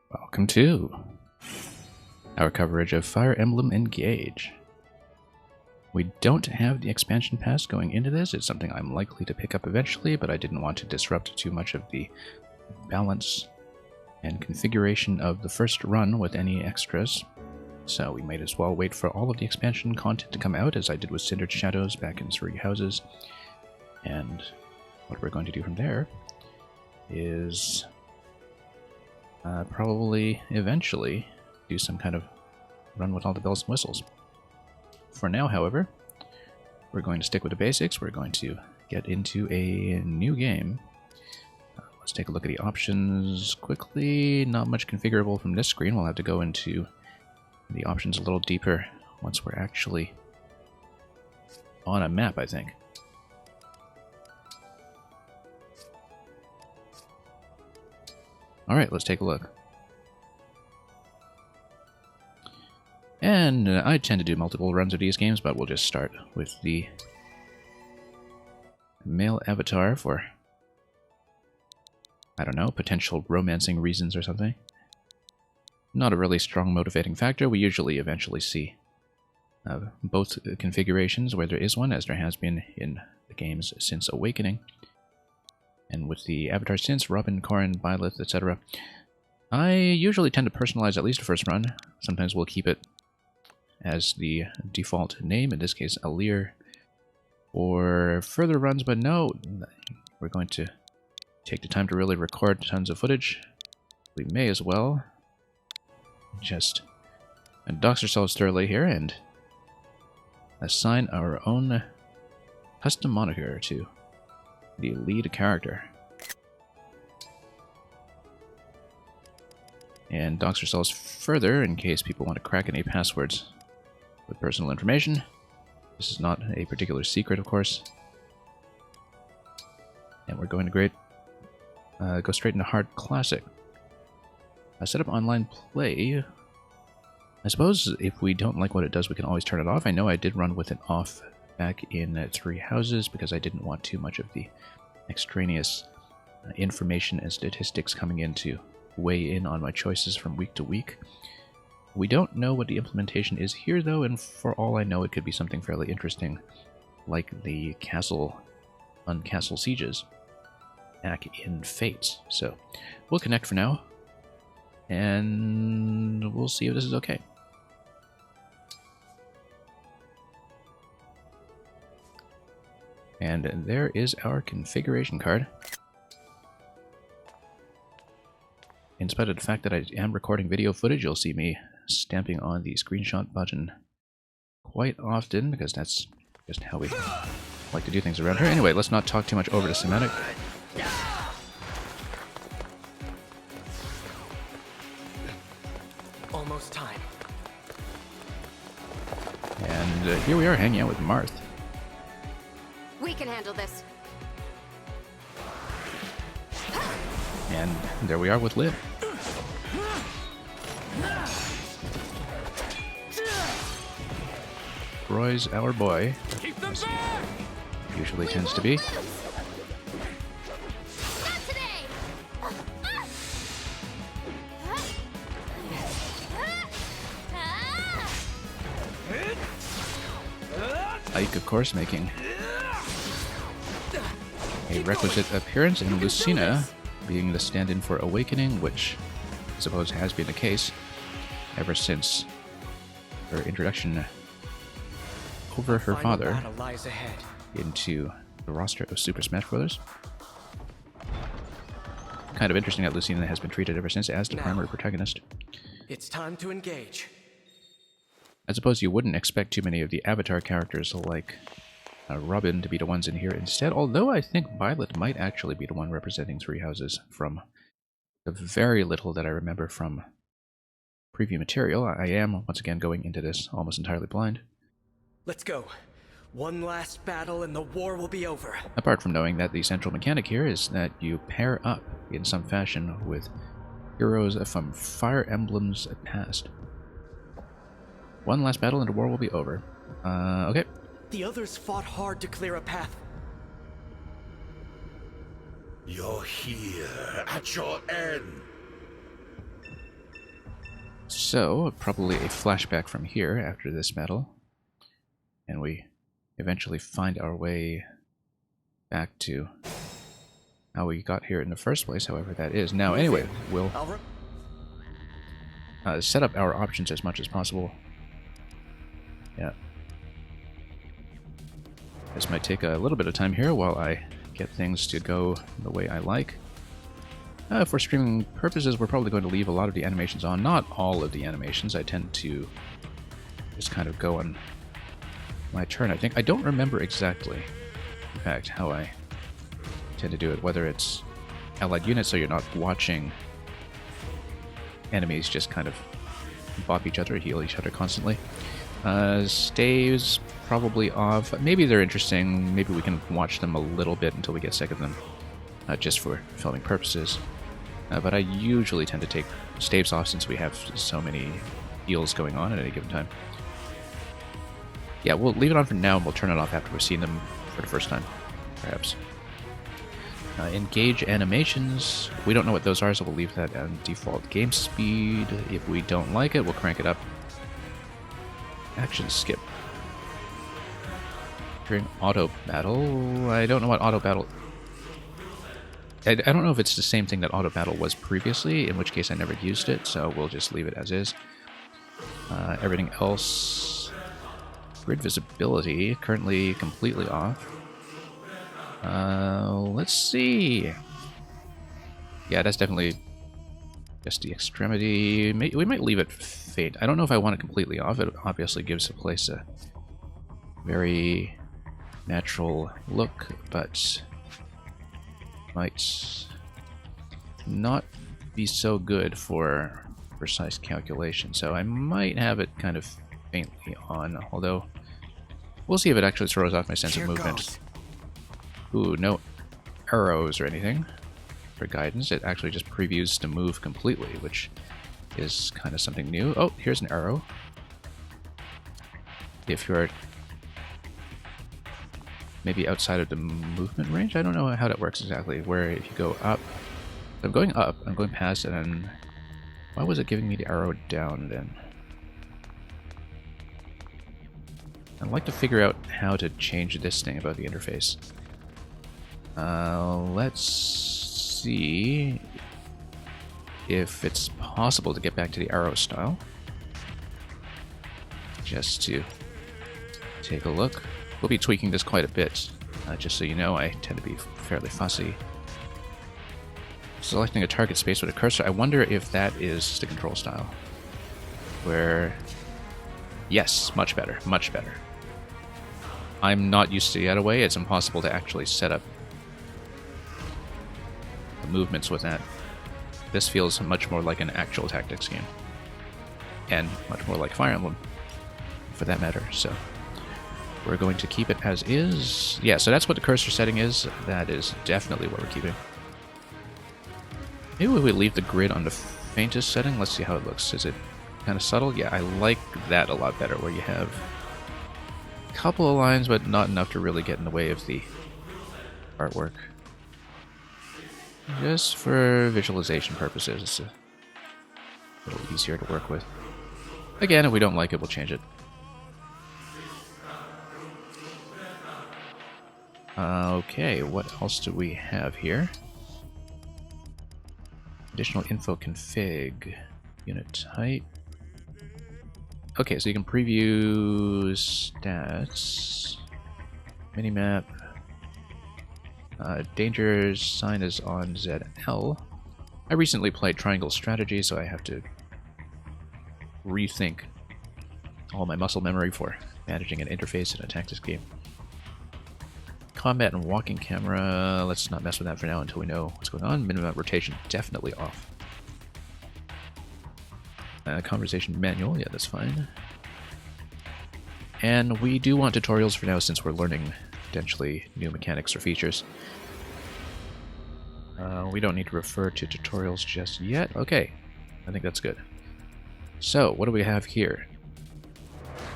Welcome to our coverage of Fire Emblem Engage. We don't have the expansion pass going into this. It's something I'm likely to pick up eventually, but I didn't want to disrupt too much of the balance and configuration of the first run with any extras. So we might as well wait for all of the expansion content to come out, as I did with Cindered Shadows back in Three Houses. And what we're going to do from there is probably eventually do some kind of run with all the bells and whistles. For now, however, we're going to stick with the basics. We're going to get into a new game. Let's take a look at the options quickly. Not much configurable from this screen. We'll have to go into the options a little deeper once we're actually on a map, I think. Alright, let's take a look. And I tend to do multiple runs of these games, but we'll just start with the male avatar for, I don't know, potential romancing reasons or something. Not a really strong motivating factor. We usually eventually see both configurations where there is one, as there has been in the games since Awakening. And with the avatar since, Robin, Corrin, Byleth, etc. I usually tend to personalize at least the first run. Sometimes we'll keep it as the default name, in this case Alir, for further runs, but no, we're going to take the time to really record tons of footage. We may as well just dox ourselves thoroughly here and assign our own custom moniker to the lead character. And dox ourselves further in case people want to crack any passwords with personal information. This is not a particular secret, of course. And we're going to go straight into Hard Classic. Set up online play. I suppose if we don't like what it does, we can always turn it off. I know I did run with it off back in Three Houses because I didn't want too much of the extraneous information and statistics coming in to weigh in on my choices from week to week. We don't know what the implementation is here, though, and for all I know, it could be something fairly interesting, like the castle on Castle Sieges back in Fates. So we'll connect for now, and we'll see if this is okay. And there is our configuration card. In spite of the fact that I am recording video footage, you'll see me stamping on the screenshot button quite often, because that's just how we like to do things around here. Anyway, let's not talk too much over the cinematic. Almost time. And here we are hanging out with Marth. We can handle this. And there we are with Liv. Roy's our boy, as he usually tends to be. Not today. Ike, of course, making a requisite appearance, and Lucina being the stand-in for Awakening, which I suppose has been the case ever since her introduction over her father into the roster of Super Smash Bros. Kind of interesting that Lucina has been treated ever since as the primary protagonist. It's time to engage. I suppose you wouldn't expect too many of the Avatar characters like Robin to be the ones in here instead, although I think Byleth might actually be the one representing Three Houses from the very little that I remember from preview material. I am, once again, going into this almost entirely blind. Let's go. One last battle and the war will be over. Apart from knowing that the central mechanic here is that you pair up in some fashion with heroes from Fire Emblem's past. One last battle and the war will be over. Okay. The others fought hard to clear a path. You're here at your end. So, probably a flashback from here after this battle. And we eventually find our way back to how we got here in the first place, however that is. Now, anyway, we'll set up our options as much as possible. Yeah. This might take a little bit of time here while I get things to go the way I like. For streaming purposes, we're probably going to leave a lot of the animations on. Not all of the animations. I tend to just kind of go on my turn, I think. I don't remember exactly, in fact, how I tend to do it. Whether it's allied units, so you're not watching enemies just kind of bop each other, heal each other constantly. Staves probably off. Maybe they're interesting. Maybe we can watch them a little bit until we get sick of them, just for filming purposes. But I usually tend to take staves off since we have so many heals going on at any given time. Yeah, we'll leave it on for now, and we'll turn it off after we've seen them for the first time, perhaps. Engage animations. We don't know what those are, so we'll leave that on default game speed. If we don't like it, we'll crank it up. Action skip. During auto battle, I don't know what auto battle. I don't know if it's the same thing that auto battle was previously, in which case I never used it, so we'll just leave it as is. Everything else, grid visibility currently completely off. Let's see. Yeah, that's definitely just the extremity. We might leave it faint. I don't know if I want it completely off. It obviously gives the place a very natural look, but might not be so good for precise calculation. So I might have it kind of faintly on, although we'll see if it actually throws off my sense of movement. Ooh, no arrows or anything for guidance. It actually just previews to move completely, which is kind of something new. Oh, here's an arrow. If you're maybe outside of the movement range? I don't know how that works exactly, where if you go up... I'm going up, I'm going past it, and... Why was it giving me the arrow down then? I'd like to figure out how to change this thing about the interface. Let's see if it's possible to get back to the arrow style. Just to take a look. We'll be tweaking this quite a bit, just so you know. I tend to be fairly fussy. Selecting a target space with a cursor. I wonder if that is the control style. Where... Yes, much better, much better. I'm not used to the other way. It's impossible to actually set up the movements with that. This feels much more like an actual tactics game. And much more like Fire Emblem, for that matter, so... We're going to keep it as is. Yeah, so that's what the cursor setting is. That is definitely what we're keeping. Maybe we leave the grid on the faintest setting. Let's see how it looks. Is it kind of subtle? Yeah, I like that a lot better, where you have a couple of lines, but not enough to really get in the way of the artwork. Just for visualization purposes, it's a little easier to work with. Again, if we don't like it, we'll change it. Okay, what else do we have here? Additional info config. Unit type. Okay, so you can preview stats. Minimap. Danger sign is on ZL. I recently played Triangle Strategy, so I have to rethink all my muscle memory for managing an interface in a tactics game. Combat and walking camera, let's not mess with that for now until we know what's going on. Minimum rotation, definitely off. Conversation manual, yeah, that's fine. And we do want tutorials for now since we're learning potentially new mechanics or features. We don't need to refer to tutorials just yet. Okay, I think that's good. So, what do we have here?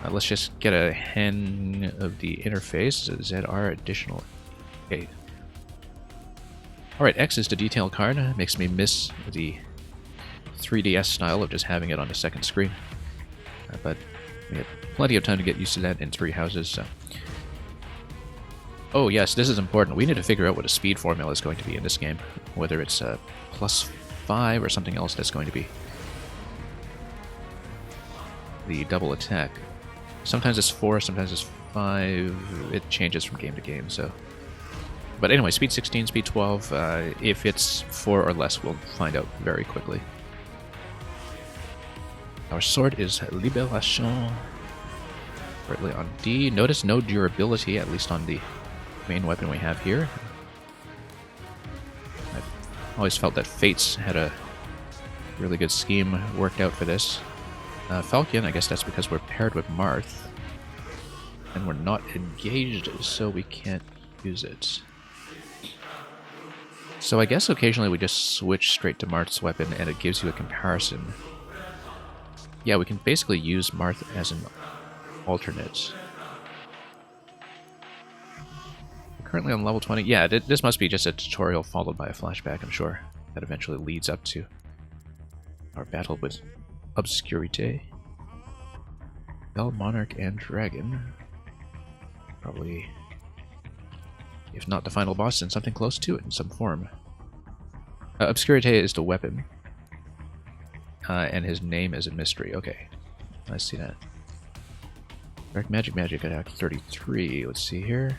Let's just get a hang of the interface. ZR additional. Okay. Alright, X is the detail card. Makes me miss the 3DS style of just having it on the second screen. But we had plenty of time to get used to that in Three Houses, so... Oh yes, this is important. We need to figure out what a speed formula is going to be in this game. Whether it's +5 or something else that's going to be the double attack. Sometimes it's 4, sometimes it's 5. It changes from game to game, so... But anyway, speed 16, speed 12. If it's 4 or less, we'll find out very quickly. Our sword is Libération. Currently on D. Notice no durability, at least on the main weapon we have here. I've always felt that Fates had a really good scheme worked out for this. Falcon, I guess that's because we're paired with Marth. And we're not engaged, so we can't use it. So I guess occasionally we just switch straight to Marth's weapon and it gives you a comparison. Yeah, we can basically use Marth as an alternate. We're currently on level 20. Yeah, this must be just a tutorial followed by a flashback, I'm sure. That eventually leads up to our battle with Obscurite. Bell, Monarch, and Dragon. Probably, if not the final boss, then something close to it in some form. Obscurite is the weapon. And his name is a mystery. Okay, I see that. Dark Magic attack 33. Let's see here.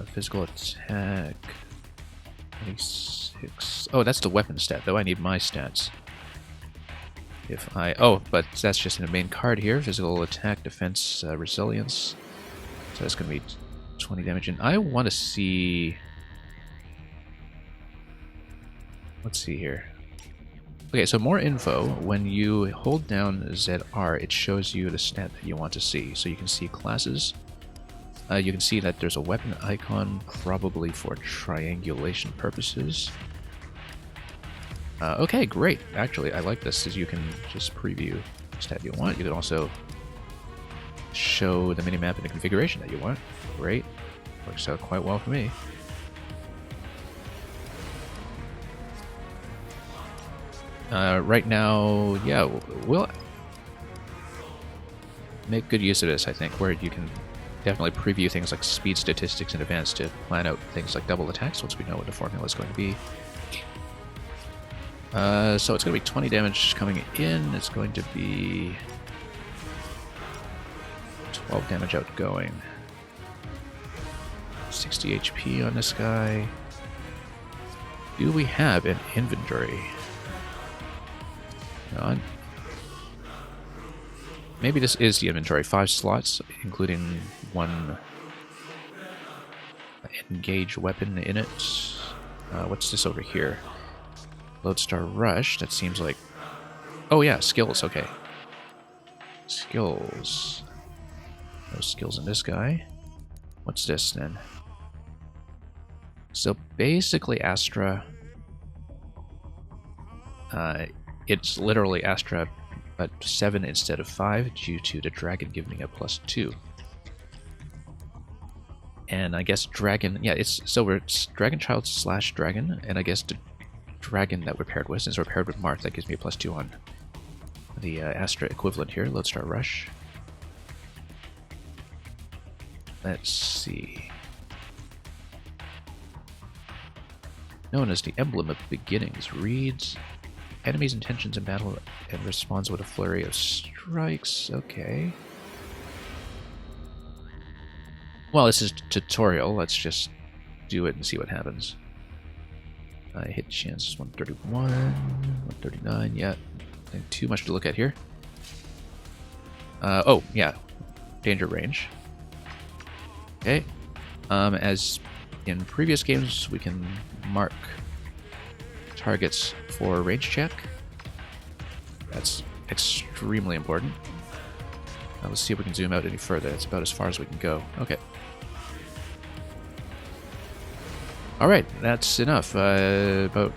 Physical attack 26. Oh, that's the weapon stat, though. I need my stats. If I... Oh, but that's just in the main card here. Physical attack, defense, resilience. So that's going to be 20 damage. And I want to see... Let's see here. Okay, so more info. When you hold down ZR, it shows you the stat that you want to see. So you can see classes. You can see that there's a weapon icon, probably for triangulation purposes. Okay, great. Actually, I like this, as you can just preview the stat you want. You can also show the minimap in the configuration that you want. Great. Works out quite well for me. Right now, yeah, we'll make good use of this, I think, where you can definitely preview things like speed statistics in advance to plan out things like double attacks once we know what the formula is going to be. So it's going to be 20 damage coming in. It's going to be 12 damage outgoing. 60 HP on this guy. Do we have an inventory? No, maybe this is the inventory. 5 slots, including 1 engage weapon in it. What's this over here? Lodestar Rush. That seems like... Oh yeah, skills. Okay. Skills. No skills in this guy. What's this then? So basically Astra... it's literally Astra, but 7 instead of 5 due to the dragon giving a +2. And I guess dragon, yeah, it's Dragon Child / dragon, and I guess the dragon that we're paired with, since we're paired with Marth, that gives me a +2 on the Astra equivalent here. Lodestar Rush. Let's see. Known as the Emblem of Beginnings, reads enemies' intentions in battle and responds with a flurry of strikes. Okay. Well, this is tutorial. Let's just do it and see what happens. Hit chance 131, 139. Yeah, nothing too much to look at here. Oh, yeah. Danger range. Okay. As in previous games, we can mark targets for range check. That's extremely important. Now let's see if we can zoom out any further. That's about as far as we can go. Okay. Alright, that's enough. About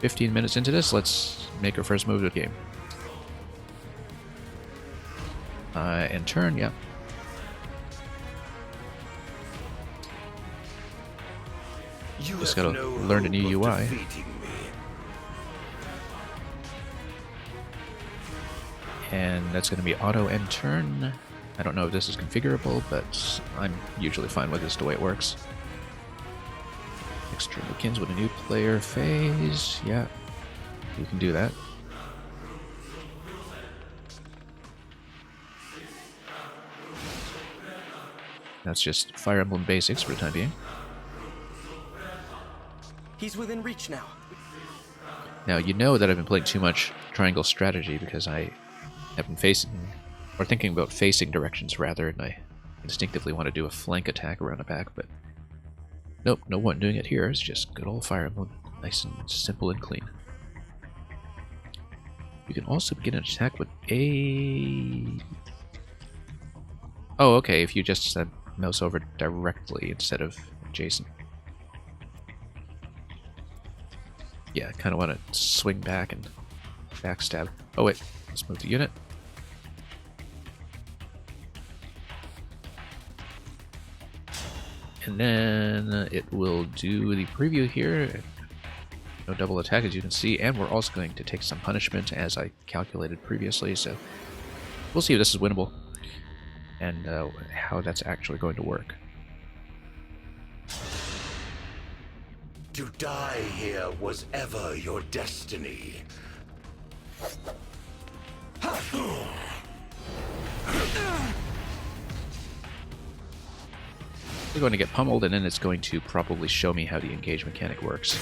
15 minutes into this, let's make our first move of the game. And turn, yeah. You Just have gotta no learn the new hope of UI. defeating me. And that's going to be auto end turn. I don't know if this is configurable, but I'm usually fine with this the way it works. Extra begins with a new player phase. Yeah, you can do that. That's just Fire Emblem basics for the time being. He's within reach now. Now, you know that I've been playing too much triangle strategy because I have been facing, or thinking about facing directions rather, and I instinctively want to do a flank attack around the back, but nope, no one doing it here. It's just good old Fire Emblem, nice and simple and clean. You can also begin an attack with a... Oh, okay, if you just said mouse over directly instead of adjacent. Yeah, I kind of want to swing back and backstab. Oh wait, let's move the unit. And then it will do the preview here. No double attack, as you can see, and we're also going to take some punishment, as I calculated previously, so we'll see if this is winnable and how that's actually going to work. To die here was ever your destiny. We're going to get pummeled, and then it's going to probably show me how the engage mechanic works.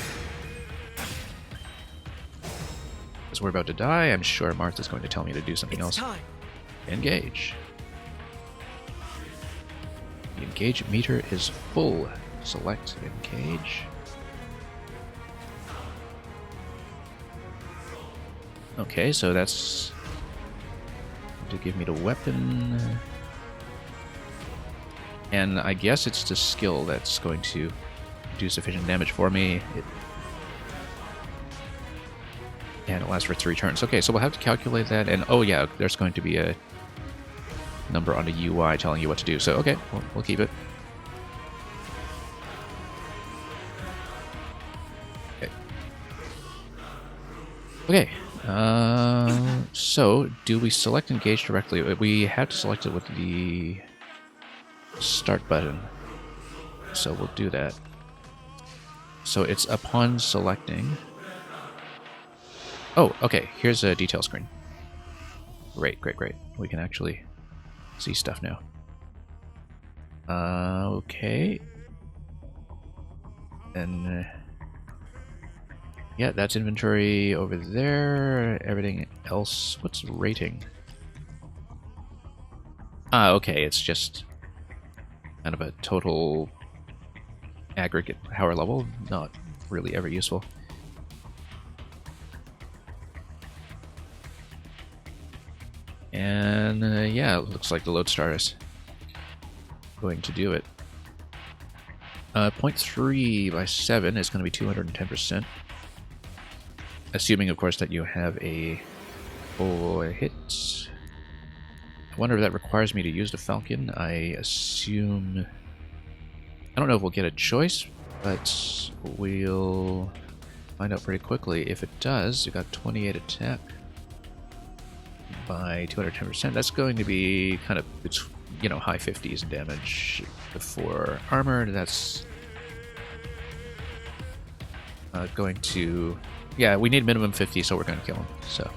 As we're about to die, I'm sure Martha's going to tell me to do something else. Time. Engage. The engage meter is full. Select engage. Okay, so that's to give me the weapon. And I guess it's the skill that's going to do sufficient damage for me. And it lasts for 3 turns. Okay, so we'll have to calculate that. And oh yeah, there's going to be a number on the UI telling you what to do. So okay, we'll keep it. Okay. Okay. So do we select engage directly? We have to select it with the start button. So we'll do that. So it's upon selecting. Oh, okay. Here's a detail screen. Great, great, great. We can actually see stuff now. Okay. And yeah, that's inventory over there. Everything else. What's rating? Ah, okay. It's just kind of a total aggregate power level. Not really ever useful. And yeah, it looks like the lodestar is going to do it. 0.3 by 7 is going to be 210%. Assuming, of course, that you have a full hit. I wonder if that requires me to use the Falcon. I assume... I don't know if we'll get a choice, but we'll find out pretty quickly. If it does, you got 28 attack by 210%. That's going to be kind of, it's, you know, high 50s in damage. For armor, that's going to... Yeah, we need minimum 50, so we're going to kill him. So,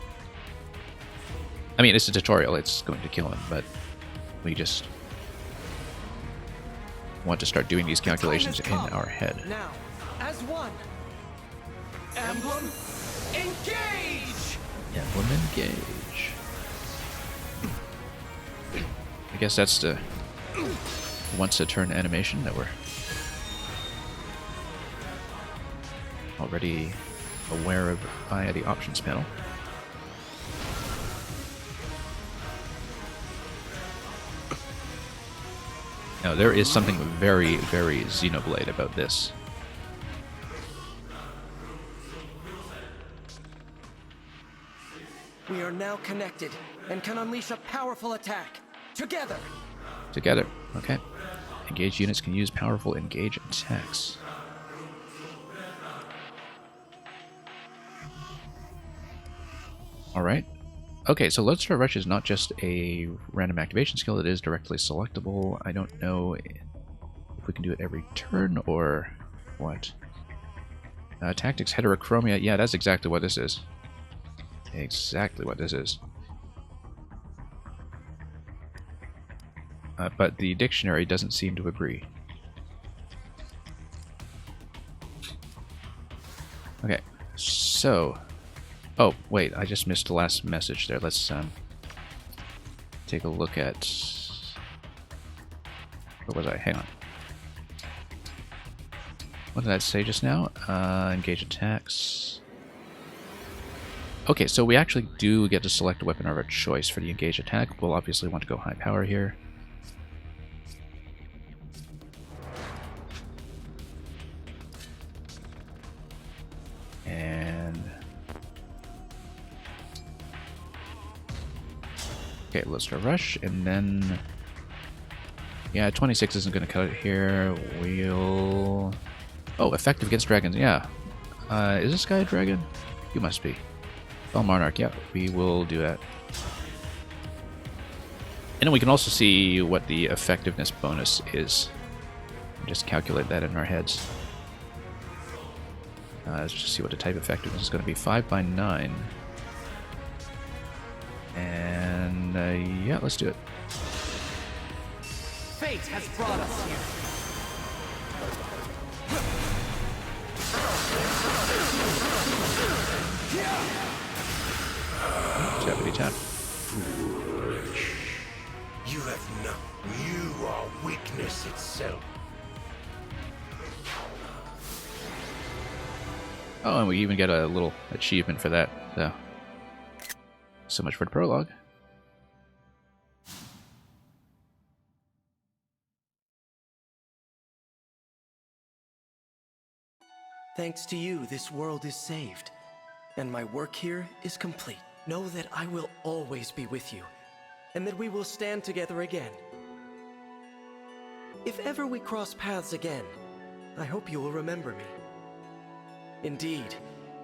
I mean, it's a tutorial. It's going to kill him, but we just want to start doing these calculations in our head. Now, as one. Emblem, engage! Emblem engage. I guess that's the once a turn animation that we're already aware of via the options panel. Now there is something very, very Xenoblade about this. We are now connected and can unleash a powerful attack. Together! Together, okay. Engaged units can use powerful engage attacks. Alright. Okay, so Lodestar Rush is not just a random activation skill, it is directly selectable. I don't know if we can do it every turn or what. Tactics Heterochromia, yeah, that's exactly what this is. Exactly what this is. But the dictionary doesn't seem to agree. Okay, so... Oh, wait, I just missed the last message there. Let's take a look at... Where was I? Hang on. What did I say just now? Engage attacks. Okay, so we actually do get to select a weapon of our choice for the engage attack. We'll obviously want to go high power here. And... Okay, let's try rush, and then... Yeah, 26 isn't going to cut it here. We'll... Oh, effective against dragons, yeah. Is this guy a dragon? You must be. Oh, Monarch, yeah, we will do that. And then we can also see what the effectiveness bonus is. Just calculate that in our heads. Let's just see what the type effectiveness is going to be. 5 by 9. And, yeah, let's do it. Fate has brought us here. Tappity tap. Foolish. You have no... You are weakness itself. Oh, and we even get a little achievement for that. So much for the prologue. Thanks to you, this world is saved. And my work here is complete. Know that I will always be with you. And that we will stand together again. If ever we cross paths again, I hope you will remember me. Indeed,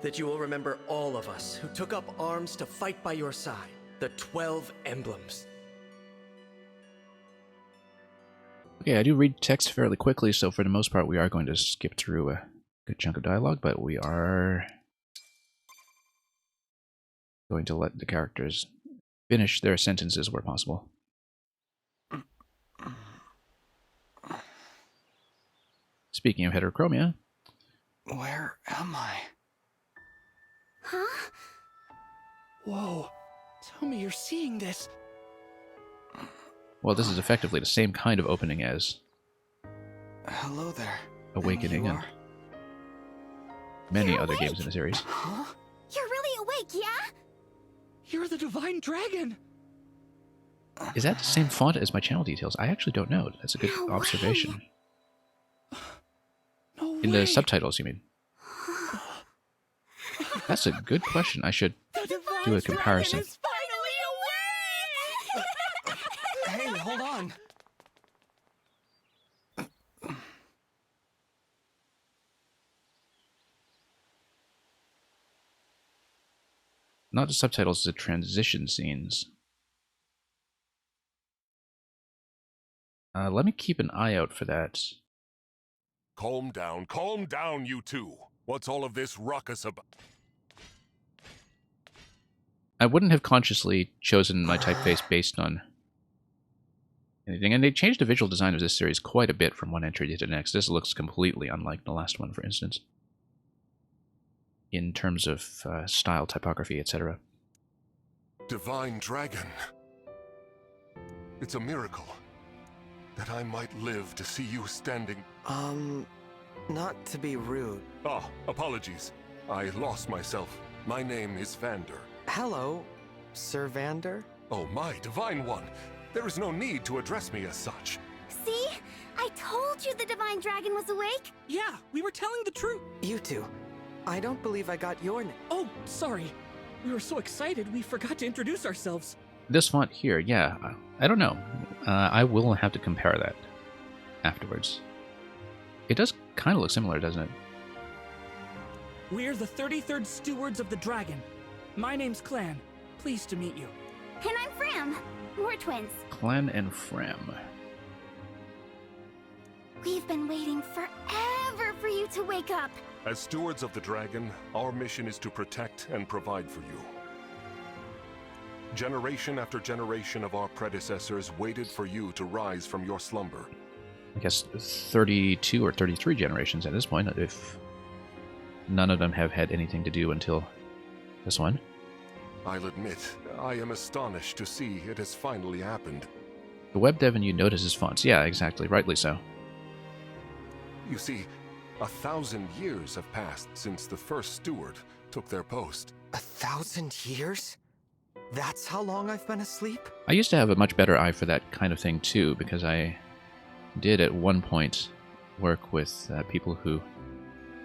that you will remember all of us who took up arms to fight by your side. The 12 emblems. Okay, I do read text fairly quickly, so for the most part we are going to skip through a good chunk of dialogue, but we are going to let the characters finish their sentences where possible. Speaking of heterochromia... Where am I? Huh? Whoa. Tell me you're seeing this. Well, this is effectively the same kind of opening as Hello there. Awakening and many other games in the series. Huh? You're really awake, yeah? You're the Divine Dragon! Is that the same font as my channel details? I actually don't know. That's a good No observation. No In way. the subtitles, you mean? That's a good question. I should do a comparison. Hey, hold on. Not the subtitles, the transition scenes. Let me keep an eye out for that. Calm down, you two. What's all of this ruckus about? I wouldn't have consciously chosen my typeface based on anything, and they changed the visual design of this series quite a bit from one entry to the next. This looks completely unlike the last one, for instance, in terms of style, typography, etc. Divine Dragon. It's a miracle that I might live to see you standing. Not to be rude. Ah, apologies. I lost myself. My name is Vander. Hello, Sir Vander? Oh, my Divine One. There is no need to address me as such. See? I told you the Divine Dragon was awake. Yeah, we were telling the truth. You two. I don't believe I got your name. Oh, sorry. We were so excited we forgot to introduce ourselves. This font here, yeah, I don't know. I will have to compare that afterwards. It does kind of look similar, doesn't it? We're the 33rd Stewards of the Dragon. My name's Clan. Pleased to meet you. And I'm Fram. We're twins. Clan and Fram. We've been waiting forever for you to wake up. As stewards of the dragon, our mission is to protect and provide for you. Generation after generation of our predecessors waited for you to rise from your slumber. I guess 32 or 33 generations at this point, if none of them have had anything to do until this one. I'll admit, I am astonished to see it has finally happened. The web dev and you notices fonts. Yeah, exactly. Rightly so. You see, 1,000 years have passed since the first steward took their post. 1,000 years? That's how long I've been asleep? I used to have a much better eye for that kind of thing too, because I did at one point work with people who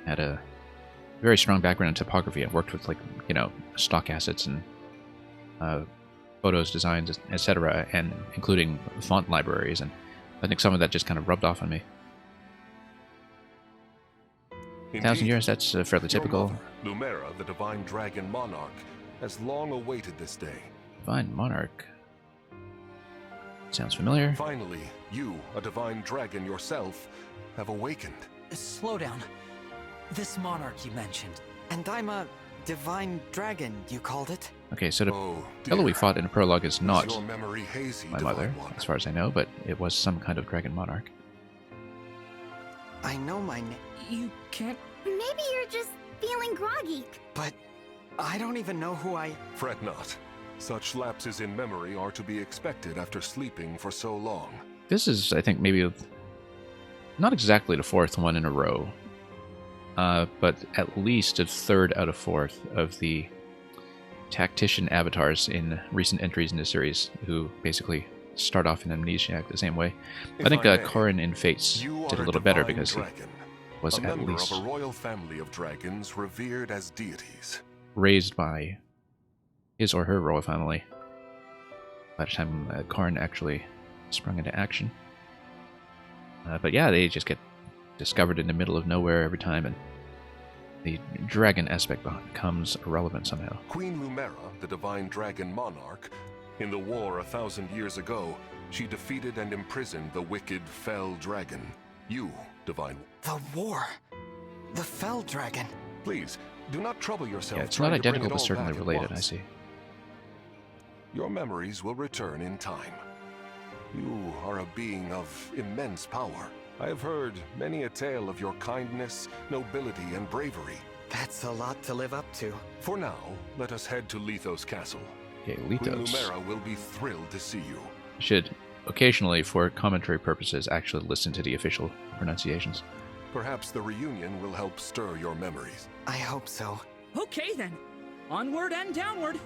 had a very strong background in typography. I've worked with, like, you know, stock assets and photos, designs, etc., and including font libraries, and I think some of that just kind of rubbed off on me. 1,000 years, that's fairly typical. Your mother, Lumera, the divine dragon monarch, has long awaited this day. Divine monarch. Sounds familiar. Finally, you, a divine dragon yourself, have awakened. Slow down. This monarch you mentioned. And I'm a divine dragon, you called it? Okay, so the Oh, fellow we dear. fought in the prologue is not Is your memory hazy, my divine mother, one? as far as I know, but it was some kind of dragon monarch. I know my name, You can't. Maybe you're just feeling groggy. but I don't even know who I... Fret not. Such lapses in memory are to be expected after sleeping for so long. This is, I think, maybe not exactly the fourth one in a row, but at least a third out of fourth of the tactician avatars in recent entries in the series who basically start off in Amnesiac the same way. I think may, Corrin in Fates You did a are little better divine because he dragon, was a at member least of a royal family of dragons revered as deities. raised by his or her royal family by the time Corrin actually sprung into action. But yeah, they just get discovered in the middle of nowhere every time, and the dragon aspect becomes irrelevant somehow. Queen Lumera, the divine dragon monarch, in the war 1,000 years ago, she defeated and imprisoned the wicked fell dragon. You, divine. The war. The Fell Dragon. Please, do not trouble yourself. Yeah, it's trying not to bring identical, it but all certainly back at related, I once. see. Your memories will return in time. You are a being of immense power. I have heard many a tale of your kindness, nobility, and bravery. That's a lot to live up to. For now, let us head to Lethos Castle. Okay, Queen Lethos. Lumera will be thrilled to see you. Should occasionally, for commentary purposes, actually listen to the official pronunciations. Perhaps the reunion will help stir your memories. I hope so. Okay then. Onward and downward.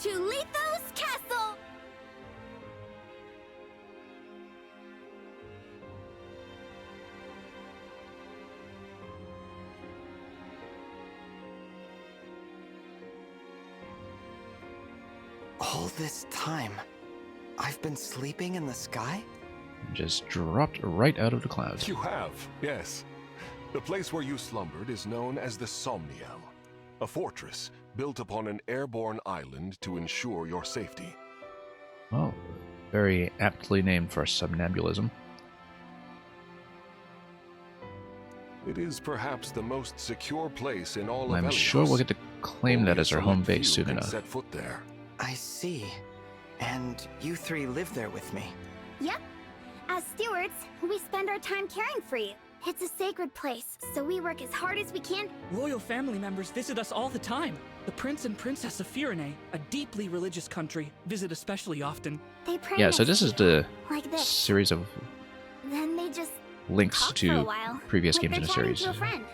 To Lethos Castle! All this time, I've been sleeping in the sky? Just dropped right out of the clouds. You have, yes. The place where you slumbered is known as the Somniel, a fortress built upon an airborne island to ensure your safety. Well, very aptly named for somnambulism. It is perhaps the most secure place in all of I'm Helios. sure we'll get to claim that Only as our a home select base few soon can enough. set foot there. I see. And you three live there with me. Yep. As stewards, we spend our time caring for you. It's a sacred place, so we work as hard as we can. Royal family members visit us all the time. The Prince and Princess of Firene, a deeply religious country, visit especially often. They pray Yeah, so next this is to you, the like this. series of Then they just links talk for a to while, previous like games they're in the chatting series. to a friend.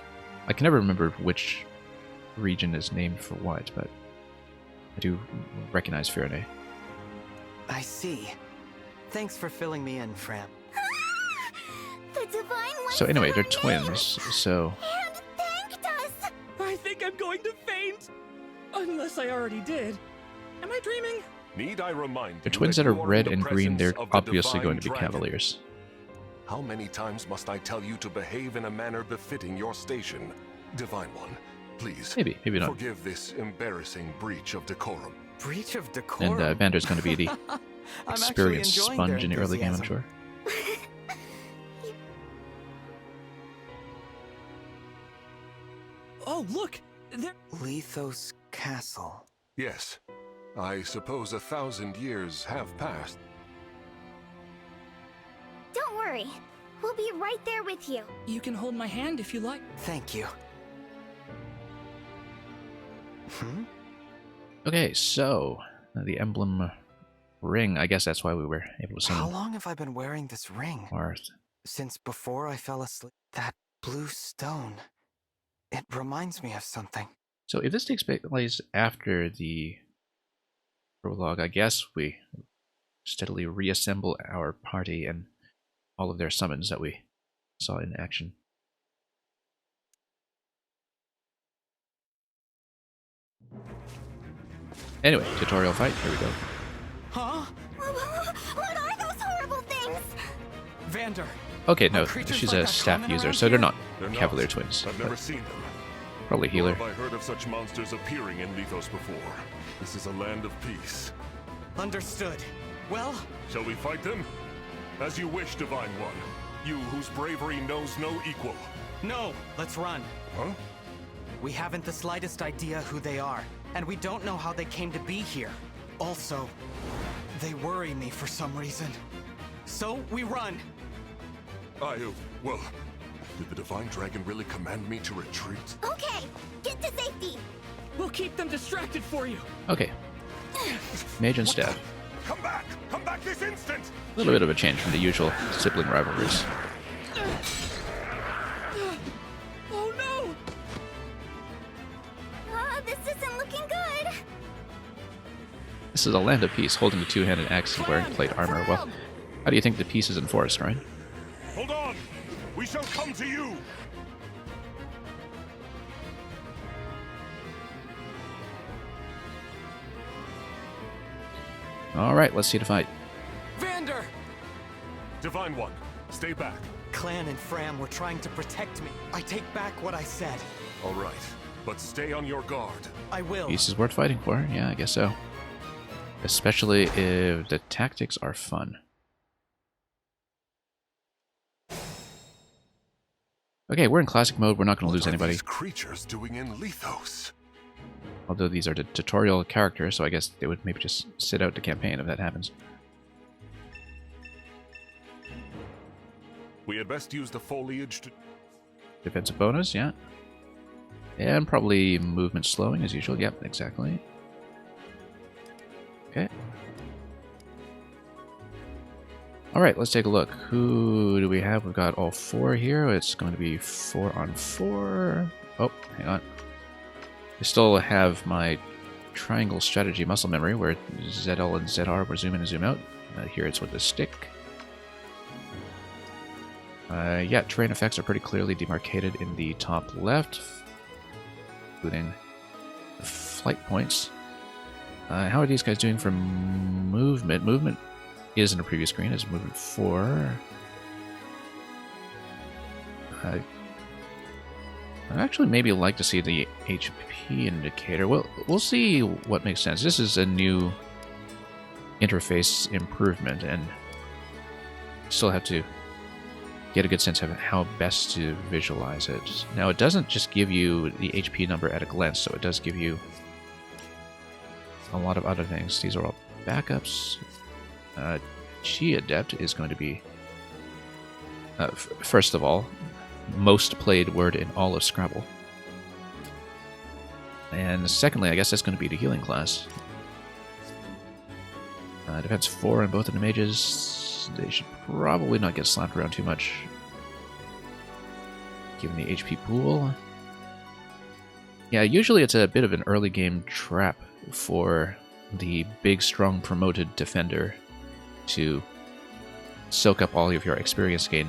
I can never remember which region is named for what, but I do recognize Firene. I see. Thanks for filling me in, Fram. The Divine One So anyway, they're said our name twins, so And thanked us! I think I'm going to faint. Unless I already did. Am I dreaming? Need I remind they're you twins that are you in red the and green. presence They're of the obviously divine going to be dragon? cavaliers. How many times must I tell you to behave in a manner befitting your station? Divine One, Please, Maybe not. forgive this embarrassing breach of decorum. Breach of decorum. And Vander's going to be the I'm actually experienced enjoying sponge their in the early game, I'm enthusiasm. sure. Oh, look! There. Lethos Castle. Yes, I suppose 1,000 years have passed. Don't worry. We'll be right there with you. You can hold my hand if you like. Thank you. Okay, so the emblem ring. I guess that's why we were able to How summon long have I been wearing this ring? Marth. Since before I fell asleep. That blue stone. It reminds me of something. So if this takes place after the prologue, I guess we steadily reassemble our party and all of their summons that we saw in action. Anyway, tutorial fight, here we go. Huh? What are those horrible things? Vander. Okay, no, creatures she's like a that staff common user, around so they're here? not They're Cavalier not. twins. I've but never seen them. probably Nor healer. have I heard of such monsters appearing in Lethos before. This is a land of peace. Understood. Well, Shall we fight them? As you wish, Divine One. You whose bravery knows no equal. no, let's run. Huh? We haven't the slightest idea who they are, and we don't know how they came to be here. Also, they worry me for some reason. So, we run. Well, did the Divine Dragon really command me to retreat? Okay, get to safety. We'll keep them distracted for you. Okay. Mage and staff. Come back! Come back this instant! A little bit of a change from the usual sibling rivalries. Oh no! This isn't looking good. This is a land of peace, holding a two-handed axe and wearing plate armor. Well, how do you think the peace is enforced, right? Hold on! We shall come to you! Alright, let's see the fight. Vander! Divine One, stay back. Clan and Fram were trying to protect me. I take back what I said. All right, but stay on your guard. I will. Peace is worth fighting for, yeah, I guess so. Especially if the tactics are fun. Okay, we're in classic mode, we're not going to lose What are anybody. these creatures doing in Lethos? Although these are the tutorial characters, so I guess they would maybe just sit out the campaign if that happens. We had best use the foliage to... Defensive bonus, yeah. And probably movement slowing as usual, yep, exactly. Okay. Alright, let's take a look. Who do we have? We've got all four here. It's going to be 4 on 4. Oh, hang on. I still have my triangle strategy muscle memory where ZL and ZR were zoom in and zoom out. Here it's with the stick. Yeah, terrain effects are pretty clearly demarcated in the top left, including the flight points. How are these guys doing for movement? Movement is in the previous screen, is movement 4. I'd actually maybe like to see the HP indicator. We'll see what makes sense. This is a new interface improvement, and still have to get a good sense of how best to visualize it. Now, it doesn't just give you the HP number at a glance, so it does give you a lot of other things. These are all backups. Chi Adept is going to be, first of all, most played word in all of Scrabble. And secondly, I guess that's going to be the healing class. Defense 4 on both of the mages. They should probably not get slapped around too much, given the HP pool. Yeah, usually it's a bit of an early game trap for the big, strong, promoted defender to soak up all of your experience gain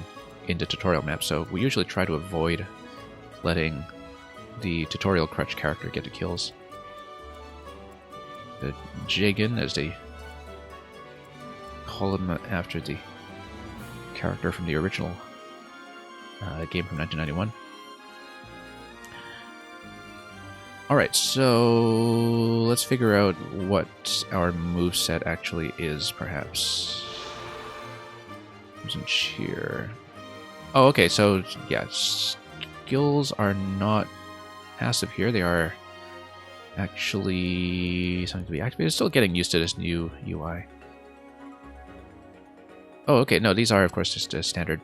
into tutorial maps, so we usually try to avoid letting the tutorial crutch character get the kills. The Jagan, as they call him after the character from the original game from 1991. Alright, so let's figure out what our moveset actually is, perhaps. Using cheer. Oh, okay, so yeah, skills are not passive here. They are actually something to be activated. Still getting used to this new UI. Oh, okay, no, these are, of course, just a standard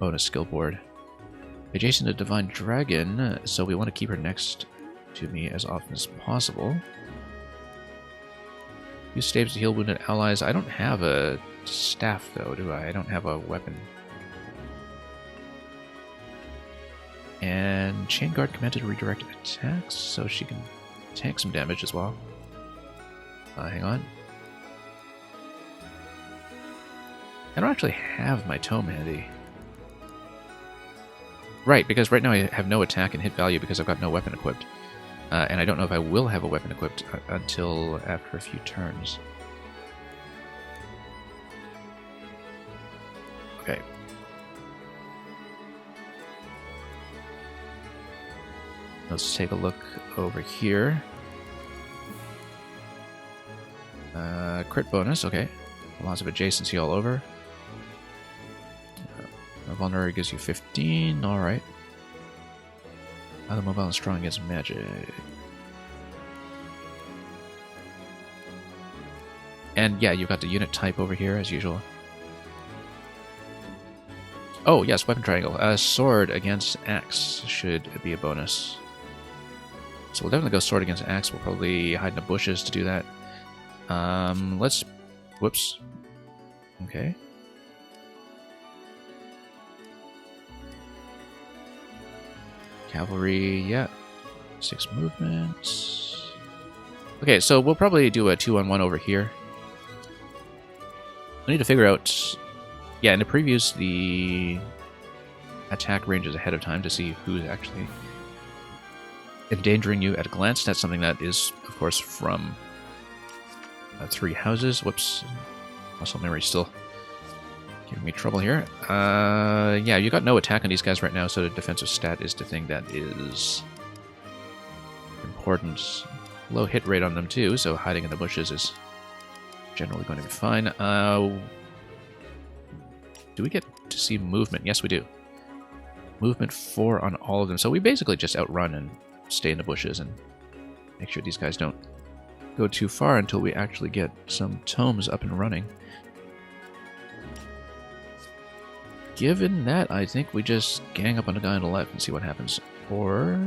bonus skill board. Adjacent to Divine Dragon, so we want to keep her next to me as often as possible. Use staves to heal wounded allies. I don't have a staff, though, do I? I don't have a weapon. And Chain Guard commanded to redirect attacks, so she can tank some damage as well. Hang on. I don't actually have my tome handy. Right, because right now I have no attack and hit value because I've got no weapon equipped. And I don't know if I will have a weapon equipped until after a few turns. Okay. Let's take a look over here. Crit bonus, okay. Lots of adjacency all over. Vulnerability gives you 15, alright. Other mobile and strong against magic. And yeah, you've got the unit type over here as usual. Oh yes, weapon triangle. Sword against axe should be a bonus. So we'll definitely go sword against axe. We'll probably hide in the bushes to do that. Let's... Whoops. Okay. Cavalry, yeah. 6 movements. Okay, so we'll probably do a 2-on-1 over here. I need to figure out... Yeah, in the previews, the attack ranges ahead of time to see who's actually endangering you at a glance. That's something that is, of course, from 3 houses. Whoops. Muscle memory still giving me trouble here. Yeah, you got no attack on these guys right now, so the defensive stat is the thing that is important. Low hit rate on them too, so hiding in the bushes is generally going to be fine. Do we get to see movement? Yes, we do. Movement 4 on all of them. So we basically just outrun and stay in the bushes and make sure these guys don't go too far until we actually get some tomes up and running. Given that, I think we just gang up on the guy on the left and see what happens. Or...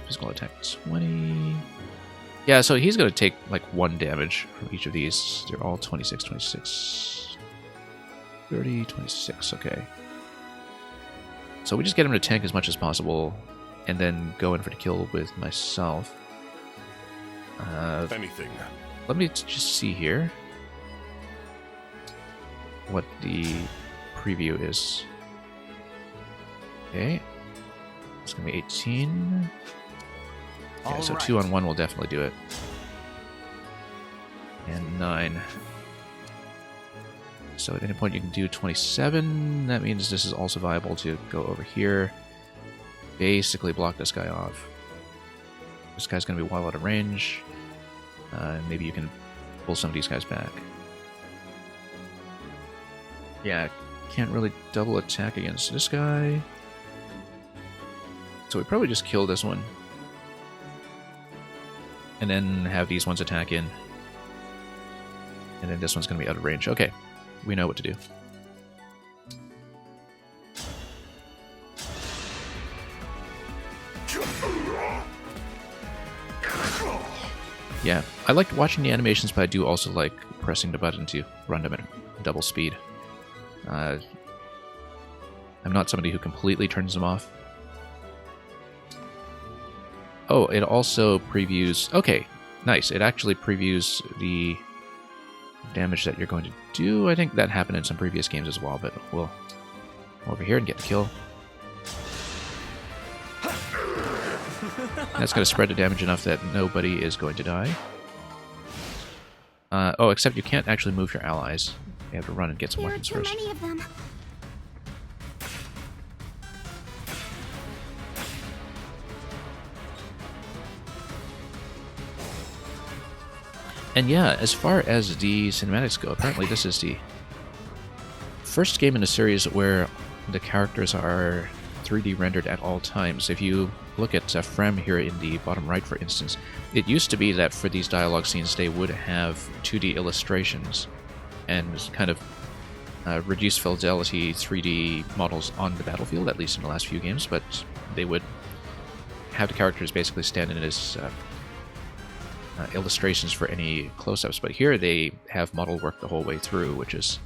Physical attack 20... Yeah, so he's going to take like 1 damage from each of these. They're all 26, 26, 30, 26, okay. So we just get him to tank as much as possible and then go in for the kill with myself. Anything. Let me just see here what the preview is. Okay. It's going to be 18. Okay, so 2-on-1 will definitely do it. And 9. So at any point you can do 27. That means this is also viable to go over here. Basically block this guy off. This guy's going to be well out of range. Maybe you can pull some of these guys back. Yeah, can't really double attack against this guy. So we probably just kill this one. And then have these ones attack in. And then this one's going to be out of range. Okay, we know what to do. Yeah, I like watching the animations, but I do also like pressing the button to run them at double speed. I'm not somebody who completely turns them off. Oh, it also previews... Okay, nice. It actually previews the damage that you're going to do. I think that happened in some previous games as well, but we'll go over here and get the kill. That's going to spread the damage enough that nobody is going to die. Oh, except you can't actually move your allies. You have to run and get some weapons first. There are too many of them. And yeah, as far as the cinematics go, apparently this is the first game in the series where the characters are 3D rendered at all times. If you look at Frem here in the bottom right, for instance, it used to be that for these dialogue scenes they would have 2D illustrations and kind of reduced fidelity 3D models on the battlefield, at least in the last few games, but they would have the characters basically stand in as illustrations for any close-ups. But here they have model work the whole way through, which is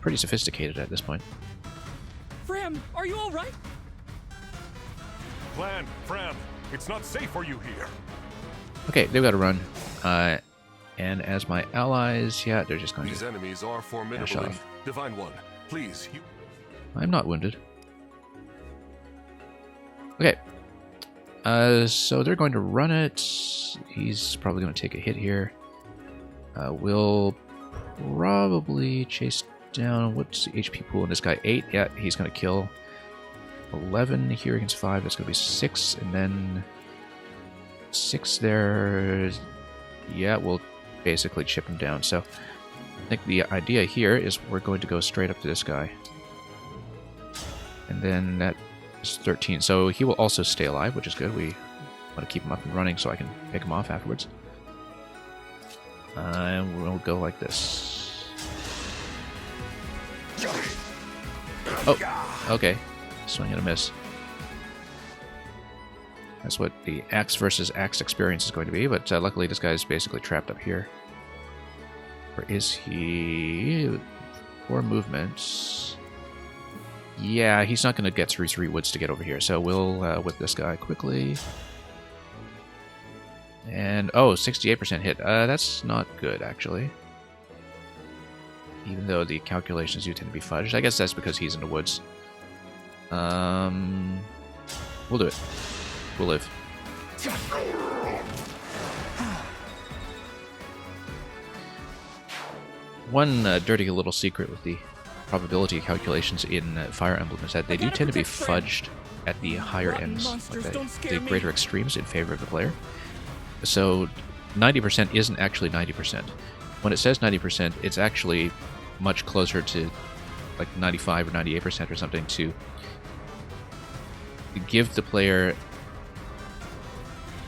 pretty sophisticated at this point. Frem, are you all right? Plan, Frem. It's not safe for you here. Okay, they've got to run. And as my allies, yeah, they're just going These to... enemies are formidable. dash off. Divine One, please, you... I'm not wounded. Okay. So they're going to run it. He's probably going to take a hit here. We'll probably chase down... What's the HP pool in this guy? 8. Yeah, he's going to kill. 11 here against 5. That's going to be 6. And then 6 there. Yeah, we'll basically chip him down. So I think the idea here is we're going to go straight up to this guy. And then that is 13. So he will also stay alive, which is good. We want to keep him up and running so I can pick him off afterwards. And we'll go like this. Oh, okay. Swing and a miss. That's what the axe versus axe experience is going to be, but luckily this guy is basically trapped up here. Or is he? 4 movements. Yeah, he's not going to get through 3 woods to get over here, so we'll whip this guy quickly. And, oh, 68% hit. That's not good, actually. Even though the calculations do tend to be fudged. I guess that's because he's in the woods. We'll do it. We'll live. One dirty little secret with the probability calculations in Fire Emblem is that they do tend to be fudged at the higher ends, like the greater extremes in favor of the player. So 90% isn't actually 90%. When it says 90%, it's actually much closer to like 95 or 98% or something to give the player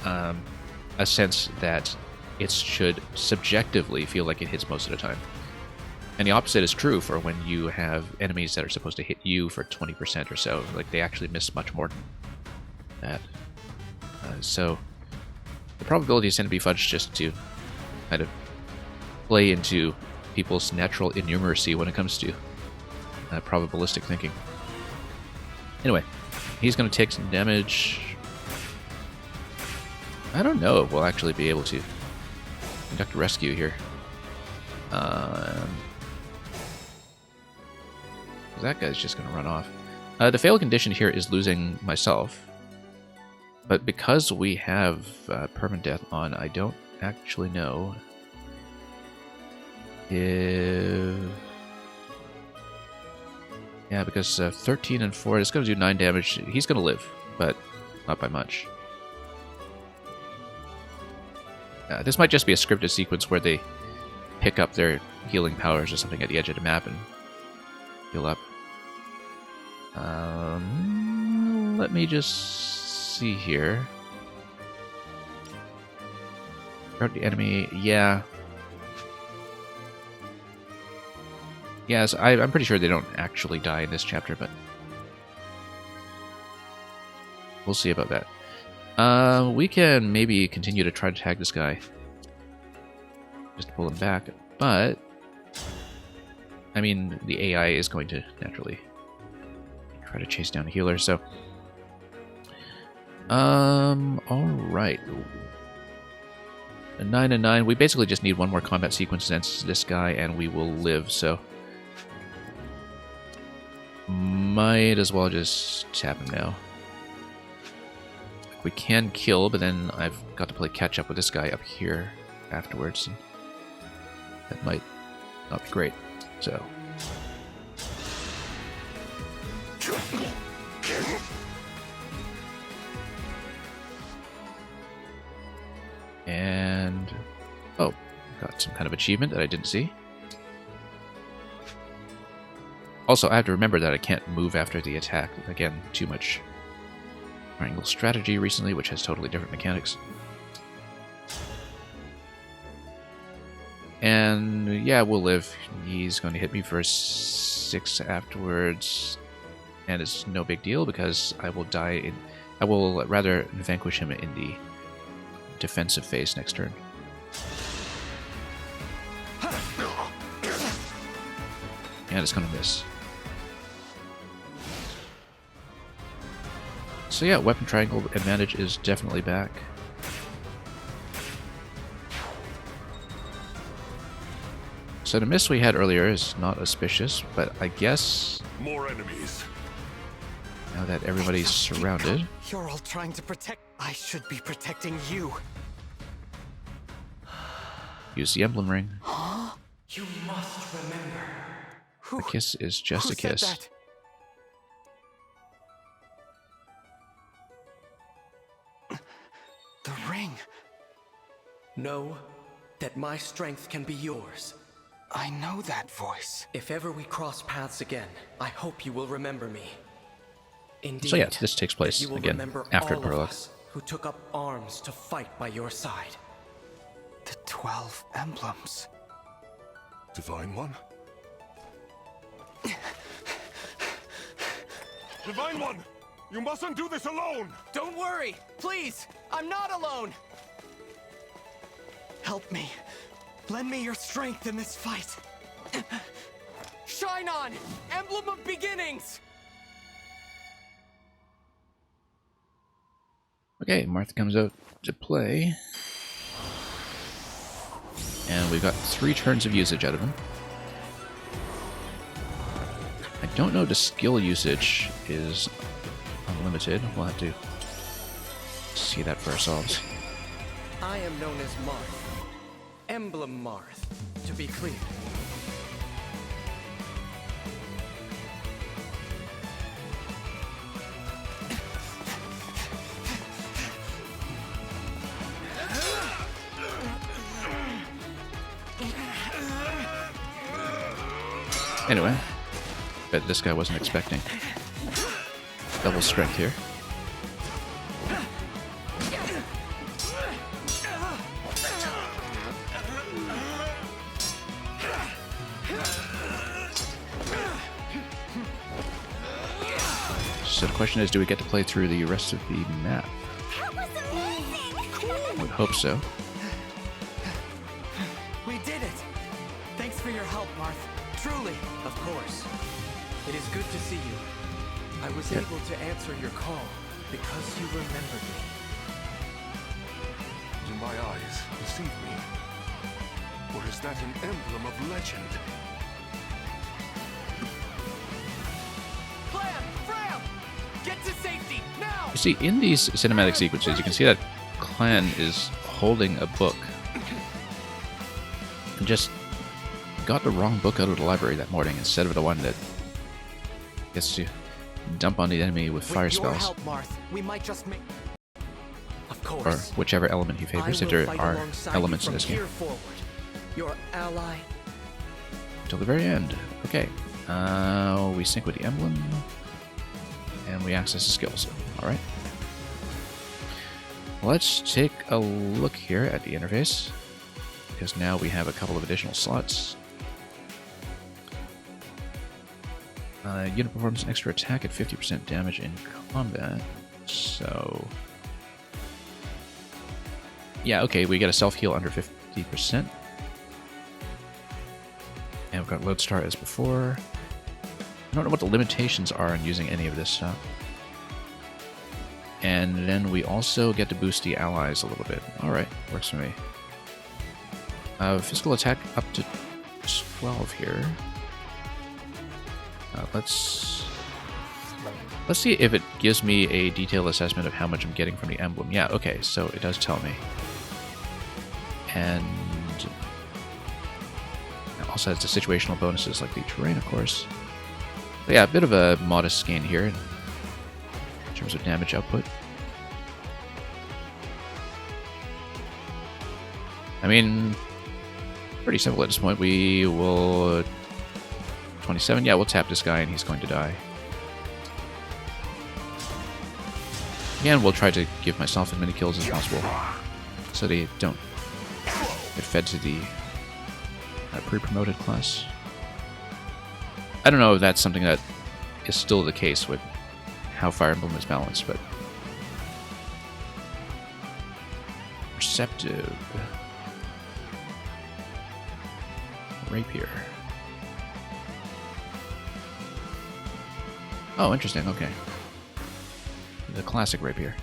a sense that it should subjectively feel like it hits most of the time. And the opposite is true for when you have enemies that are supposed to hit you for 20% or so. Like, they actually miss much more than that. So, the probabilities tend to be fudged just to kind of play into people's natural innumeracy when it comes to probabilistic thinking. Anyway, he's going to take some damage. I don't know if we'll actually be able to conduct a rescue here. That guy's just going to run off. The fail condition here is losing myself. But because we have permadeath on, I don't actually know if... Yeah, because 13 and 4, it's going to do 9 damage. He's going to live, but not by much. This might just be a scripted sequence where they pick up their healing powers or something at the edge of the map and heal up. Let me just see here. Hurt the enemy, yeah. Yes, I'm pretty sure they don't actually die in this chapter, but we'll see about that. We can maybe continue to try to tag this guy. Just to pull him back, but... I mean, the AI is going to naturally try to chase down a healer, so... alright. A 9 and 9. We basically just need one more combat sequence against this guy, and we will live, so... Might as well just tap him now. We can kill, but then I've got to play catch up with this guy up here afterwards. And that might not be great. So. And... Oh, got some kind of achievement that I didn't see. Also, I have to remember that I can't move after the attack. Again, too much triangle strategy recently, which has totally different mechanics. And yeah, we'll live. He's going to hit me for 6 afterwards, and it's no big deal because I will die. I will rather vanquish him in the defensive phase next turn. And it's going to miss. So yeah, weapon triangle advantage is definitely back. So the miss we had earlier is not auspicious, but I guess More enemies. now that everybody's surrounded, You're all trying to protect. I should be protecting you. use the emblem ring. You must remember. A kiss is just Who a kiss. said that? The ring. Know that my strength can be yours. I know that voice. If ever we cross paths again, I hope you will remember me. Indeed. So yeah, this takes place that you will again remember after all prologue. of us who took up arms to fight by your side. The 12 emblems. Divine One? Divine One! You mustn't do this alone! Don't worry, please. I'm not alone. Help me. Lend me your strength in this fight. Shine on, emblem of beginnings. Okay, Martha comes out to play. And we've got 3 turns of usage out of him. I don't know if the skill usage is unlimited. We'll have to see that for ourselves. I am known as Marth. Emblem Marth, to be clear. Anyway, bet this guy wasn't expecting double strength here. So the question is, do we get to play through the rest of the map? That was amazing! I would hope so. We did it. Thanks for your help, Marth. Truly. Of course. It is good to see you. I was able to answer your call because you remembered me. Do my eyes deceive me? Or is that an emblem of legend? Clam, Fram, get to safety now. You see, in these cinematic sequences, you can see that Clan is holding a book. And just got the wrong book out of the library that morning instead of the one that gets to dump on the enemy with fire With your spells. help, Marth, we might just make. Of Or course. whichever element he favors, I if will there fight are alongside elements you in from this game. here forward. Your ally. Till the very end. Okay. We sync with the emblem. And we access the skills. Alright. Let's take a look here at the interface. Because now we have a couple of additional slots. Unit performs an extra attack at 50% damage in combat. So... yeah, okay, we get a self-heal under 50%. And we've got Lodestar as before. I don't know what the limitations are on using any of this stuff. And then we also get to boost the allies a little bit. Alright, works for me. Physical attack up to 12 here. Let's see if it gives me a detailed assessment of how much I'm getting from the emblem. Yeah, okay, so it does tell me. And it also has the situational bonuses like the terrain, of course. But yeah, a bit of a modest gain here in terms of damage output. I mean, Pretty simple at this point. We will... 27, yeah, we'll tap this guy and he's going to die. Again, we'll try to give myself as many kills as possible so they don't get fed to the pre-promoted class. I don't know if that's something that is still the case with how Fire Emblem is balanced, but... Perceptive. Rapier. Oh, interesting, okay. The classic rapier.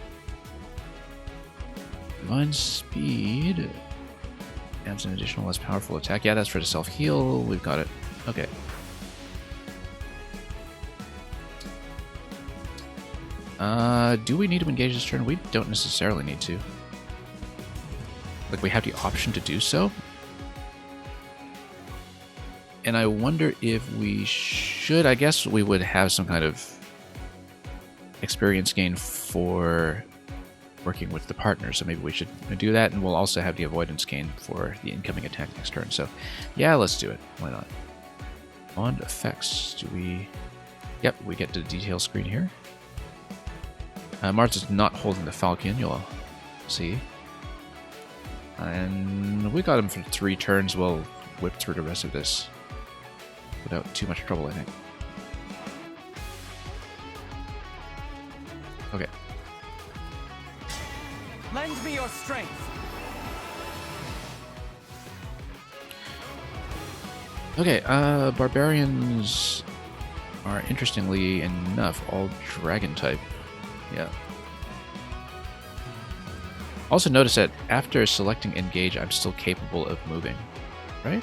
Divine Speed. Adds an additional less powerful attack. Yeah, that's for the self-heal. We've got it. Okay. Do we need to engage this turn? We don't necessarily need to. Like, we have the option to do so. And I wonder if we should. I guess we would have some kind of experience gain for working with the partner, so maybe we should do that, and we'll also have the avoidance gain for the incoming attack next turn. So, yeah, let's do it. Why not? Bond effects. Do we... Yep, we get to the detail screen here. Mars is not holding the Falcon, you'll see. And we got him for 3 turns. We'll whip through the rest of this without too much trouble, I think. Okay. Lend me your strength. Okay, barbarians are, interestingly enough, all dragon type. Yeah. Also notice that after selecting engage, I'm still capable of moving, right?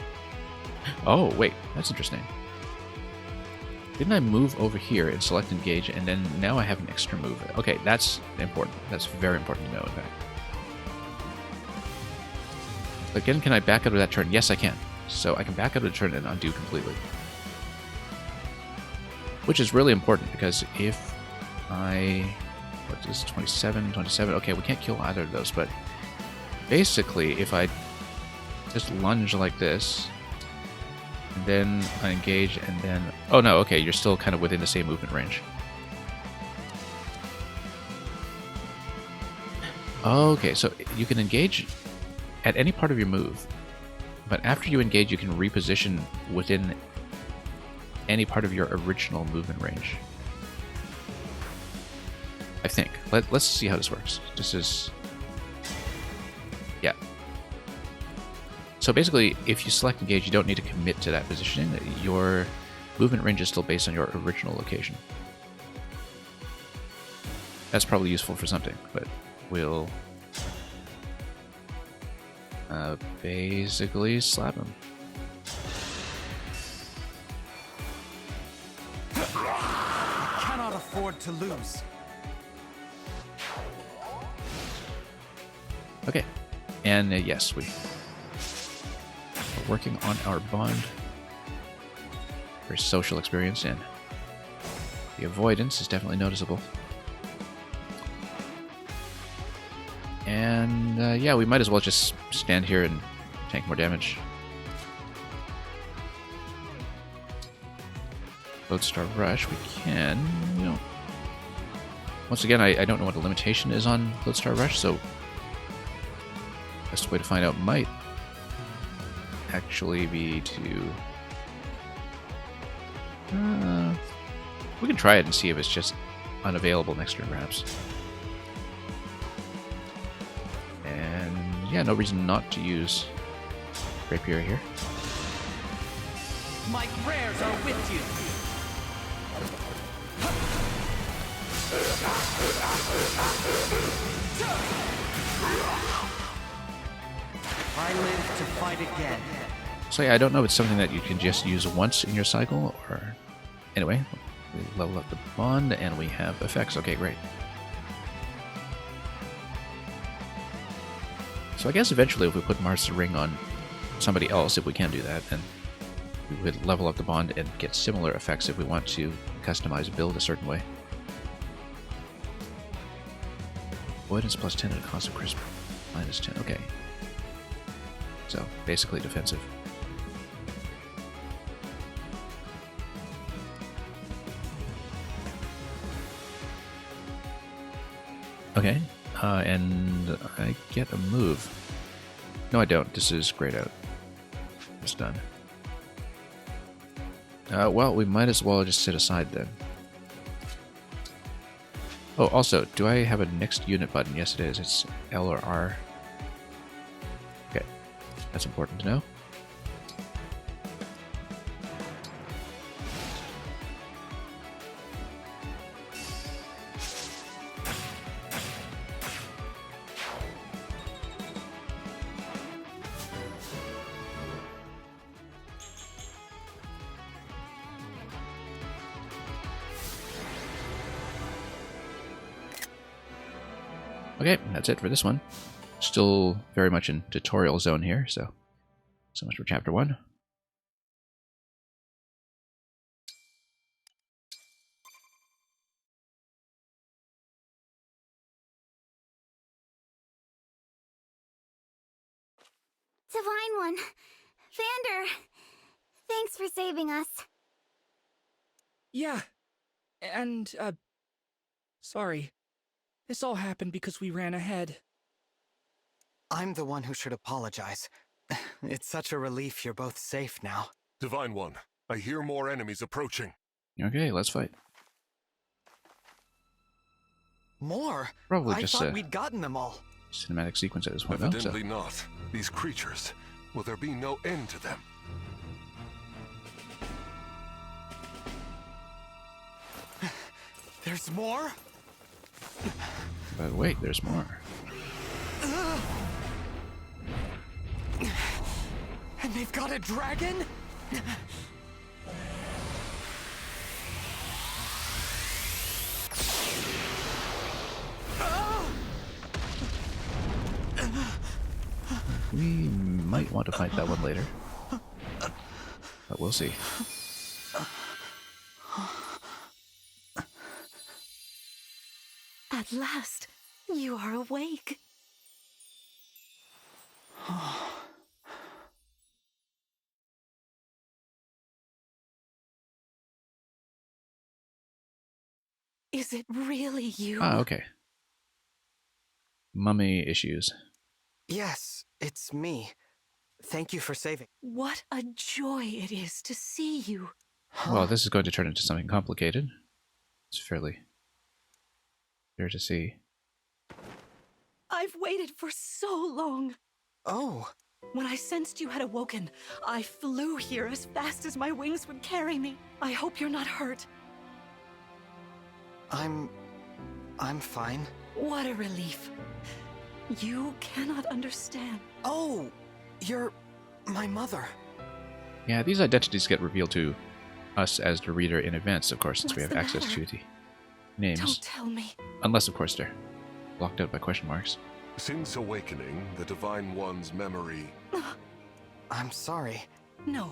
Oh, wait, that's interesting. Didn't I move over here and select engage, and then now I have an extra move? Okay, that's important. That's very important to know, in fact. Again, can I back out of that turn? Yes, I can. So I can back out of the turn and undo completely. Which is really important, because if I... What is this? 27, 27? Okay, we can't kill either of those, but basically, if I just lunge like this, and then I engage, and then... Oh no, okay, you're still kind of within the same movement range. Okay, so you can engage at any part of your move, but after you engage, you can reposition within any part of your original movement range. I think. Let's see how this works. This is... Yeah. So basically, if you select engage, you don't need to commit to that positioning. Your movement range is still based on your original location. That's probably useful for something, but we'll basically slap him. Cannot afford to lose. Okay, and yes, we're working on our bond. Very social experience, and the avoidance is definitely noticeable. And yeah, we might as well just stand here and tank more damage. Lodestar Rush, we can, you know. Once again, I don't know what the limitation is on Lodestar Rush, so best way to find out might actually be to... we can try it and see if it's just unavailable next turn, perhaps. And yeah, no reason not to use Rapier here. My prayers are with you. I live to fight again. So yeah, I don't know if it's something that you can just use once in your cycle, or... Anyway, we level up the bond, and we have effects. Okay, great. So I guess eventually if we put Mars the Ring on somebody else, if we can do that, then we would level up the bond and get similar effects if we want to customize a build a certain way. Avoidance +10 at a cost of crisp -10. Okay. So, basically defensive. Okay, and I get a move. No, I don't. This is grayed out. It's done. Well, we might as well just sit aside then. Oh, also, do I have a next unit button? Yes, it is. It's L or R. Okay, that's important to know. Okay, that's it for this one. Still very much in tutorial zone here, so much for chapter 1. Divine One, Vander, thanks for saving us. Yeah. And, sorry. This all happened because we ran ahead. I'm the one who should apologize. It's such a relief you're both safe now. Divine One, I hear more enemies approaching. Okay, let's fight. More? Probably I just thought a we'd gotten them all. cinematic sequence at this point, though. So. Evidently not. These creatures, will there be no end to them? There's more? But wait, there's more. And they've got a dragon? We might want to fight that one later. But we'll see. At last, you are awake. Is it really you? Ah, okay. Mummy issues. Yes, it's me. Thank you for saving. What a joy it is to see you. Well, this is going to turn into something complicated. It's fairly clear to see. I've waited for so long. Oh, When I sensed you had awoken, I flew here as fast as my wings would carry me. I hope you're not hurt. I'm fine. What a relief. You cannot understand. Oh, you're my mother. Yeah, these identities get revealed to us as the reader in advance, of course, since we What's have the access matter? to the names. Don't tell me. Unless, of course, they're blocked out by question marks. Since awakening, the Divine One's memory... I'm sorry. No,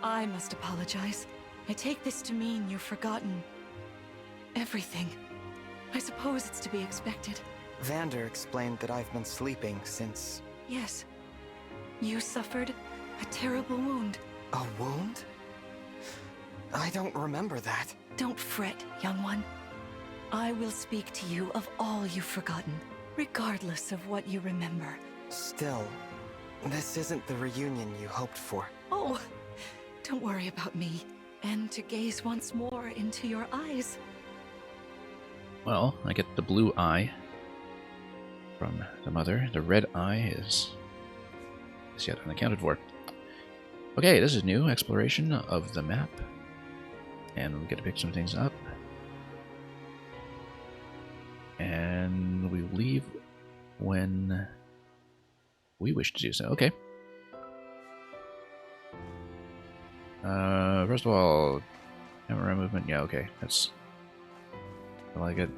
I must apologize. I take this to mean you've forgotten everything. I suppose it's to be expected. Vander explained that I've been sleeping since... Yes, you suffered a terrible wound. A wound? I don't remember that. Don't fret, young one. I will speak to you of all you've forgotten, regardless of what you remember. Still, this isn't the reunion you hoped for. Oh, don't worry about me. And to gaze once more into your eyes. Well, I get the blue eye from the mother. The red eye is yet unaccounted for. Okay, this is new exploration of the map. And we get to pick some things up. And we leave when we wish to do so. Okay. First of all, camera movement. Yeah, okay. I like it.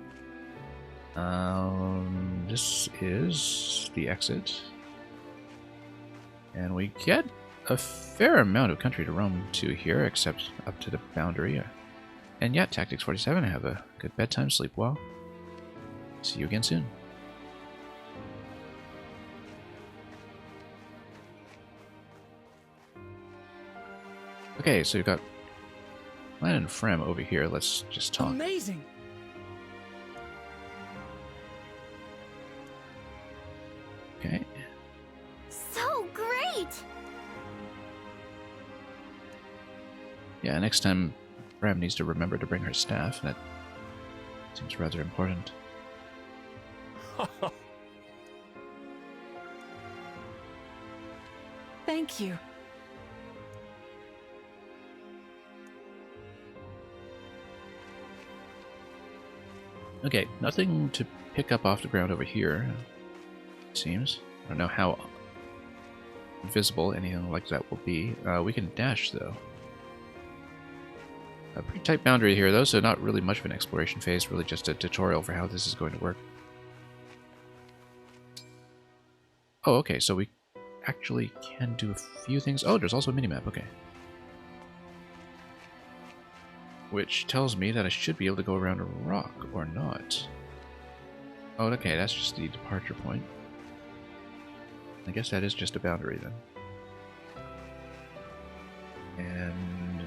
This is the exit. And we get a fair amount of country to roam to here, except up to the boundary. And yeah, Tactics 47, have a good bedtime, sleep well. See you again soon. Okay, so you've got Lan and Frem over here. Let's just talk. Amazing! Okay. So great! Yeah, next time Ram needs to remember to bring her staff. That seems rather important. Thank you. Okay, nothing to pick up off the ground over here, it seems. I don't know how visible anything like that will be. We can dash, though. A pretty tight boundary here, though, so not really much of an exploration phase, really just a tutorial for how this is going to work. Oh, okay, so we actually can do a few things. Oh, there's also a minimap, okay. Which tells me that I should be able to go around a rock, or not. Oh, okay, that's just the departure point. I guess that is just a boundary, then. And...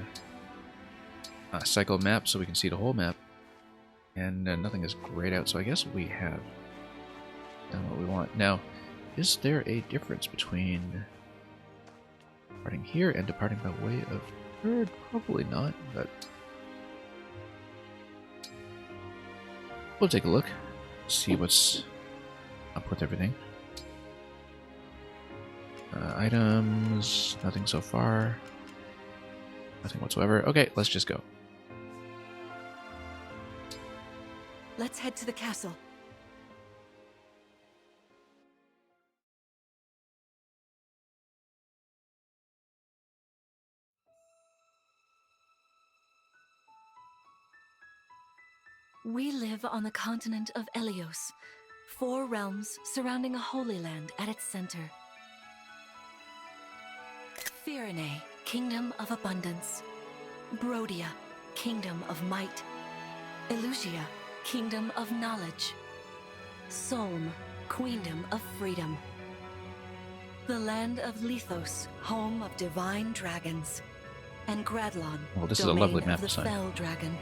cycle map, so we can see the whole map. And nothing is grayed out, so I guess we have done what we want. Now, is there a difference between departing here and departing by way of Third? Probably not, but... we'll take a look, see what's up with everything. Items, nothing so far. Nothing whatsoever. Okay, let's just go. Let's head to the castle. We live on the continent of Elios, 4 realms surrounding a holy land at its center. Firene, Kingdom of Abundance. Brodia, Kingdom of Might. Elusia, Kingdom of Knowledge. Solm, Queendom of Freedom. The land of Lithos, home of divine dragons. And Gradlon, well, this is a domain lovely map of the design. Fell Dragon,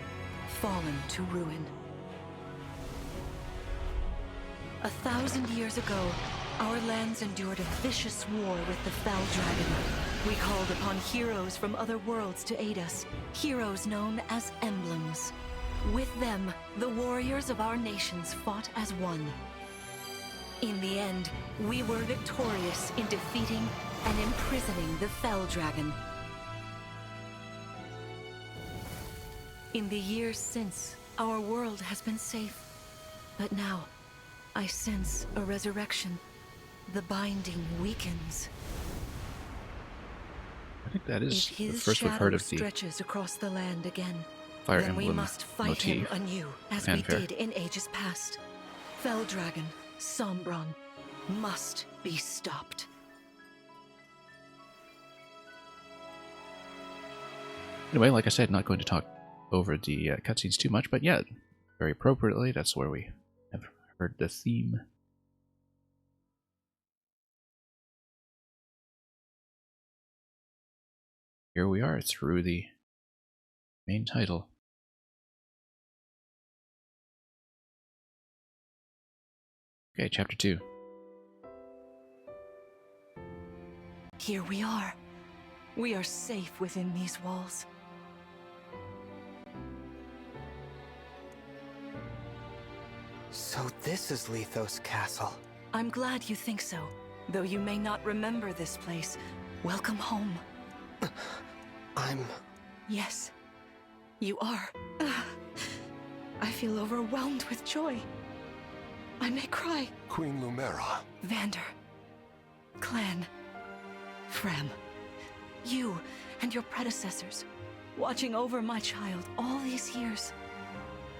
fallen to ruin. 1,000 years ago, our lands endured a vicious war with the Fell Dragon. We called upon heroes from other worlds to aid us, heroes known as Emblems. With them, the warriors of our nations fought as one. In the end, we were victorious in defeating and imprisoning the Fell Dragon. In the years since, our world has been safe. But now, I sense a resurrection. The binding weakens. I think that is If the his first we've heard shadow of the stretches across the land again, Fire then we Emblem must fight him motif. anew, as Fanfare. we did in ages past. Fell Dragon, Sombron, must be stopped. Anyway, like I said, not going to talk over the cutscenes too much, but yeah, very appropriately, that's where we have heard the theme. Here we are through the main title. Okay, chapter 2. Here we are. We are safe within these walls. So this is Lithos Castle. I'm glad you think so. Though you may not remember this place, welcome home. I'm... Yes, you are. I feel overwhelmed with joy. I may cry. Queen Lumera. Vander, Clan, Frem, you and your predecessors, watching over my child all these years.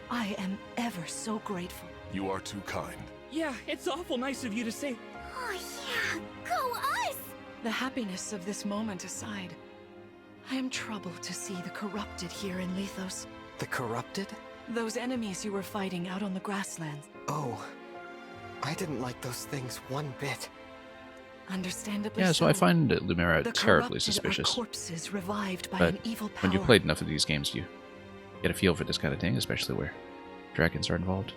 I am ever so grateful. You are too kind. Yeah, it's awful nice of you to say. Oh yeah, go us! The happiness of this moment aside, I am troubled to see the corrupted here in Lithos. The corrupted? Those enemies you were fighting out on the grasslands. Oh. I didn't like those things one bit. Understandably Yeah, so I find Lumera the terribly corrupted suspicious. Are corpses revived by But an evil power. when you played enough of these games, you get a feel for this kind of thing, especially where dragons are involved.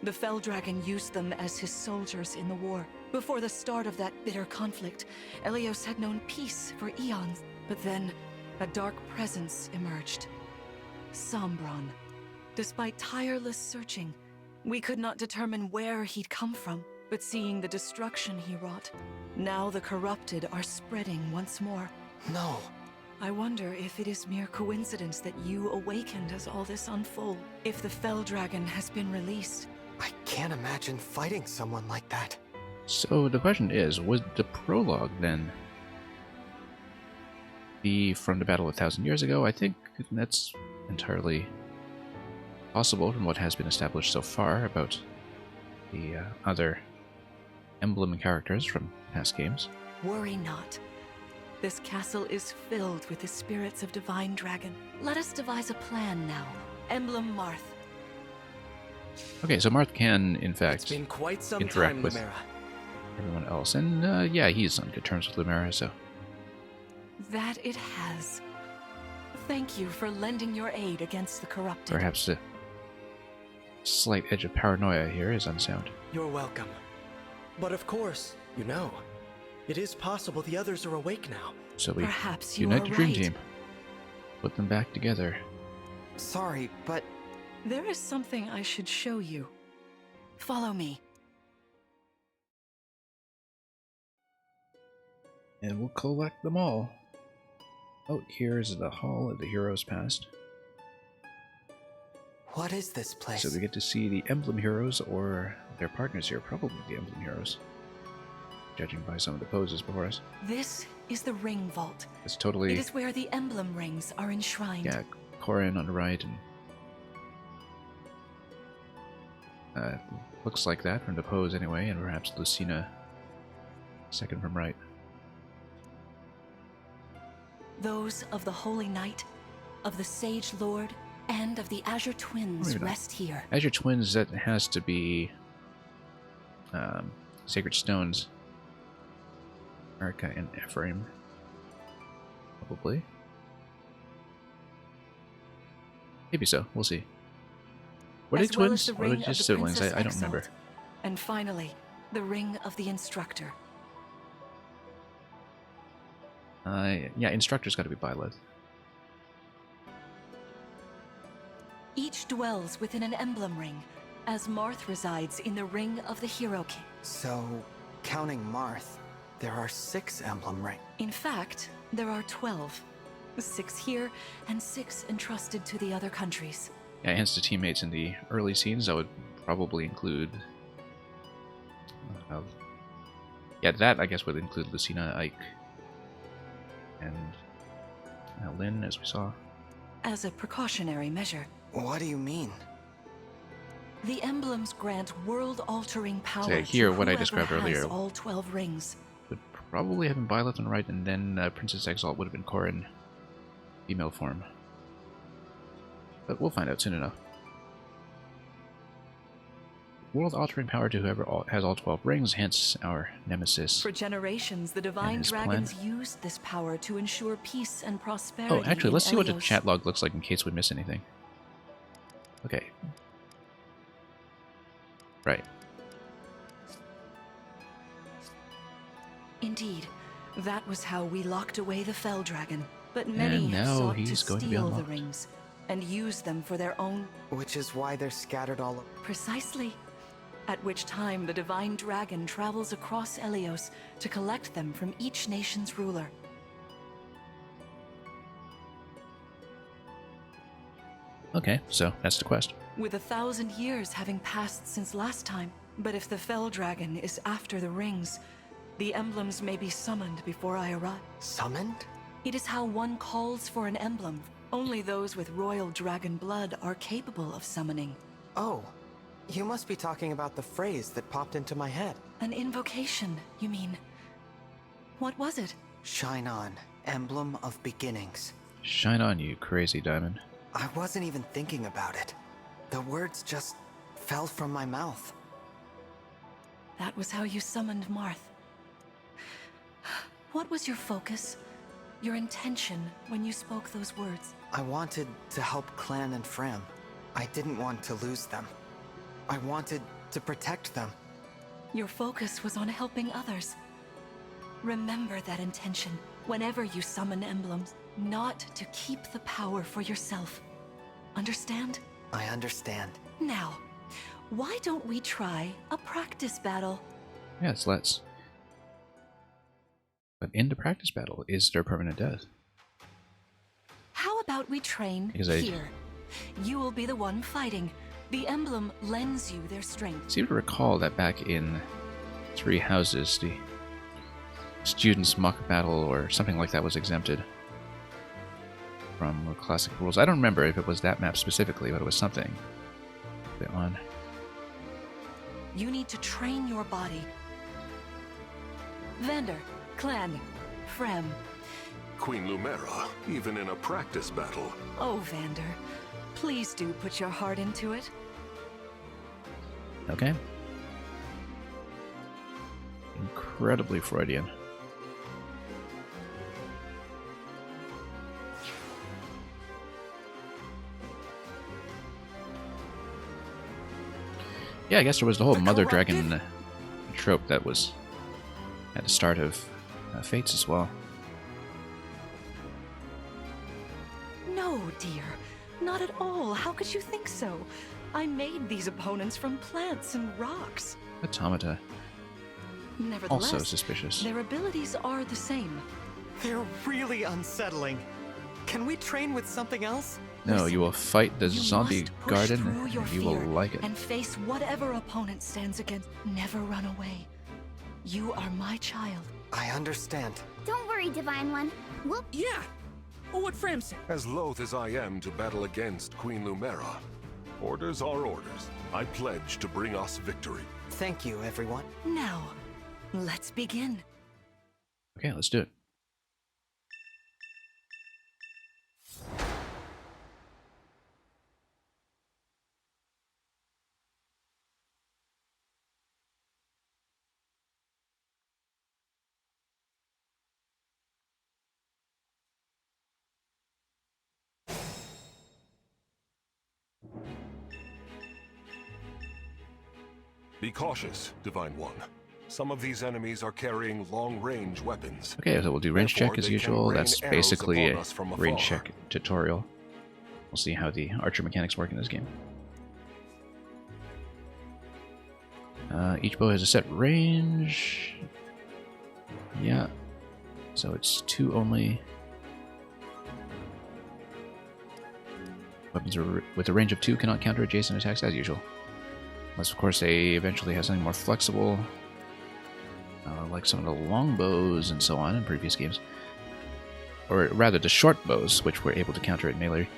The Fell Dragon used them as his soldiers in the war. Before the start of that bitter conflict, Elios had known peace for eons. But then, a dark presence emerged. Sombron. Despite tireless searching, we could not determine where he'd come from. But seeing the destruction he wrought, now the corrupted are spreading once more. No. I wonder if it is mere coincidence that you awakened as all this unfolds. If the Fell Dragon has been released. I can't imagine fighting someone like that. So the question is, would the prologue then be from the battle 1,000 years ago? I think that's entirely possible from what has been established so far about the other Emblem characters from past games. Worry not. This castle is filled with the spirits of Divine Dragon. Let us devise a plan now. Emblem Marth. Okay, so Marth can, in fact, It's been quite some interact time, with Lumera. everyone else. And, yeah, he's on good terms with Lumera, so... That it has. Thank you for lending your aid against the corrupted. Perhaps the slight edge of paranoia here is unsound. You're welcome. But of course, you know, it is possible the others are awake now. So we Perhaps you unite are the Dream right. Team. Put them back together. Sorry, but There is something I should show you. Follow me. And we'll collect them all. Oh, here's the Hall of the Heroes Past. what is this place? So we get to see the Emblem Heroes, or their partners here, probably the Emblem Heroes. Judging by some of the poses before us. This is the Ring Vault. It's totally... It is where the emblem rings are enshrined. Yeah, Corin on the right, and looks like that from the pose anyway, and perhaps Lucina second from right. Those of the Holy Knight, of the Sage Lord, and of the Azure Twins Wait a minute. rest here. Azure Twins, that has to be Sacred Stones. Erica and Ephraim. Probably. Maybe so, we'll see. Were they As well twins? as the Or were they ring of just the siblings? Princess I don't remember. Exalt. And finally, the Ring of the Instructor. Yeah, Instructor's got to be Byleth. Each dwells within an emblem ring, as Marth resides in the Ring of the Hero King. So, counting Marth, there are 6 emblem rings. In fact, there are 12. 6 here, and 6 entrusted to the other countries. Yeah, hence the teammates in the early scenes. That would probably include... yeah, that I guess would include Lucina, Ike, and Lynn, as we saw. As a precautionary measure, What do you mean? the emblems grant world-altering power So here, to what I whoever described has earlier. all 12 rings. Would probably have been Byleth on the right, and then Princess Exalt would have been Corin, female form. But we'll find out soon enough. World-altering power to whoever has all 12 rings, hence our nemesis. For generations, the Divine his Dragons plan. used this power to ensure peace and prosperity. Oh, actually, in let's see what the Elios. chat log looks like in case we miss anything. Okay. Right. Indeed, that was how we locked away the Fell Dragon. But many And have now sought he's to going to be steal the unlocked. rings and use them for their own. Which is why they're scattered all over. Precisely. At which time the Divine Dragon travels across Elios to collect them from each nation's ruler. Okay, so that's the quest. With 1,000 years having passed since last time. But if the Fell Dragon is after the rings, the emblems may be summoned before I arrive. Summoned? It is how one calls for an emblem. Only those with royal dragon blood are capable of summoning. Oh, you must be talking about the phrase that popped into my head. An invocation, you mean? What was it? Shine on, emblem of beginnings. Shine on, you crazy diamond. I wasn't even thinking about it. The words just fell from my mouth. That was how you summoned Marth. What was your focus? Your intention when you spoke those words? I wanted to help Clan and Fram. I didn't want to lose them. I wanted to protect them. Your focus was on helping others. Remember that intention whenever you summon emblems, not to keep the power for yourself. Understand? I understand. Now, why don't we try a practice battle? Yes, let's. But in the practice battle, is there permanent death? How about we train here? You will be the one fighting. The emblem lends you their strength. I seem to recall that back in Three Houses, the students' mock battle or something like that was exempted from the classic rules. I don't remember if it was that map specifically, but it was something on. You need to train your body. Vander, Clan, Frem. Queen Lumera, even in a practice battle. Oh, Vander, please do put your heart into it. Okay. Incredibly Freudian. Yeah, I guess there was the whole Mother Dragon trope that was at the start of Fates as well. No, dear. Not at all. How could you think so? I made these opponents from plants and rocks. Automata. Nevertheless, Also suspicious. Their abilities are the same. They're really unsettling. Can we train with something else? No, you will fight the zombie garden, and you will like it. And face whatever opponent stands against. Never run away. You are my child. I understand. Don't worry, Divine One. We'll... Yeah! What Frem said. As loath as I am to battle against Queen Lumera, orders are orders. I pledge to bring us victory. Thank you, everyone. Now, let's begin. Okay, let's do it. Be cautious, Divine One. Some of these enemies are carrying long-range weapons. Okay, so we'll do range check as Therefore, they can usual. rain That's arrows basically upon a us from range afar. check tutorial. We'll see how the archer mechanics work in this game. Each bow has a set range. Yeah. So it's 2 only. Weapons with a range of 2 cannot counter adjacent attacks as usual. Unless, of course, they eventually have something more flexible. Like some of the long bows and so on in previous games. Or rather, the short bows, which were able to counter it melee.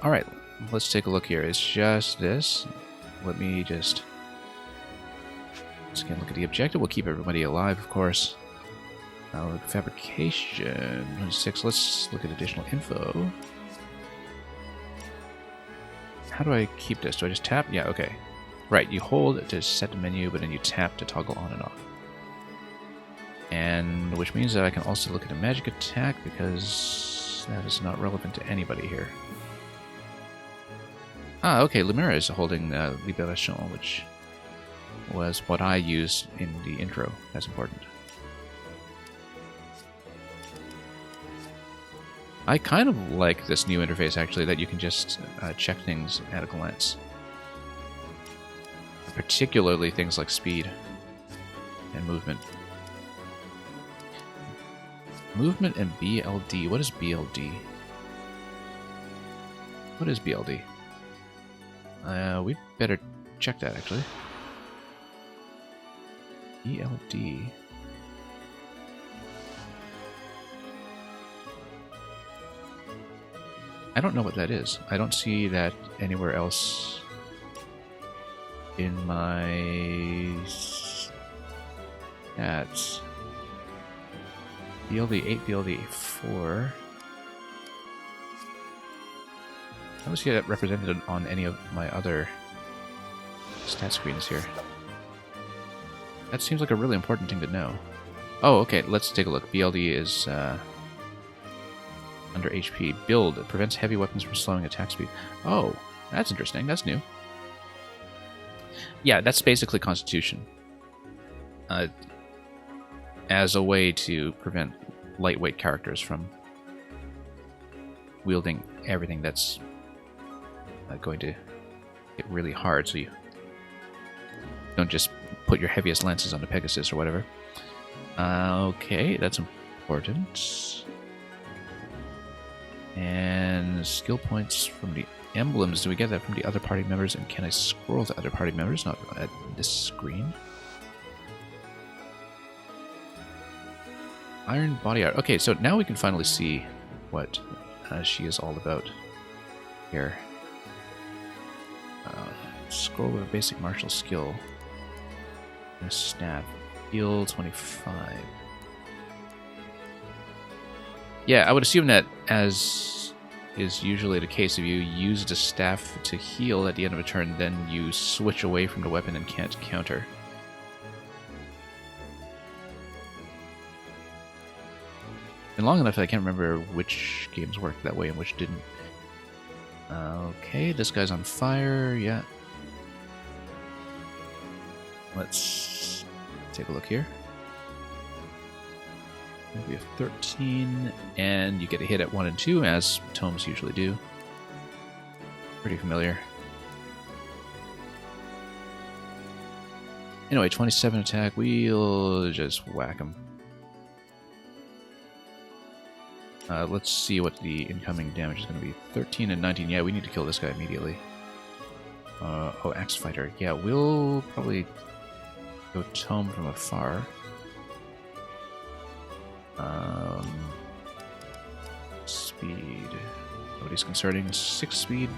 Alright, let's take a look here. It's just this. Let me just again look at the objective. We'll keep everybody alive, of course. Fabrication 6. Let's look at additional info. How do I keep this? Do I just tap? Yeah, okay. Right, you hold to set the menu, but then you tap to toggle on and off. And which means that I can also look at a magic attack, because that is not relevant to anybody here. Ah, okay, Lumera is holding Liberation, which was what I used in the intro. That's important. I kind of like this new interface, actually, that you can just check things at a glance. Particularly things like speed and movement. Movement and BLD. What is BLD? What is BLD? We better check that, actually. BLD. I don't know what that is. I don't see that anywhere else in my stats. BLD 8, BLD 4. I don't see that represented on any of my other stat screens here. That seems like a really important thing to know. Oh, okay, let's take a look. BLD is under HP. Build. It prevents heavy weapons from slowing attack speed. Oh, that's interesting. That's new. Yeah, that's basically Constitution. As a way to prevent lightweight characters from wielding everything that's going to get really hard, so you don't just put your heaviest lances onto Pegasus or whatever. Okay, that's important. And skill points from the emblems. Do we get that from the other party members? And can I scroll to other party members? Not at this screen. Iron body art. Okay, so now we can finally see what she is all about here. Scroll with a basic martial skill. And a staff. Heal 25. Yeah, I would assume that, as is usually the case, if you used a staff to heal at the end of a turn, then you switch away from the weapon and can't counter. And long enough that I can't remember which games worked that way and which didn't. Okay, this guy's on fire, yeah. Let's take a look here. We have 13, and you get a hit at 1 and 2, as tomes usually do. Pretty familiar. Anyway, 27 attack, we'll just whack him. Let's see what the incoming damage is going to be. 13 and 19, yeah, we need to kill this guy immediately. Oh, Axe Fighter. Yeah, we'll probably go tome from afar. Speed. Nobody's concerning. 6 speed.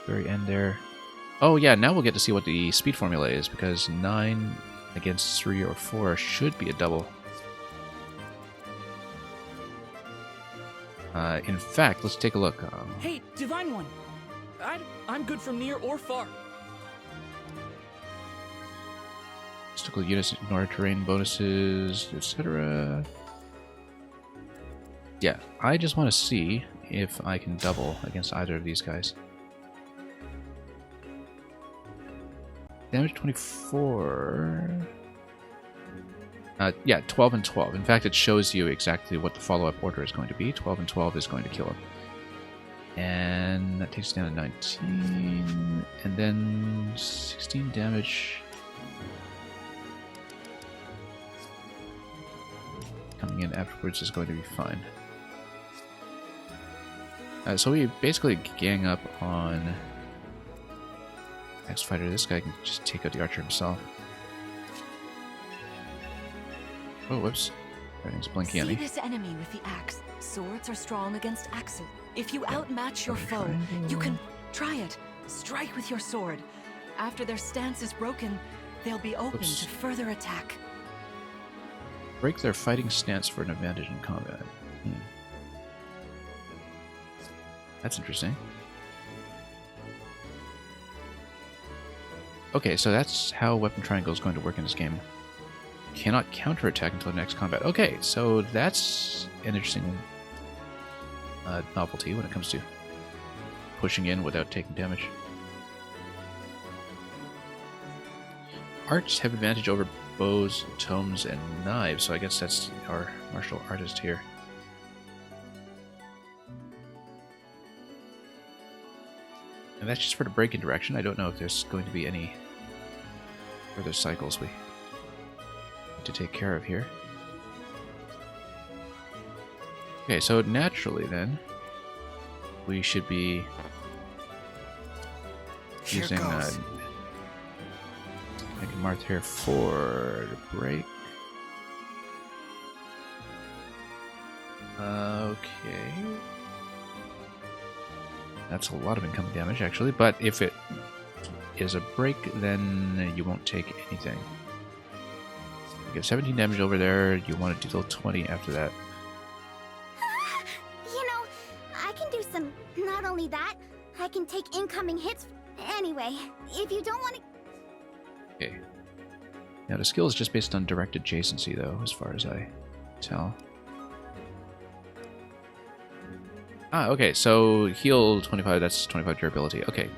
Very end there. Oh yeah, now we'll get to see what the speed formula is, because 9 against 3 or 4 should be a double. In fact, let's take a look. Hey, Divine One! I'm good from near or far. Obstacle units ignore terrain bonuses, etc. Yeah, I just want to see if I can double against either of these guys. Damage 24. Yeah, 12 and 12. In fact, it shows you exactly what the follow-up order is going to be. 12 and 12 is going to kill him. And that takes down to 19. And then 16 damage. Coming in afterwards is going to be fine. So we basically gang up on Axe Fighter. This guy can just take out the archer himself. Oh, whoops. Everything's blinking at me. See this enemy with the axe. Swords are strong against axes. If you outmatch your foe, you can try it. Strike with your sword. After their stance is broken, they'll be open to further attack. Break their fighting stance for an advantage in combat. That's interesting. Okay, so that's how Weapon Triangle is going to work in this game. Cannot counterattack until next combat. Okay, so that's an interesting novelty when it comes to pushing in without taking damage. Arts have advantage over bows, tomes, and knives, so I guess that's our martial artist here. And that's just for the break-in direction. I don't know if there's going to be any further cycles we need to take care of here. Okay, so naturally then, we should be using Marth here for the break. Okay. That's a lot of incoming damage, actually, but if it is a break, then you won't take anything. You get 17 damage over there, you want to deal 20 after that. You know, I can do some... Not only that, I can take incoming hits... Anyway, if you don't want to... Okay. Now the skill is just based on direct adjacency, though, as far as I tell. Ah, okay, so heal 25, that's 25 durability. Okay.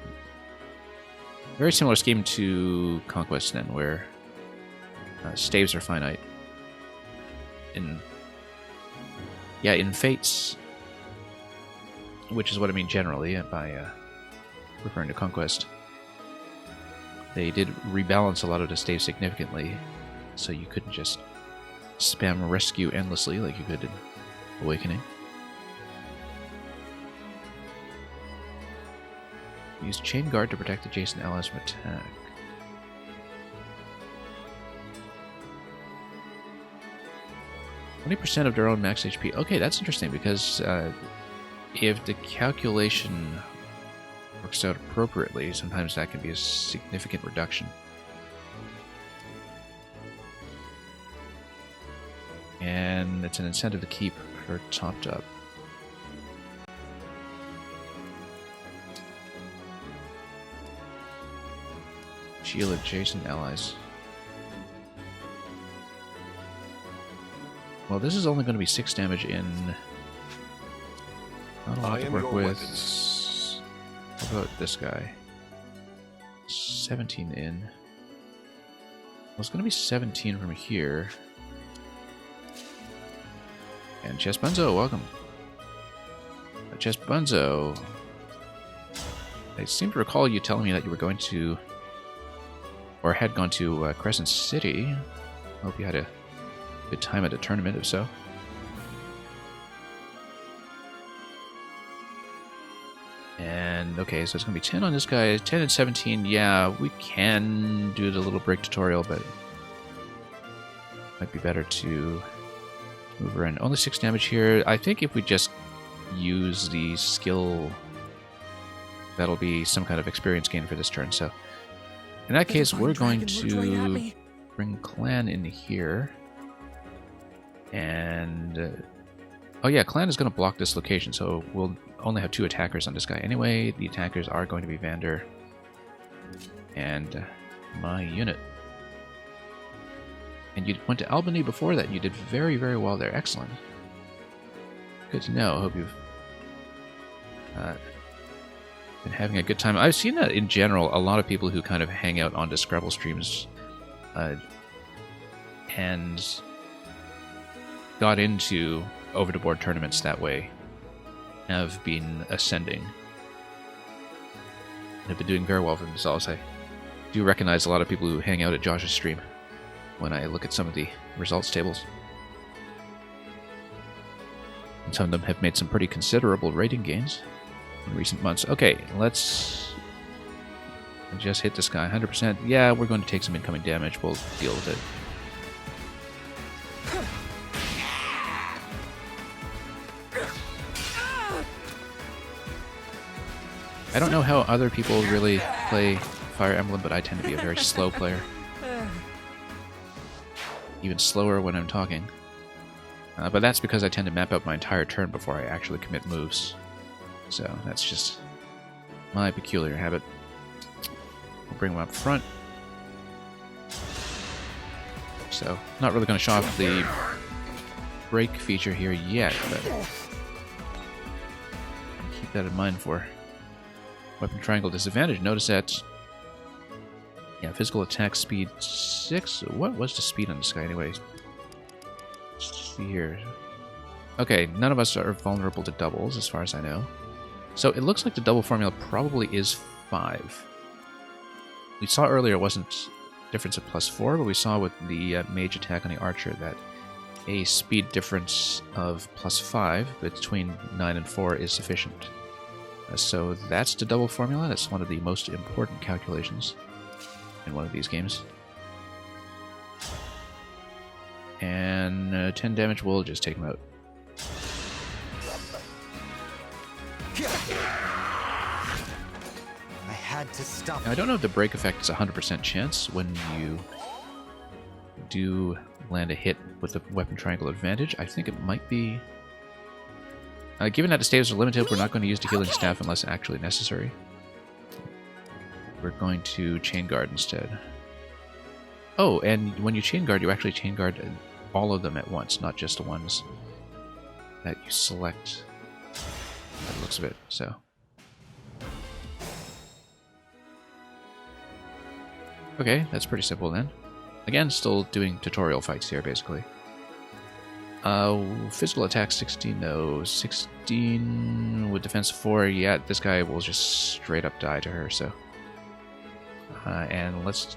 Very similar scheme to Conquest then, where staves are finite. In Fates, which is what I mean generally by referring to Conquest, they did rebalance a lot of the staves significantly, so you couldn't just spam rescue endlessly like you could in Awakening. Use Chain Guard to protect adjacent allies from attack. %20 of their own max HP. Okay, that's interesting because if the calculation works out appropriately, sometimes that can be a significant reduction. And it's an incentive to keep her topped up. Shield adjacent allies. Well, this is only going to be 6 damage in. Not a lot to work with. How about this guy? 17 in. Well, it's going to be 17 from here. And Chess Bunzo, welcome. Chess Bunzo. I seem to recall you telling me that you were going to, or had gone to Crescent City. Hope you had a good time at a tournament, if so. And, okay, so it's going to be 10 on this guy. 10 and 17, yeah, we can do the little break tutorial, but it might be better to move her in. Only 6 damage here. I think if we just use the skill, that'll be some kind of experience gain for this turn. So, in that case, we're going to bring Clan in here. And, oh yeah, Clan is going to block this location, so we'll only have 2 attackers on this guy. Anyway, the attackers are going to be Vander and my unit. And you went to Albany before that. You did very, very well there. Excellent. Good to know. I hope you've been having a good time. I've seen that in general, a lot of people who kind of hang out on the Scrabble streams and got into over-the-board tournaments that way have been ascending. Have been doing very well for themselves. I do recognize a lot of people who hang out at Josh's stream when I look at some of the results tables. And some of them have made some pretty considerable rating gains in recent months. Okay, let's just hit this guy 100%. Yeah, we're going to take some incoming damage. We'll deal with it. I don't know how other people really play Fire Emblem, but I tend to be a very slow player. Even slower when I'm talking. But that's because I tend to map out my entire turn before I actually commit moves. So that's just my peculiar habit. We'll bring them up front. So, not really going to show off the break feature here yet, but keep that in mind for weapon triangle disadvantage. Notice that, yeah, physical attack speed 6. What was the speed on this guy anyway? Let's see here. Okay, none of us are vulnerable to doubles as far as I know. So it looks like the double formula probably is 5. We saw earlier it wasn't difference of +4, but we saw with the mage attack on the archer that a speed difference of +5 between 9 and 4 is sufficient. So that's the double formula. That's one of the most important calculations in one of these games. And 10 damage will just take him out. I had to stop. Now, I don't know if the break effect is a 100% chance when you do land a hit with the weapon triangle advantage. I think it might be. Given that the staves are limited, we're not going to use the healing staff unless actually necessary. We're going to chain guard instead. Oh, and when you chain guard, you actually chain guard all of them at once, not just the ones that you select by the looks of it. So Okay, that's pretty simple then. Again, still doing tutorial fights here, basically. Physical attack 16, no. 16 with defense 4, yeah, this guy will just straight up die to her, so. And let's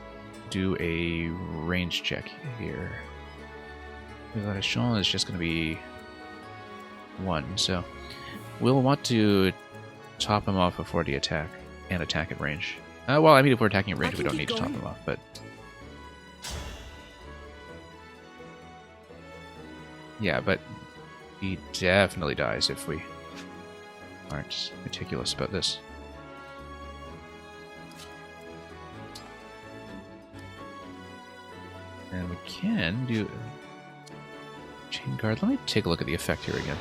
do a range check here. Vibration is just going to be 1, so we'll want to top him off before the attack, and attack at range. Well, I mean, if we're attacking at range, we don't need to top him off, but... Yeah, but he definitely dies if we aren't meticulous about this. And we can do... Chain guard. Let me take a look at the effect here again.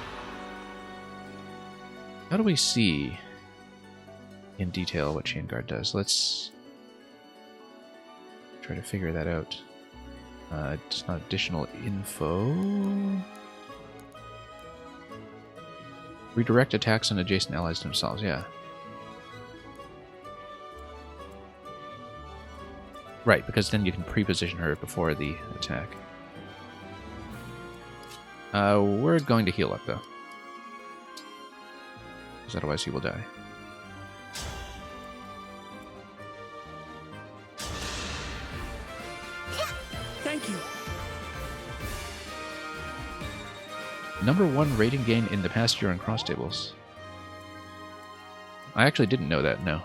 How do we see in detail what chain guard does? Let's try to figure that out. It's not additional info. Redirect attacks on adjacent allies themselves, yeah. Right, because then you can pre-position her before the attack. We're going to heal up, though. Because otherwise he will die. Thank you. #1 rating gain in the past year on cross tables. I actually didn't know that, no.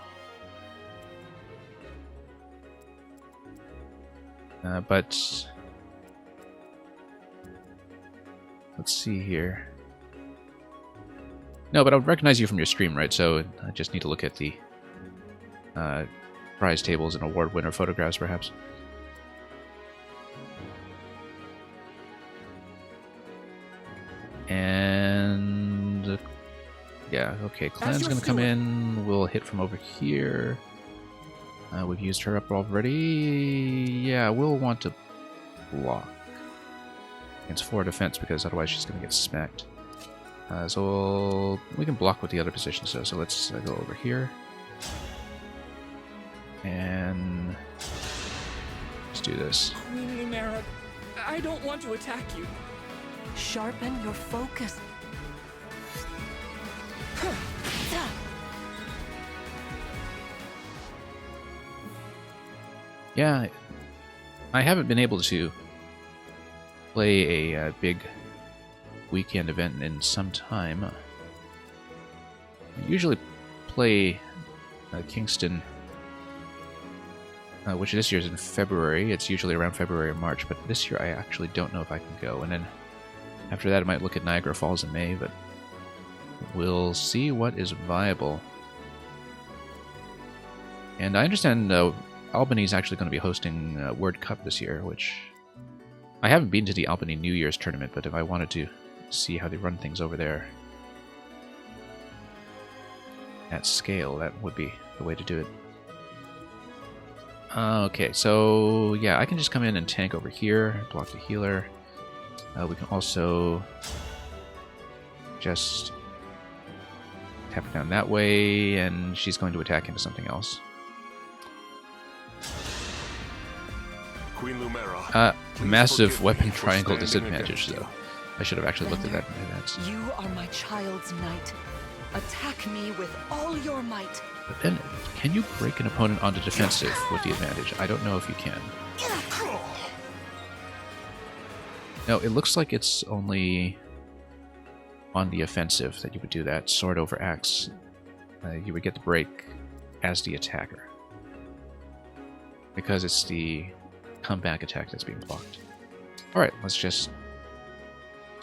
But... let's see here. No, but I would recognize you from your stream, right? So I just need to look at the prize tables and award winner photographs, perhaps. And... yeah, okay. Clan's gonna come in. We'll hit from over here. We've used her up already. Yeah, we'll want to block. It's 4 defense because otherwise she's going to get smacked. So we can block with the other positions though. So let's go over here. And let's do this. Queen Lumera, I don't want to attack you. Sharpen your focus. Yeah, I haven't been able to play a big weekend event in some time. I usually play Kingston, which this year's in February. It's usually around February or March, but this year I actually don't know if I can go. And then after that I might look at Niagara Falls in May, but we'll see what is viable. And I understand Albany is actually going to be hosting World Cup this year, which I haven't been to the Albany New Year's tournament, but if I wanted to see how they run things over there at scale, that would be the way to do it. Okay, so yeah, I can just come in and tank over here, block the healer. We can also just tap it down that way, and she's going to attack into something else. Queen Lumera. Massive weapon triangle disadvantage, though. I should have actually looked at that in advance. You are my child's knight. Attack me with all your might. But then, can you break an opponent onto defensive with the advantage? I don't know if you can. No, it looks like it's only on the offensive that you would do that. Sword over axe. You would get the break as the attacker. Because it's the comeback attack that's being blocked. Alright, let's just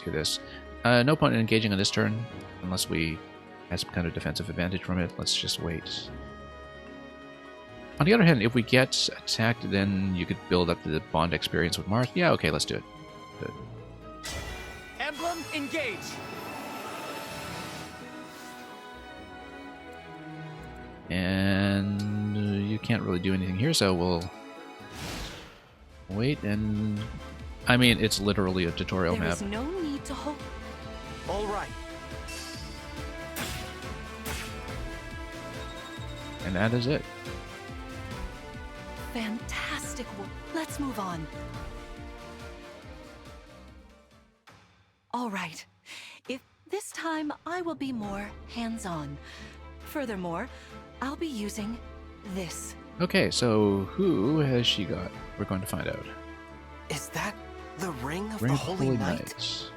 do this. No opponent engaging on this turn, unless we have some kind of defensive advantage from it. Let's just wait. On the other hand, if we get attacked, then you could build up the bond experience with Marth. Yeah, okay, let's do it. Good. Emblem, engage! And you can't really do anything here, so we'll wait. And I mean, it's literally a tutorial map. There is no need to hold. All right. And that is it. Fantastic. Let's move on. All right. If this time I will be more hands-on. Furthermore, I'll be using this. Okay, so who has she got? We're going to find out. Is that the Ring of Ring the of Holy Knight?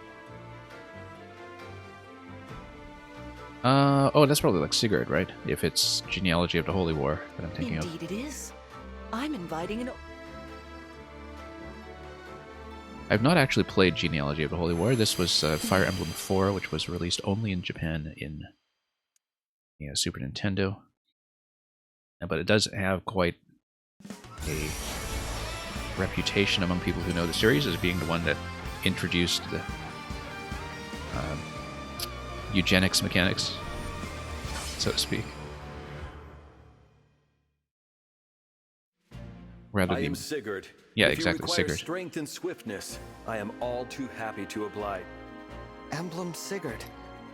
Oh, that's probably like Sigurd, right? If it's Genealogy of the Holy War that I'm thinking Indeed it is. I'm inviting an... I've not actually played Genealogy of the Holy War. This was Fire Emblem 4, which was released only in Japan in Super Nintendo. But it does have quite a reputation among people who know the series as being the one that introduced the eugenics mechanics, so to speak. Rather I than... am Sigurd. Yeah, if exactly, you require Sigurd. strength and swiftness, I am all too happy to oblige. Emblem Sigurd.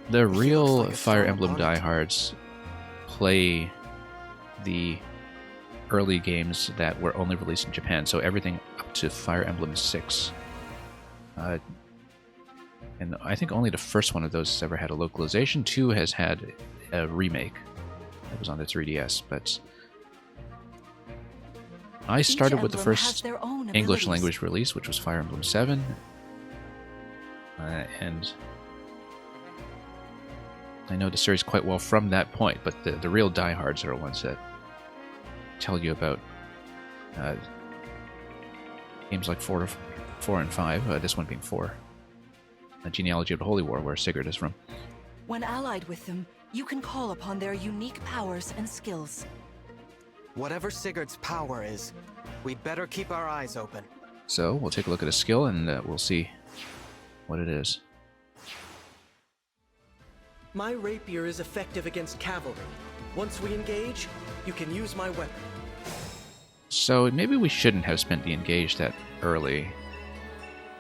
The He real looks like a Fire strong Emblem opponent. diehards play the early games that were only released in Japan, so everything up to Fire Emblem 6. And I think only the first one of those has ever had a localization. 2 has had a remake that was on the 3DS, but I started with the emblem has first their own English abilities. language release, which was Fire Emblem 7. And I know the series quite well from that point, but the real diehards are the ones that tell you about games like 4 and 5, this one being 4. Genealogy of the Holy War, where Sigurd is from. When allied with them, you can call upon their unique powers and skills. Whatever Sigurd's power is, we'd better keep our eyes open. So we'll take a look at his skill and we'll see what it is. My rapier is effective against cavalry. Once we engage, you can use my weapon. So maybe we shouldn't have spent the engage that early,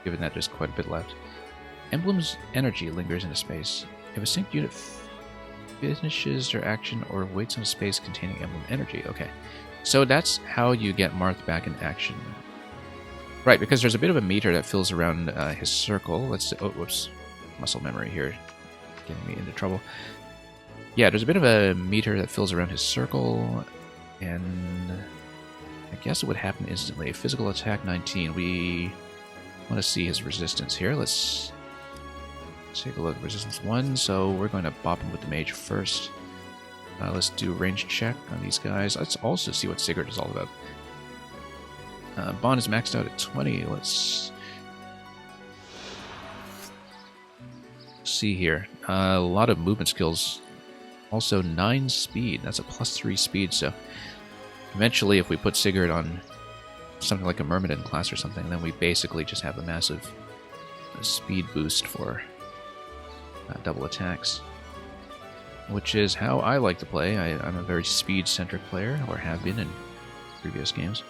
given that there's quite a bit left. Emblem's energy lingers in a space. If a synced unit finishes their action or waits on a space containing emblem energy. Okay. So that's how you get Marth back in action. Right, because there's a bit of a meter that fills around his circle. Let's see. Oh, whoops. Muscle memory here. Getting me into trouble. Yeah, there's a bit of a meter that fills around his circle, and I guess it would happen instantly. Physical attack 19. We want to see his resistance here. Let's take a look. Resistance 1, so we're going to bop him with the mage first. Let's do a range check on these guys. Let's also see what Sigurd is all about. Bond is maxed out at 20. Let's see here. A lot of movement skills. Also 9 speed. That's a +3 speed, so eventually if we put Sigurd on something like a Myrmidon class or something, then we basically just have a massive speed boost for double attacks. Which is how I like to play. I'm a very speed-centric player, or have been in previous games.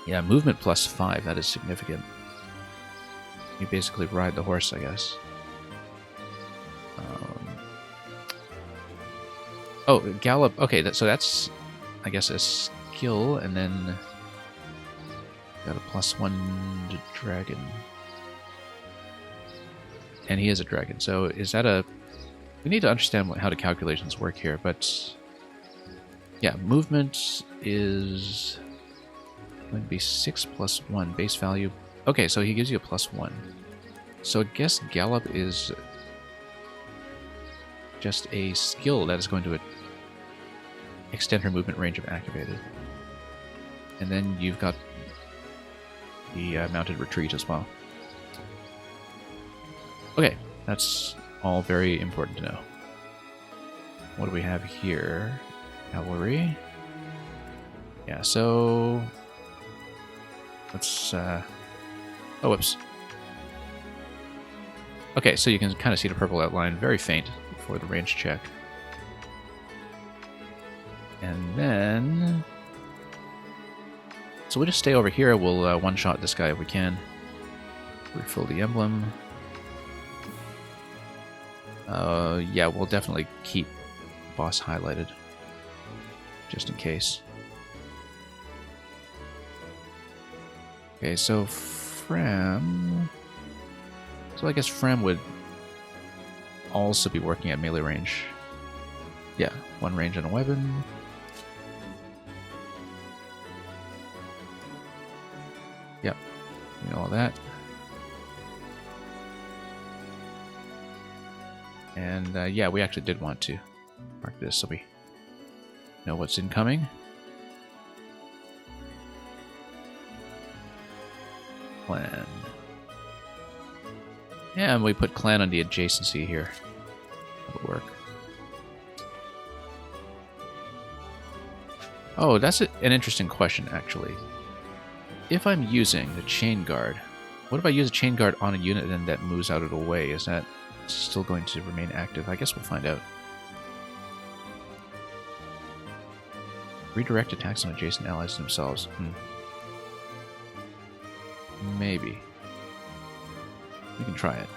Yeah, movement +5, that is significant. You basically ride the horse, I guess. Oh, gallop. Okay, so that's, I guess, a skill, and then got a +1 to dragon. And he is a dragon, so is that a... We need to understand how the calculations work here, but... Yeah, movement is going to be 6 + 1, base value. Okay, so he gives you a +1. So I guess gallop is just a skill that is going to extend her movement range if activated. And then you've got the mounted retreat as well. Okay, that's all very important to know. What do we have here? Cavalry. Yeah, so let's oh, whoops. Okay, so you can kind of see the purple outline, very faint for the range check. And then... So we'll just stay over here, we'll one-shot this guy if we can. Refill the emblem. Yeah, we'll definitely keep boss highlighted, just in case. Okay, so Fram... So I guess Fram would also be working at melee range. Yeah, 1 range on a weapon. Yep, you know all that. And yeah, we actually did want to mark this so we know what's incoming. Clan. Yeah, and we put clan on the adjacency here. That'll work. Oh, that's an interesting question, actually. If I'm using the chain guard, what if I use a chain guard on a unit and then that moves out of the way? Is that still going to remain active? I guess we'll find out. Redirect attacks on adjacent allies themselves. Maybe. We can try it.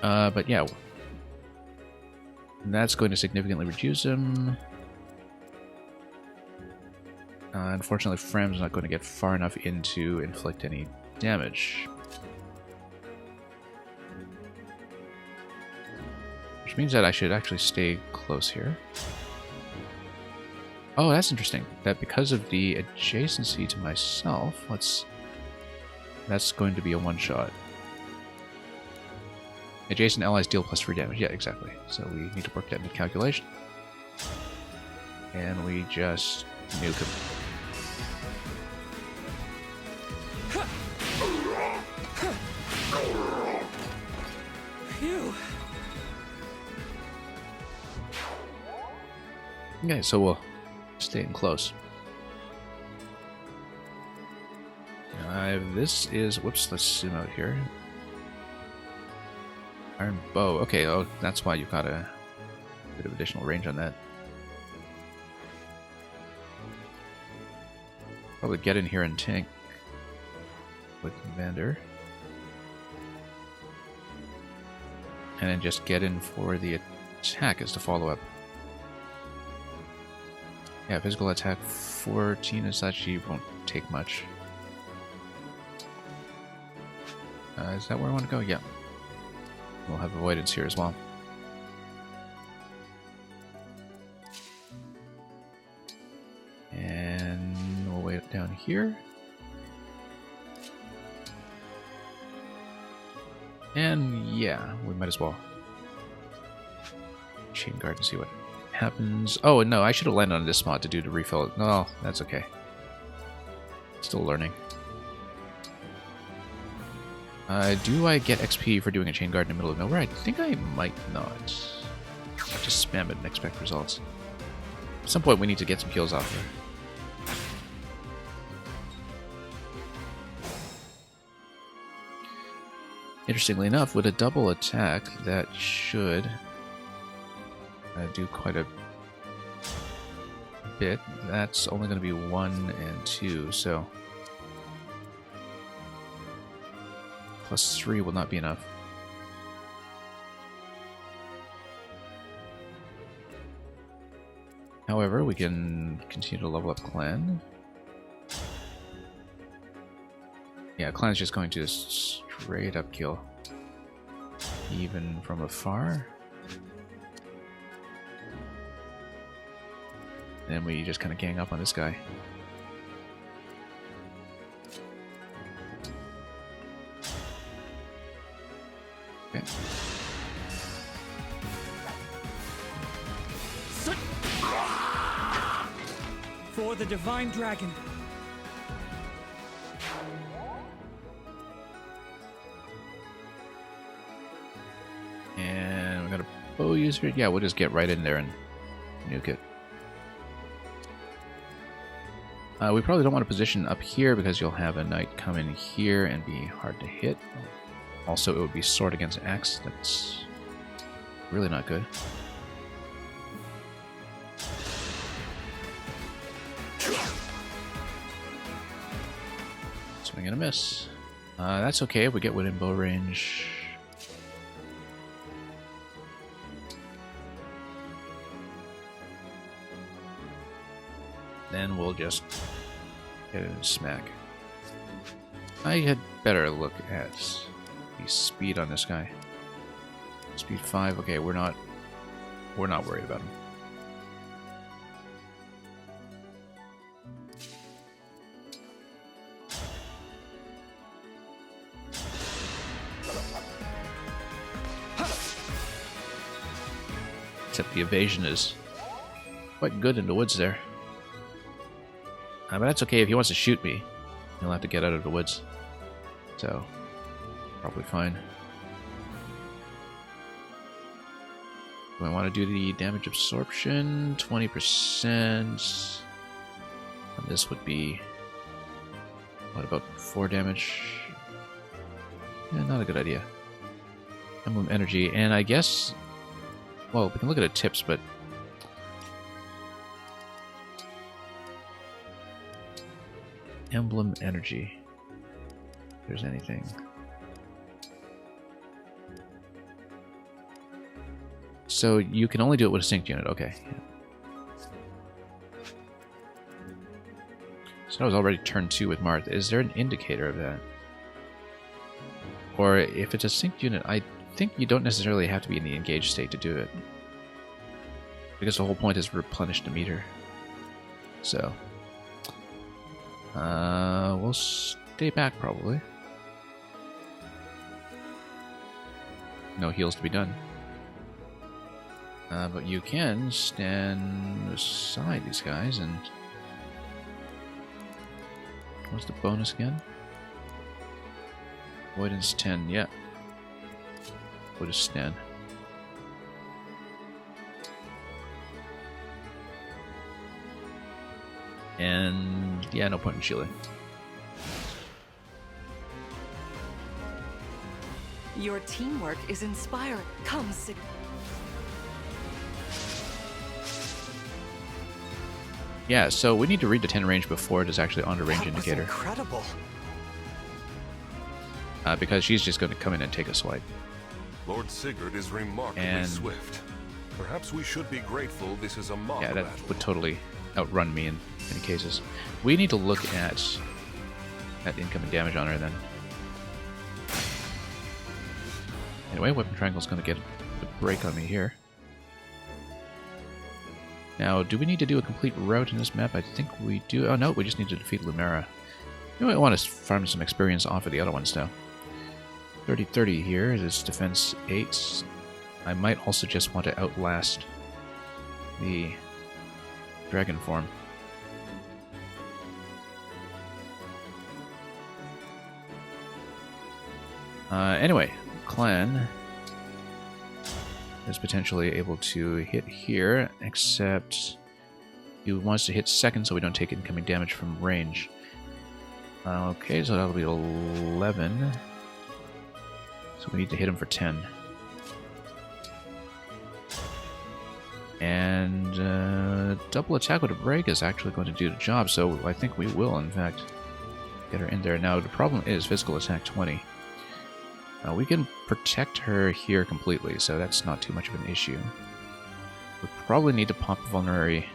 But yeah. That's going to significantly reduce him. Unfortunately, Fram's not going to get far enough in to inflict any damage. Which means that I should actually stay close here. Oh, that's interesting. That because of the adjacency to myself, that's going to be a one-shot. Adjacent allies deal +3 damage. Yeah, exactly. So we need to work that into calculation. And we just nuke him. Phew. Okay, so we'll stay in close. This is... Whoops, let's zoom out here. Iron bow. Okay, oh, that's why you've got a bit of additional range on that. Probably get in here and tank with Vander. And then just get in for the attack as the follow-up. Yeah, physical attack 14 as such, you won't take much. Is that where I want to go? Yeah. We'll have avoidance here as well. And we'll wait down here. And yeah, we might as well chain guard and see what happens. Oh no, I should have landed on this spot to do the refill. No, that's okay. Still learning. Do I get XP for doing a chain guard in the middle of nowhere? I think I might not. I'll just spam it and expect results. At some point we need to get some kills off here. Interestingly enough, with a double attack, that should do quite a bit. That's only going to be 1 and 2, so +3 will not be enough. However, we can continue to level up Clan. Yeah, Clan's just going to straight up kill. Even from afar. And then we just kind of gang up on this guy. Okay. For the Divine Dragon. And we got a bow user. Yeah, we'll just get right in there and nuke it. We probably don't want to position up here because you'll have a knight come in here and be hard to hit. Also, it would be sword against axe. That's really not good. Swing and a miss. That's okay if we get within bow range. Then we'll just get it and smack. I had better look at the speed on this guy. Speed 5. Okay, we're not worried about him. Except the evasion is quite good in the woods there. But that's okay. If he wants to shoot me, he'll have to get out of the woods. So, probably fine. Do I want to do the damage absorption? 20%. And this would be... what, about 4 damage? Yeah, not a good idea. Emblem energy, and I guess... well, we can look at the tips, but... Emblem energy. If there's anything. So you can only do it with a synced unit. Okay. Yeah. So that was already turn 2 with Marth. Is there an indicator of that? Or if it's a synced unit, I think you don't necessarily have to be in the engaged state to do it. Because the whole point is replenish the meter. So... we'll stay back, probably. No heals to be done. But you can stand beside these guys and... what's the bonus again? Avoidance 10, yeah. We'll just stand. And yeah, no point in shielding. Your teamwork is inspiring. Come, Yeah, so we need to read the 10 range before it is actually on the range That was indicator. incredible. Because she's just going to come in and take a swipe. Lord Sigurd is remarkably And- swift. Perhaps we should be grateful this is a mock Yeah, that battle. would totally outrun me in many cases. We need to look at that incoming damage on her then. Anyway, Weapon Triangle's going to get the break on me here. Now, do we need to do a complete route in this map? I think we do. Oh no, we just need to defeat Lumera. You might want to farm some experience off of the other ones now. 30-30 here is defense 8. I might also just want to outlast the dragon form. Anyway, Clan is potentially able to hit here, except he wants to hit second so we don't take incoming damage from range. Okay, so that'll be 11. So we need to hit him for 10. And double attack with a break is actually going to do the job, so I think we will, in fact, get her in there. Now, the problem is physical attack 20. We can protect her here completely, so that's not too much of an issue. We probably need to pop Vulnerary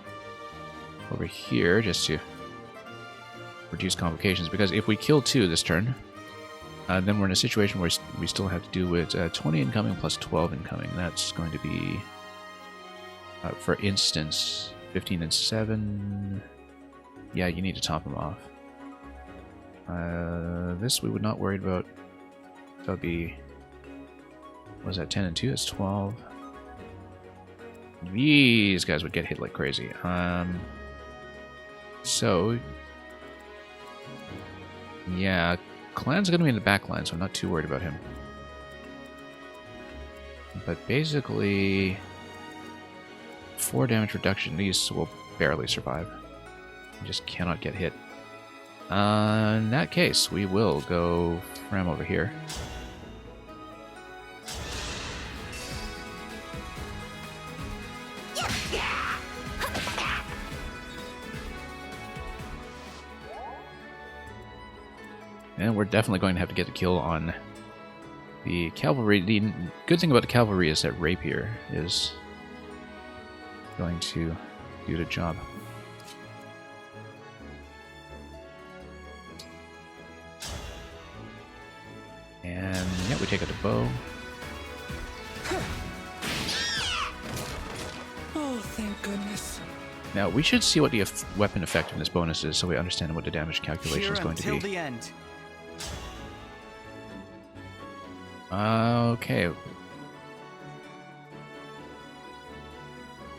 over here just to reduce complications, because if we kill 2 this turn, then we're in a situation where we still have to do with 20 incoming plus 12 incoming. That's going to be, for instance, 15 and 7. Yeah, you need to top them off. This we would not worry about. That would be, what was that, 10 and 2? That's 12. These guys would get hit like crazy. So, yeah, Clan's going to be in the back line, so I'm not too worried about him. But basically, 4 damage reduction. These will barely survive. You just cannot get hit. In that case, we will go Fram over here. And we're definitely going to have to get a kill on the cavalry. The good thing about the cavalry is that Rapier is going to do the job. take out the bow. Oh, thank goodness. Now, we should see what the weapon effectiveness bonus is so we understand what the damage calculation Here is going to until be. the end. Okay.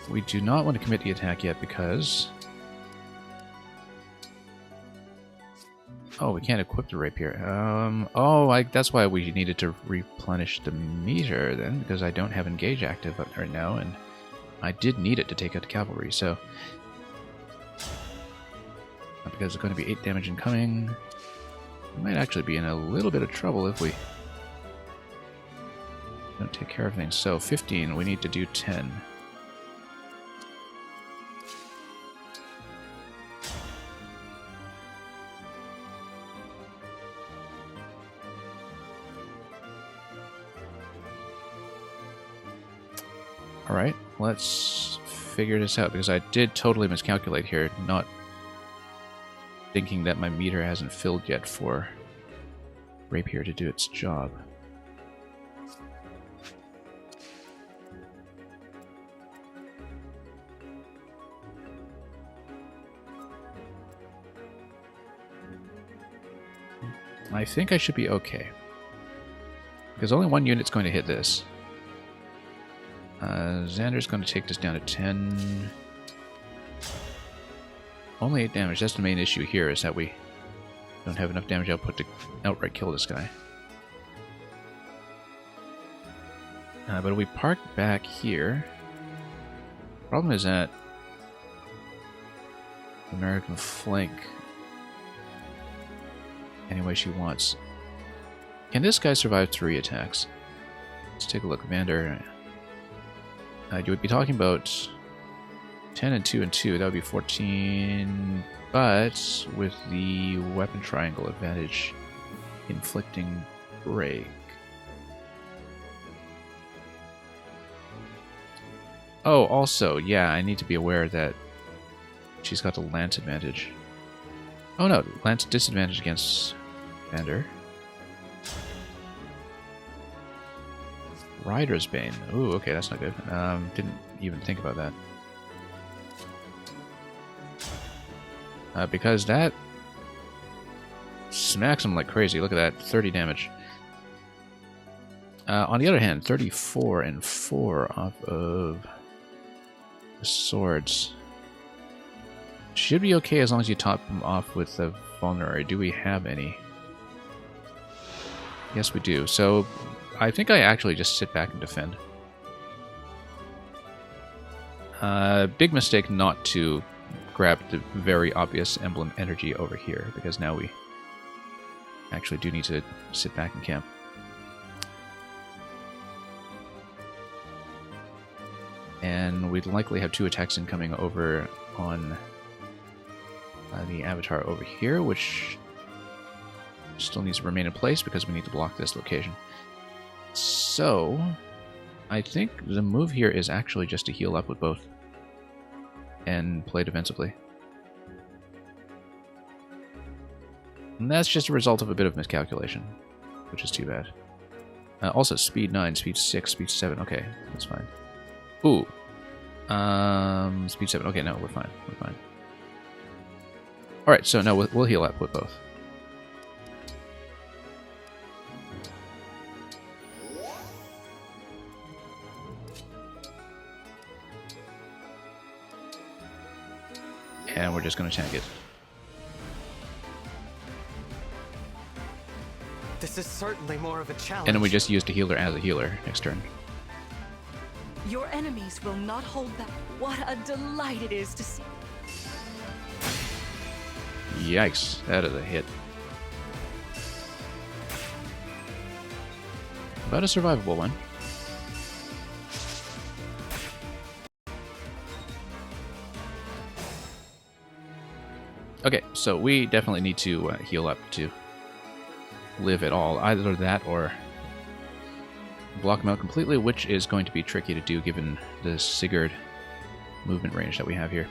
We do not want to commit the attack yet because... Oh, we can't equip the rapier. That's why we needed to replenish the meter then, because I don't have engage active right now, and I did need it to take out the cavalry, so... Because it's going to be 8 damage incoming. We might actually be in a little bit of trouble if we don't take care of things. So 15, we need to do 10. Alright, let's figure this out, because I did totally miscalculate here, not thinking that my meter hasn't filled yet for rapier to do its job. I think I should be okay, because only one unit's going to hit this. Xander's going to take this down to 10. Only 8 damage. That's the main issue here, is that we don't have enough damage output to outright kill this guy. But if we park back here... Problem is that the American flank any way she wants. Can this guy survive 3 attacks? Let's take a look. Vander... you would be talking about 10 and 2 and 2. That would be 14. But with the weapon triangle advantage, inflicting break. Oh, also, yeah, I need to be aware that she's got the lance advantage. Oh no, lance disadvantage against Vander. Rider's Bane. Ooh, okay, that's not good. Didn't even think about that. Because that smacks him like crazy. Look at that, 30 damage. On the other hand, 34 and 4 off of the swords. Should be okay as long as you top them off with the vulnerary. Do we have any? Yes, we do. So I think I actually just sit back and defend. Big mistake not to grab the very obvious emblem energy over here, because now we actually do need to sit back and camp. And we'd likely have 2 attacks incoming over on the avatar over here, which still needs to remain in place because we need to block this location. So, I think the move here is actually just to heal up with both and play defensively. And that's just a result of a bit of miscalculation, which is too bad. Also, speed 9, speed 6, speed 7. Okay, that's fine. Ooh. Speed 7. Okay, no, we're fine. We're fine. Alright, so no, we'll heal up with both. And we're just going to tank it. This is certainly more of a challenge. And then we just used a healer as a healer next turn. Your enemies will not hold back. What a delight it is to see. Yikes, that is a hit. But a survivable one. Okay, so we definitely need to heal up to live at all. Either that or block them out completely, which is going to be tricky to do given the Sigurd movement range that we have here.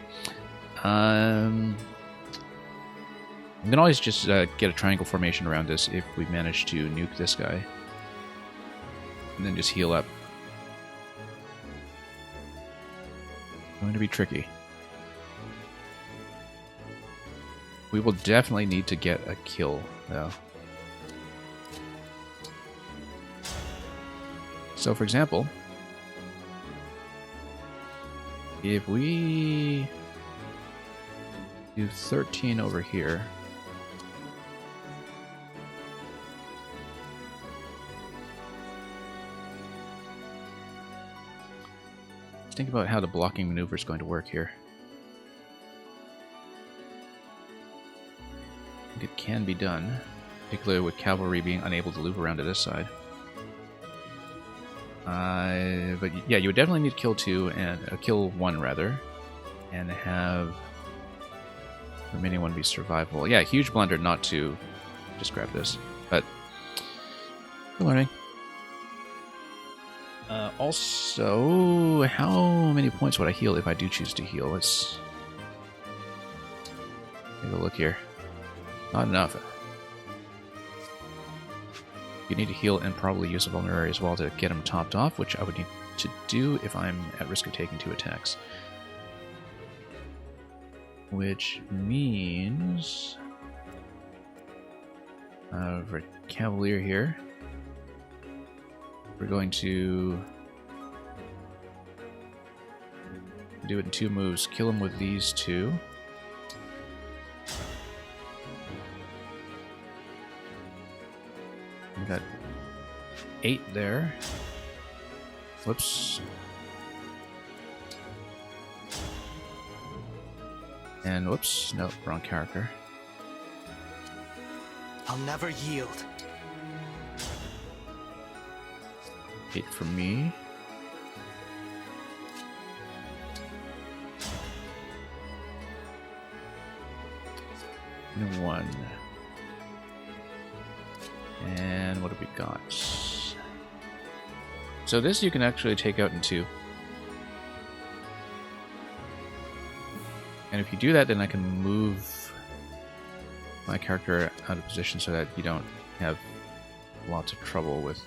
We can always just get a triangle formation around this if we manage to nuke this guy. and then just heal up. Going to be tricky. We will definitely need to get a kill, though. So, for example, if we do 13 over here, let's think about how the blocking maneuver is going to work here. I think it can be done, particularly with cavalry being unable to loop around to this side. But yeah, you would definitely need kill 2 and kill 1 rather, and have the remaining one be survival. Yeah, huge blunder not to just grab this, but we're learning. Also, how many points would I heal if I do choose to heal? Let's take a look here. Not enough. You need to heal and probably use a vulnerary as well to get him topped off, which I would need to do if I'm at risk of taking 2 attacks. Which means for Cavalier here, we're going to do it in 2 moves. Kill him with these 2. We got 8 there. Whoops. And whoops, no, wrong character. I'll never yield. 8 for me. And 1. And what have we got? So this you can actually take out in 2. And if you do that, then I can move my character out of position so that you don't have lots of trouble with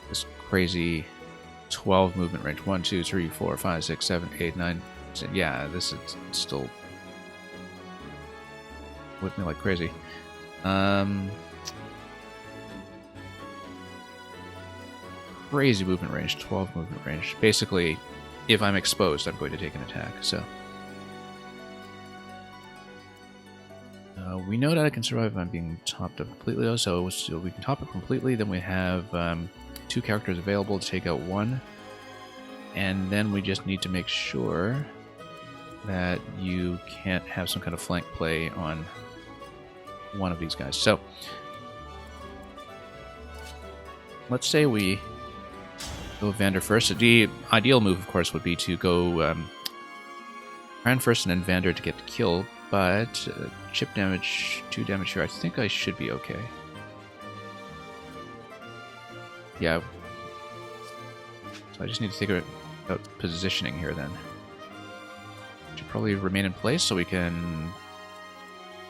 this crazy 12 movement range. 1, 2, 3, 4, 5, 6, 7, 8, 9. Yeah, this is still with me like crazy. Crazy movement range, 12 movement range. Basically, if I'm exposed, I'm going to take an attack. So we know that I can survive if I'm being topped up completely, though. So we can top it completely. Then we have 2 characters available to take out 1, and then we just need to make sure that you can't have some kind of flank play on one of these guys. So let's say we go Vander first. The ideal move, of course, would be to go Ran first and then Vander to get the kill, but chip damage, 2 damage here, I think I should be okay. Yeah. So I just need to think about positioning here then. Should probably remain in place so we can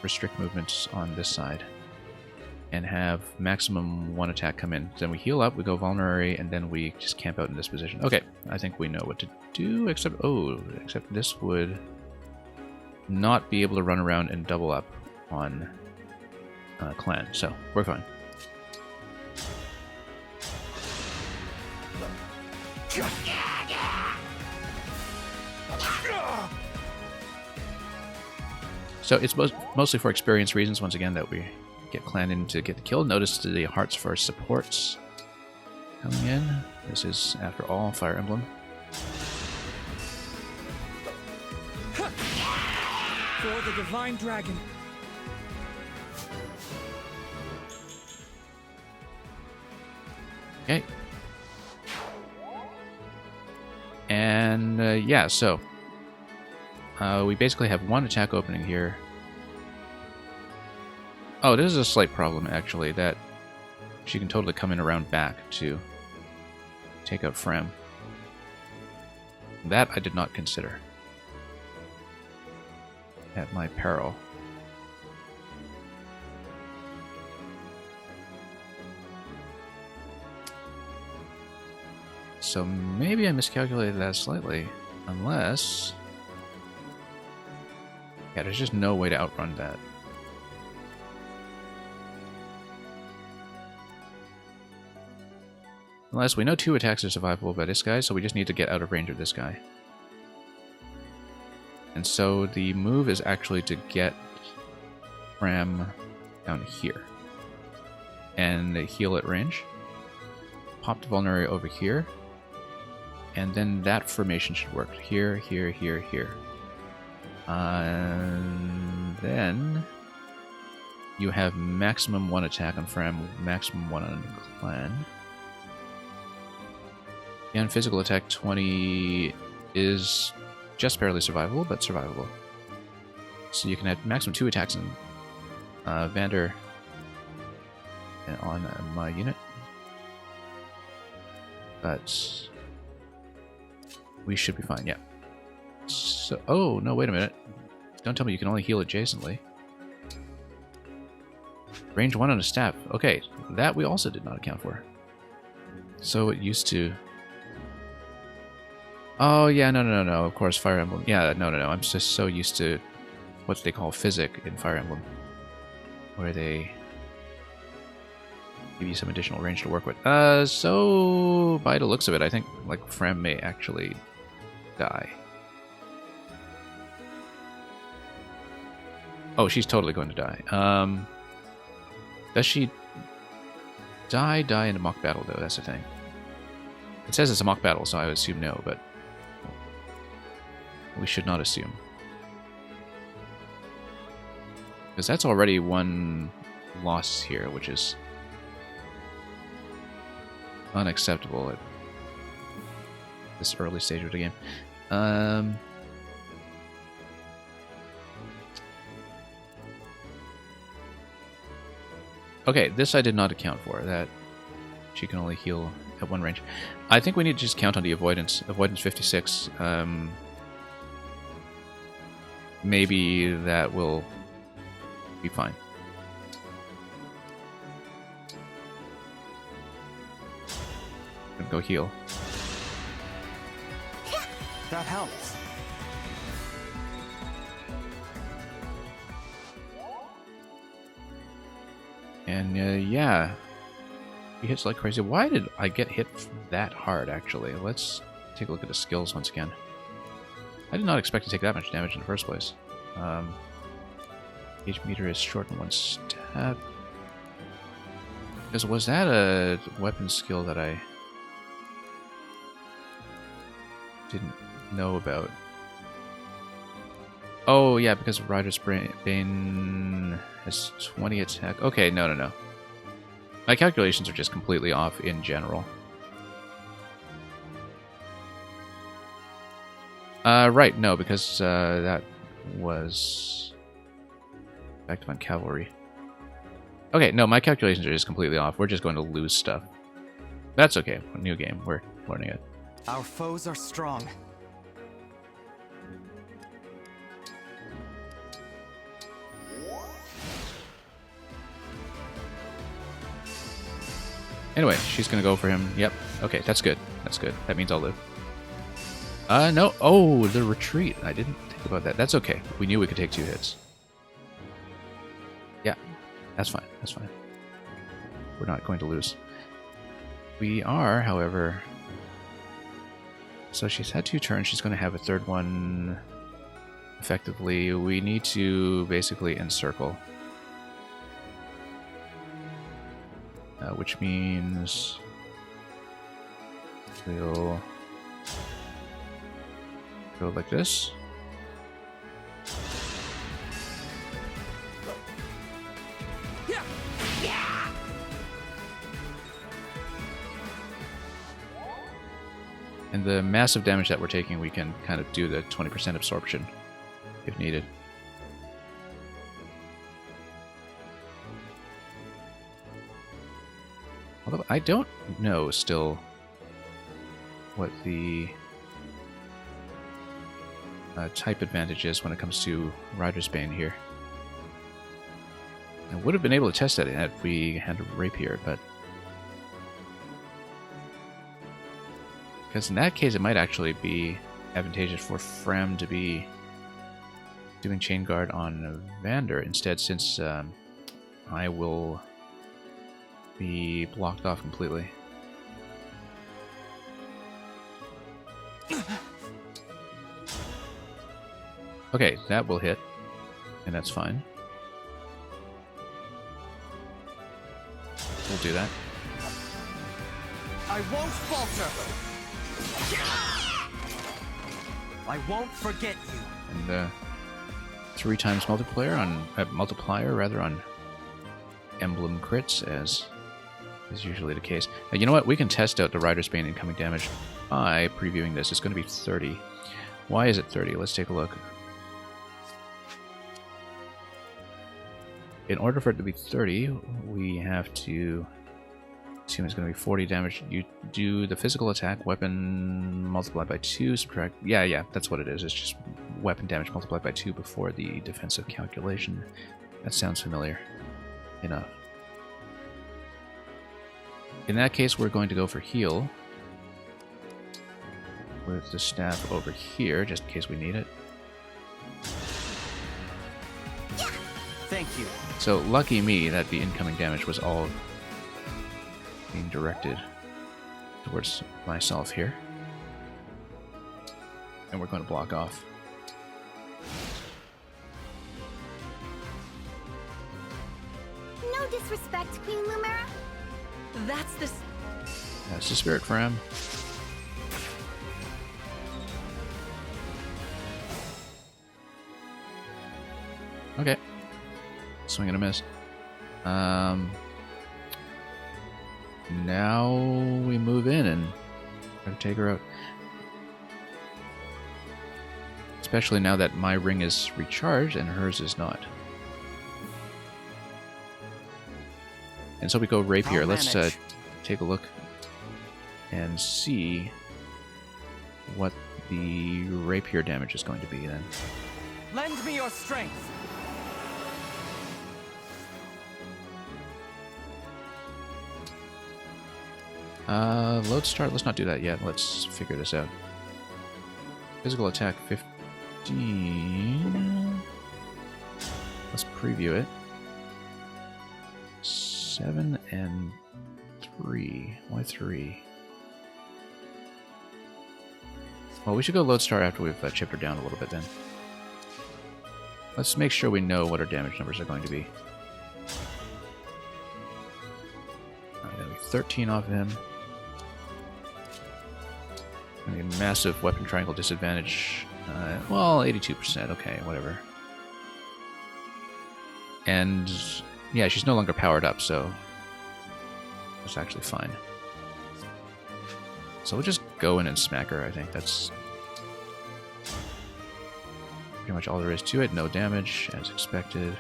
restrict movements on this side and have maximum 1 attack come in. Then we heal up, we go vulnerary, and then we just camp out in this position. Okay, I think we know what to do, except this would not be able to run around and double up on clan, so we're fine. So it's mostly for experience reasons, once again, that we get clan in to get the kill. Notice the hearts for supports coming in. This is, after all, Fire Emblem. For the Divine Dragon. Okay. And yeah, so we basically have 1 attack opening here. Oh, this is a slight problem, actually, that she can totally come in around back to take out Frem. That I did not consider. At my peril. So maybe I miscalculated that slightly. Unless... Yeah, there's just no way to outrun that. Unless we know 2 attacks are survivable by this guy, so we just need to get out of range of this guy. And so the move is actually to get Fram down here. And heal at range. Pop the Vulnerary over here. And then that formation should work. Here, here, here, here. And then you have maximum 1 attack on Fram, maximum 1 on Clan. And physical attack 20 is just barely survivable, but survivable. So you can have maximum 2 attacks on Vander and on my unit. But we should be fine, yeah. So, oh, no, wait a minute. Don't tell me you can only heal adjacently. Range 1 on a staff. Okay, that we also did not account for. So it used to... Oh, yeah, no, of course, Fire Emblem. Yeah, no, I'm just so used to what they call physic in Fire Emblem. Where they give you some additional range to work with. So, by the looks of it, I think, like, Fram may actually die. Oh, she's totally going to die. Does she die in a mock battle, though? That's the thing. It says it's a mock battle, so I would assume no, but we should not assume. Because that's already 1 loss here, which is unacceptable at this early stage of the game. Okay, this I did not account for, that she can only heal at 1 range. I think we need to just count on the avoidance. Avoidance 56. Maybe that will be fine. I'm gonna go heal. That helps. And yeah, he hits like crazy. Why did I get hit that hard, actually? Let's take a look at the skills once again. I did not expect to take that much damage in the first place. Gauge meter is short in 1 stab. Because was that a weapon skill that I didn't know about? Oh, yeah, because Rider's Bane has 20 attack. Okay, no. My calculations are just completely off in general. Right, no, because that was effective on cavalry. Okay, no, my calculations are just completely off. We're just going to lose stuff. That's okay. New game. We're learning it. Our foes are strong. Anyway, she's gonna go for him. Yep. Okay, that's good. That's good. That means I'll live. No. Oh, the retreat. I didn't think about that. That's okay. We knew we could take 2 hits. Yeah. That's fine. That's fine. We're not going to lose. We are, however... So she's had 2 turns. She's going to have a 3rd one. Effectively, we need to basically encircle. Which means... we'll... go like this. And the massive damage that we're taking, we can kind of do the 20% absorption if needed. Although I don't know still what the type advantage is when it comes to Rider's Bane here. I would have been able to test that if we had a rapier, but Because in that case, it might actually be advantageous for Frem to be doing Chain Guard on Vander instead, since I will be blocked off completely. Okay, that will hit, and that's fine. We'll do that. I won't falter. I won't forget you. And 3 times multiplier on on Emblem crits, as is usually the case. Now, you know what? We can test out the Rider's Bane incoming damage by previewing this. It's going to be 30. Why is it 30? Let's take a look. In order for it to be 30, we have to assume it's going to be 40 damage. You do the physical attack, weapon multiplied by 2, subtract... Yeah, that's what it is. It's just weapon damage multiplied by 2 before the defensive calculation. That sounds familiar enough. In that case, we're going to go for heal with the staff over here, just in case we need it. Thank you. So, lucky me that the incoming damage was all being directed towards myself here. And we're going to block off. No disrespect, Queen Lumera. That's the... That's the spirit for him. Okay. Swing and a miss. Now we move in and try to take her out. Especially now that my ring is recharged and hers is not. And so we go rapier. Let's take a look and see what the rapier damage is going to be then. Lend me your strength. Load start. Let's not do that yet. Let's figure this out. Physical attack 15. Let's preview it. 7 and 3. Why 3? Well, we should go Lodestar after we've chipped her down a little bit then. Let's make sure we know what our damage numbers are going to be. Alright, that'll be 13 off of him. I mean, massive weapon triangle disadvantage. Well, 82%. Okay, whatever. And yeah, she's no longer powered up, so that's actually fine. So we'll just go in and smack her, I think. That's pretty much all there is to it. No damage, as expected.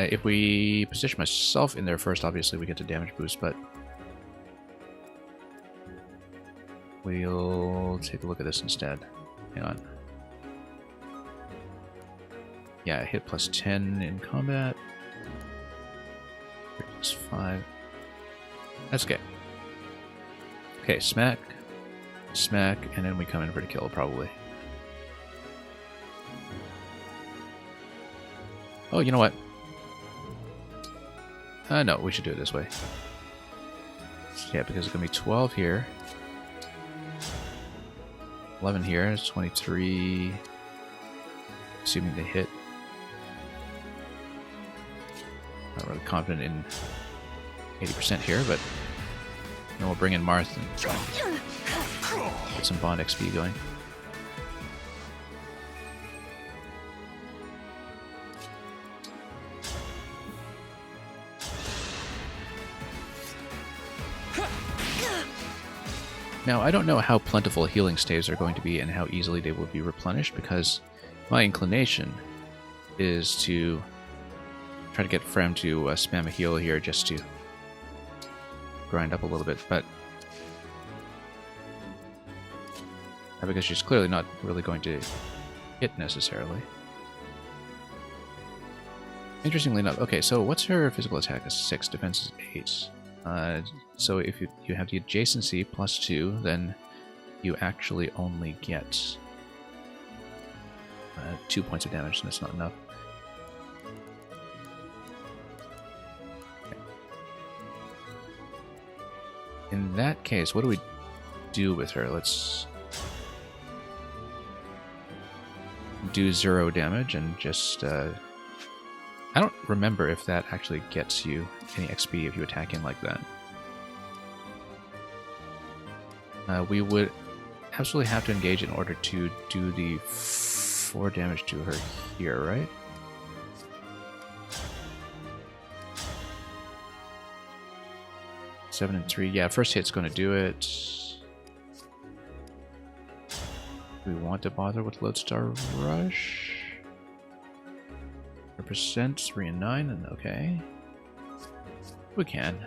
If we position myself in there first, obviously we get the damage boost, but we'll take a look at this instead. Hang on. Yeah, hit plus 10 in combat. Plus 5. That's okay. Okay, smack, smack, and then we come in for the kill, probably. Oh, you know what? No, we should do it this way. Yeah, because it's going to be 12 here. 11 here. It's 23. Assuming they hit. Not really confident in 80% here, but then we'll bring in Marth and get some Bond XP going. Now, I don't know how plentiful healing staves are going to be and how easily they will be replenished, because my inclination is to try to get Frem to spam a heal here just to grind up a little bit, but because she's clearly not really going to hit necessarily. Interestingly enough, okay, so what's her physical attack? Is 6, defense is 8. So if you have the adjacency plus 2, then you actually only get 2 points of damage, and that's not enough. Okay. In that case, what do we do with her? Let's do 0 damage and just... I don't remember if that actually gets you any XP if you attack in like that. We would absolutely have to engage in order to do the 4 damage to her here, right? Seven and 3. Yeah, first hit's going to do it. Do we want to bother with Lodestar Rush? Percent 3 and 9, and okay. We can.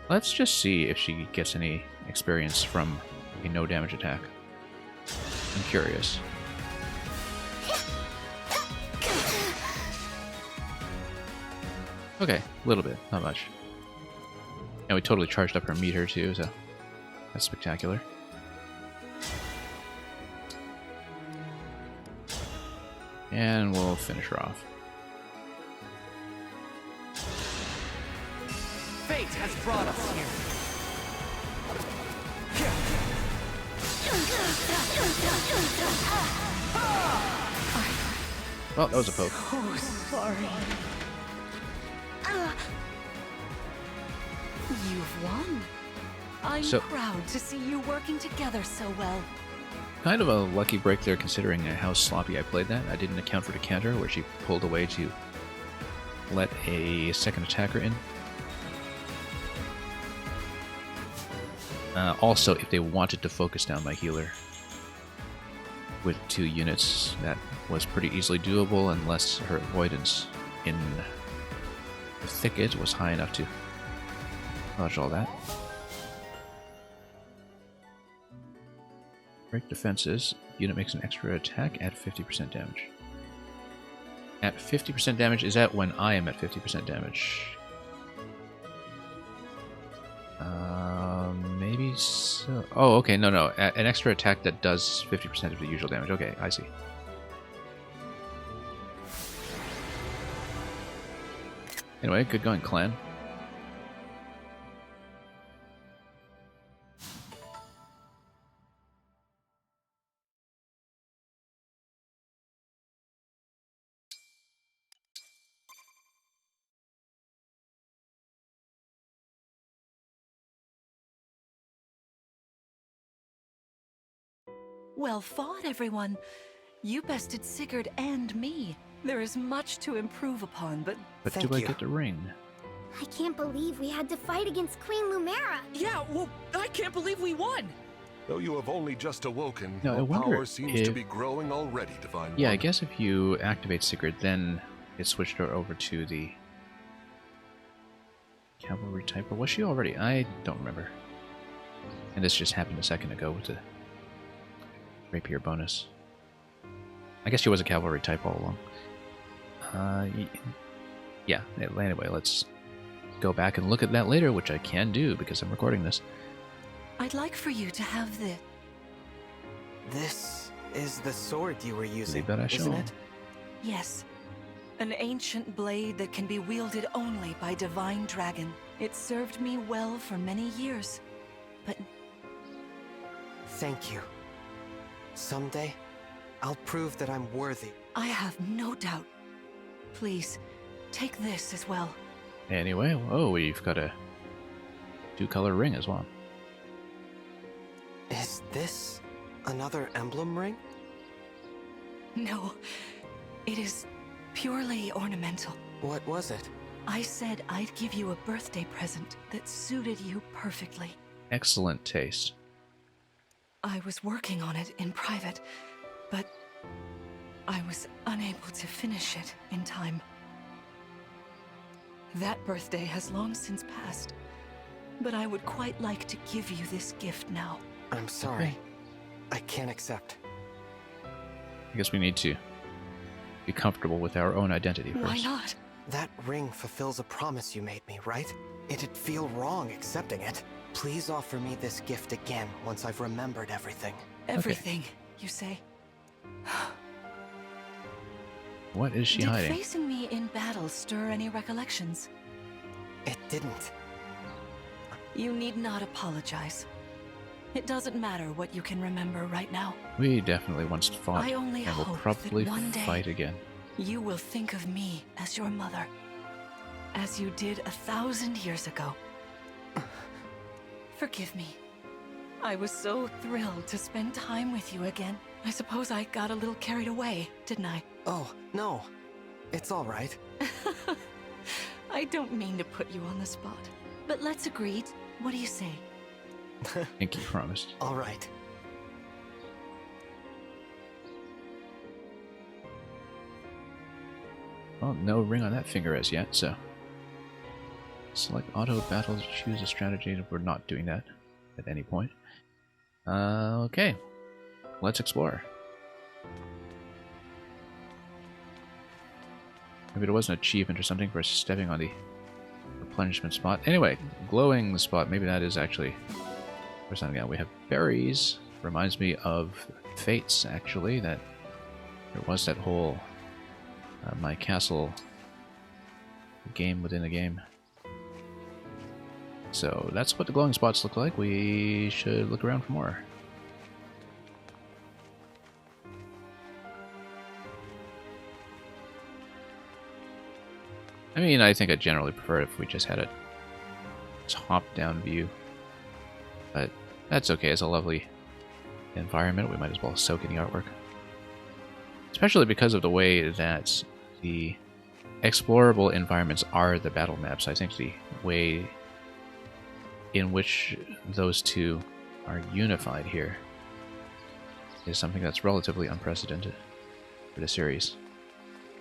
Let's just see if she gets any experience from a no damage attack. I'm curious. Okay, a little bit, not much. And we totally charged up her meter too, so that's spectacular. And we'll finish her off. Fate has brought us here. Well, that was a poke. Oh, sorry. You've won. I'm proud to see you working together so well. Kind of a lucky break there, considering how sloppy I played that. I didn't account for the counter, where she pulled away to let a second attacker in. Also, if they wanted to focus down my healer with 2 units, that was pretty easily doable, unless her avoidance in the thicket was high enough to dodge all that. Break defenses. Unit makes an extra attack at 50% damage. At 50% damage, is that when I am at 50% damage? Maybe so. Oh, okay, no. An extra attack that does 50% of the usual damage. Okay, I see. Anyway, good going, clan. Well fought, everyone. You bested Sigurd and me. There is much to improve upon, but do I get the ring? I can't believe we had to fight against Queen Lumera. Yeah, well, I can't believe we won. Though you have only just awoken, No, I your wonder power seems to be growing already, Divine Yeah, One. I guess if you activate Sigurd, then it switched her over to the cavalry type. Or was she already? I don't remember. And this just happened a second ago with the rapier bonus. I guess she was a cavalry type all along. Yeah, anyway, let's go back and look at that later, which I can do because I'm recording this. I'd like for you to have the... This is the sword you were using, Libera isn't Shon. it? Yes. An ancient blade that can be wielded only by Divine Dragon. It served me well for many years, but... Thank you. Someday, I'll prove that I'm worthy. I have no doubt. Please, take this as well. Anyway, oh, we've got a 2-color ring as well. Is this another emblem ring? No, it is purely ornamental. What was it? I said I'd give you a birthday present that suited you perfectly. Excellent taste. I was working on it in private, but I was unable to finish it in time. That birthday has long since passed, but I would quite like to give you this gift now. I'm sorry. I can't accept. I guess we need to be comfortable with our own identity first. Why not? That ring fulfills a promise you made me, right? It'd feel wrong accepting it. Please offer me this gift again once I've remembered everything. Everything, you say? What is she hiding? Did facing me in battle stir any recollections? It didn't. You need not apologize. It doesn't matter what you can remember right now. We definitely once fought, I only and will hope probably that one day fight again. you will think of me as your mother, as you did 1,000 years ago. Forgive me. I was so thrilled to spend time with you again. I suppose I got a little carried away, didn't I? Oh, no. It's all right. I don't mean to put you on the spot, but let's agree. What do you say? Pinky promised. All right. Well, no ring on that finger as yet, so... Select auto battles, choose a strategy. We're not doing that at any point. Okay. Let's explore. Maybe it was an achievement or something for stepping on the replenishment spot. Anyway, glowing spot. Maybe that is actually... Where's something else? We have berries. Reminds me of Fates, actually. That there was that whole My Castle game within a game. So that's what the glowing spots look like. We should look around for more. I mean, I think I generally prefer if we just had a top-down view. But that's okay. It's a lovely environment. We might as well soak in the artwork. Especially because of the way that the explorable environments are the battle maps. I think the way in which those two are unified here is something that's relatively unprecedented for the series,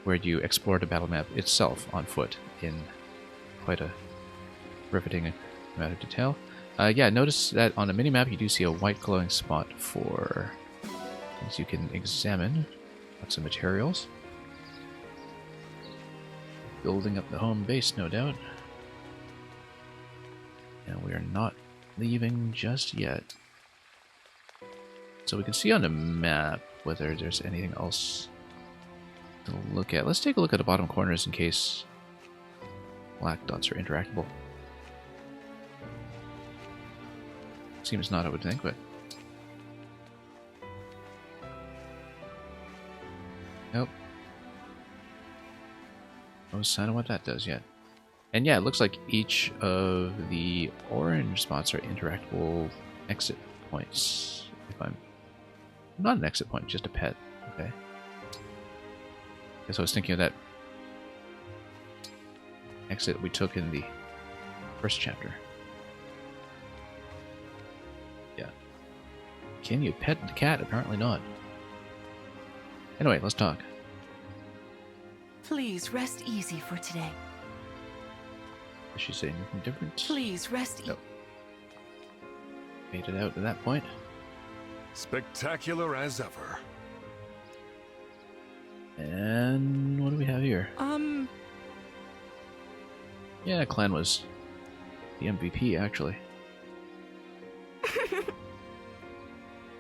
where you explore the battle map itself on foot in quite a riveting amount of detail. Yeah, notice that on the minimap you do see a white glowing spot for things you can examine. Lots of materials. Building up the home base, no doubt. And we are not leaving just yet. So we can see on the map whether there's anything else to look at. Let's take a look at the bottom corners in case black dots are interactable. Seems not, I would think, but... Nope. No sign of what that does yet. And yeah, it looks like each of the orange spots are interactable exit points. If I'm... Not an exit point, just a pet. Okay. Guess I was thinking of that exit we took in the first chapter. Yeah. Can you pet the cat? Apparently not. Anyway, let's talk. Please rest easy for today. Is she saying anything different? Please rest easy. Nope. Made it out at that point. Spectacular as ever. And what do we have here? Yeah, Clan was the MVP, actually.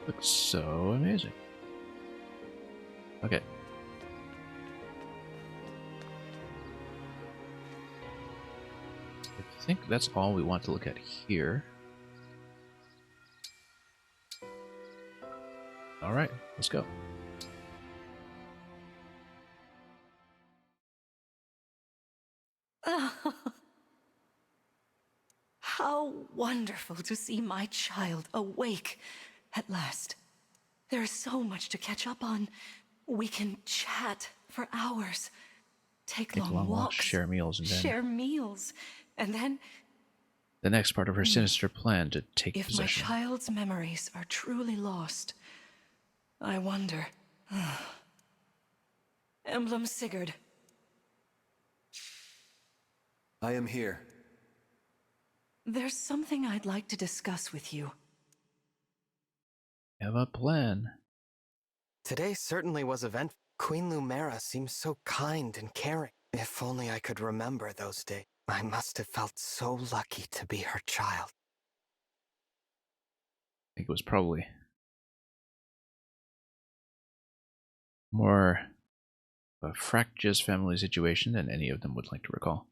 Looks so amazing. Okay. I think that's all we want to look at here. Alright, let's go. How wonderful to see my child awake at last. There is so much to catch up on. We can chat for hours, take long walks, share meals, and then the next part of her sinister plan to take if possession. my child's memories are truly lost, I wonder. Emblem Sigurd. I am here. There's something I'd like to discuss with you. Have a plan. Today certainly was eventful. Queen Lumera seems so kind and caring. If only I could remember those days. I must have felt so lucky to be her child. I think it was probably more a fractious family situation than any of them would like to recall.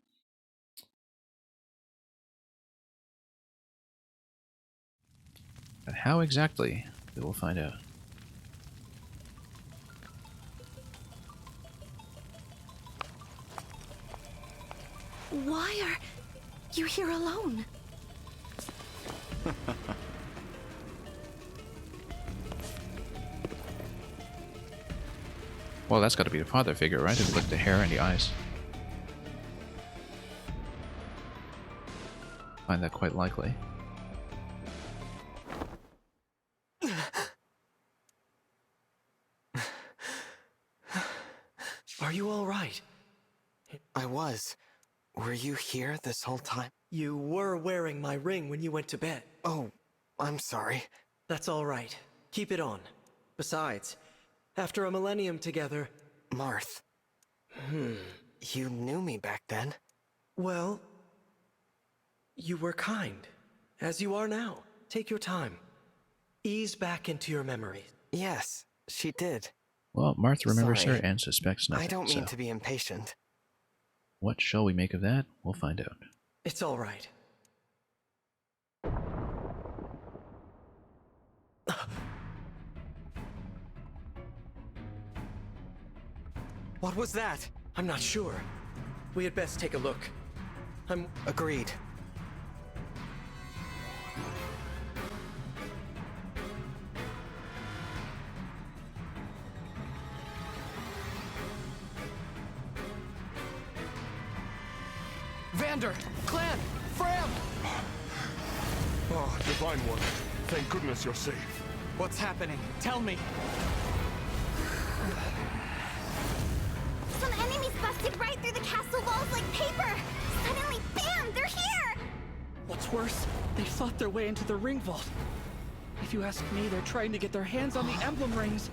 But how exactly, we will find out. Why are you here alone? Well, that's got to be the father figure, right? If you look at the hair and the eyes. Find that quite likely. Are you all right? I was. Were you here this whole time? You were wearing my ring when you went to bed. Oh, I'm sorry. That's all right. Keep it on. Besides, after a millennium together... Marth. You knew me back then? Well, you were kind, as you are now. Take your time. Ease back into your memories. Yes, she did. Well, Martha remembers Sorry. her and suspects nothing. I don't mean so to be impatient. what shall we make of that? We'll find out. It's all right. What was that? I'm not sure. We had best take a look. Agreed. Vander! Clan! Fram! Oh, Divine One. Thank goodness you're safe. What's happening? Tell me! Some enemies busted right through the castle walls like paper! Suddenly, bam! They're here! What's worse, they fought their way into the ring vault. If you ask me, they're trying to get their hands on the emblem rings.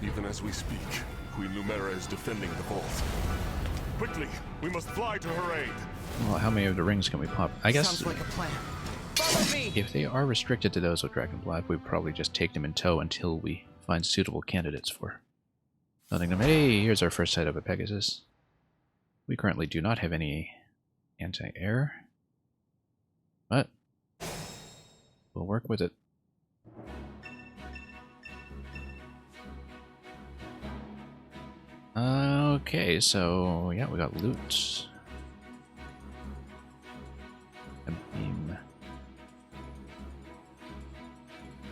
Even as we speak, Queen Lumera is defending the vault. Quickly, we must fly to her aid. Well, how many of the rings can we pop? I guess Sounds like a plan. Follow me! if they are restricted to those with Dragon Blood, we'd probably just take them in tow until we find suitable candidates for hunting them. Hey, here's our first sight of a Pegasus. We currently do not have any anti-air, but we'll work with it. Okay, so yeah, we got loot. A beam.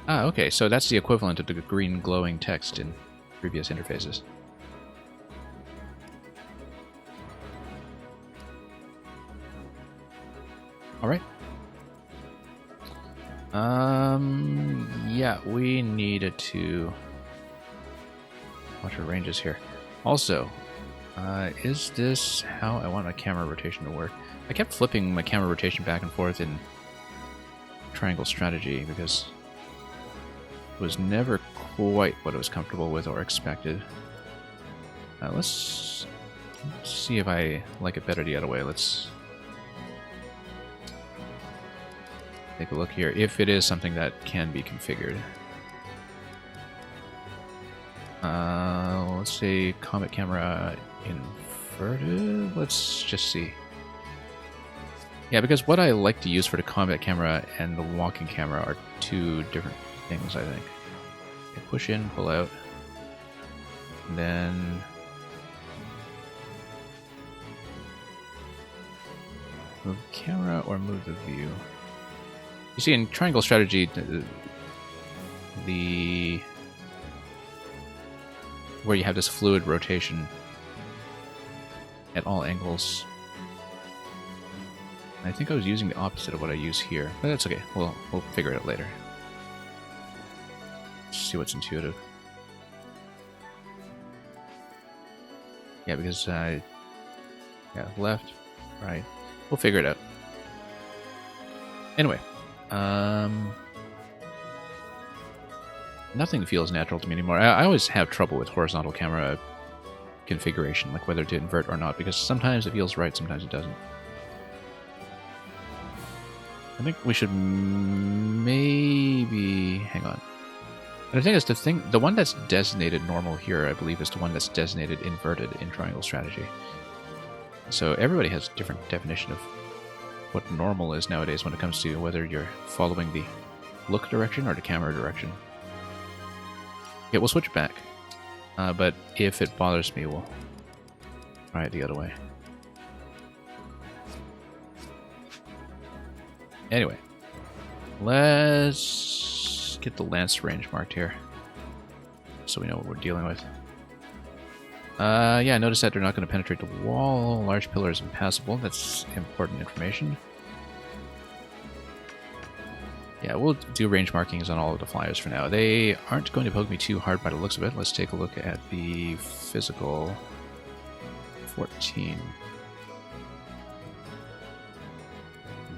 Ah, okay, so that's the equivalent of the green glowing text in previous interfaces. Alright. Yeah, we needed to watch our ranges here. Also, is this how I want my camera rotation to work? I kept flipping my camera rotation back and forth in triangle strategy because it was never quite what I was comfortable with or expected. Let's see if I like it better the other way. Let's take a look here, if it is something that can be configured. Let's say Comet camera inverted. Let's just see. Yeah, because what I like to use for the Comet camera and the walking camera are two different things, I think. Okay, push in, pull out, and then move camera or move the view. You see, in triangle strategy, the where you have this fluid rotation at all angles. I think I was using the opposite of what I use here, but that's okay. We'll figure it out later. Let's see what's intuitive. Yeah, because yeah, left, right. We'll figure it out. Anyway, Nothing feels natural to me anymore. I always have trouble with horizontal camera configuration, like whether to invert or not, because sometimes it feels right, sometimes it doesn't. I think we should maybe... hang on. And the thing is, the one that's designated normal here, I believe, is the one that's designated inverted in Triangle Strategy. So everybody has a different definition of what normal is nowadays when it comes to whether you're following the look direction or the camera direction. Yeah, we'll switch back. But if it bothers me, we'll try it the other way. Anyway, let's get the lance range marked here, so we know what we're dealing with. Yeah, notice that they're not going to penetrate the wall. Large pillar is impassable. That's important information. Yeah, we'll do range markings on all of the flyers for now. They aren't going to poke me too hard by the looks of it. Let's take a look at the physical 14.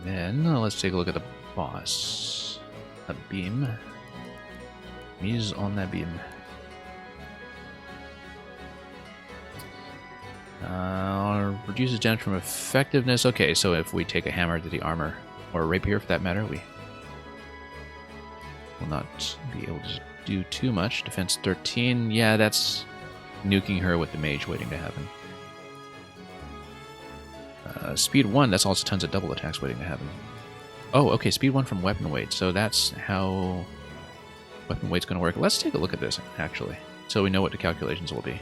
Then let's take a look at the boss. A beam. Mise on that beam. Reduces damage from effectiveness. Okay, so if we take a hammer to the armor, or a rapier for that matter, we will not be able to do too much. Defense 13. Yeah, that's nuking her with the mage waiting to happen. Speed 1, that's also tons of double attacks waiting to happen. Oh, okay, speed 1 from weapon weight, so that's how weapon weight's going to work. Let's take a look at this, actually, so we know what the calculations will be.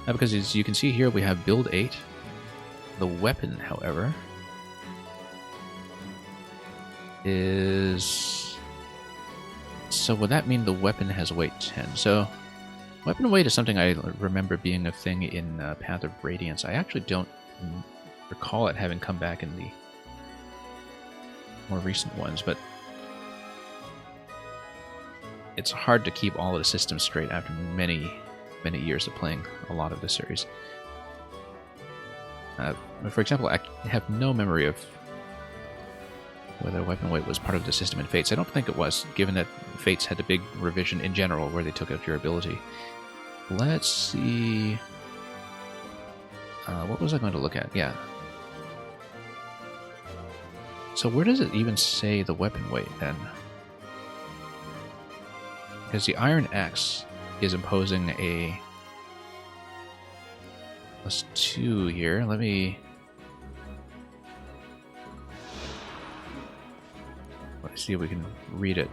Because as you can see here, we have build 8. The weapon, however, is... So would that mean the weapon has weight 10? So weapon weight is something I remember being a thing in Path of Radiance. I actually don't recall it having come back in the more recent ones, but it's hard to keep all of the systems straight after many years of playing a lot of the series. For example, I have no memory of whether weapon weight was part of the system in Fates. I don't think it was, given that Fates had the big revision in general where they took out durability. Let's see... what was I going to look at? Yeah. So where does it even say the weapon weight, then? Because the Iron Axe is imposing a +2 here. Let me... Let's see if we can read it.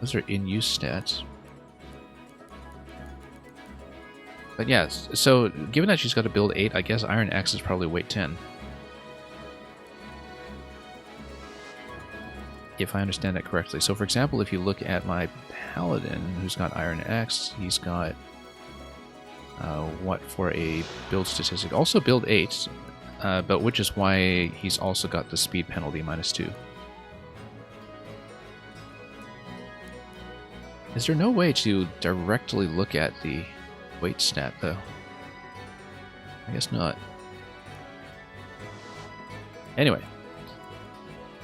Those are in-use stats. But yes, so given that she's got to build 8, I guess Iron Axe is probably weight 10. If I understand that correctly. So for example, if you look at my Paladin, who's got Iron Axe, he's got what for a build statistic? Also build 8, but which is why he's also got the speed penalty -2. Is there no way to directly look at the weight stat, though? I guess not. Anyway,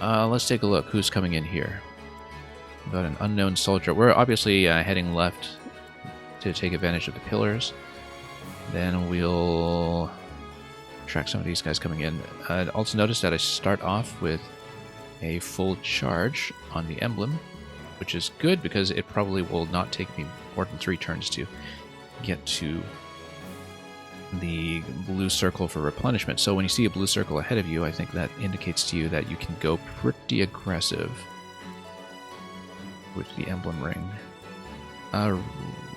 let's take a look. Who's coming in here? We've got an unknown soldier. We're obviously heading left to take advantage of the pillars. Then we'll track some of these guys coming in. Also notice that I start off with a full charge on the emblem, which is good because it probably will not take me more than 3 turns to get to the blue circle for replenishment. So when you see a blue circle ahead of you, I think that indicates to you that you can go pretty aggressive with the emblem ring.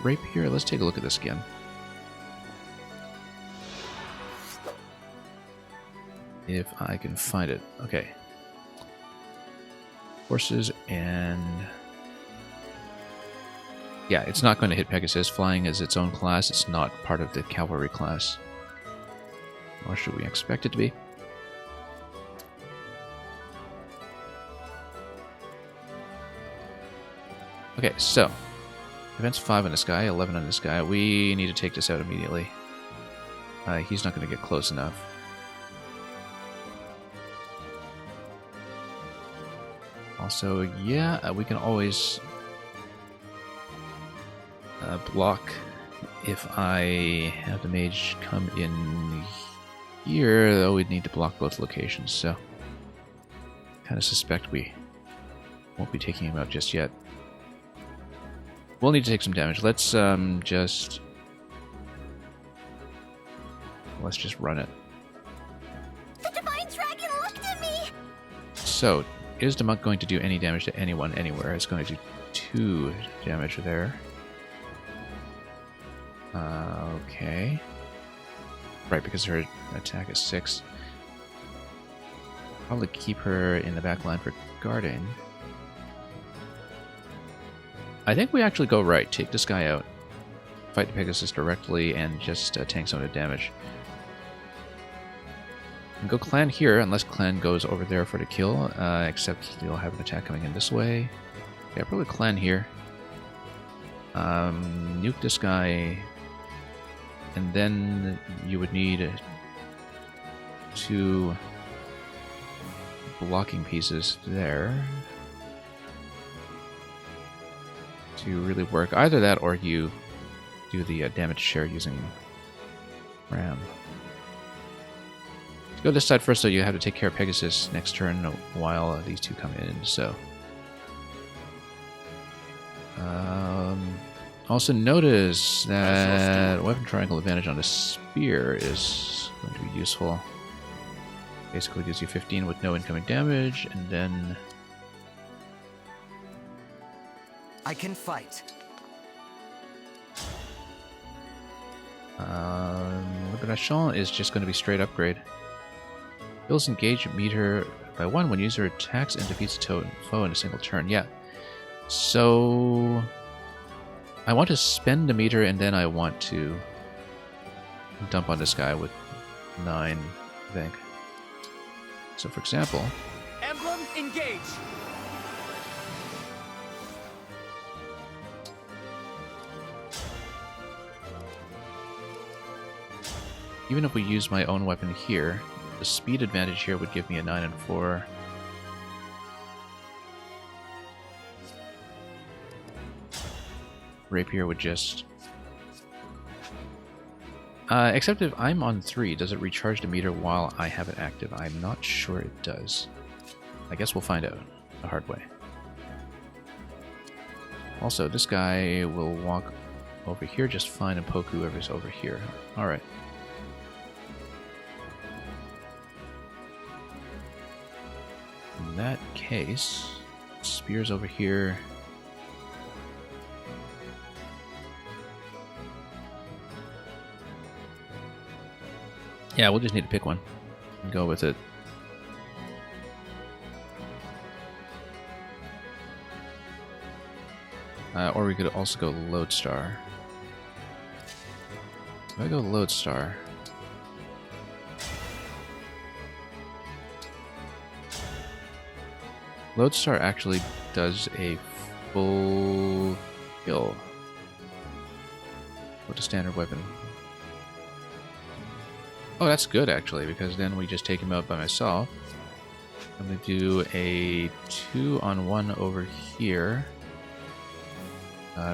Rapier, let's take a look at this again. If I can find it. Okay. Horses and... Yeah, it's not going to hit Pegasus. Flying is its own class. It's not part of the cavalry class. Or should we expect it to be? Okay, so. Defense 5 on this guy, 11 on this guy. We need to take this out immediately. He's not going to get close enough. Also, yeah, we can always block if I have the mage come in here, though we'd need to block both locations, so kind of suspect we won't be taking him out just yet. We'll need to take some damage. Let's just run it. The Divine Dragon looked at me! So, is the monk going to do any damage to anyone anywhere? It's going to do 2 damage there. Okay. Right, because her attack is 6. Probably keep her in the back line for guarding. I think we actually go right. Take this guy out. Fight the Pegasus directly and just tank some of the damage. And go clan here, unless clan goes over there for the kill, except you'll have an attack coming in this way. Yeah, probably clan here. Nuke this guy, and then you would need 2 blocking pieces there to really work. Either that or you do the damage share using Ram. To go this side first, though, you have to take care of Pegasus next turn while these 2 come in, so... also notice that weapon triangle advantage on the spear is going to be useful. Basically gives you 15 with no incoming damage, and then... I can fight. Liberation is just going to be straight upgrade. Heals engage meter by 1 when user attacks and defeats a foe in a single turn. Yeah. So... I want to spend a meter, and then I want to dump on this guy with 9, I think. So, for example... Emblem, engage! Even if we use my own weapon here, the speed advantage here would give me a 9 and 4. Rapier would just... except if I'm on 3, does it recharge the meter while I have it active? I'm not sure it does. I guess we'll find out the hard way. Also, this guy will walk over here just fine and poke whoever's over here. Alright. In that case, spear's over here. Yeah, we'll just need to pick one and go with it. Or we could also go Lodestar. If I go Lodestar... Lodestar actually does a full kill with a standard weapon. Oh, that's good, actually, because then we just take him out by myself. I'm going to do a 2-on-1 over here.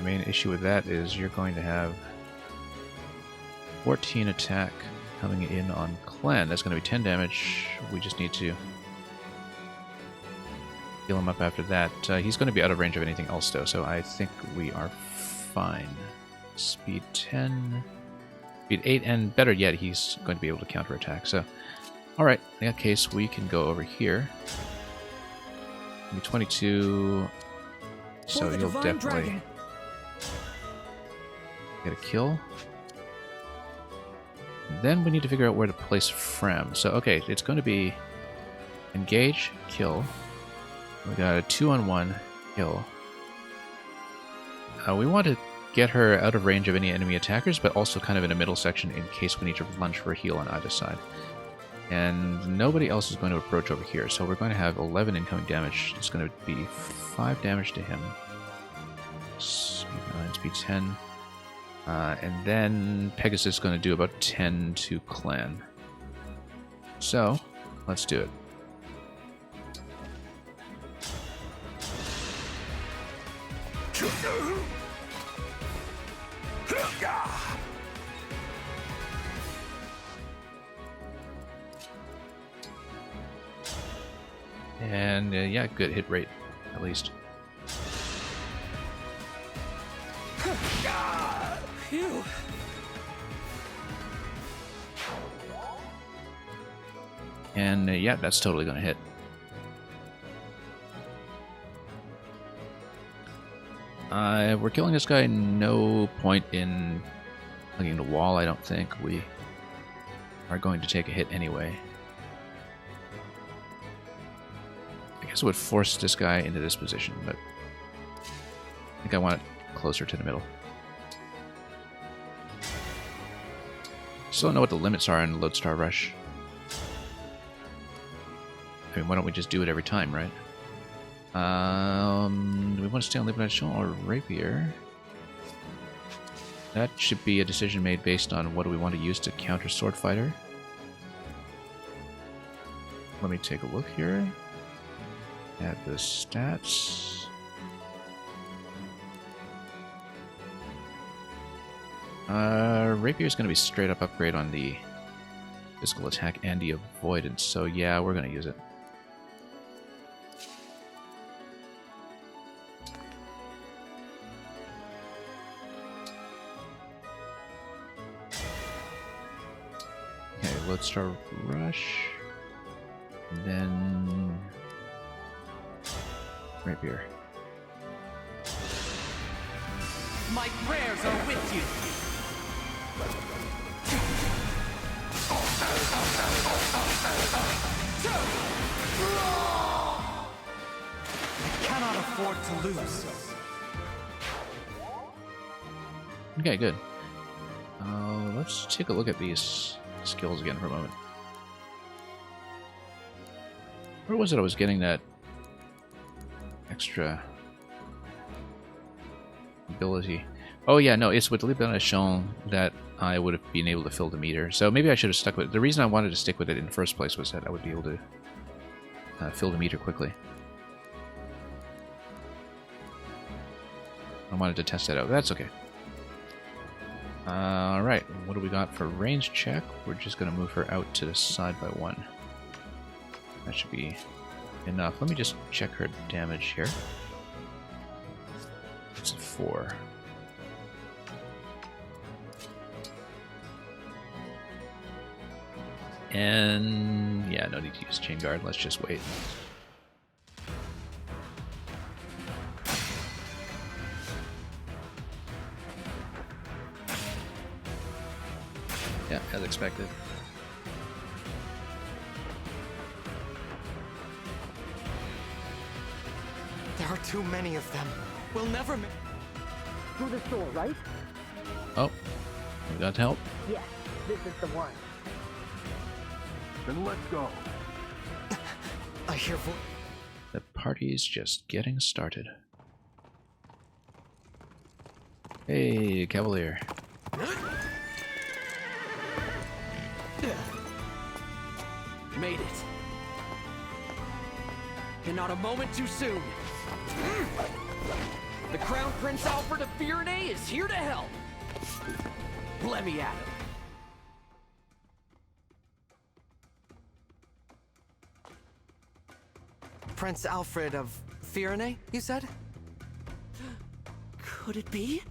Main issue with that is you're going to have 14 attack coming in on Clan. That's going to be 10 damage. We just need to heal him up after that. He's going to be out of range of anything else, though, so I think we are fine. Speed 10... Speed 8, and better yet, he's going to be able to counterattack. So, alright, in that case, we can go over here. 22, so you'll definitely get a kill. And then we need to figure out where to place Frem. So, okay, it's going to be engage, kill. We got a 2-on-1 kill. We want to get her out of range of any enemy attackers, but also kind of in a middle section in case we need to lunge for a heal on either side. And nobody else is going to approach over here, so we're going to have 11 incoming damage. It's going to be 5 damage to him. Speed 9, speed 10. And then Pegasus is going to do about 10 to Clan. So, let's do it. And yeah, good hit rate, at least. Phew. And yeah, that's totally going to hit. We're killing this guy, no point in hugging the wall, I don't think. We are going to take a hit anyway. I guess it would force this guy into this position, but I think I want it closer to the middle. Still don't know what the limits are in Lodestar Rush. I mean, why don't we just do it every time, right? Do we want to stay on Liberation or Rapier? That should be a decision made based on what do we want to use to counter Sword Fighter. Let me take a look here at the stats. Rapier is going to be straight up upgrade on the physical attack and the avoidance, so yeah, we're going to use it. Lodestar Rush, and then Rapier. My prayers are with you. I cannot afford to lose. Okay, good. Let's take a look at these skills again for a moment. Where was it I was getting that extra ability? Oh yeah, no, it's with Libération that I would have been able to fill the meter. So maybe I should have stuck with it. The reason I wanted to stick with it in the first place was that I would be able to fill the meter quickly. I wanted to test that out. That's okay. Alright, what do we got for range check? We're just going to move her out to the side by 1. That should be enough. Let me just check her damage here. It's a 4. And yeah, no need to use Chain Guard. Let's just wait. Yeah, as expected. There are too many of them. We'll never make... Through this door, right? Oh, we got help. Yes, this is the one. Then let's go. I hear voice. The party's just getting started. Hey, Cavalier. Made it. And not a moment too soon. The Crown Prince Alfred of Firenze is here to help. Let me at him. Prince Alfred of Firenze, you said? Could it be?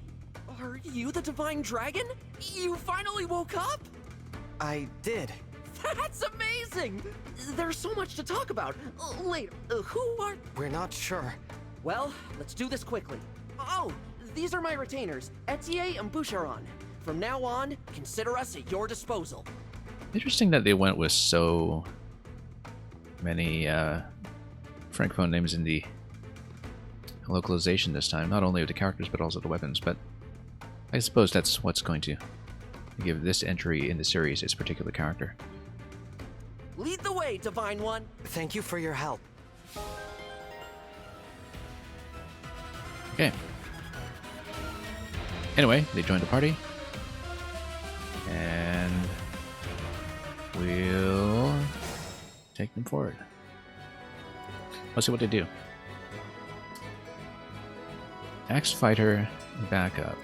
Are you the Divine Dragon? You finally woke up? I did. That's amazing! There's so much to talk about. Later, who are... We're not sure. Well, let's do this quickly. Oh, these are my retainers, Etier and Boucheron. From now on, consider us at your disposal. Interesting that they went with so many Francophone names in the localization this time. Not only of the characters, but also the weapons. But I suppose that's what's going to give this entry in the series its particular character. Lead the way, Divine One. Thank you for your help. Okay. Anyway, they joined the party. And we'll take them forward. Let's see what they do. Axe Fighter backup.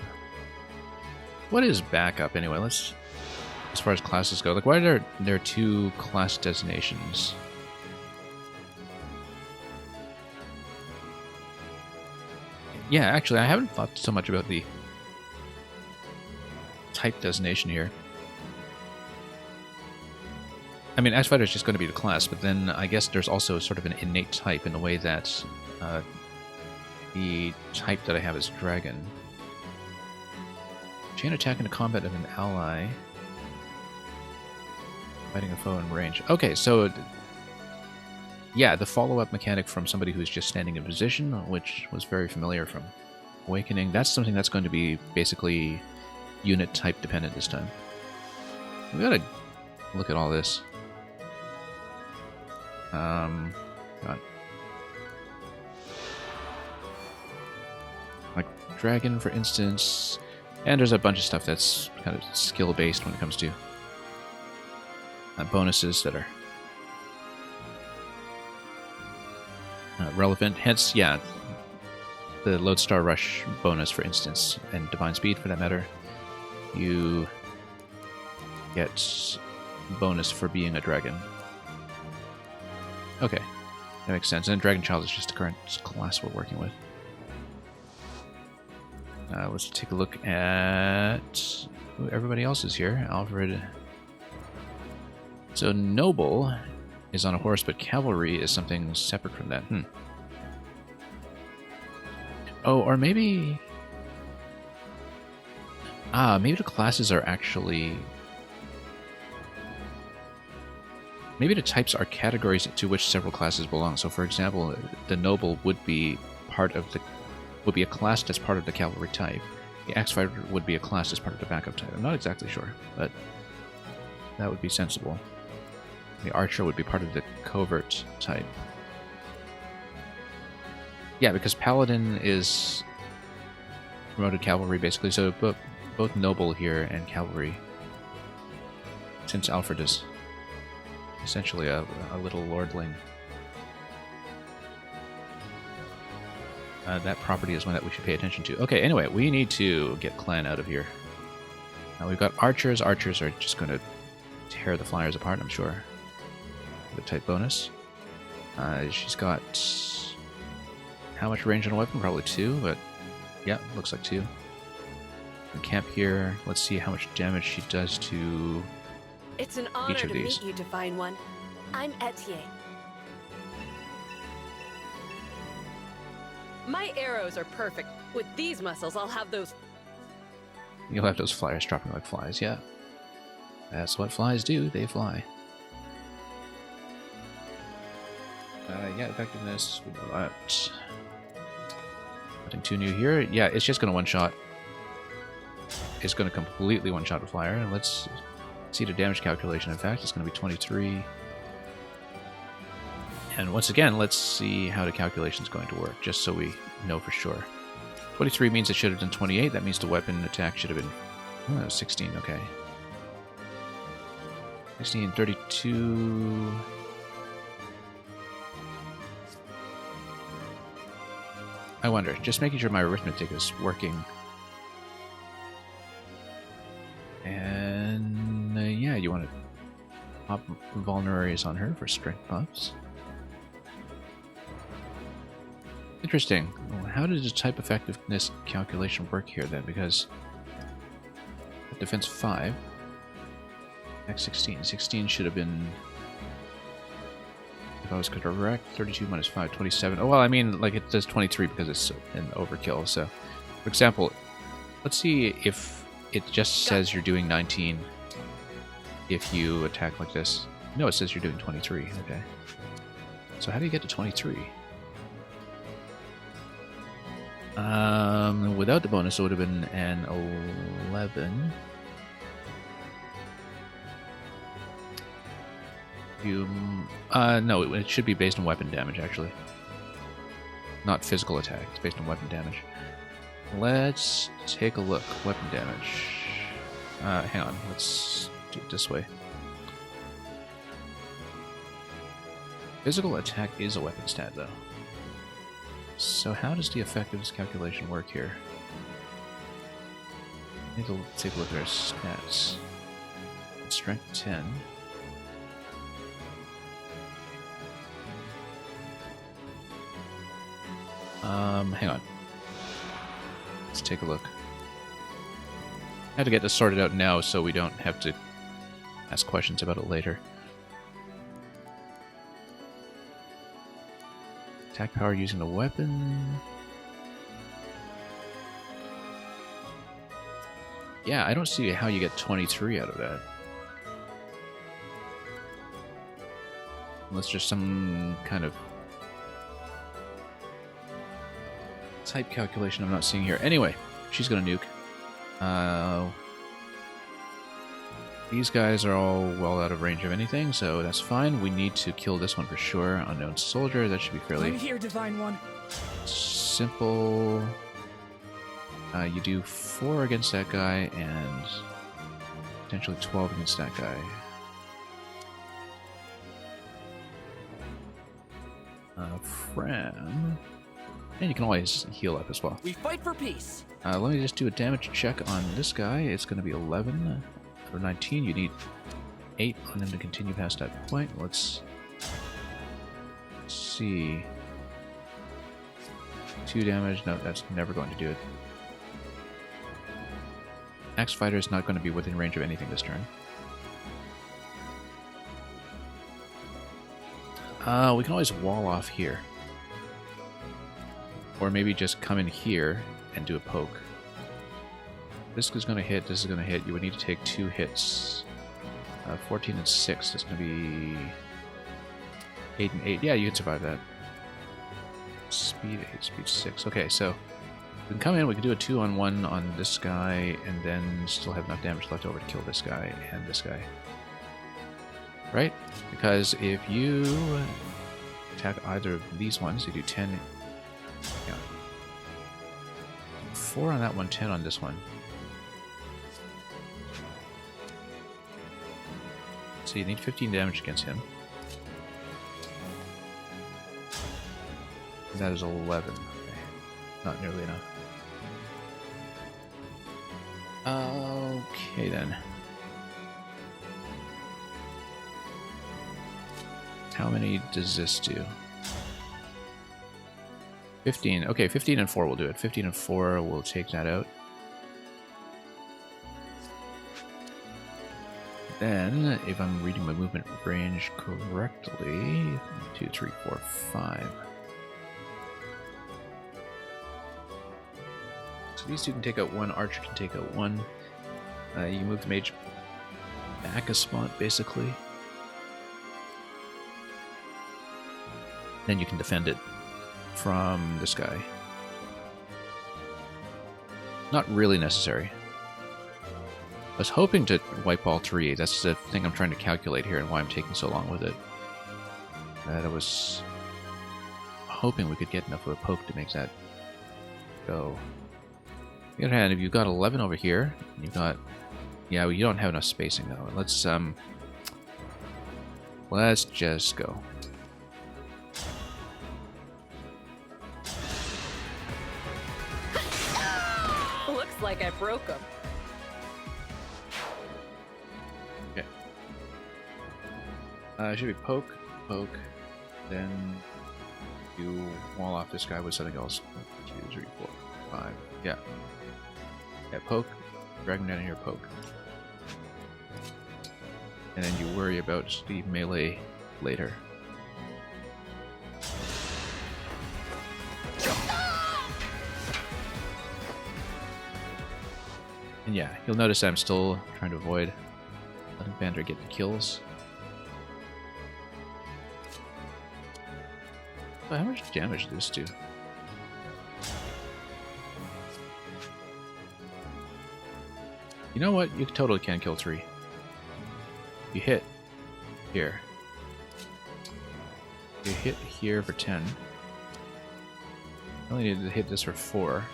What is backup anyway? Let's, as far as classes go, like why are there two class designations? Yeah, actually, I haven't thought so much about the type designation here. I mean, Axe Fighter is just going to be the class, but then I guess there's also sort of an innate type in the way that the type that I have is Dragon. Chain attack into combat of an ally. Fighting a foe in range. Okay, so yeah, the follow-up mechanic from somebody who's just standing in position, which was very familiar from Awakening, that's something that's going to be basically unit type dependent this time. We gotta look at all this. God. Like Dragon, for instance, and there's a bunch of stuff that's kind of skill-based when it comes to bonuses that are relevant. Hence, yeah, the Lodestar Rush bonus, for instance, and Divine Speed, for that matter, you get bonus for being a dragon. Okay, that makes sense. And Dragon Child is just the current class we're working with. Let's take a look at who everybody else is here. Alfred. So Noble is on a horse, but Cavalry is something separate from that. Oh, or maybe... maybe the classes are actually... Maybe the types are categories to which several classes belong. So, for example, the Noble would be part of the... would be a class that's part of the Cavalry type. The Axe Fighter would be a class that's part of the backup type. I'm not exactly sure, but that would be sensible. The Archer would be part of the Covert type. Yeah, because Paladin is promoted Cavalry, basically, so both Noble here and Cavalry, since Alfred is essentially a little lordling. That property is one that we should pay attention to. Okay, anyway, we need to get Clan out of here. Now we've got Archers. Archers are just going to tear the Flyers apart, I'm sure. The type bonus. She's got... how much range on a weapon? Probably 2, but yeah, looks like 2. And camp here. Let's see how much damage she does to It's an honor each of to these. meet you, Divine One. I'm Etienne. My arrows are perfect. With these muscles, I'll have those... You'll have those Flyers dropping like flies, yeah. That's what flies do, they fly. Yeah, effectiveness, we know that. Nothing too new here. Yeah, it's just going to one-shot. It's going to completely one-shot a Flyer. And let's see the damage calculation. In fact, it's going to be 23. And once again, let's see how the calculation is going to work, just so we know for sure. 23 means it should have done 28. That means the weapon attack should have been 16, okay. 16, 32... I wonder, just making sure my arithmetic is working. And yeah, you want to pop vulneraries on her for strength buffs. Interesting. How did the type effectiveness calculation work here then? Because defense 5, X 16. 16 should have been, if I was correct, 32 minus 5, 27. Oh, well, I mean, like, it does 23 because it's an overkill. So, for example, let's see if it just says you're doing 19 if you attack like this. No, it says you're doing 23. Okay. So how do you get to 23? Without the bonus, it would have been an 11. No, it should be based on weapon damage, actually. Not physical attack, it's based on weapon damage. Let's take a look. Weapon damage. Hang on, let's do it this way. Physical attack is a weapon stat, though. So how does the effectiveness calculation work here? I need to take a look at our stats. Strength 10. Hang on. Let's take a look. I had to get this sorted out now so we don't have to ask questions about it later. Attack power using a weapon. Yeah, I don't see how you get 23 out of that. Unless there's some kind of type calculation I'm not seeing here. Anyway, she's gonna nuke. These guys are all well out of range of anything, so that's fine. We need to kill this one for sure. Unknown soldier, that should be fairly I'm here, Divine One. simple. You do 4 against that guy and potentially 12 against that guy. Fram. And you can always heal up as well. We fight for peace. Let me just do a damage check on this guy. It's going to be 11 out of 19. You need 8 on him to continue past that point. Let's see. 2 damage. No, that's never going to do it. Axe Fighter is not going to be within range of anything this turn. We can always wall off here. Or maybe just come in here and do a poke. This is going to hit, this is going to hit. You would need to take 2 hits. 14 and 6. That's going to be 8 and 8. Yeah, you can survive that. Speed 8, speed 6. Okay, so we can come in, we can do a 2-on-1 on this guy, and then still have enough damage left over to kill this guy and this guy. Right? Because if you attack either of these ones, you do 10. Yeah. 4 on that one, 10 on this one. So you need 15 damage against him. That is 11. Okay. Not nearly enough. Okay then. How many does this do? 15. Okay, 15 and 4 will do it. 15 and 4 will take that out. Then, if I'm reading my movement range correctly, 2, 3, 4, 5. So these two can take out 1, Archer can take out 1. You move the mage back a spot, basically. Then you can defend it from this guy. Not really necessary. I was hoping to wipe all 3. That's the thing I'm trying to calculate here and why I'm taking so long with it. I was hoping we could get enough of a poke to make that go. On the other hand, if you've got 11 over here, you've got... Yeah, well, you don't have enough spacing though. Let's just go. Looks like I broke him. Okay. It should be poke, poke, then you wall off this guy with something else. 1, 2, 3, 4, 5. Yeah. Yeah, poke, drag him down here, poke. And then you worry about the melee later. And yeah, you'll notice I'm still trying to avoid letting Vander get the kills. Oh, how much damage does this do? You know what? You totally can kill 3. You hit here. You hit here for 10. I only needed to hit this for 4.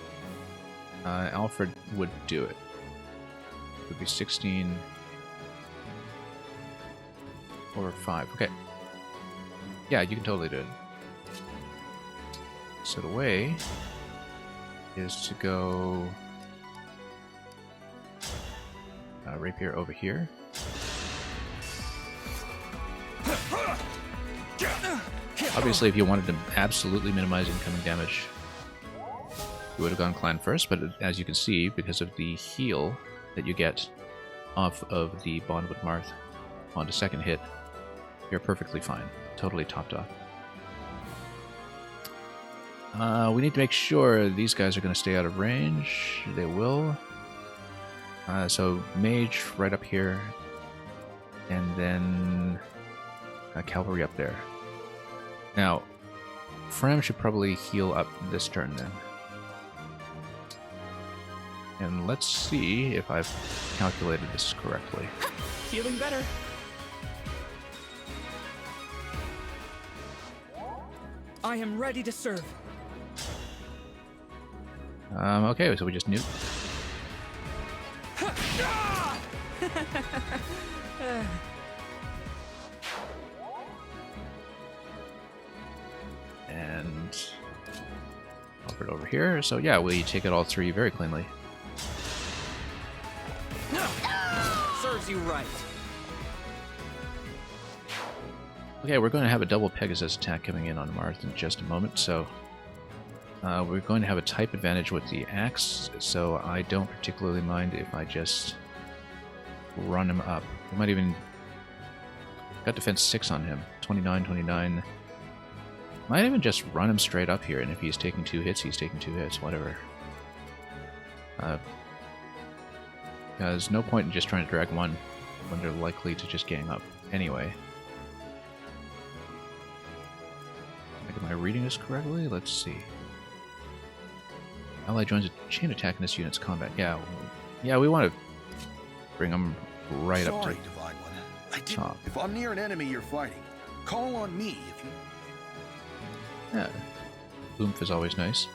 Alfred would do it. It would be 16 or 5. Okay. Yeah, you can totally do it. So the way is to go rapier over here. Obviously, if you wanted to absolutely minimize incoming damage, you would have gone clan first, but as you can see, because of the heal that you get off of the bond with Marth on the second hit, you're perfectly fine. Totally topped off. We need to make sure these guys are going to stay out of range. They will. So mage right up here, and then cavalry up there. Now, Fram should probably heal up this turn then. And let's see if I've calculated this correctly. Feeling better. I am ready to serve. Okay, so we just nuke. And offer it over here. So yeah, we take out all three very cleanly. Serves you right. Okay, we're going to have a double Pegasus attack coming in on Marth in just a moment, so we're going to have a type advantage with the axe, so I don't particularly mind if I just run him up. We might even... got defense 6 on him. 29, 29. Might even just run him straight up here, and if he's taking 2 hits, he's taking 2 hits, whatever. There's no point in just trying to drag one when they're likely to just gang up anyway. Am I reading this correctly? Let's see. Ally joins a chain attack in this unit's combat. Yeah, we want to bring them right up to Divine One. top. If I'm near an enemy you're fighting, call on me if you... Yeah, oomph is always nice.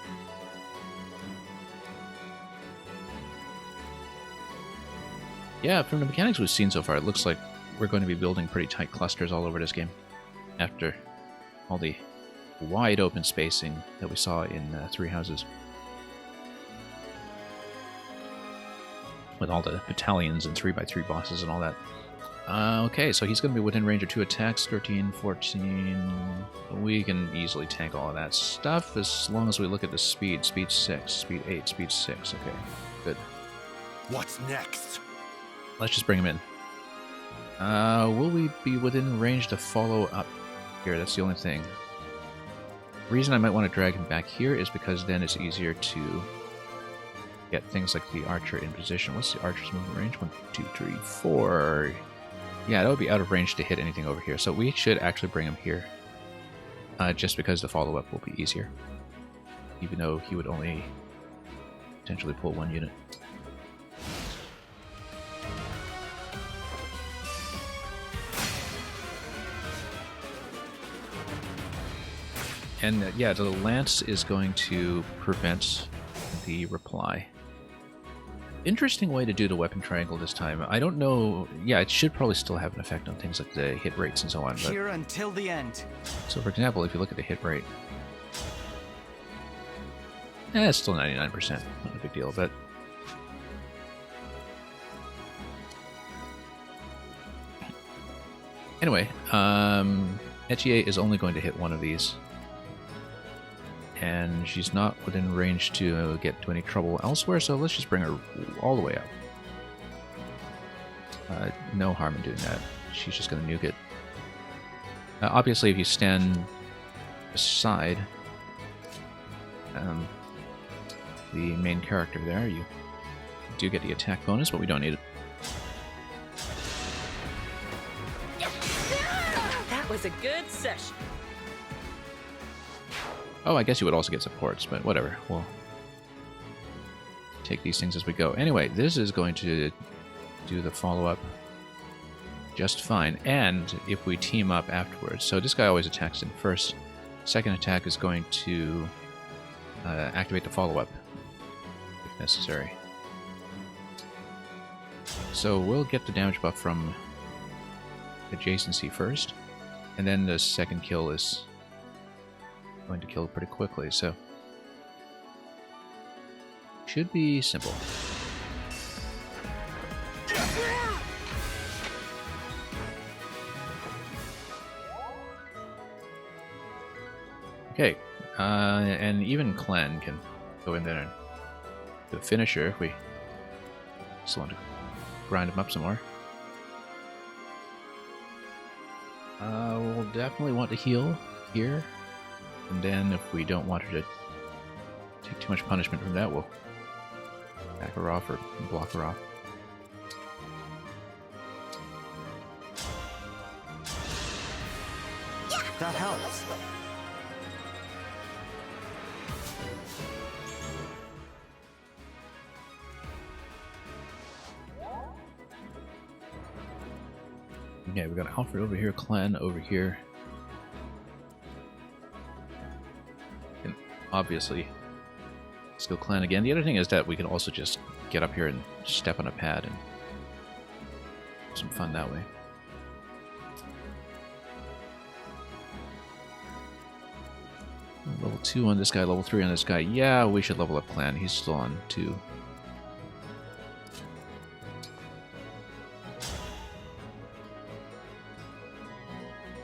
Yeah, from the mechanics we've seen so far, it looks like we're going to be building pretty tight clusters all over this game. After all the wide open spacing that we saw in Three Houses. With all the battalions and 3x3 bosses and all that. Okay, so he's going to be within range of 2 attacks, 13, 14... We can easily tank all of that stuff as long as we look at the speed. Speed 6, speed 8, speed 6. Okay, good. What's next? Let's just bring him in. Will we be within range to follow up here? That's the only thing. The reason I might want to drag him back here is because then it's easier to get things like the archer in position. What's the archer's movement range? 1, 2, 3, 4. Yeah, that would be out of range to hit anything over here. So we should actually bring him here. Just because the follow-up will be easier. Even though he would only potentially pull 1 unit. And yeah, the lance is going to prevent the reply. Interesting way to do the weapon triangle this time. I don't know. Yeah, it should probably still have an effect on things like the hit rates and so on. But... Here until the end. So, for example, if you look at the hit rate, it's still 99%. Not a big deal, but anyway, Etier is only going to hit one of these. And she's not within range to get into any trouble elsewhere, so let's just bring her all the way up. No harm in doing that. She's just going to nuke it. Obviously, if you stand beside the main character there, you do get the attack bonus, but we don't need it. That was a good session. Oh, I guess you would also get supports, but whatever. We'll take these things as we go. Anyway, this is going to do the follow-up just fine. And if we team up afterwards... So this guy always attacks in first. Second attack is going to activate the follow-up, if necessary. So we'll get the damage buff from adjacency first. And then the second kill is... going to kill pretty quickly, so should be simple. Okay, and even Clan can go in there and do a finisher if we still want to grind him up some more. We'll definitely want to heal here, and then if we don't want her to take too much punishment from that, we'll back her off or block her off. That helps. Yeah, we got Alfred over here, Clan over here. And obviously, let's go Clan again. The other thing is that we can also just get up here and step on a pad and have some fun that way. Level 2 on this guy, level 3 on this guy. Yeah, we should level up Clan. He's still on 2.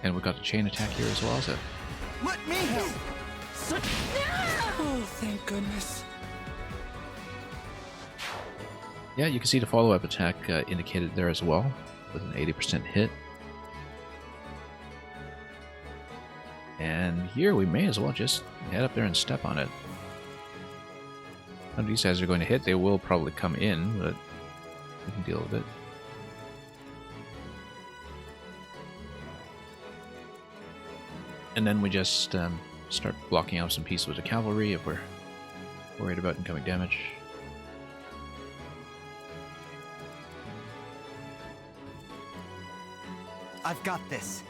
And we've got a chain attack here as well, so... Let me help! Oh, thank goodness. Yeah, you can see the follow-up attack indicated there as well, with an 80% hit. And here we may as well just head up there and step on it. None of these guys are going to hit. They will probably come in, but we can deal with it. And then we just start blocking out some pieces with the cavalry if we're worried about incoming damage. I've got this.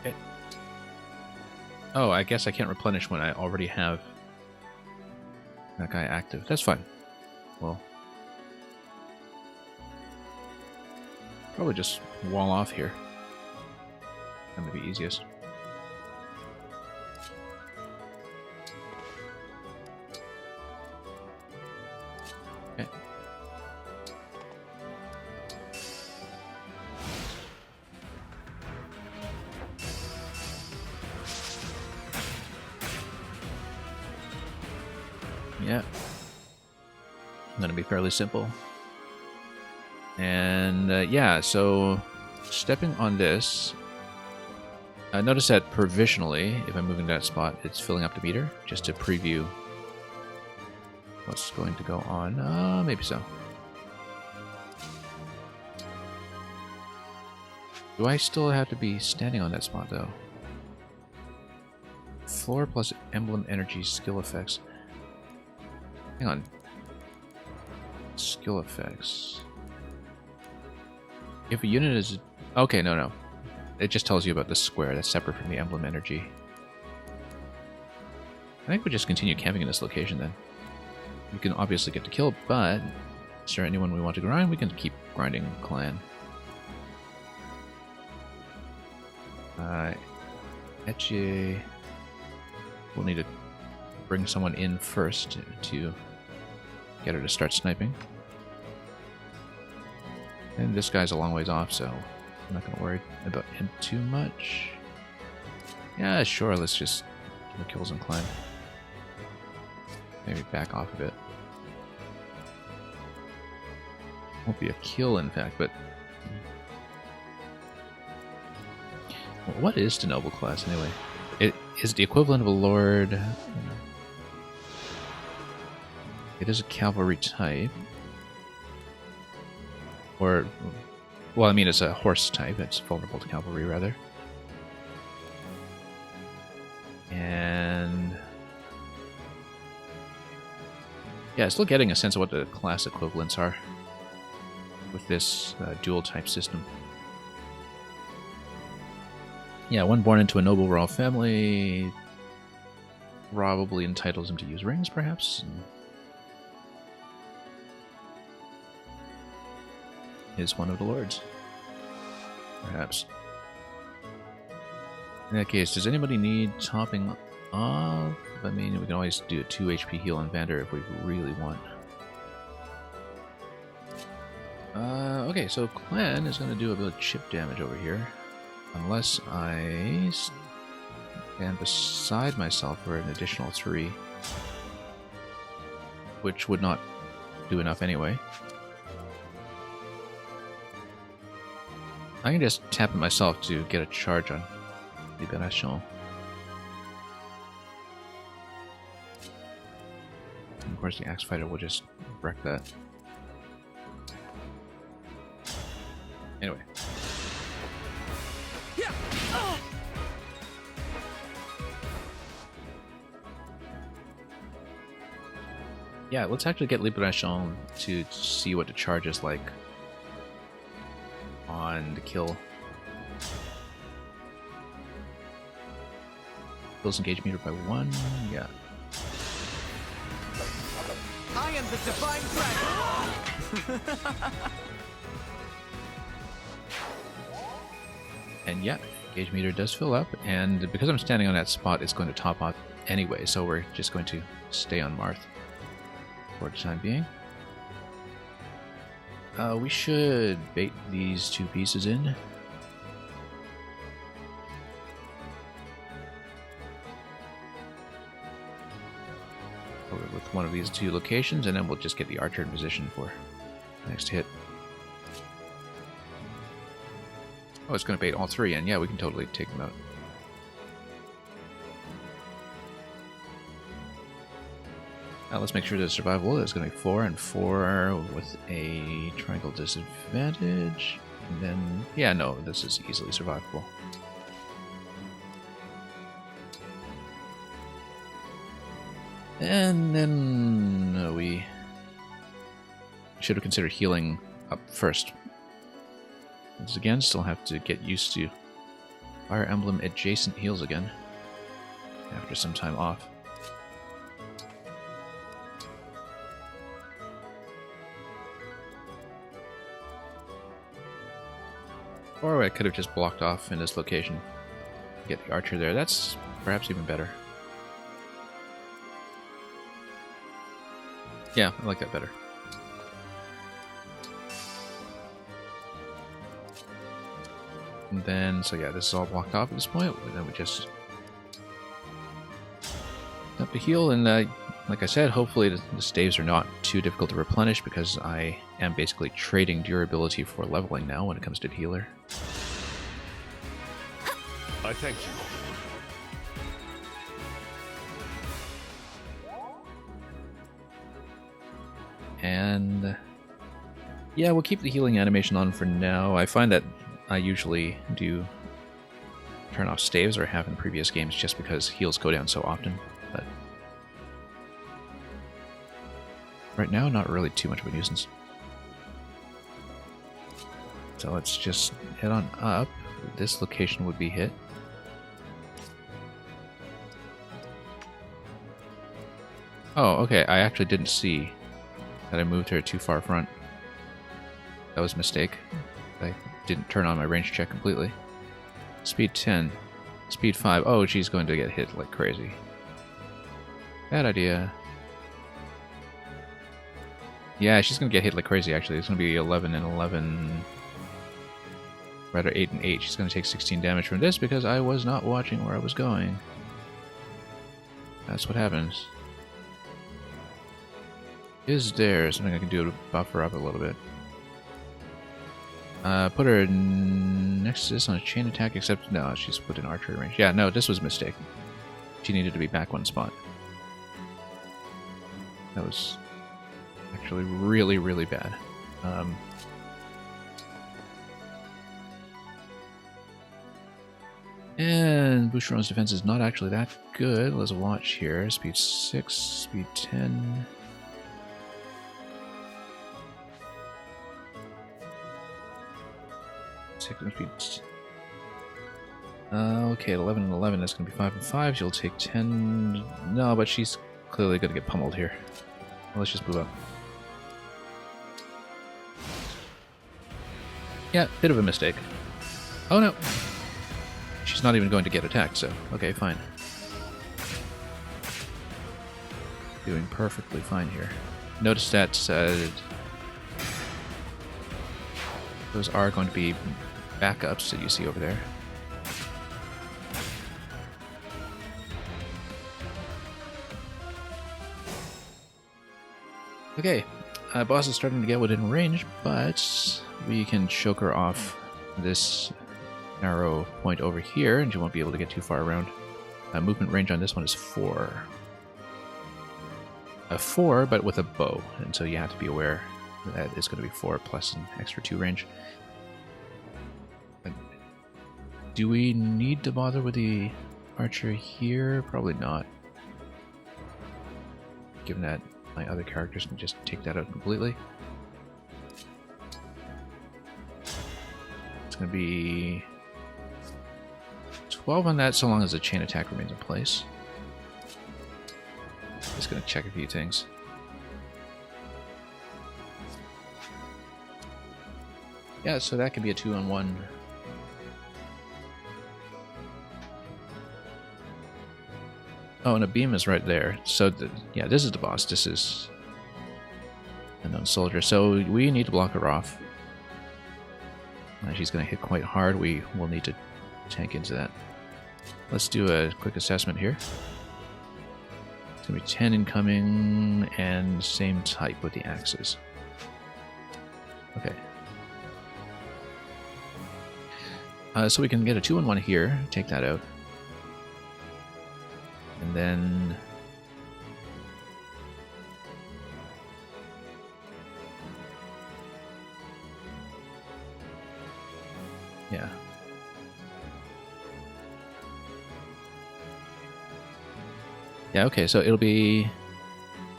Okay. Oh, I guess I can't replenish when I already have that guy active. That's fine. Well, probably just wall off here. That would be easiest. Okay. Yeah. Gonna be fairly simple. And yeah, so stepping on this, notice that provisionally, if I'm moving that spot, it's filling up the meter, just to preview what's going to go on. Maybe so. Do I still have to be standing on that spot, though? Floor plus emblem energy skill effects. Hang on. Skill effects. If a unit is... Okay, no. It just tells you about the square. That's separate from the emblem energy. I think we'll just continue camping in this location then. We can obviously get the kill, but is there anyone we want to grind? We can keep grinding Clan. Etche... We'll need to bring someone in first to get her to start sniping. And this guy's a long ways off, so I'm not going to worry about him too much. Yeah, sure, let's just do the kills and climb. Maybe back off a bit. Won't be a kill, in fact, but... Well, what is the noble class, anyway? It is the equivalent of a lord... It is a cavalry type. Or, well, I mean, it's a horse type. It's vulnerable to cavalry, rather. And... yeah, still getting a sense of what the class equivalents are with this dual type system. Yeah, one born into a noble royal family probably entitles him to use rings, perhaps. Is one of the lords, perhaps. In that case, does anybody need topping off? I mean, we can always do a 2 HP heal on Vander if we really want. Okay, so Clan is going to do a bit of chip damage over here. Unless I And beside myself were an additional 3. Which would not do enough anyway. I can just tap it myself to get a charge on Libération. And of course the Axe Fighter will just wreck that. Anyway. Yeah. Yeah, let's actually get Libération to see what the charge is like on the kill. Kills engage meter by 1, yeah. I am the Divine Dragon! And yeah, engage meter does fill up, and because I'm standing on that spot, it's going to top up anyway, so we're just going to stay on Marth for the time being. We should bait these 2 pieces in. With one of these 2 locations, and then we'll just get the archer in position for the next hit. Oh, it's going to bait all 3 in. Yeah, we can totally take them out. Now let's make sure the survival is going to be 4 and 4 with a triangle disadvantage. And then, yeah, no, this is easily survivable. And then we should have considered healing up first. Once again, still have to get used to Fire Emblem adjacent heals again after some time off. Or I could have just blocked off in this location. Get the archer there. That's perhaps even better. Yeah, I like that better. And then, so yeah, this is all blocked off at this point. And then we just up a heal, and like I said, hopefully the staves are not too difficult to replenish because I am basically trading durability for leveling now when it comes to the healer. I thank you. And yeah, we'll keep the healing animation on for now. I find that I usually do turn off staves, or have in previous games, just because heals go down so often. But right now, not really too much of a nuisance. So let's just head on up. This location would be hit. Oh, okay, I actually didn't see that I moved her too far front. That was a mistake. I didn't turn on my range check completely. Speed 10. Speed 5. Oh, she's going to get hit like crazy. Bad idea. Yeah, she's going to get hit like crazy, actually. It's going to be 11 and 11. Rather, 8 and 8. She's going to take 16 damage from this because I was not watching where I was going. That's what happens. Is there something I can do to buff her up a little bit? Put her next to this on a chain attack, except no, she's put in archery range. Yeah, no, this was a mistake. She needed to be back one spot. That was actually really, really bad. And Boucheron's defense is not actually that good. Let's watch here. Speed 6, speed 10. Okay, 11 and 11, that's going to be 5 and 5. She'll take 10. No, but she's clearly going to get pummeled here. Well, let's just move up. Yeah, bit of a mistake. Oh no! She's not even going to get attacked, so okay, fine. Doing perfectly fine here. Notice that those are going to be backups that you see over there. Okay, boss is starting to get within range, but we can choke her off this narrow point over here, and she won't be able to get too far around. Movement range on this one is 4. 4, but with a bow, and so you have to be aware that it's going to be 4 plus an extra 2 range. Do we need to bother with the archer here? Probably not. Given that my other characters can just take that out completely. It's going to be 12 on that so long as the chain attack remains in place. Just going to check a few things. Yeah, so that could be a 2-on-1. Oh, and a beam is right there. So, yeah, this is the boss. This is unknown soldier. So we need to block her off. She's going to hit quite hard. We will need to tank into that. Let's do a quick assessment here. It's going to be 10 incoming and same type with the axes. Okay. So we can get a 2-on-1 here. Take that out. And then yeah. Yeah, okay, so it'll be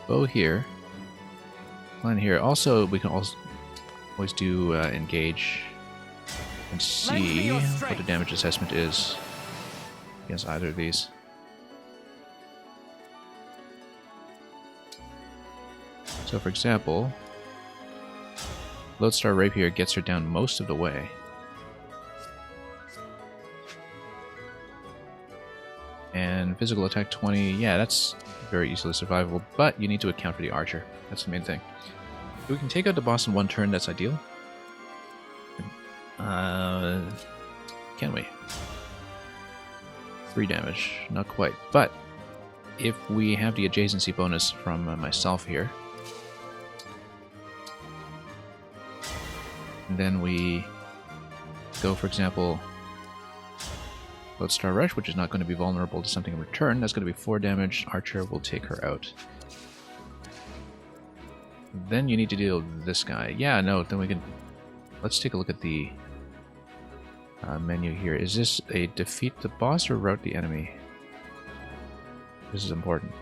bow here, line here. Also, we can also always do engage and see what the damage assessment is against either of these. So, for example, Lodestar Rapier gets her down most of the way. And physical attack 20, yeah, that's very easily survivable, but you need to account for the archer. That's the main thing. If we can take out the boss in 1 turn, that's ideal. Can we? 3 damage, not quite. But if we have the adjacency bonus from myself here, and then we go, for example, Lodestar Rush, which is not going to be vulnerable to something in return. That's going to be 4 damage. Archer will take her out. Then you need to deal with this guy. Yeah, no, then we can... Let's take a look at the menu here. Is this a defeat the boss or rout the enemy? This is important.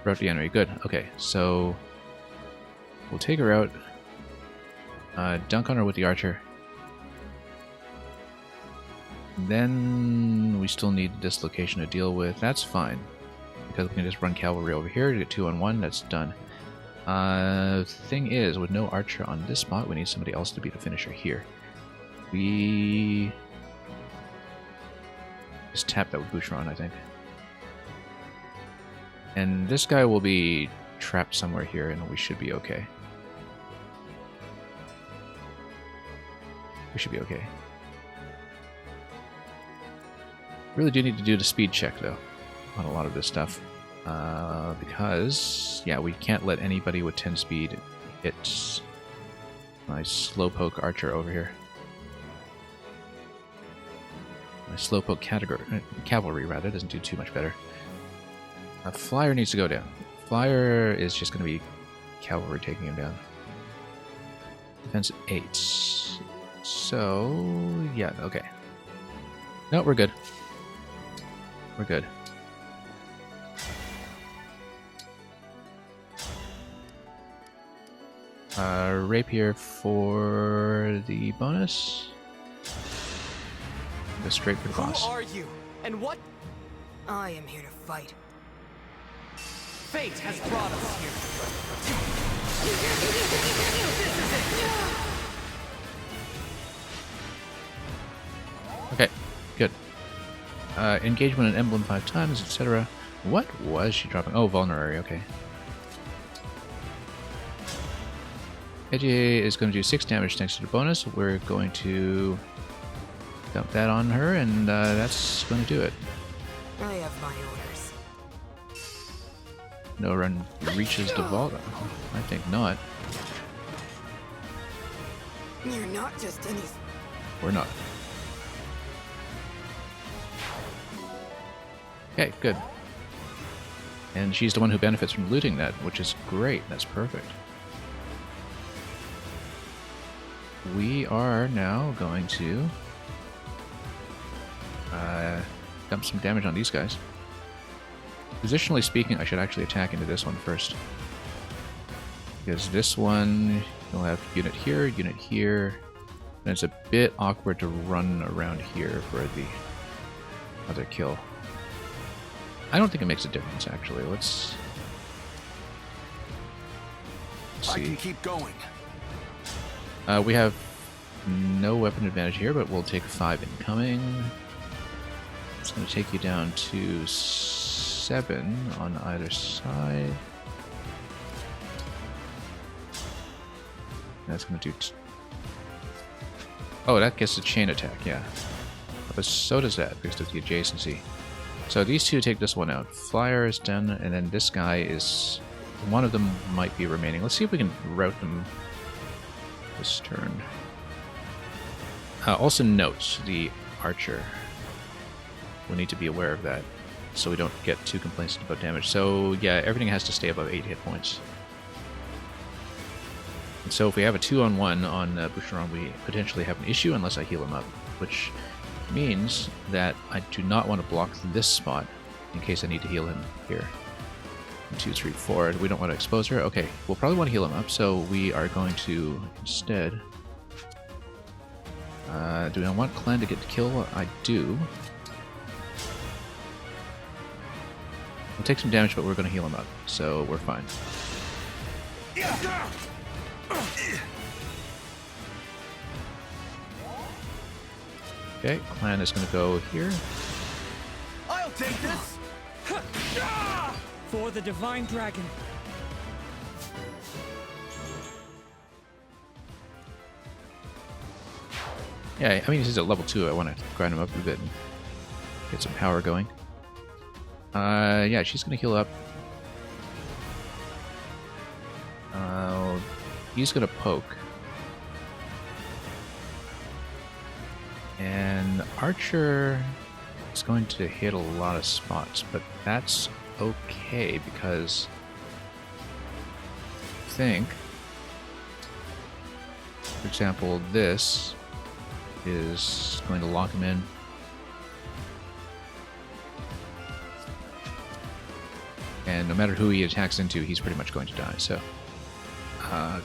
Rout the enemy. Good. Okay, so we'll take her out. Dunk on her with the archer. Then we still need dislocation to deal with. That's fine, because we can just run cavalry over here to get 2-on-1. That's done. Thing is, with no archer on this spot, we need somebody else to be the finisher here. We just tap that with Boucheron, I think. And this guy will be trapped somewhere here, and we should be okay. We should be okay. Really do need to do the speed check, though, on a lot of this stuff. Because, yeah, we can't let anybody with 10 speed hit my slowpoke archer over here. My slowpoke cavalry, rather, doesn't do too much better. Flyer needs to go down. Flyer is just going to be cavalry taking him down. Defense 8. So, yeah, okay. No, we're good. We're good. Rapier for the bonus. Go straight for the boss. Who are you? And what? I am here to fight. Fate has brought us here. Okay, good. Engagement and emblem 5 times, etc. What was she dropping? Oh, vulnerary, okay. Edgy is going to do 6 damage thanks to the bonus. We're going to dump that on her, and that's going to do it. I have my orders. No run reaches the vault. I think not. You're not just any... We're not. Okay, good. And she's the one who benefits from looting that, which is great. That's perfect. We are now going to dump some damage on these guys. Positionally speaking, I should actually attack into this one first. Because this one, you'll have unit here, and it's a bit awkward to run around here for the other kill. I don't think it makes a difference, actually. Let's see. I can keep going. We have no weapon advantage here, but we'll take 5 incoming. It's going to take you down to 7 on either side. That's going to do... Oh, that gets a chain attack, yeah. But so does that, because of the adjacency. So these two take this one out. Flyer is done, and then this guy is... One of them might be remaining. Let's see if we can route them this turn. Also note, the archer. We'll need to be aware of that, so we don't get too complacent about damage. So yeah, everything has to stay above 8 hit points. And so if we have a 2-on-1 on Boucheron, we potentially have an issue unless I heal him up, which means that I do not want to block this spot in case I need to heal him here. 1, 2, 3, 4. We don't want to expose her. Okay, we'll probably want to heal him up, so we are going to instead... do I want Clan to get the kill? I do. We'll take some damage, but we're going to heal him up, so we're fine. Okay, Clan is going to go here. I'll take this! For the Divine Dragon. Yeah, I mean, he's at level 2. I want to grind him up a bit and get some power going. Yeah, she's going to heal up. He's going to poke. And Archer is going to hit a lot of spots, but that's okay because I think, for example, this is going to lock him in. And no matter who he attacks into, he's pretty much going to die. So,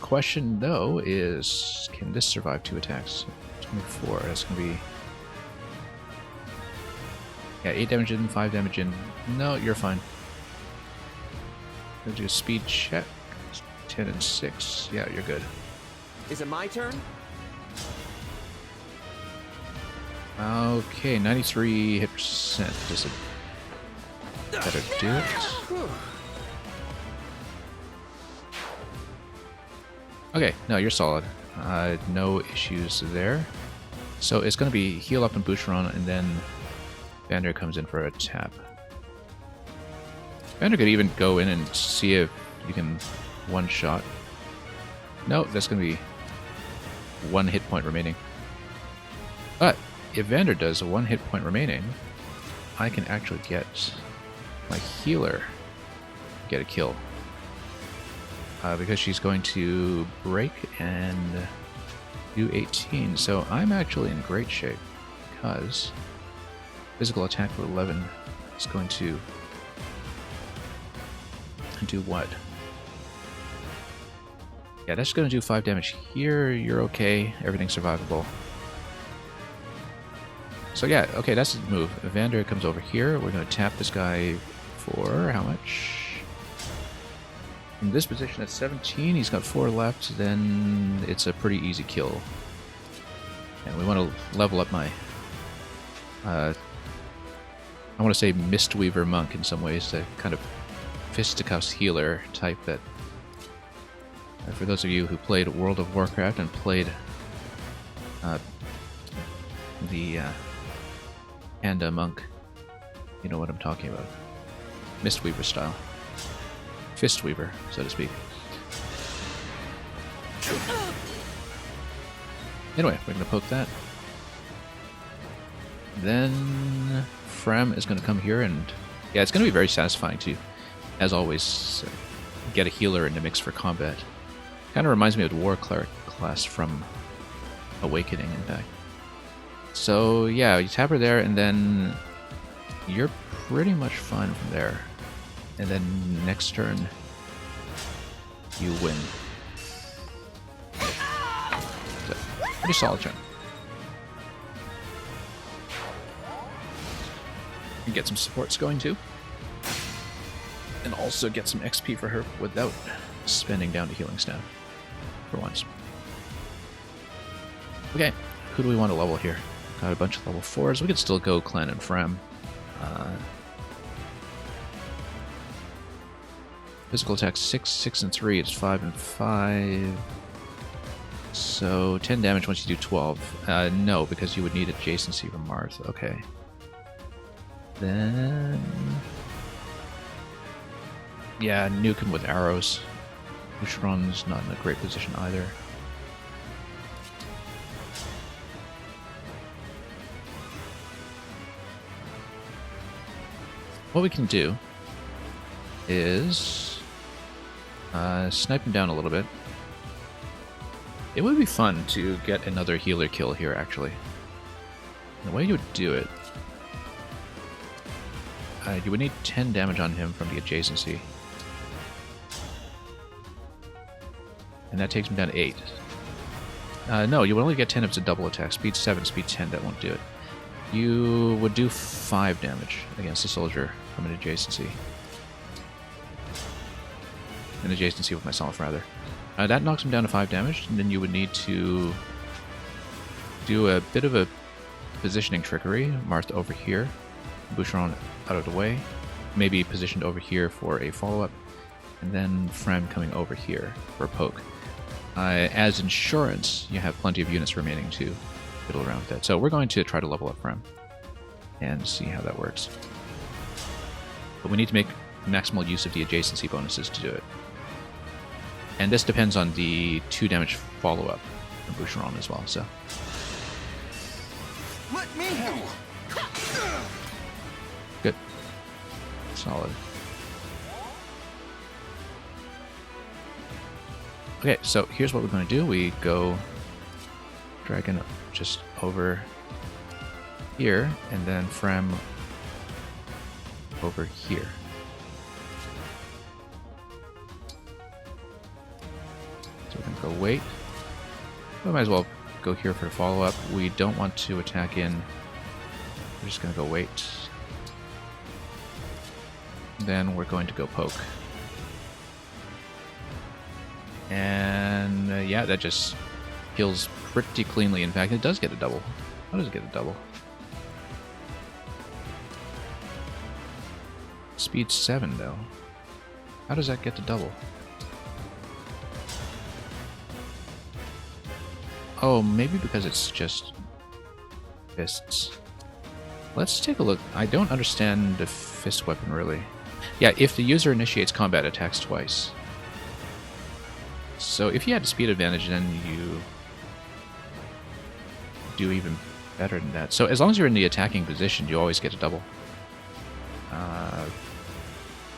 question though is, can this survive 2 attacks? 24. That's going to be... Yeah, 8 damage in, 5 damage in. No, you're fine. Gonna do a speed check. 10 and 6. Yeah, you're good. Is it my turn? Okay, 93 hit percent. Does it better do it? Okay, no, you're solid. No issues there. So it's going to be heal up and Boucheron, and then Vander comes in for a tap. Vander could even go in and see if you can one-shot. No, that's going to be 1 hit point remaining. But if Vander does a 1 hit point remaining, I can actually get my healer get a kill. Because she's going to break and do 18. So I'm actually in great shape because physical attack for 11 is going to do what? Yeah, that's going to do 5 damage here. You're okay. Everything's survivable. So yeah, okay, that's the move. Vander comes over here. We're going to tap this guy for how much? In this position at 17, he's got 4 left, then it's a pretty easy kill. And we want to level up my... I want to say Mistweaver Monk in some ways, the kind of fisticuffs healer type that... for those of you who played World of Warcraft and played the Panda Monk, you know what I'm talking about. Mistweaver style. Fistweaver, so to speak. Anyway, we're going to poke that. Then Frem is going to come here, and yeah, it's going to be very satisfying to, as always, get a healer in the mix for combat. Kind of reminds me of the War Cleric class from Awakening, in fact. So yeah, you tap her there, and then you're pretty much fine from there. And then next turn, you win. So, pretty solid turn. And get some supports going too. And also get some XP for her without spending down to healing staff. For once. Okay, who do we want to level here? Got a bunch of level 4s. We could still go Clan and Frem. Physical attack 6, 6, and 3. It's 5 and 5. So 10 damage once you do 12. No, because you would need adjacency from Mars. Okay. Then... yeah, nuke him with arrows. Boucheron's not in a great position either. What we can do is snipe him down a little bit. It would be fun to get another healer kill here, actually. The way you would do it, you would need 10 damage on him from the adjacency. And that takes him down to 8. No, you would only get 10 if it's a double attack. Speed 7, speed 10, that won't do it. You would do 5 damage against a soldier from an adjacency. An adjacency with myself, rather. That knocks him down to 5 damage, and then you would need to do a bit of a positioning trickery. Martha over here, Boucheron out of the way, maybe positioned over here for a follow-up, and then Frem coming over here for a poke. As insurance, you have plenty of units remaining to fiddle around with that. So we're going to try to level up Frem and see how that works. But we need to make maximal use of the adjacency bonuses to do it. And this depends on the 2 damage follow-up from Boucheron as well, so... Let me help. Good. Solid. Okay, so here's what we're going to do. We go Dragon just over here, and then Frem over here. So we're going to go wait. We might as well go here for the follow-up. We don't want to attack in. We're just going to go wait. Then we're going to go poke. And yeah, that just kills pretty cleanly. In fact, it does get a double. How does it get a double? Speed 7, though. How does that get to double? Oh, maybe because it's just fists. Let's take a look. I don't understand the fist weapon, really. Yeah, if the user initiates combat attacks twice. So if you had a speed advantage, then you do even better than that. So as long as you're in the attacking position, you always get a double.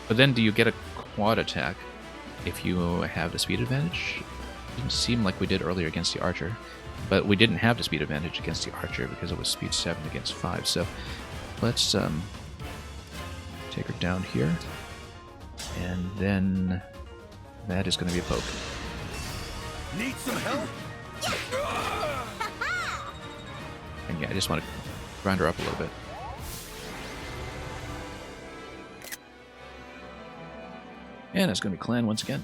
But then do you get a quad attack if you have the speed advantage? It didn't seem like we did earlier against the archer. But we didn't have the speed advantage against the archer because it was speed 7 against 5. So let's take her down here. And then that is going to be a poke. Need some help? And yeah, I just want to grind her up a little bit. And it's going to be Clan once again.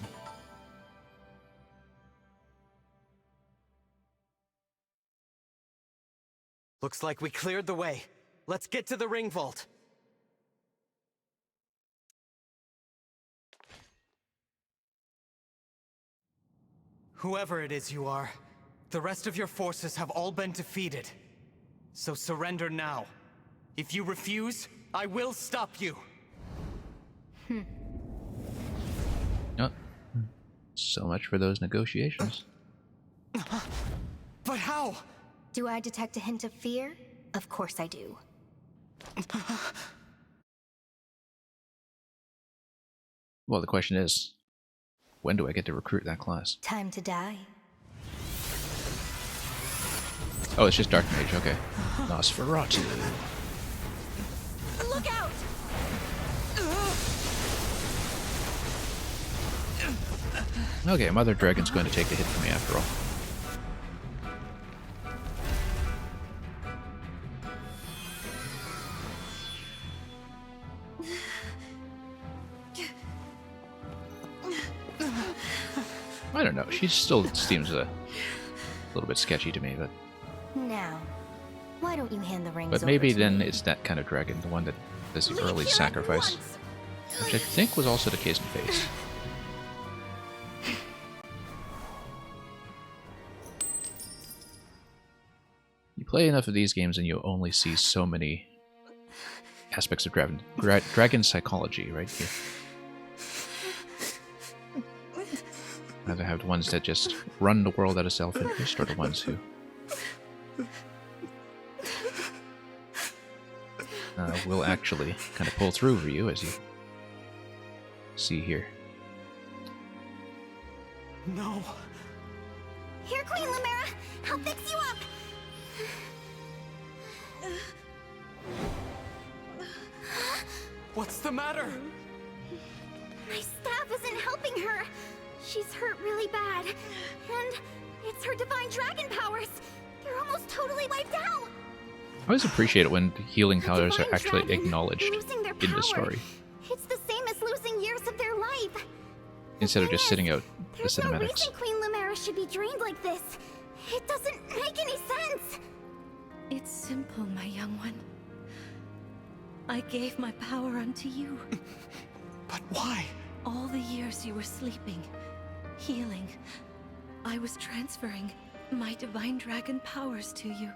Looks like we cleared the way. Let's get to the ring vault. Whoever it is you are, the rest of your forces have all been defeated. So surrender now. If you refuse, I will stop you. Oh, so much for those negotiations. But how? Do I detect a hint of fear? Of course I do. Well, the question is, when do I get to recruit that class? Time to die. Oh, it's just Dark Mage, okay. Nosferatu. Look out! Okay, Mother Dragon's going to take the hit for me after all. I don't know, she still seems a little bit sketchy to me, but... Now, why don't you hand the rings But over maybe to then me? it's that kind of dragon, the one that does the Leave early here at sacrifice. once. Which I think was also the case in Face. You play enough of these games and you only see so many aspects of dragon psychology, right? You either have the ones that just run the world out of self-interest, or the ones who will actually kind of pull through for you, as you see here. No. Here, Queen Lumera! I'll fix you up! What's the matter? My staff isn't helping her. She's hurt really bad. And it's her divine dragon powers. They're almost totally wiped out. I always appreciate it when healing powers are Divine actually dragon acknowledged losing their in the power. story, It's the same as losing years of their life. instead of thing just is, sitting out the There's no cinematics. reason Queen Lumera should be drained like this. It doesn't make any sense. It's simple, my young one. I gave my power unto you. But why? All the years you were sleeping, healing, I was transferring my divine dragon powers to you.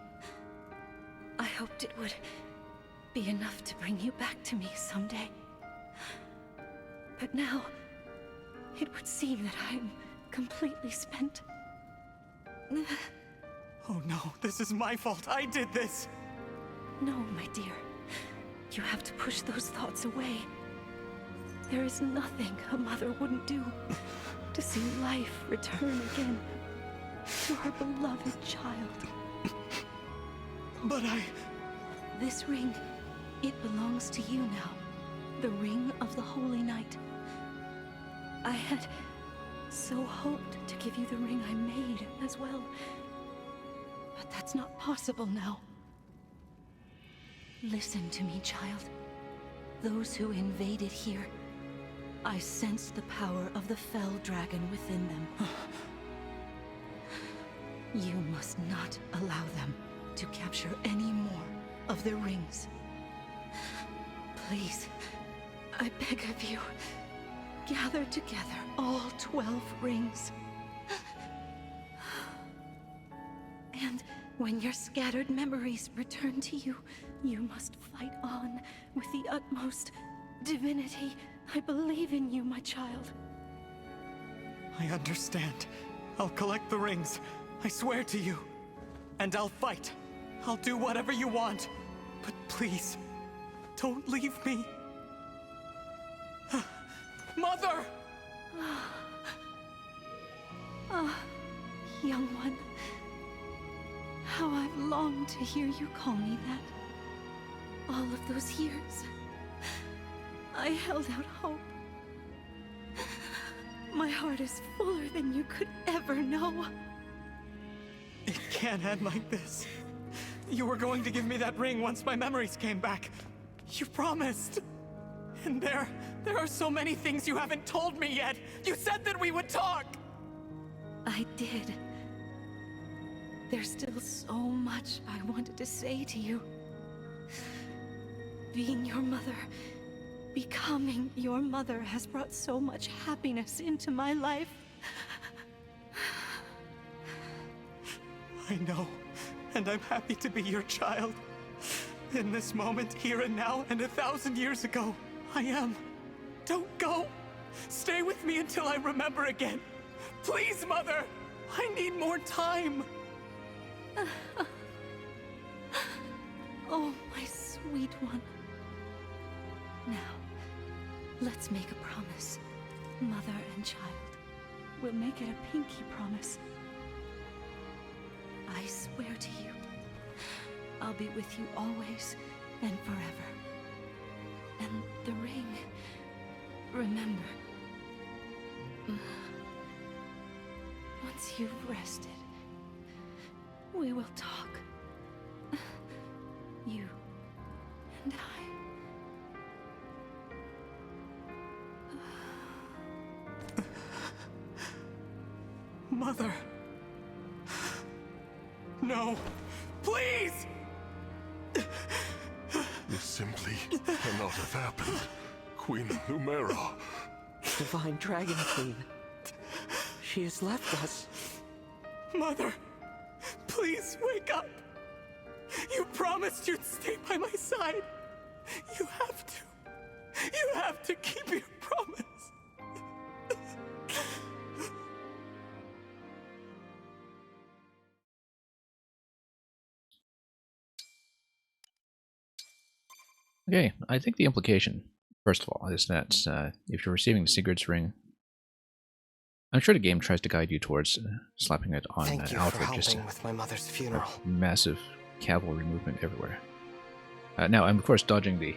I hoped it would be enough to bring you back to me someday. But now, it would seem that I'm completely spent. Oh no, this is my fault. I did this. No, my dear. You have to push those thoughts away. There is nothing a mother wouldn't do to see life return again to her beloved child. But This ring, it belongs to you now. The ring of the Holy Night. I had so hoped to give you the ring I made as well. But that's not possible now. Listen to me, child. Those who invaded here, I sensed the power of the fell dragon within them. You must not allow them to capture any more of the rings. Please, I beg of you, gather together all 12 rings. And when your scattered memories return to you, you must fight on with the utmost divinity. I believe in you, my child. I understand. I'll collect the rings. I swear to you. And I'll fight. I'll do whatever you want. But please, don't leave me. Mother! Ah, young one. How I've longed to hear you call me that. All of those years, I held out hope. My heart is fuller than you could ever know. It can't end like this. You were going to give me that ring once my memories came back. You promised. And there are so many things you haven't told me yet. You said that we would talk. I did. There's still so much I wanted to say to you. Being your mother, becoming your mother has brought so much happiness into my life. I know, and I'm happy to be your child. In this moment, here and now, and 1,000 years ago, I am. Don't go! Stay with me until I remember again. Please, Mother! I need more time! Oh, my sweet one. Now, let's make a promise. Mother and child. We'll make it a pinky promise. I swear to you, I'll be with you always and forever. And the ring, remember. Once you've rested, we will talk. You and I. Mother. No. Please! This simply cannot have happened. Queen Lumera. Divine Dragon Queen. She has left us. Mother, please wake up. You promised you'd stay by my side. You have to. You have to keep your promise. Okay, I think the implication, first of all, is that if you're receiving Sigurd's ring, I'm sure the game tries to guide you towards slapping it on Thank you Alfred, for just helping with my mother's funeral. massive cavalry movement everywhere. Now, I'm of course dodging the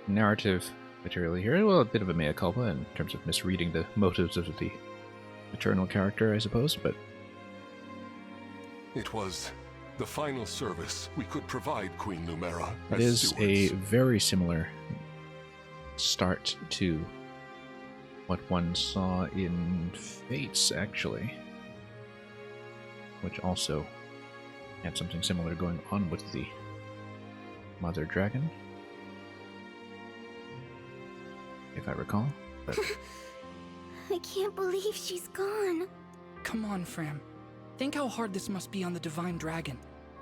narrative material here. Well, a bit of a mea culpa in terms of misreading the motives of the eternal character, I suppose, but It was the final service we could provide Queen Lumera it as is stewards. a very similar start to what one saw in Fates, actually, which also had something similar going on with the Mother Dragon, if I recall. But I can't believe she's gone. Come on, Fram. Think how hard this must be on the Divine Dragon.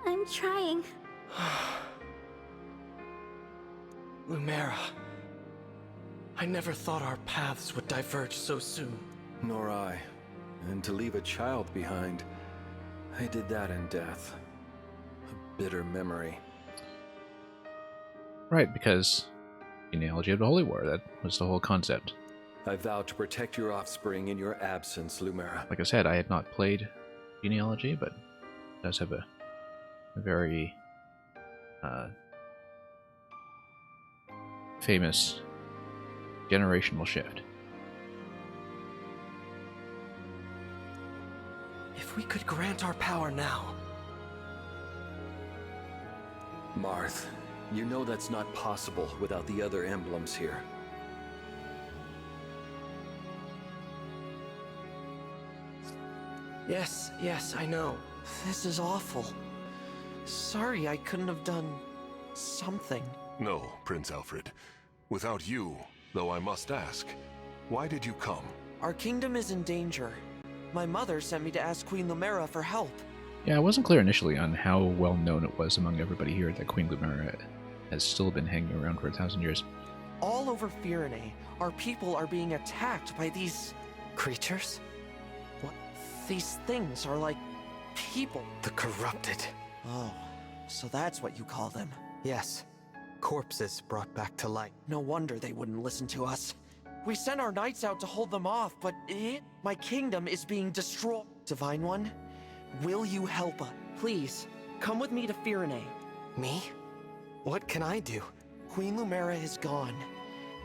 I'm trying. Lumera. I never thought our paths would diverge so soon. Nor I. And to leave a child behind, I did that in death. A bitter memory. right, because genealogy of the Holy War, that was the whole concept. I vow to protect your offspring in your absence, Lumera. Like I said, I had not played genealogy, but it does have a very famous generational shift. If we could grant our power now. Marth, you know that's not possible without the other emblems here. Yes, I know. This is awful. Sorry I couldn't have done something. No, Prince Alfred. Without you, though I must ask, why did you come? Our kingdom is in danger. My mother sent me to ask Queen Lumera for help. Yeah, I wasn't clear initially on how well known it was among everybody here that Queen Lumera has still been hanging around for 1,000 years. All over Firene, our people are being attacked by these creatures. What? These things are like people. The corrupted. Oh, so that's what you call them. Yes. Corpses brought back to life. No wonder they wouldn't listen to us. We sent our knights out to hold them off, but my kingdom is being destroyed. Divine One, will you help us? Please, come with me to Firene. Me? What can I do? Queen Lumera is gone.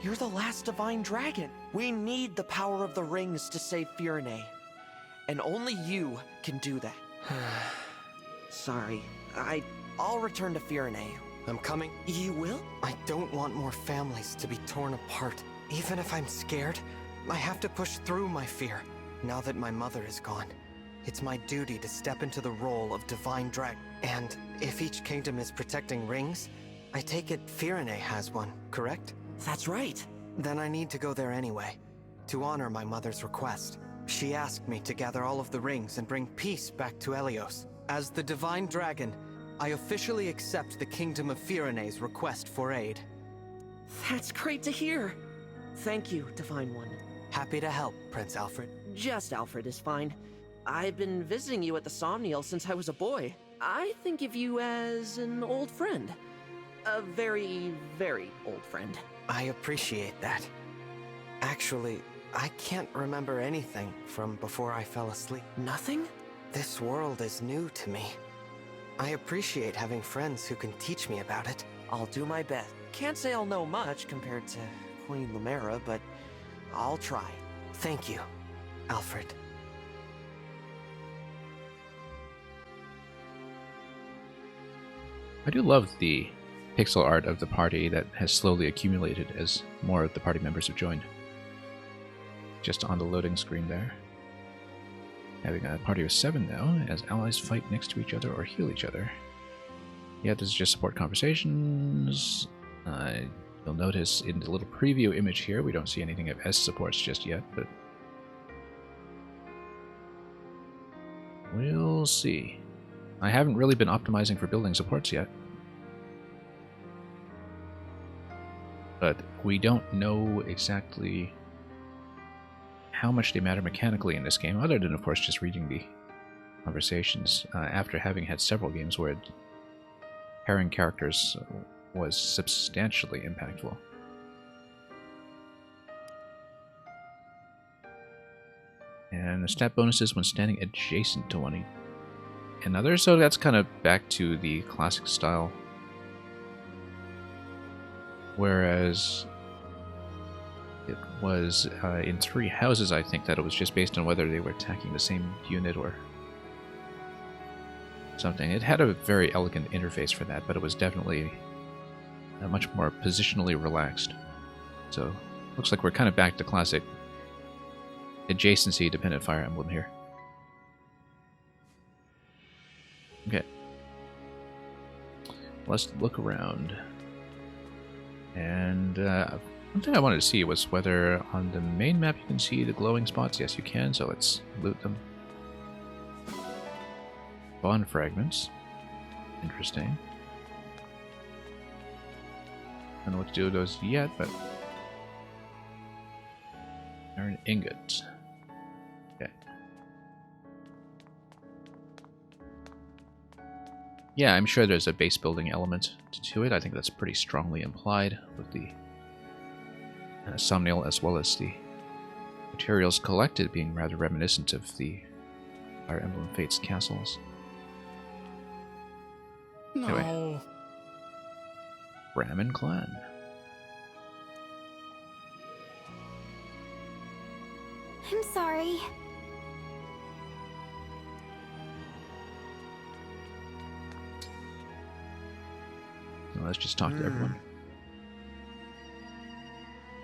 You're the last Divine Dragon. We need the power of the rings to save Firene. And only you can do that. Sorry, I'll return to Firene. I'm coming. You will? I don't want more families to be torn apart. Even if I'm scared, I have to push through my fear. Now that my mother is gone, it's my duty to step into the role of Divine Dragon. And if each kingdom is protecting rings, I take it Firene has one, correct? That's right. Then I need to go there anyway, to honor my mother's request. She asked me to gather all of the rings and bring peace back to Helios. As the Divine Dragon, I officially accept the Kingdom of Firene's request for aid. That's great to hear. Thank you, Divine One. Happy to help, Prince Alfred. Just Alfred is fine. I've been visiting you at the Somniel since I was a boy. I think of you as an old friend. A very, very old friend. I appreciate that. Actually, I can't remember anything from before I fell asleep. Nothing? This world is new to me. I appreciate having friends who can teach me about it. I'll do my best. Can't say I'll know much compared to Queen Lumera, but I'll try. Thank you, Alfred. I do love the pixel art of the party that has slowly accumulated as more of the party members have joined. Just on the loading screen there. Having a party of 7 now, as allies fight next to each other or heal each other. Yeah, this is just support conversations. You'll notice in the little preview image here, we don't see anything of S supports just yet, but we'll see. I haven't really been optimizing for building supports yet. But we don't know exactly how much they matter mechanically in this game, other than, of course, just reading the conversations after having had several games where pairing characters was substantially impactful. And the stat bonuses when standing adjacent to one another, so that's kind of back to the classic style. Whereas it was in Three Houses, I think, that it was just based on whether they were attacking the same unit or something. It had a very elegant interface for that, but it was definitely much more positionally relaxed. So, looks like we're kind of back to classic adjacency-dependent Fire Emblem here. Okay. Let's look around. And one thing I wanted to see was whether on the main map you can see the glowing spots. Yes, you can, so let's loot them. Bond fragments. Interesting. I don't know what to do with those yet, but... Iron ingot. Okay. Yeah, I'm sure there's a base building element to it. I think that's pretty strongly implied with the Somniel, as well as the materials collected being rather reminiscent of the Fire Emblem Fates castles. No. Anyway. Ramen Clan. I'm sorry. So let's just talk to everyone.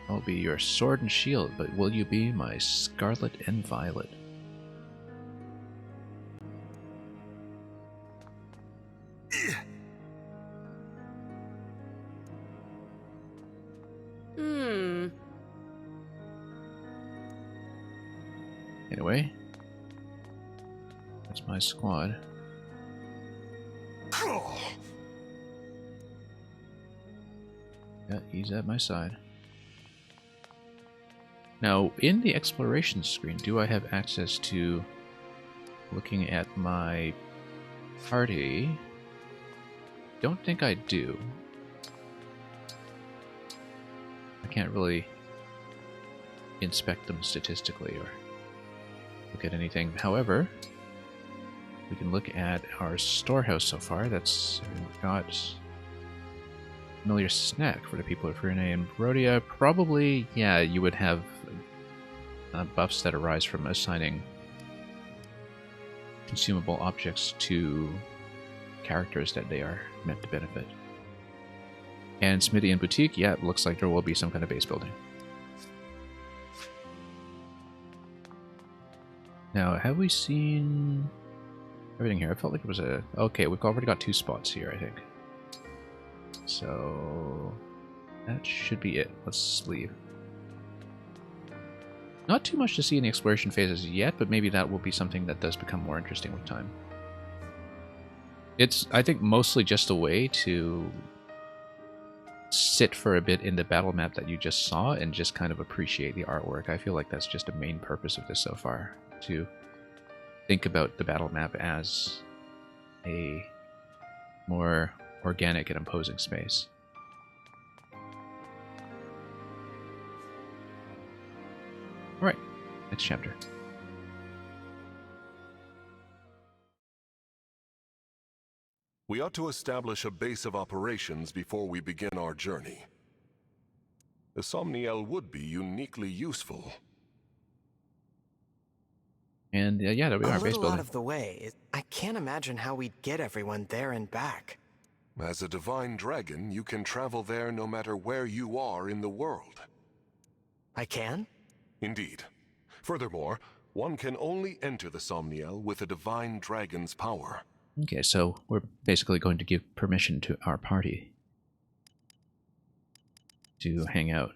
I'll be your sword and shield, but will you be my scarlet and violet? Anyway, that's my squad. Yeah, he's at my side. Now, in the exploration screen, do I have access to looking at my party? Don't think I do. I can't really inspect them statistically or look at anything. However, we can look at our storehouse so far. That's got familiar snack for the people of Firene and Barodia. Probably, yeah, you would have buffs that arise from assigning consumable objects to characters that they are meant to benefit. And Smithy and Boutique, yeah, it looks like there will be some kind of base building. Now, have we seen everything here? I felt like it was a... Okay, we've already got 2 spots here, I think. So that should be it. Let's leave. Not too much to see in the exploration phases yet, but maybe that will be something that does become more interesting with time. It's, I think, mostly just a way to sit for a bit in the battle map that you just saw and just kind of appreciate the artwork. I feel like that's just a main purpose of this so far, to think about the battle map as a more organic and imposing space. Alright, next chapter. We ought to establish a base of operations before we begin our journey. The Somniel would be uniquely useful. And yeah, there we are, base A little building. out of the way. I can't imagine how we'd get everyone there and back. As a divine dragon, you can travel there no matter where you are in the world. I can? Indeed. Furthermore, one can only enter the Somniel with a divine dragon's power. Okay, so we're basically going to give permission to our party to hang out.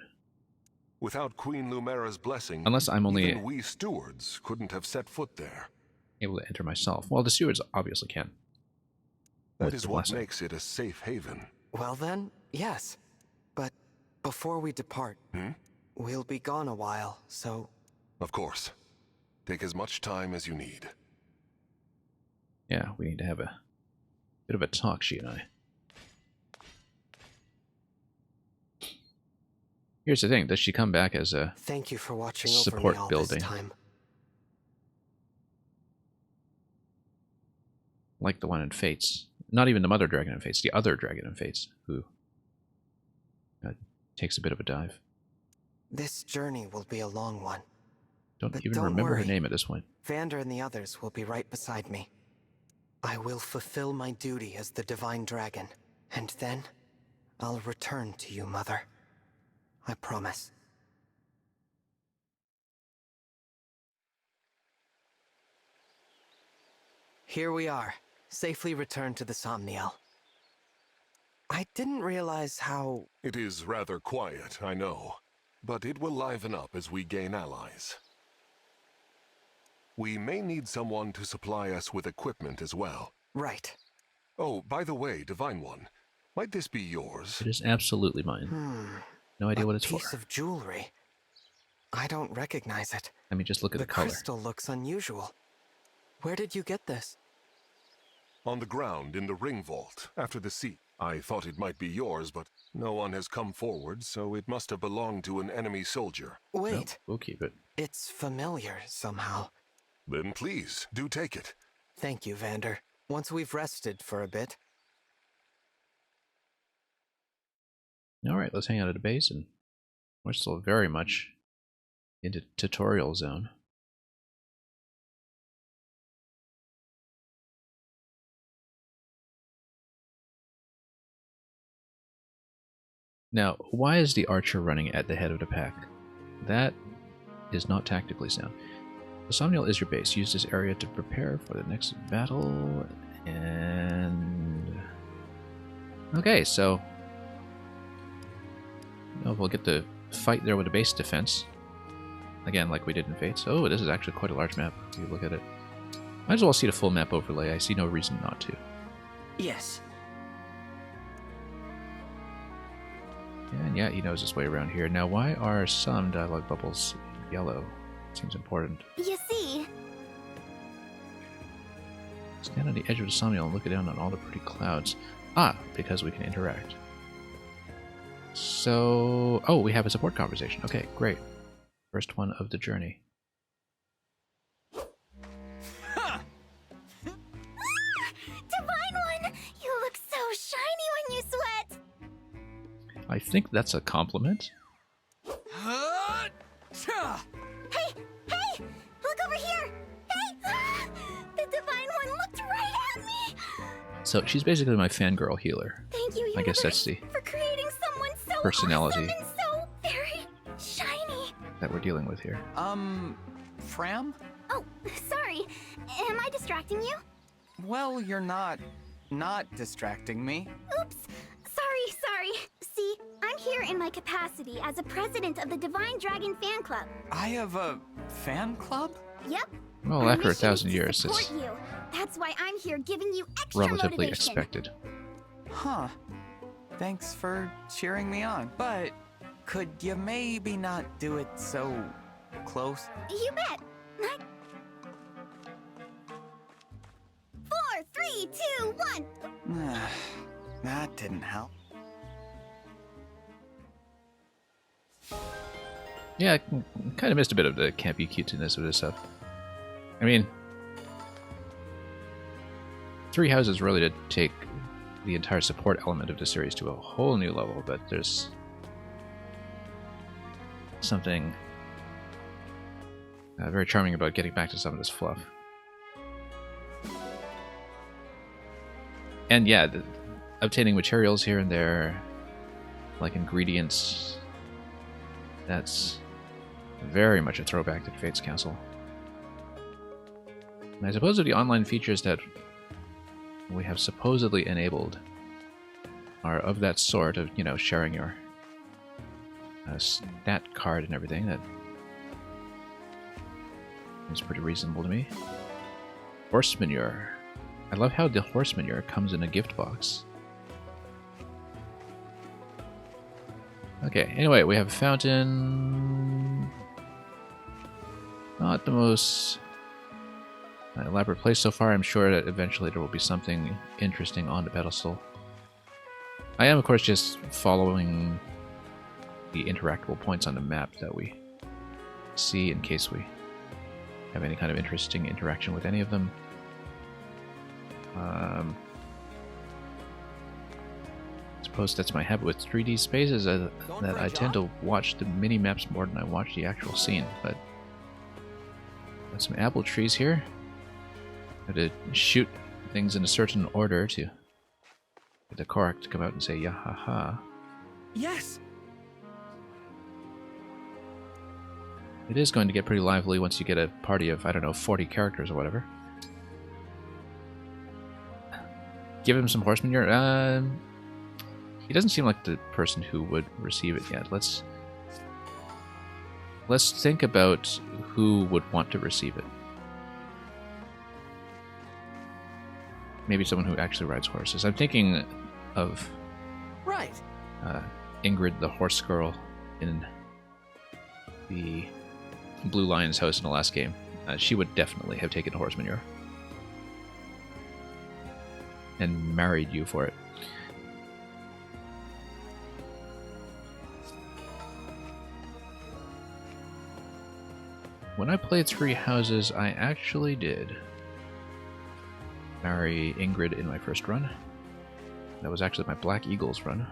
Without Queen Lumera's blessing, Unless I'm only even we stewards couldn't have set foot there. able to enter myself. Well, the stewards obviously can. That is what makes it a safe haven. Well then, yes. But before we depart, we'll be gone a while, so... Of course. Take as much time as you need. Yeah, we need to have a bit of a talk, she and I. Here's the thing, does she come back as a Thank you for watching support over me all building? this time. Like the one in Fates. Not even the mother dragon in Fates, the other dragon in Fates, who takes a bit of a dive. This journey will be a long one. Don't But even don't remember worry. her name at this point. Vander and the others will be right beside me. I will fulfill my duty as the Divine Dragon, and then I'll return to you, Mother. I promise. Here we are, safely returned to the Somniel. I didn't realize how... It is rather quiet, I know, but it will liven up as we gain allies. We may need someone to supply us with equipment as well. Right. Oh, by the way, Divine One, might this be yours? It is absolutely mine. No idea what it's for. Piece of jewelry. I don't recognize it. I mean, just look at the The color. crystal looks unusual. Where did you get this? On the ground in the ring vault, after the sea. I thought it might be yours, but no one has come forward, so it must have belonged to an enemy soldier. Wait. No, we'll keep it. It's familiar somehow. Then please, do take it. Thank you, Vander. Once we've rested for a bit. Alright, let's hang out at a base, and we're still very much into tutorial zone. Now, why is the archer running at the head of the pack? That is not tactically sound. The Somniel is your base. Use this area to prepare for the next battle, and... Okay, so... we'll get the fight there with the base defense. Again, like we did in Fates. Oh, this is actually quite a large map, if you look at it. Might as well see the full map overlay. I see no reason not to. Yes. And yeah, he knows his way around here. Now, why are some dialogue bubbles yellow? Seems important. You see, Stand on the edge of the Somniel and look down on all the pretty clouds. Ah, because we can interact. So... Oh, we have a support conversation. Okay, great. First one of the journey. Divine One, you look so shiny when you sweat. I think that's a compliment. Hey, look over here. Hey, the Divine One looked right at me. So she's basically my fangirl healer. Thank you, I guess that's universe, the for creating someone so personality awesome and so very shiny. that we're dealing with here. Fram? Oh, sorry. Am I distracting you? Well, you're not distracting me. Oops. Sorry. See, I'm here in my capacity as a president of the Divine Dragon Fan Club. I have a fan club? Yep. Well, Our after mission is 1,000 to years, support it's you, That's why I'm here giving you extra relatively motivation. expected. Huh. Thanks for cheering me on. But could you maybe not do it so close? You bet. 4, 3, 2, 1. That didn't help. Yeah, I kind of missed a bit of the campy cuteness of this stuff. I mean, 3 Houses really did take the entire support element of the series to a whole new level, but there's something very charming about getting back to some of this fluff. And yeah, obtaining materials here and there, like ingredients, that's very much a throwback to Fate's Castle. And I suppose of the online features that we have supposedly enabled are of that sort of, you know, sharing your stat card and everything. That seems pretty reasonable to me. Horse manure. I love how the horse manure comes in a gift box. Okay, anyway, we have a fountain. Not the most elaborate place so far. I'm sure that eventually there will be something interesting on the pedestal. I am, of course, just following the interactable points on the map that we see in case we have any kind of interesting interaction with any of them. I suppose that's my habit with 3D spaces, that I tend to watch the mini-maps more than I watch the actual scene. But got some apple trees here. I have to shoot things in a certain order to get the Korok to come out and say "Yahaha." Yes. It is going to get pretty lively once you get a party of, I don't know, 40 characters or whatever. Give him some horse manure. He doesn't seem like the person who would receive it yet. Let's think about who would want to receive it. Maybe someone who actually rides horses. I'm thinking of Right. Ingrid, the horse girl in the Blue Lion's house in the last game. She would definitely have taken horse manure and married you for it. When I played 3 Houses, I actually did marry Ingrid in my first run. That was actually my Black Eagles run.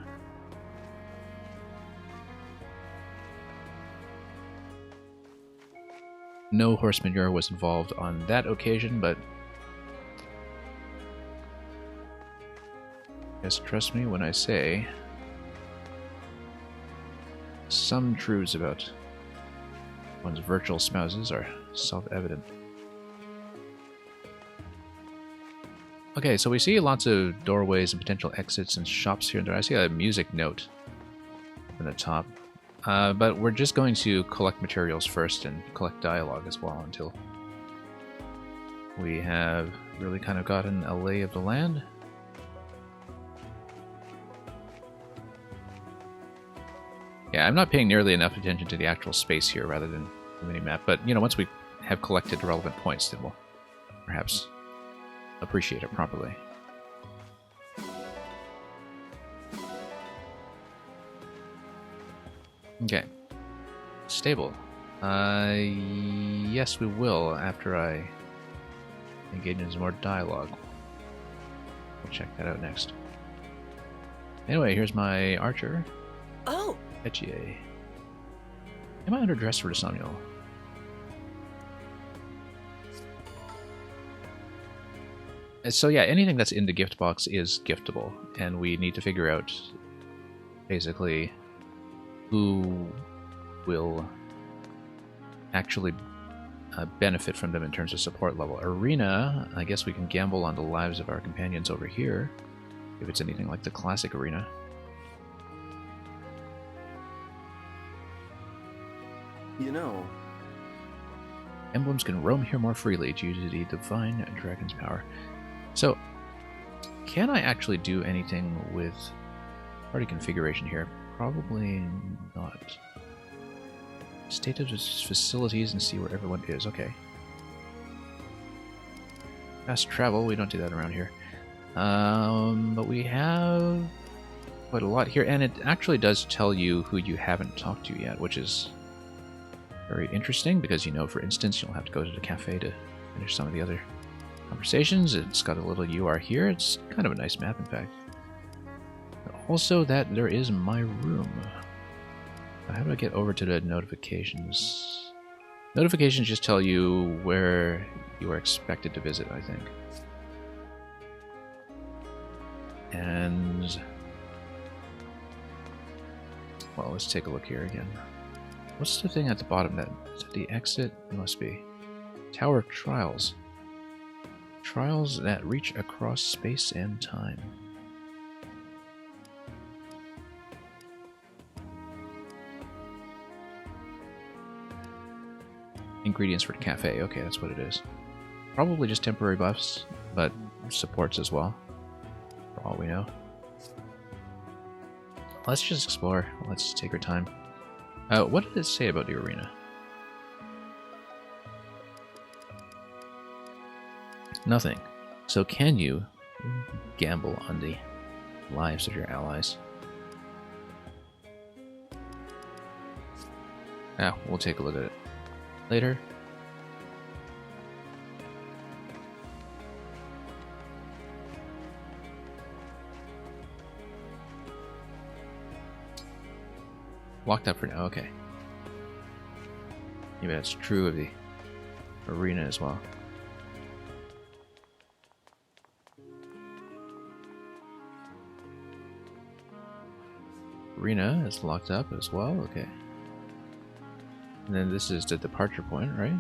No horse manure was involved on that occasion, but guess trust me when I say some truths about one's virtual spouses are self-evident. Okay, so we see lots of doorways and potential exits and shops here and there. I see a music note in the top. But we're just going to collect materials first and collect dialogue as well until we have really kind of gotten a lay of the land. Yeah, I'm not paying nearly enough attention to the actual space here rather than the minimap, but, you know, once we have collected relevant points, then we'll perhaps appreciate it properly. Okay. Stable. Yes, we will after I engage in some more dialogue. We'll check that out next. Anyway, here's my archer. Oh! Etier. Am I underdressed for the Somnial? So yeah, anything that's in the gift box is giftable, and we need to figure out basically who will actually benefit from them in terms of support level. Arena, I guess we can gamble on the lives of our companions over here, if it's anything like the classic arena. You know... Emblems can roam here more freely due to the divine dragon's power. So, can I actually do anything with party configuration here? Probably not. State of facilities and see where everyone is. Okay. Fast travel, we don't do that around here. But we have quite a lot here, and it actually does tell you who you haven't talked to yet, which is very interesting because, you know, for instance, you'll have to go to the cafe to finish some of the other conversations. It's got a little "you are here." It's kind of a nice map, in fact. Also, that there is my room. How do I get over to the notifications? Notifications just tell you where you are expected to visit, I think. And well, let's take a look here again. What's the thing at the bottom? That is that the exit? It must be Tower of Trials. Trials that reach across space and time. Ingredients for the cafe. Okay, that's what it is. Probably just temporary buffs, but supports as well, for all we know. Let's just explore. Let's take our time. What did it say about the arena? Nothing. So can you gamble on the lives of your allies? We'll take a look at it later. Locked up for now, okay. Maybe that's true of the arena as well. Arena is locked up as well, okay. And then this is the departure point, right?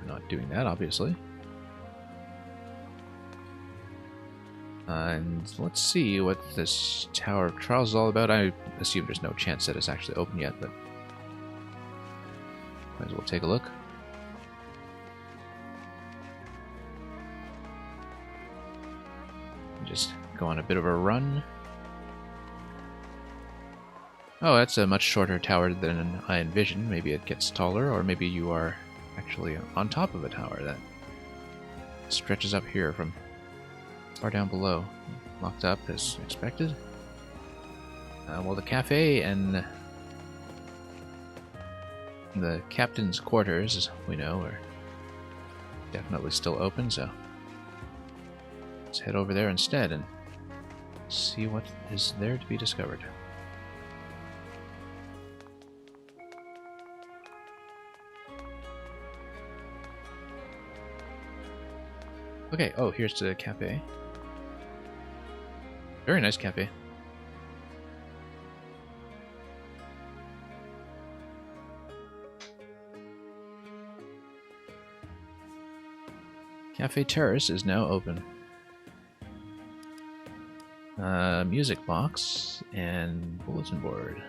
We're not doing that, obviously. And let's see what this Tower of Trials is all about. I assume there's no chance that it's actually open yet, but might as well take a look. Just go on a bit of a run. Oh, that's a much shorter tower than I envisioned. Maybe it gets taller, or maybe you are actually on top of a tower that stretches up here from far down below. Locked up as expected. Well, the cafe and the captain's quarters, as we know, are definitely still open, so let's head over there instead and see what is there to be discovered. Okay, oh, here's the cafe. Very nice cafe. Cafe Terrace is now open. Music box and bulletin board.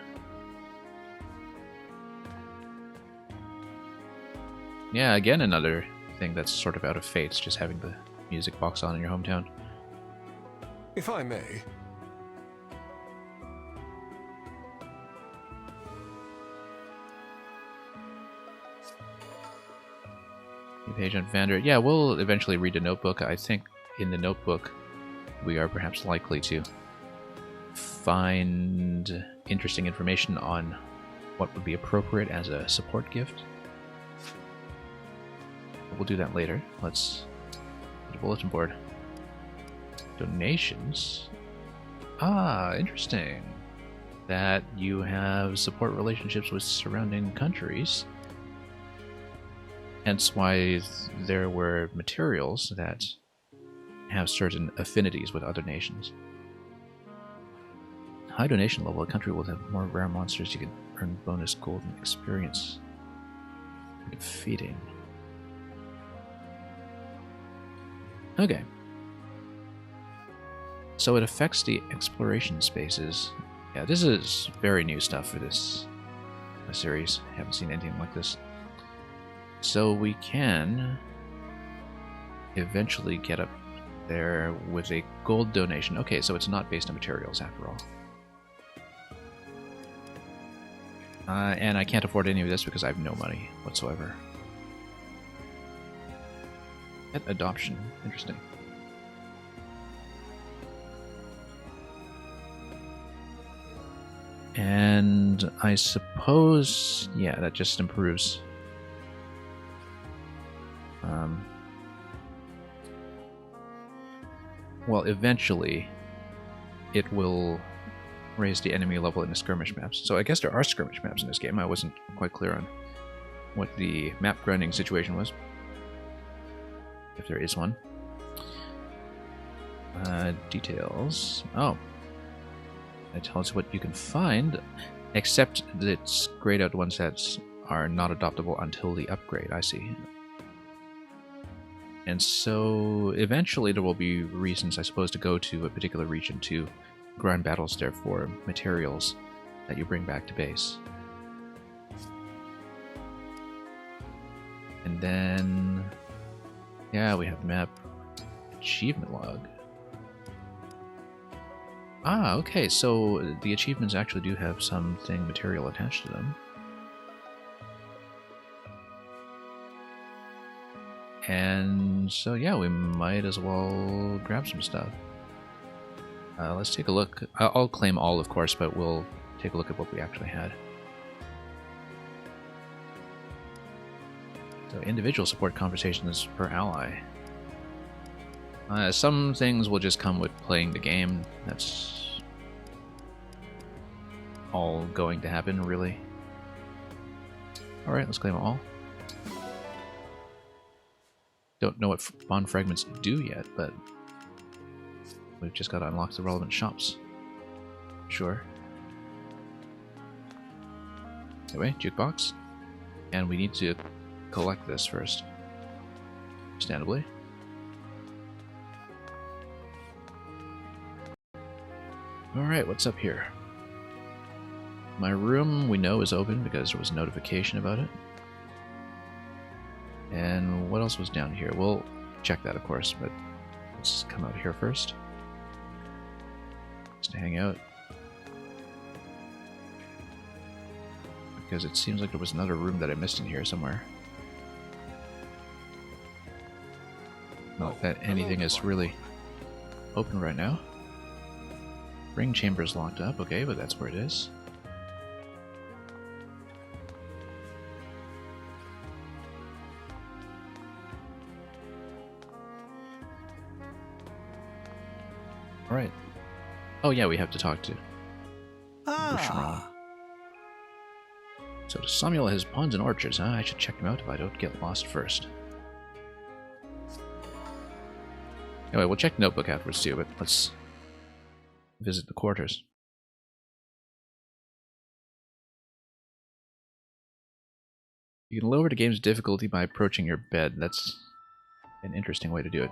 Yeah, again another thing that's sort of out of Fates, just having the music box on in your hometown. If I may. Page on Vander. Yeah, we'll eventually read a notebook. I think in the notebook we are perhaps likely to find interesting information on what would be appropriate as a support gift. We'll do that later. Let's get a bulletin board. Donations. Ah, interesting. That you have support relationships with surrounding countries. Hence why there were materials that have certain affinities with other nations. High donation level, a country will have more rare monsters. You can earn bonus golden experience for defeating. Okay. So it affects the exploration spaces. Yeah, this is very new stuff for this series. I haven't seen anything like this. So we can eventually get up there with a gold donation. Okay, so it's not based on materials after all. And I can't afford any of this because I have no money whatsoever. Pet adoption. Interesting. And I suppose, yeah, that just improves. Well, eventually, it will raise the enemy level in the skirmish maps. So I guess there are skirmish maps in this game. I wasn't quite clear on what the map grinding situation was, if there is one. Details. Oh. It tells you what you can find, except that it's grayed out ones that are not adoptable until the upgrade. I see. And so eventually there will be reasons, I suppose, to go to a particular region to grind battles there for materials that you bring back to base. And then, yeah, we have the map achievement log. Ah, okay, so the achievements actually do have something material attached to them. And so, yeah, we might as well grab some stuff. Let's take a look. I'll claim all, of course, but we'll take a look at what we actually had. So, individual support conversations per ally. Some things will just come with playing the game. That's all going to happen, really. Alright, let's claim all. Don't know what bond fragments do yet, but we've just got to unlock the relevant shops. Sure. Anyway, jukebox. And we need to collect this first. Understandably. Alright, what's up here? My room, we know, is open because there was a notification about it. And what else was down here? We'll check that, of course, but let's come out here first. Just to hang out. Because it seems like there was another room that I missed in here somewhere. Not that anything is really open right now. Ring chamber is locked up, okay, but that's where it is. Alright. Oh yeah, we have to talk to Bushrong. So Samuel has ponds and orchards, huh? I should check them out if I don't get lost first. Anyway, we'll check the notebook afterwards too, but let's visit the quarters. You can lower the game's difficulty by approaching your bed. That's an interesting way to do it.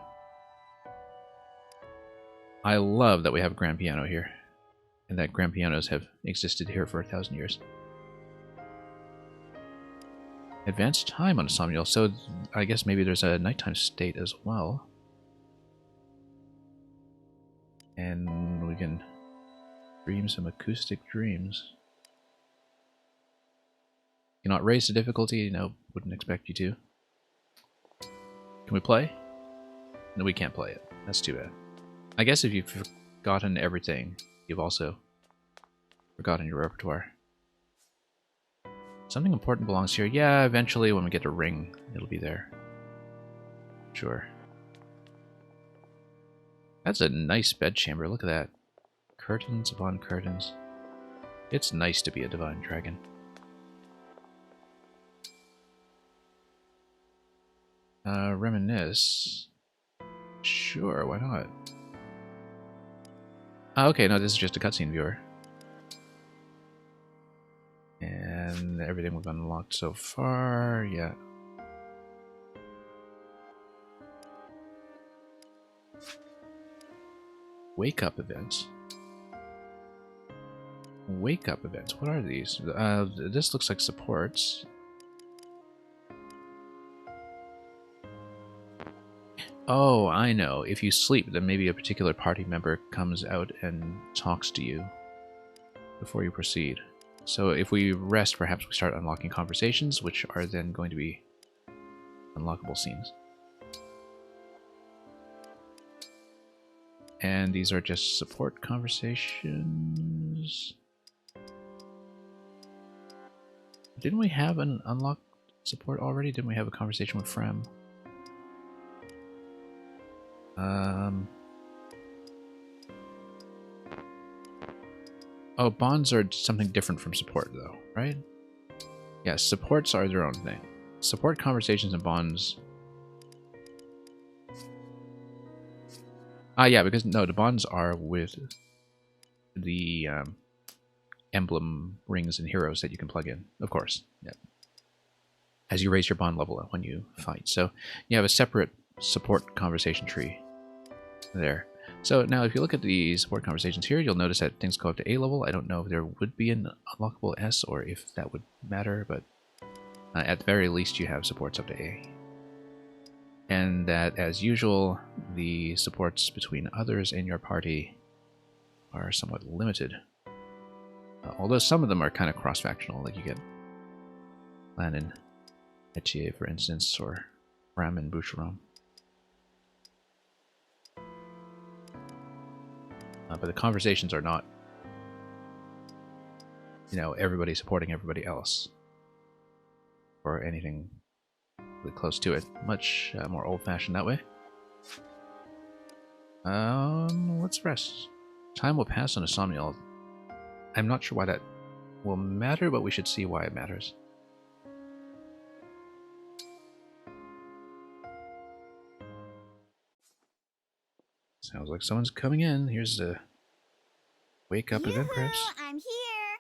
I love that we have a grand piano here, and that grand pianos have existed here for 1,000 years. Advanced time on Samuel, so I guess maybe there's a nighttime state as well. And we can dream some acoustic dreams. Cannot raise the difficulty? No, wouldn't expect you to. Can we play? No, we can't play it. That's too bad. I guess if you've forgotten everything, you've also forgotten your repertoire. Something important belongs here. Yeah, eventually when we get a ring, it'll be there. Sure. That's a nice bedchamber. Look at that. Curtains upon curtains. It's nice to be a divine dragon. Reminisce. Sure, why not? Okay, no, this is just a cutscene viewer. And everything we've unlocked so far, yeah. Wake up events. Wake up events, what are these? This looks like supports. Oh, I know. If you sleep, then maybe a particular party member comes out and talks to you before you proceed. So if we rest, perhaps we start unlocking conversations, which are then going to be unlockable scenes. And these are just support conversations. Didn't we have an unlocked support already? Didn't we have a conversation with Frem? Oh, bonds are something different from support, though, right? Yeah, supports are their own thing. Support conversations and bonds. Ah, yeah, because no, the bonds are with the emblem rings and heroes that you can plug in, of course. Yeah. As you raise your bond level when you fight. So you have a separate support conversation tree there. So now if you look at the support conversations here, you'll notice that things go up to A level. I don't know if there would be an unlockable S or if that would matter, but at the very least you have supports up to A. And that, as usual, the supports between others in your party are somewhat limited. Although some of them are kind of cross-factional, like you get Lan and Etier, for instance, or Ram and Boucheron. But the conversations are not, you know, everybody supporting everybody else, or anything really close to it. Much more old-fashioned that way. Let's rest. Time will pass on a somnial. I'm not sure why that will matter, but we should see why it matters. Sounds like someone's coming in. Here's the wake up event, perhaps. I'm here.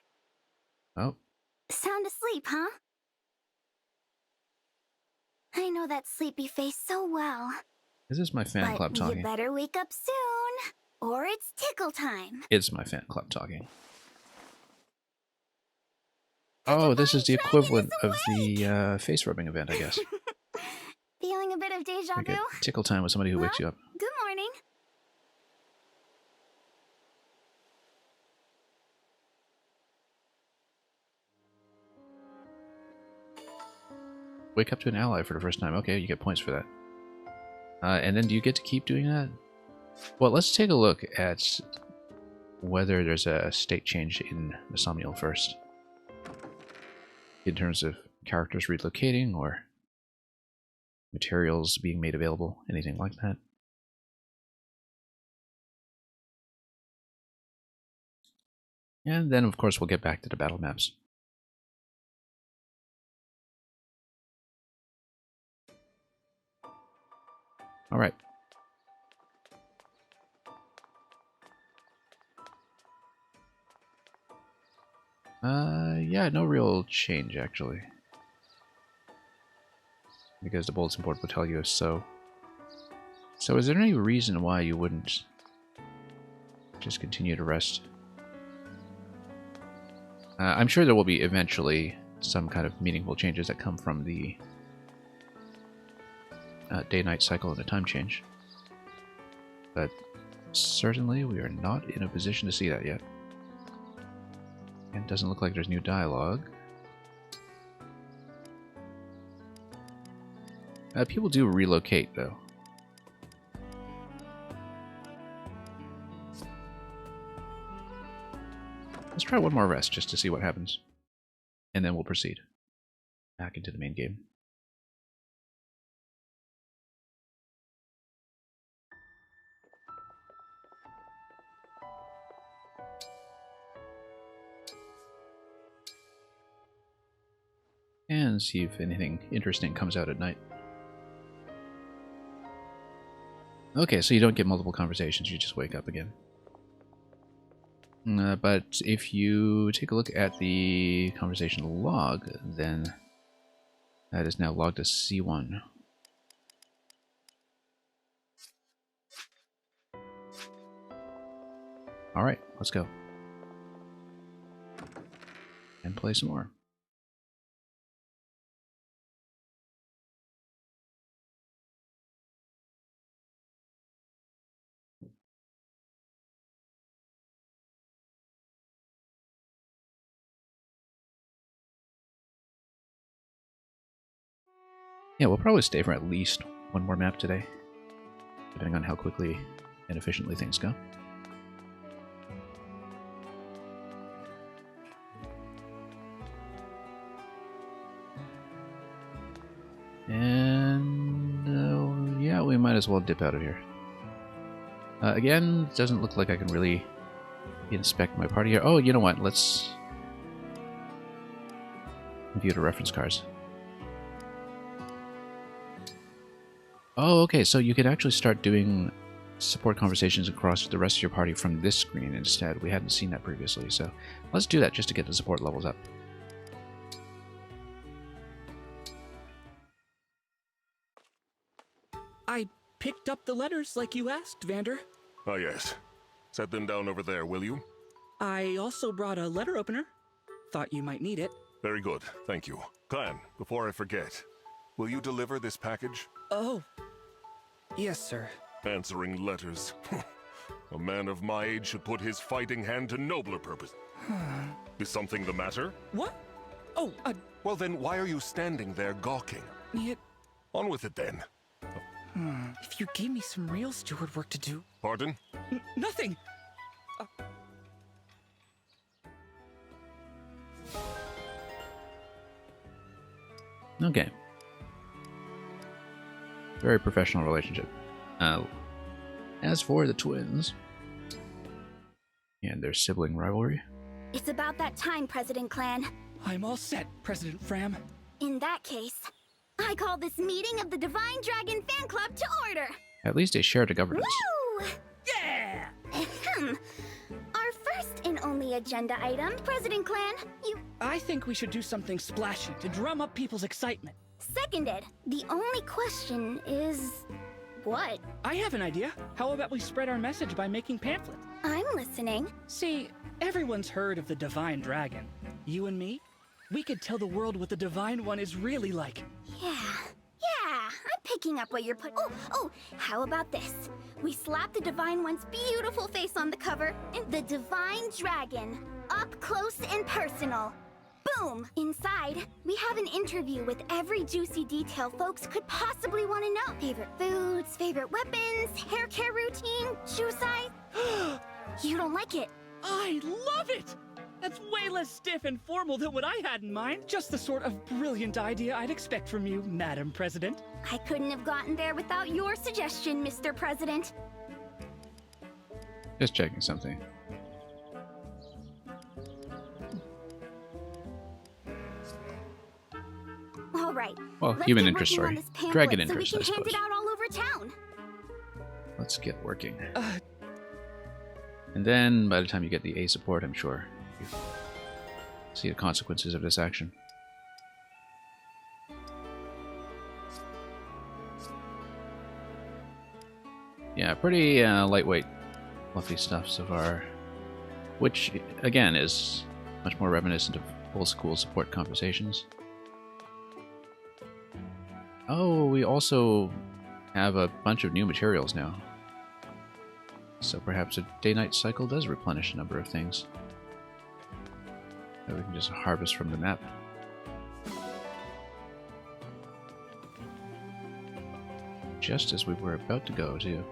Oh. Sound asleep, huh? I know that sleepy face so well. Is this my fan club talking? You better wake up soon, or it's tickle time. It's my fan club talking. Oh, this is the equivalent of the face rubbing event, I guess. Feeling a bit of deja vu? Like a tickle time with somebody who wakes you up. Good morning. Wake up to an ally for the first time. Okay, you get points for that. And then do you get to keep doing that? Well, let's take a look at whether there's a state change in the Somnial first. In terms of characters relocating or materials being made available, anything like that. And then, of course, we'll get back to the battle maps. All right. Yeah, no real change, actually. Because the bulletin board will tell you so. So is there any reason why you wouldn't just continue to rest? I'm sure there will be eventually some kind of meaningful changes that come from the day-night cycle and the time change. But certainly we are not in a position to see that yet. And it doesn't look like there's new dialogue. People do relocate, though. Let's try one more rest just to see what happens. And then we'll proceed back into the main game. And see if anything interesting comes out at night. Okay, so you don't get multiple conversations, you just wake up again. But if you take a look at the conversation log, then that is now logged as C1. Alright, let's go. And play some more. Yeah, we'll probably stay for at least one more map today, depending on how quickly and efficiently things go. And yeah, we might as well dip out of here. Again, it doesn't look like I can really inspect my party here. Oh, you know what? Let's view the reference cards. Oh, okay, so you could actually start doing support conversations across the rest of your party from this screen instead. We hadn't seen that previously, so let's do that just to get the support levels up. I picked up the letters like you asked, Vander. Ah, yes. Set them down over there, will you? I also brought a letter opener. Thought you might need it. Very good, thank you. Clan, before I forget, will you deliver this package? Oh. Yes, sir. Answering letters. A man of my age should put his fighting hand to nobler purpose. Is something the matter? What? Oh, Well then, why are you standing there gawking? It... On with it then. If you gave me some real steward work to do... Pardon? Nothing! Okay. Very professional relationship. As for the twins and their sibling rivalry, It's about that time, President Clan. I'm all set, President Fram. In that case, I call this meeting of the Divine Dragon Fan Club to order. at least they shared a governance. Woo! Yeah! Ahem. Our first and only agenda item, President Clan, you... I think we should do something splashy to drum up people's excitement. Seconded. The only question is... what? I have an idea. How about we spread our message by making pamphlets? I'm listening. See, everyone's heard of the Divine Dragon. You and me? We could tell the world what the Divine One is really like. Yeah, I'm picking up what you're putting... Oh, how about this? We slap the Divine One's beautiful face on the cover, and the Divine Dragon, up close and personal. Boom! Inside, we have an interview with every juicy detail folks could possibly want to know. Favorite foods, favorite weapons, hair care routine, shoe size. You don't like it? I love it! That's way less stiff and formal than what I had in mind. Just the sort of brilliant idea I'd expect from you, Madam President. I couldn't have gotten there without your suggestion, Mr. President. Just checking something. All right. Well, let's human get interest working on story. this pamphlet Dragon so interest, we I can hand suppose. it out all over town. Let's get working. And then, by the time you get the A support, I'm sure you see the consequences of this action. Yeah, pretty lightweight, fluffy stuff so far. Which, again, is much more reminiscent of old school support conversations. Oh, we also have a bunch of new materials now. So perhaps a day-night cycle does replenish a number of things that we can just harvest from the map. Just as we were about to go, too.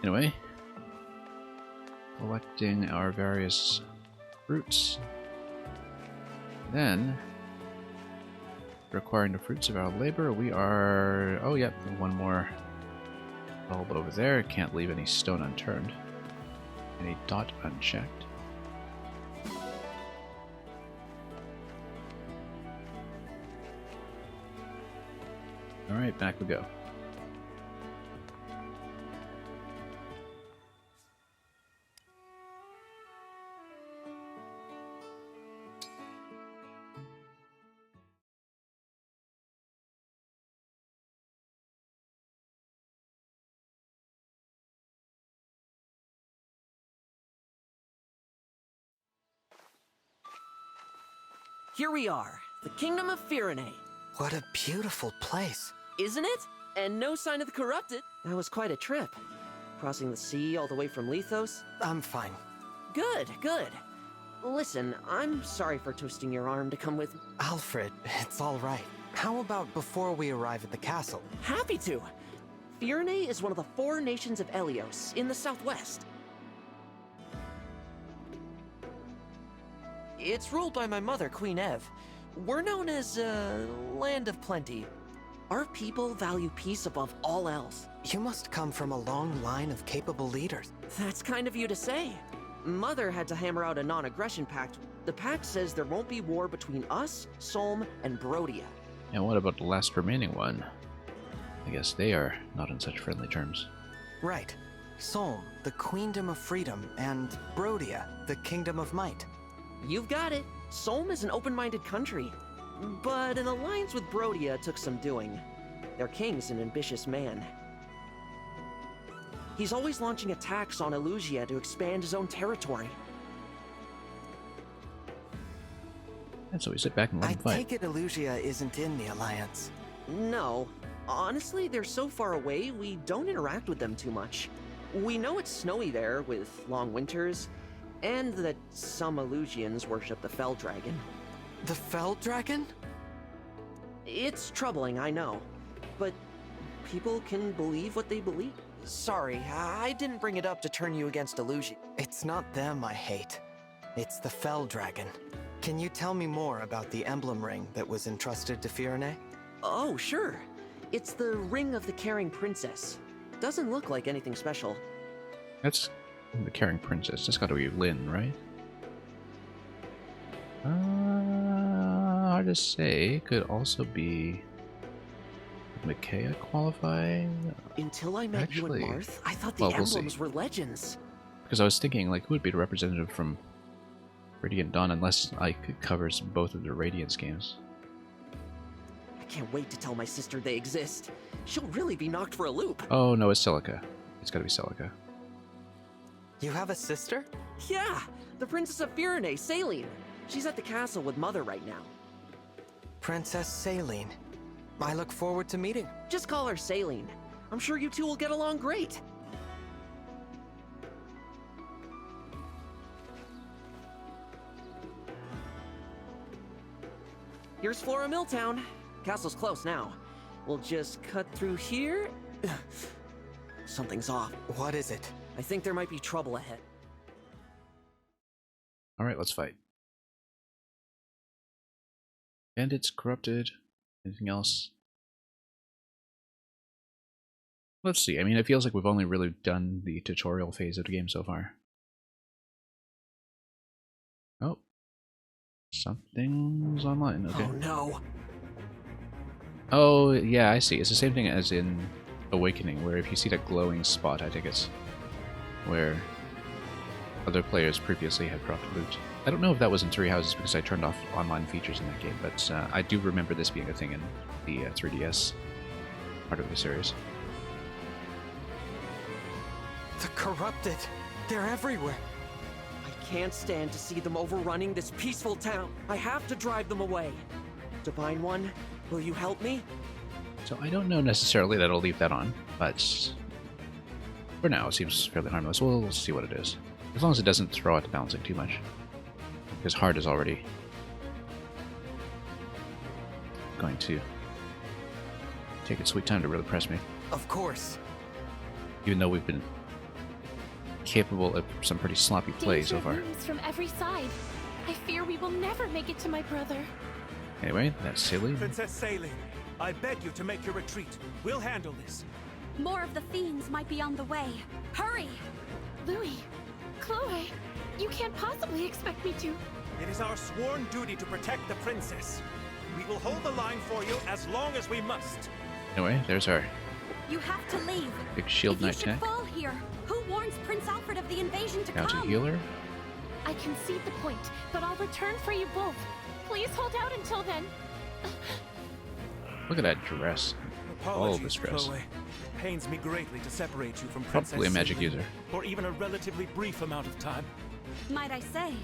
Anyway, collecting our various fruits. Then, requiring the fruits of our labor, we are... oh, yep, one more bulb over there. Can't leave any stone unturned. Any dot unchecked. Alright, back we go. Here we are, the Kingdom of Firene. What a beautiful place. Isn't it? And no sign of the corrupted. That was quite a trip. Crossing the sea all the way from Lethos. I'm fine. Good, good. Listen, I'm sorry for twisting your arm to come with. Alfred, it's all right. How about before we arrive at the castle? Happy to! Fierne is one of the 4 nations of Elios in the southwest. It's ruled by my mother, Queen Ev. We're known as, Land of Plenty. Our people value peace above all else. You must come from a long line of capable leaders. That's kind of you to say. Mother had to hammer out a non-aggression pact. The pact says there won't be war between us, Solm, and Brodia. And what about the last remaining one? I guess they are not on such friendly terms. Right. Solm, the Queendom of Freedom, and Brodia, the Kingdom of Might. You've got it. Solm is an open-minded country. But an alliance with Brodia took some doing. Their king's an ambitious man. He's always launching attacks on Elusia to expand his own territory. And so we sit back and let him fight. I take it Elusia isn't in the alliance. No. Honestly, they're so far away, we don't interact with them too much. We know it's snowy there, with long winters, and that some Elusians worship the Fell Dragon. The Fell Dragon? It's troubling, I know. But people can believe what they believe. Sorry, I didn't bring it up to turn you against Elusia. It's not them I hate. It's the Fell Dragon. Can you tell me more about the emblem ring that was entrusted to Fierne? Oh, sure. It's the Ring of the Caring Princess. Doesn't look like anything special. That's the Caring Princess. That's gotta be Lynn, right? Hard to say. Could also be... Would Micaiah qualify? Until I met you and Marth, I thought the emblems were legends. Because I was thinking, like, who would be the representative from Radiant Dawn unless Ike covers both of the Radiance games? I can't wait to tell my sister they exist. She'll really be knocked for a loop. Oh, no, it's Celica. It's gotta be Celica. You have a sister? Yeah! The Princess of Fierne, Saline. She's at the castle with Mother right now. Princess Saline. I look forward to meeting. Just call her Saline. I'm sure you two will get along great. Here's Flora Milltown. Castle's close now. We'll just cut through here. Something's off. What is it? I think there might be trouble ahead. Alright, let's fight. Bandits, corrupted. Anything else? Let's see. I mean, it feels like we've only really done the tutorial phase of the game so far. Oh. Something's online, okay. Oh no. Oh, yeah, I see. It's the same thing as in Awakening, where if you see that glowing spot, I think it's where other players previously had dropped loot. I don't know if that was in Three Houses because I turned off online features in that game, but I do remember this being a thing in the 3DS part of the series. The corrupted. They're everywhere. I can't stand to see them overrunning this peaceful town. I have to drive them away. Divine One, will you help me? So I don't know necessarily that I'll leave that on, but for now it seems fairly harmless. We'll see what it is. As long as it doesn't throw out the balancing too much. Because hard is already going to take its sweet time to really press me. Of course. Even though we've been capable of some pretty sloppy play so far. Looms from every side. I fear we will never make it to my brother. Anyway, that's silly. Princess Saline, I beg you to make your retreat. We'll handle this. More of the fiends might be on the way. Hurry! Louis, Chloe, you can't possibly expect me to. It is our sworn duty to protect the princess. We will hold the line for you as long as we must. Anyway, there's our You have to leave. big shield If you knight should tech. fall here, who warns Prince Alfred of the invasion to Down to come? healer. I concede the point, but I'll return for you both. Please hold out until then. Look at that dress. All of this dress. Chloe. Pains me greatly to separate you from Probably Princess a magic Saline user. for even a relatively brief amount of time. Might I say,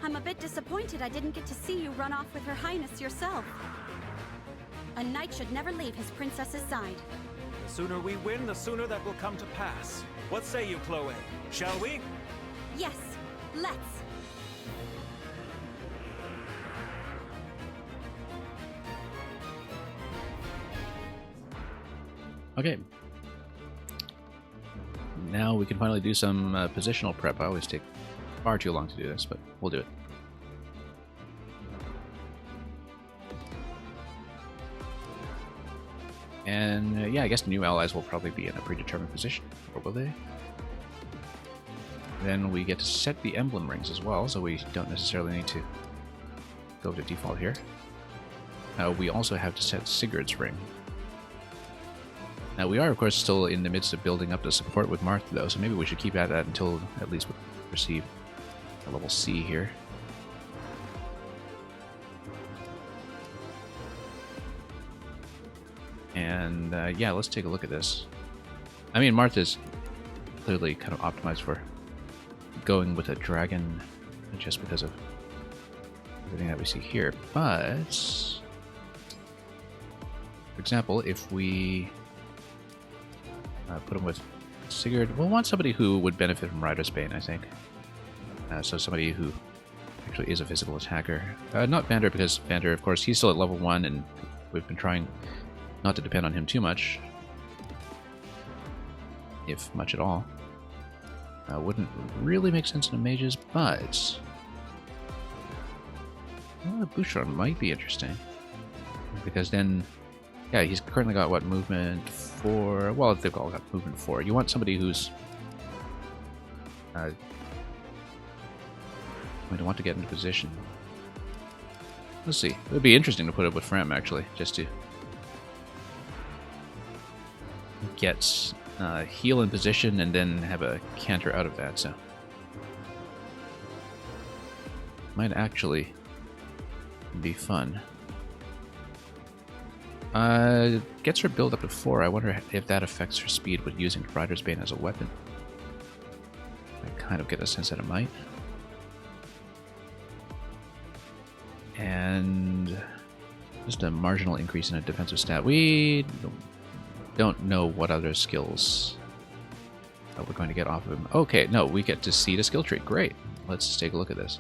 I'm a bit disappointed I didn't get to see you run off with Her Highness yourself. A knight should never leave his princess's side. The sooner we win, the sooner that will come to pass. What say you, Chloe? Shall we? Yes, let's. Okay. Now we can finally do some positional prep. I always take far too long to do this, but we'll do it. And yeah, I guess the new allies will probably be in a predetermined position, or will they? Then we get to set the emblem rings as well, so we don't necessarily need to go to default here. We also have to set Sigurd's ring. Now we are, of course, still in the midst of building up the support with Martha, though, so maybe we should keep at that until at least we receive a level C here. And yeah, let's take a look at this. I mean, Martha's clearly kind of optimized for going with a dragon just because of everything that we see here. But, for example, if we put him with Sigurd, we'll want somebody who would benefit from Rider's Bane, I think. So somebody who actually is a physical attacker. Not Vander, because Vander, of course, he's still at level 1, and we've been trying not to depend on him too much, if much at all. Wouldn't really make sense in the mages, but Bouchon might be interesting, because then, yeah, he's currently got what, movement 4? Well, they've all got movement 4. You want somebody who's going to want to get into position. Let's see. It would be interesting to put it with Frem, actually, just to get heal in position and then have a canter out of that, so might actually be fun. Gets her build up to 4. I wonder if that affects her speed with using Rider's Bane as a weapon. I kind of get a sense that it might. And just a marginal increase in a defensive stat. We don't know what other skills we're going to get off of him. Okay, no, we get to see the skill tree. Great. Let's take a look at this.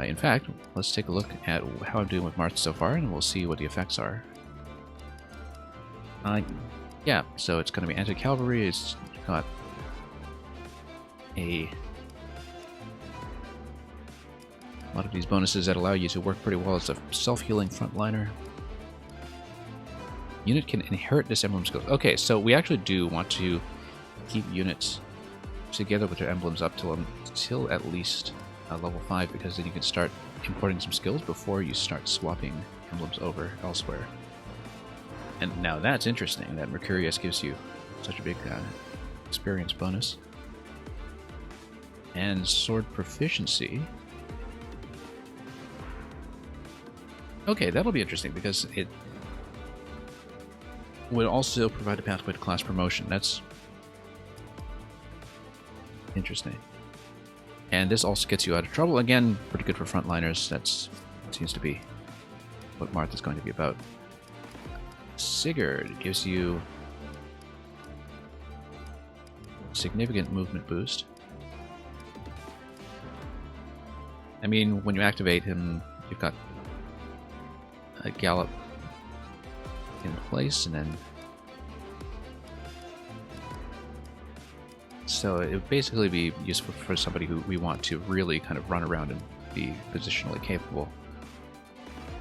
In fact, let's take a look at how I'm doing with Martha so far, and we'll see what the effects are. Yeah, so it's going to be anti-cavalry. It's got a lot of these bonuses that allow you to work pretty well as a self-healing frontliner. Unit can inherit this emblem skills. Okay, so we actually do want to keep units together with their emblems up till at least level 5, because then you can start importing some skills before you start swapping emblems over elsewhere. And now that's interesting, that Mercurius gives you such a big experience bonus. And sword proficiency. Okay, that'll be interesting, because it would also provide a pathway to class promotion. That's interesting. And this also gets you out of trouble. Again, pretty good for frontliners. That seems to be what Martha's going to be about. Sigurd gives you significant movement boost. I mean, when you activate him, you've got a gallop in place, and then so it would basically be useful for somebody who we want to really kind of run around and be positionally capable.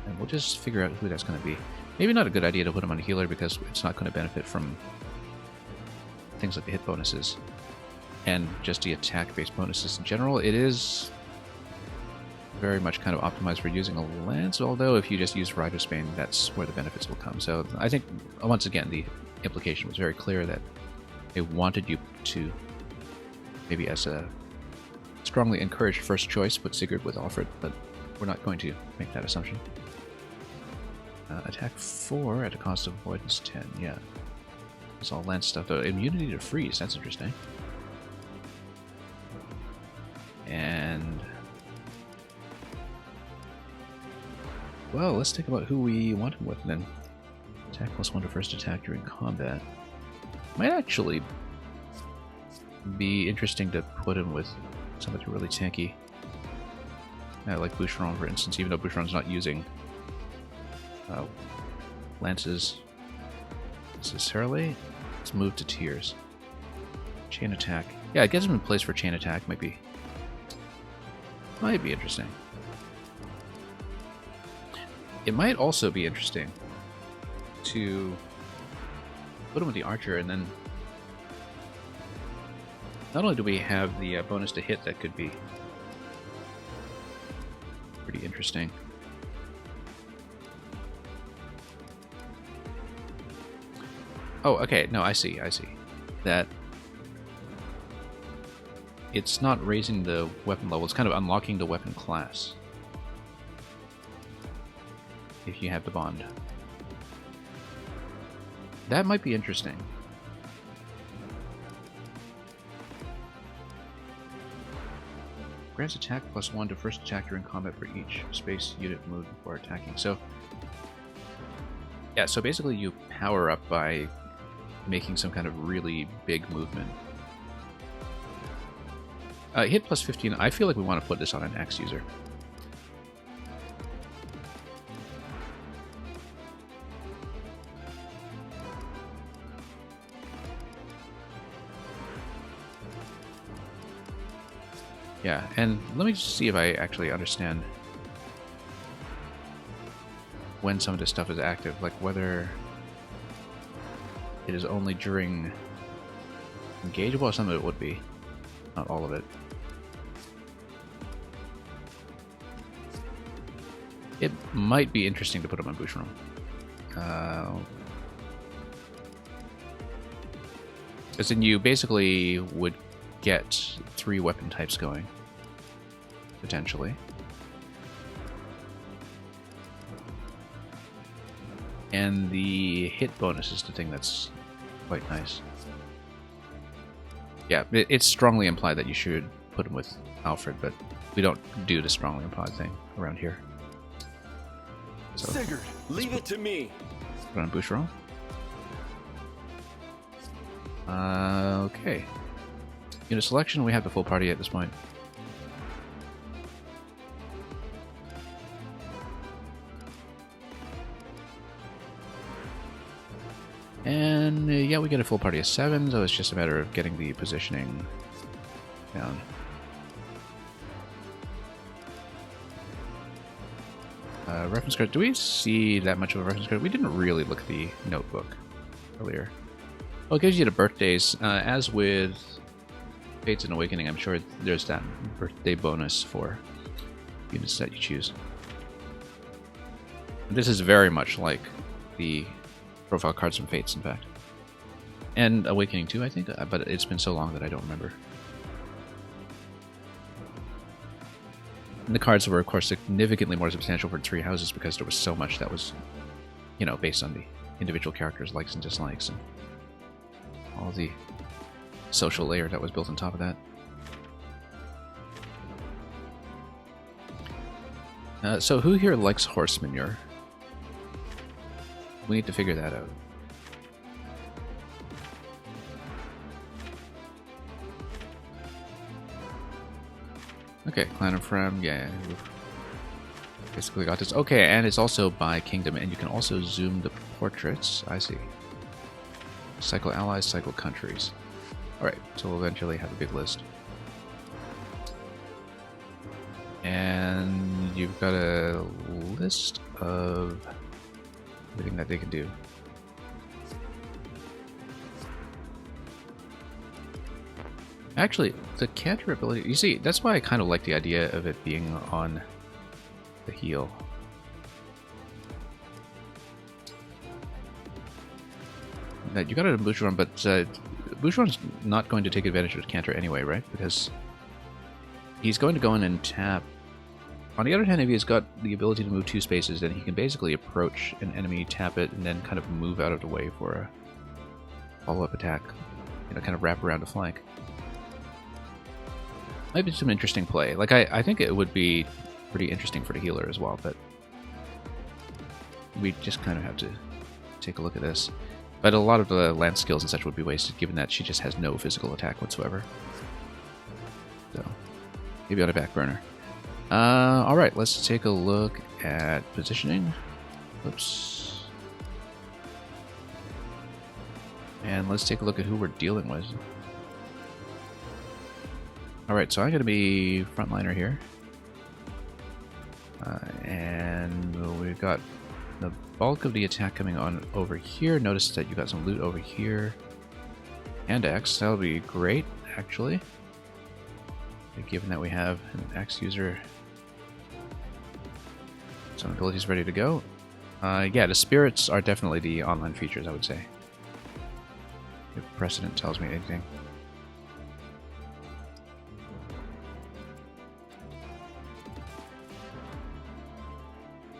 And we'll just figure out who that's going to be. Maybe not a good idea to put him on a healer, because it's not going to benefit from things like the hit bonuses and just the attack-based bonuses in general. It is very much kind of optimized for using a lance, although if you just use Rider's Bane, that's where the benefits will come. So I think, once again, the implication was very clear that they wanted you to, maybe as a strongly encouraged first choice, put Sigurd with Alfred, but we're not going to make that assumption. Attack 4 at a cost of avoidance 10, yeah. It's all lance stuff, though. Immunity to freeze, that's interesting. And well, let's think about who we want him with then. Attack +1 to first attack during combat. Might actually be interesting to put him with somebody really tanky. Like Boucheron, for instance, even though Boucheron's not using lances. necessarily. Let's move to tiers. Chain attack. Yeah, it gets him in place for chain attack. Might be interesting. It might also be interesting to put him with the archer, and then not only do we have the bonus to hit, that could be pretty interesting. Oh, okay. No, I see. That it's not raising the weapon level, it's kind of unlocking the weapon class if you have the bond. That might be interesting. Grants attack +1 to first attack during combat for each space unit moved before attacking. So, yeah, so basically you power up by making some kind of really big movement. Hit +15. I feel like we want to put this on an X user. Yeah, and let me just see if I actually understand when some of this stuff is active, like whether it is only during engageable, or some of it would be, not all of it. It might be interesting to put him on Boucheron. Because then you basically would get 3 weapon types going, potentially. And the hit bonus is the thing that's quite nice. Yeah, it's strongly implied that you should put him with Alfred, but we don't do the strongly implied thing around here. So, Sigurd, leave it to me. Put on Boucheron. Okay. Unit selection, we have the full party at this point. And yeah, we get a full party of 7, so it's just a matter of getting the positioning down. Reference card. Do we see that much of a reference card? We didn't really look at the notebook earlier. Oh, it gives you the birthdays. As with Fates and Awakening, I'm sure there's that birthday bonus for units that you choose. This is very much like the profile cards from Fates, in fact. And Awakening too, I think, but it's been so long that I don't remember. And the cards were, of course, significantly more substantial for 3 houses because there was so much that was, you know, based on the individual characters' likes and dislikes and all the social layer that was built on top of that. So who here likes horse manure? We need to figure that out. Okay, Clan of Frem, yeah, basically got this. Okay, and it's also by kingdom, and you can also zoom the portraits. I see. Cycle allies, cycle countries. Alright, so we'll eventually have a big list. And you've got a list of everything that they can do. Actually, the counter ability, you see, that's why I kind of like the idea of it being on the heel. That you got it in Boucheron, but Boucheron's not going to take advantage of the counter anyway, right? Because he's going to go in and tap. On the other hand, if he's got the ability to move 2 spaces, then he can basically approach an enemy, tap it, and then kind of move out of the way for a follow-up attack. You know, kind of wrap around the flank. Might be some interesting play. Like, I think it would be pretty interesting for the healer as well, but we just kind of have to take a look at this. But a lot of the lance skills and such would be wasted, given that she just has no physical attack whatsoever. So, maybe on a back burner. Alright, let's take a look at positioning. Oops. And let's take a look at who we're dealing with. Alright, so I'm going to be frontliner here. And we've got the bulk of the attack coming on over here. Notice that you got some loot over here. And X. That'll be great, actually. Given that we have an X user. Some abilities ready to go. Yeah, the spirits are definitely the online features, I would say. If precedent tells me anything.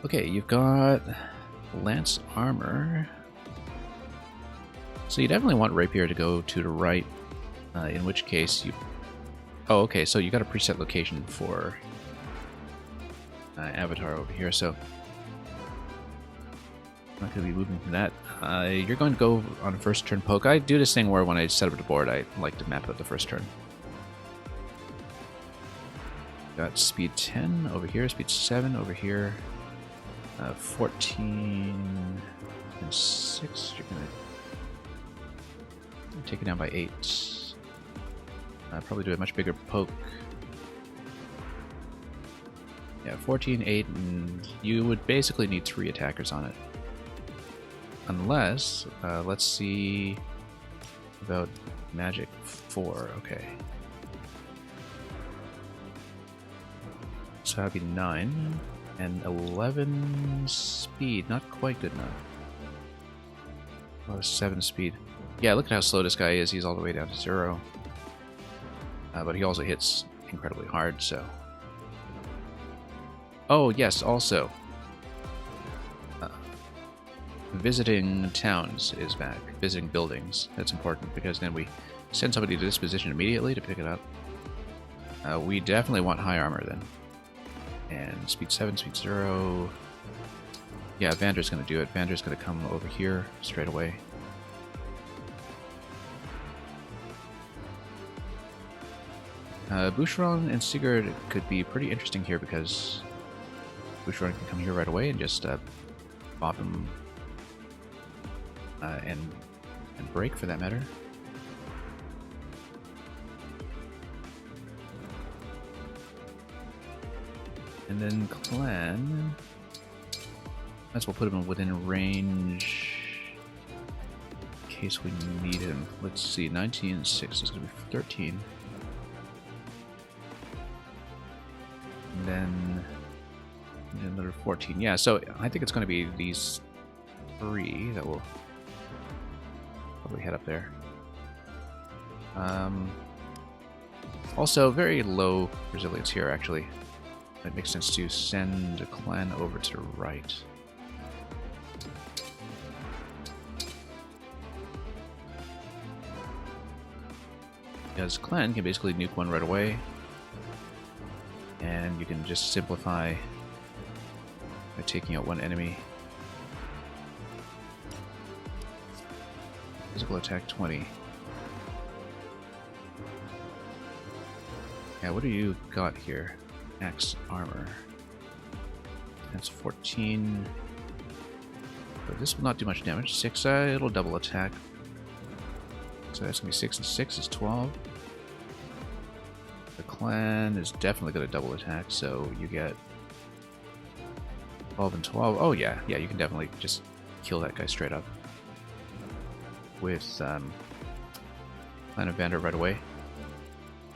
Okay, you've got Lance Armor. So you definitely want Rapier to go to the right, in which case you... Oh, okay, so you got a preset location for Avatar over here, so... I'm not going to be moving from that. You're going to go on first turn poke. I do this thing where when I set up the board, I like to map out the first turn. Got speed 10 over here, speed 7 over here. 14 and 6. You're going to take it down by 8. Probably do a much bigger poke. Yeah, 14, 8, and you would basically need 3 attackers on it. Unless, let's see about magic 4, okay. So that'd be 9, and 11 speed, not quite good enough. Oh, 7 speed. Yeah, look at how slow this guy is, he's all the way down to 0. But he also hits incredibly hard, so... Oh, yes, also... visiting towns is back. Visiting buildings. That's important, because then we send somebody to this position immediately to pick it up. We definitely want high armor, then. And speed 7, speed 0... Yeah, Vander's going to do it. Vander's going to come over here straight away. Boucheron and Sigurd could be pretty interesting here because Boucheron can come here right away and just bop him and break for that matter. And then Clan, that's what put him within range in case we need him. Let's see, 19 and 6 is going to be 13. And then another 14. Yeah, so I think it's going to be these 3 that will probably head up there. Also, very low resilience here, actually. It makes sense to send a clan over to the right. Because clan can basically nuke one right away. And you can just simplify by taking out one enemy. Physical attack 20. Yeah, what do you got here? Axe armor. That's 14. But this will not do much damage. 6, it'll double attack. So that's going to be 6 and 6 is 12. The clan is definitely going to double attack, so you get 12 and 12. Oh yeah, yeah, you can definitely just kill that guy straight up with Clan of Vander right away.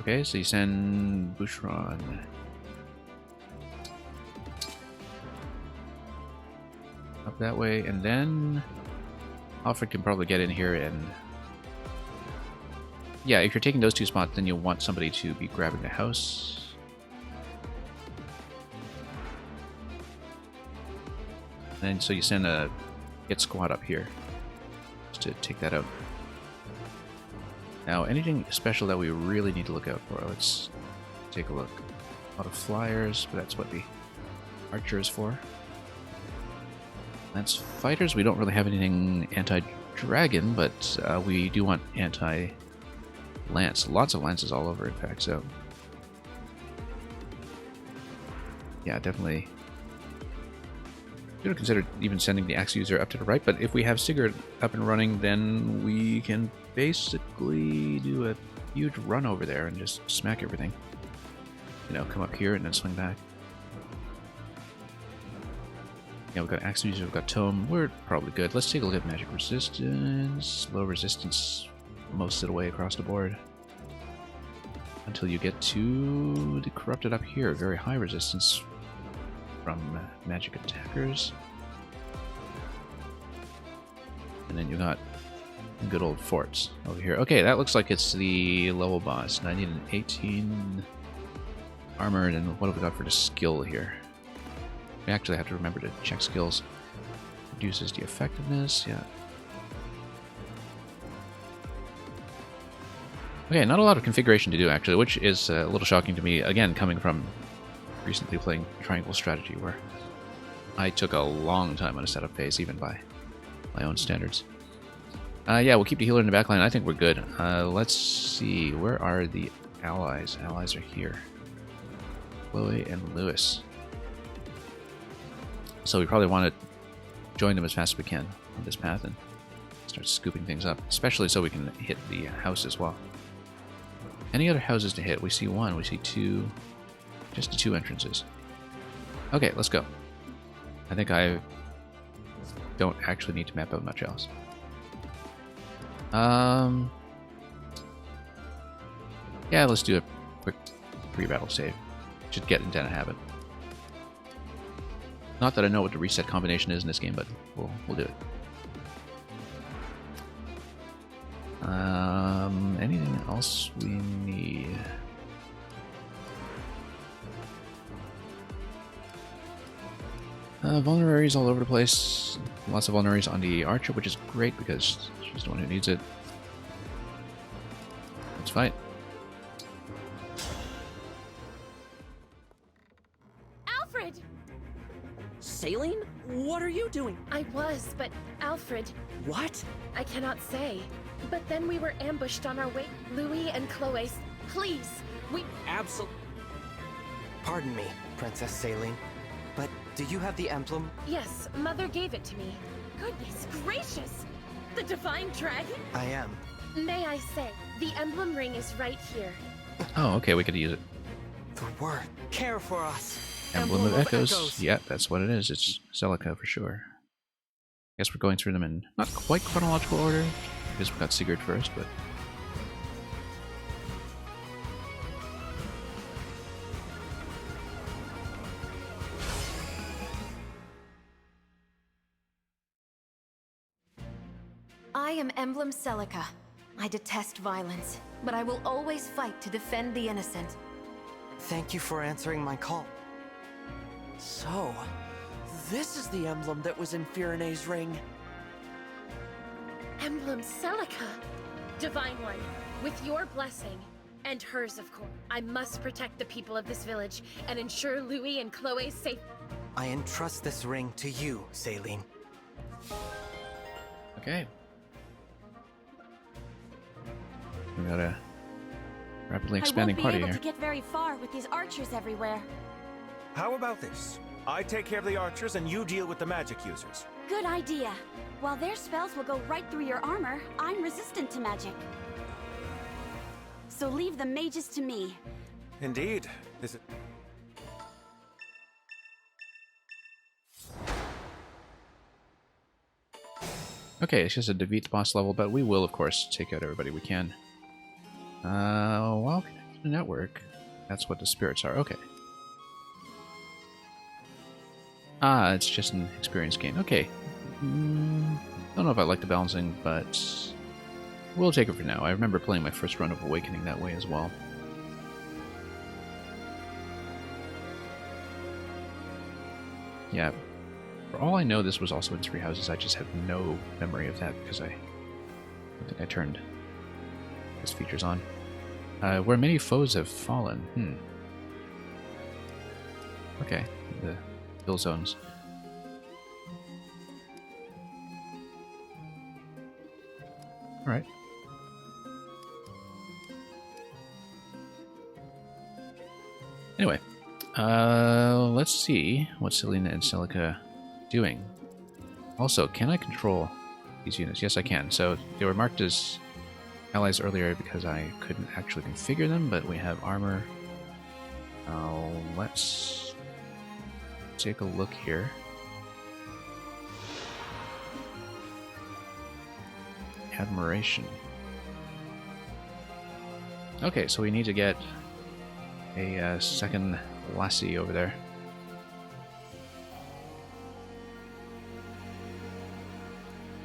Okay, so you send Boucheron. Up that way, and then Alfred can probably get in here and... Yeah, if you're taking those 2 spots, then you'll want somebody to be grabbing the house. And so you send a hit squad up here just to take that out. Now, anything special that we really need to look out for? Let's take a look. A lot of flyers, but that's what the archer is for. That's fighters. We don't really have anything anti-dragon, but we do want anti-lance. Lots of lances all over, in fact, so... Yeah, definitely Should have considered even sending the axe user up to the right, but if we have Sigurd up and running, then we can basically do a huge run over there and just smack everything. You know, come up here and then swing back. Yeah, we've got axe user, we've got tome. We're probably good. Let's take a look at magic resistance. Low resistance most of the way across the board. Until you get to the corrupted up here. Very high resistance from magic attackers. And then you got good old forts over here. Okay, that looks like it's the level boss. 19 and 18 armor, and what have we got for the skill here? We actually have to remember to check skills. Reduces the effectiveness, yeah. Okay, not a lot of configuration to do actually, which is a little shocking to me, again, coming from recently playing Triangle Strategy, where I took a long time on a setup phase, even by my own standards. Yeah, we'll keep the healer in the backline. I think we're good. Let's see, where are the allies? Allies are here. Chloe and Lewis. So we probably want to join them as fast as we can on this path and start scooping things up, especially so we can hit the house as well. Any other houses to hit? We see one, we see two, just the two entrances. Okay, let's go. I think I don't actually need to map out much else. Yeah, let's do a quick pre-battle save. Just get into a habit. Not that I know what the reset combination is in this game, but we'll do it. Anything else we need? Vulneraries all over the place. Lots of vulneraries on the archer, which is great because she's the one who needs it. Let's fight. Alfred! Saline? What are you doing? I was, but Alfred... What? I cannot say. But then we were ambushed on our way. Louis and Chloe, please, we... Absolutely. Pardon me, Princess Saline, but do you have the emblem? Yes, Mother gave it to me. Goodness gracious! The Divine Dragon? I am. May I say, the emblem ring is right here. Oh, okay, we could use it. The word. Care for us. Emblem of Echoes. Yeah, that's what it is. It's Celica for sure. Guess we're going through them in not quite chronological order. I guess we got Sigurd first, but... I am Emblem Celica. I detest violence, but I will always fight to defend the innocent. Thank you for answering my call. So, this is the emblem that was in Firene's ring. Emblem Celica. Divine One, with your blessing, and hers of course, I must protect the people of this village and ensure Louis and Chloe's safe. I entrust this ring to you, Saline. Okay. We got a rapidly expanding party here. I won't be able to get very far with these archers everywhere. How about this? I take care of the archers and you deal with the magic users. Good idea. While their spells will go right through your armor, I'm resistant to magic. So leave the mages to me. Indeed. Is it... Okay, it's just a defeat the boss level, but we will, of course, take out everybody we can. Well, connect to the network. That's what the spirits are. Okay. Ah, it's just an experience gain. Okay. Don't know if I like the balancing, but we'll take it for now. I remember playing my first run of Awakening that way as well. Yeah. For all I know, this was also in Three Houses. I just have no memory of that because I don't think I turned those features on. Where many foes have fallen. Okay. The kill zones. Alright. Anyway, let's see what Selena and Celica doing. Also, can I control these units? Yes, I can. So they were marked as allies earlier because I couldn't actually configure them, but we have armor. Let's take a look here. Admiration. Okay, so we need to get a second lassie over there.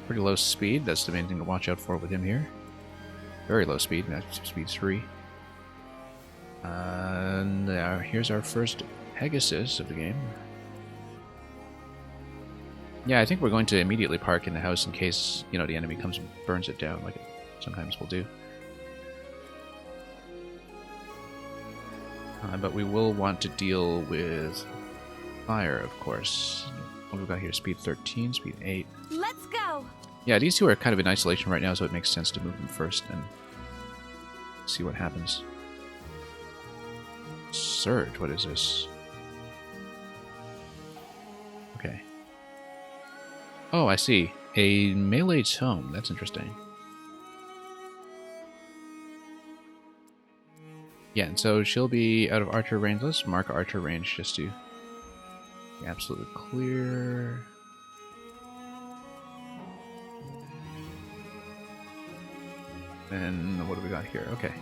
Pretty low speed, that's the main thing to watch out for with him here. Very low speed, that's speed 3. And here's our first Pegasus of the game. Yeah, I think we're going to immediately park in the house in case, you know, the enemy comes and burns it down, like it sometimes will do. But we will want to deal with fire, of course. What have we got here? Speed 13, speed 8. Let's go! Yeah, these two are kind of in isolation right now, so it makes sense to move them first and see what happens. Surge, what is this? Okay. Oh, I see. A melee tome. That's interesting. Yeah, and so she'll be out of archer range. Let's mark archer range just to be absolutely clear. And what do we got here? Okay.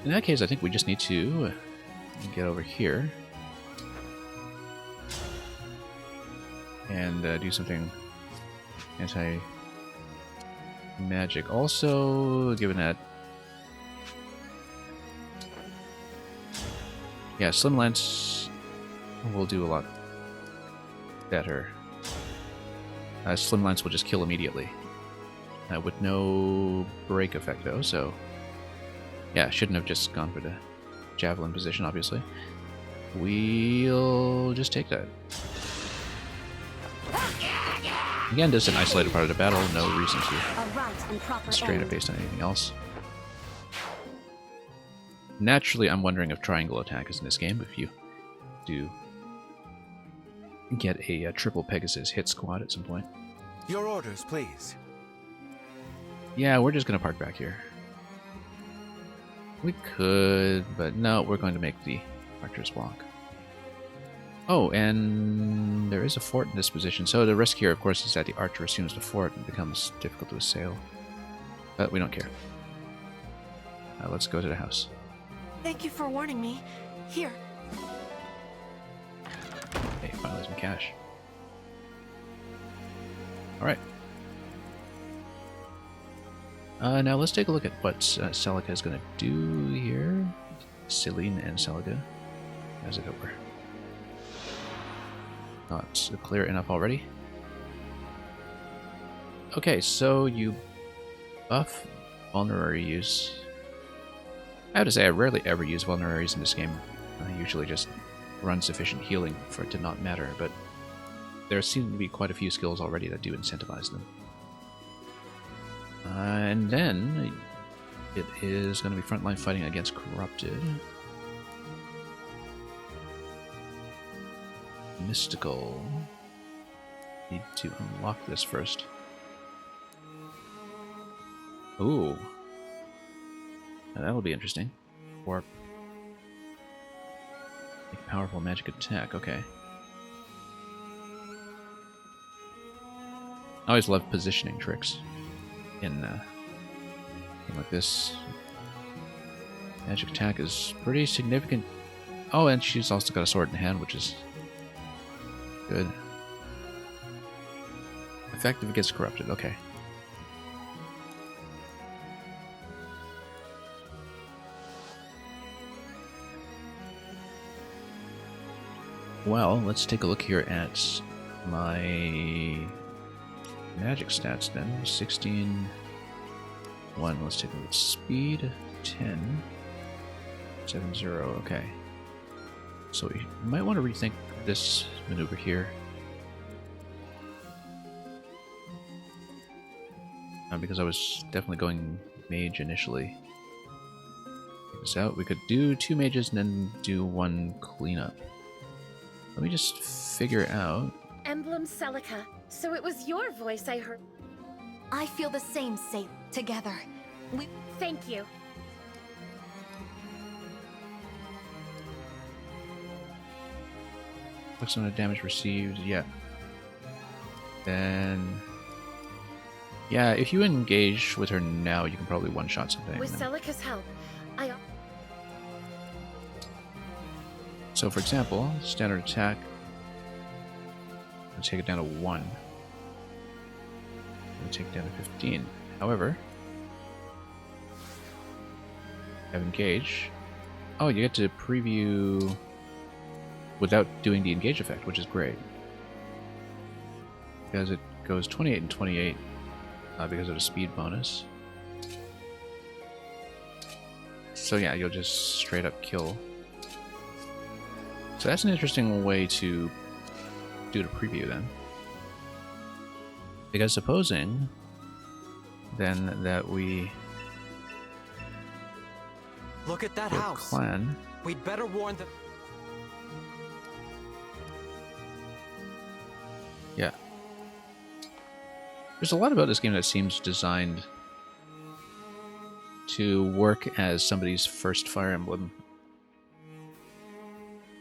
In that case, I think we just need to get over here and do something anti-magic. Also, given that, yeah, Slim Lance will do a lot better. Slim Lance will just kill immediately. With no break effect, though, so... Yeah, shouldn't have just gone for the javelin position, obviously. We'll just take that. Again, just an isolated part of the battle, no reason to straight up based on anything else. Naturally, I'm wondering if triangle attack is in this game, if you do get a triple Pegasus hit squad at some point. Your orders, please. Yeah, we're just going to park back here. We could, but no, we're going to make the archers walk. Oh, and there is a fort in this position. So the risk here, of course, is that the archer assumes the fort and becomes difficult to assail. But we don't care. Let's go to the house. Thank you for warning me. Here. Hey, finally some cash. Alright. Now let's take a look at what Celica is going to do here. Celine and Celica, as if it were not clear enough already. Okay, so you buff vulnerary use. I have to say, I rarely ever use vulneraries in this game. I usually just run sufficient healing for it to not matter, but there seem to be quite a few skills already that do incentivize them. And then it is going to be frontline fighting against corrupted. Mystical. Need to unlock this first. Ooh. Now that'll be interesting. Or make a powerful magic attack, okay. I always love positioning tricks in like this. Magic attack is pretty significant. Oh, and she's also got a sword in hand, which is good. Effective against corrupted, okay. Well, let's take a look here at my magic stats then. 16, 1. Let's take a look at speed. 10, 7, 0. Okay. So we might want to rethink this maneuver here. Because I was definitely going mage initially. Check this out. We could do 2 mages and then do 1 cleanup. Let me just figure out. Emblem Celica. So it was your voice I heard. I feel the same, Say. Together. We. Thank you. What's some of the damage received? Yeah. Then. Yeah, if you engage with her now, you can probably one-shot something. With Celica's help, I. So, for example, standard attack. Let's take it down to 1. And take it down to 15. However, have engage. Oh, you get to preview without doing the engage effect, which is great. Because it goes 28 and 28 because of the speed bonus. So yeah, you'll just straight up kill. So that's an interesting way to do the preview then. Because supposing then that we look at that house. Clan. We'd better warn them. Yeah. There's a lot about this game that seems designed to work as somebody's first Fire Emblem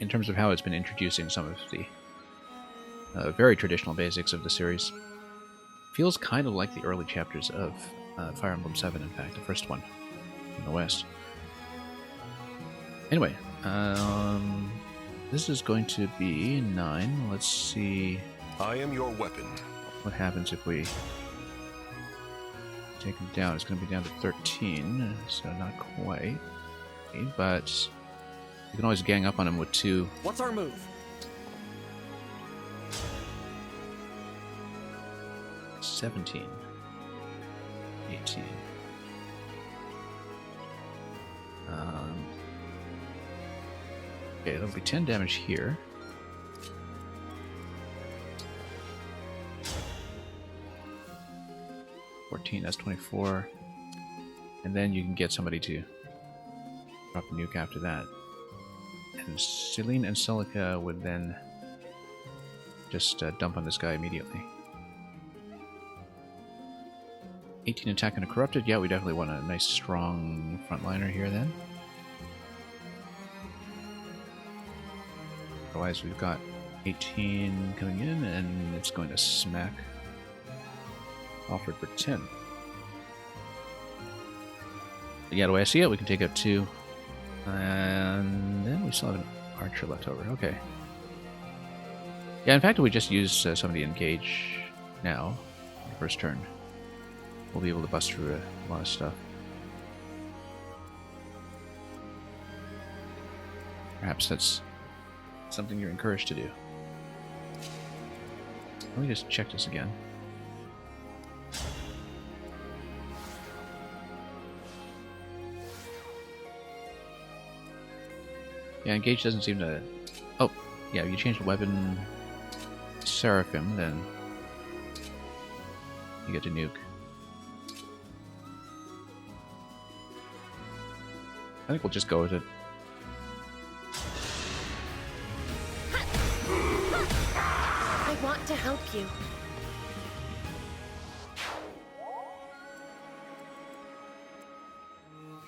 in terms of how it's been introducing some of the very traditional basics of the series. Feels kind of like the early chapters of Fire Emblem 7, in fact, the first one in the West. Anyway, this is going to be 9. Let's see. I am your weapon. What happens if we take him down? It's going to be down to 13, so not quite. But you can always gang up on him with 2. What's our move? 17. 18. Okay, that'll be 10 damage here. That's 24. And then you can get somebody to drop a nuke after that. And Celine and Celica would then just dump on this guy immediately. 18 attack and a corrupted. Yeah, we definitely want a nice strong frontliner here then. Otherwise we've got 18 coming in and it's going to smack offered for 10. Yeah, the way I see it, we can take out 2. And then we still have an archer left over. Okay. Yeah, in fact, if we just use some of the engage now, on the first turn, we'll be able to bust through a lot of stuff. Perhaps that's something you're encouraged to do. Let me just check this again. Yeah, engage doesn't seem to... Oh, yeah, if you change the weapon Seraphim, then you get to nuke. I think we'll just go with it. I want to help you.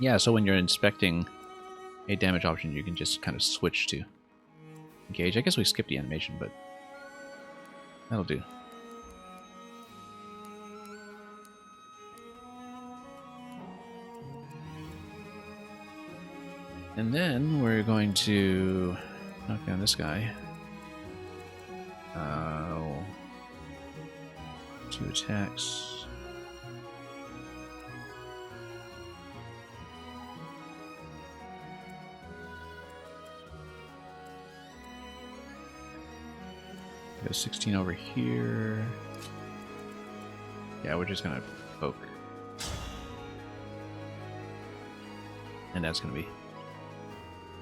Yeah, so when you're inspecting a damage option, you can just kind of switch to engage. I guess we skipped the animation, but that'll do. And then we're going to knock down this guy. 2 attacks. Got 16 over here. Yeah, we're just gonna poke. And that's gonna be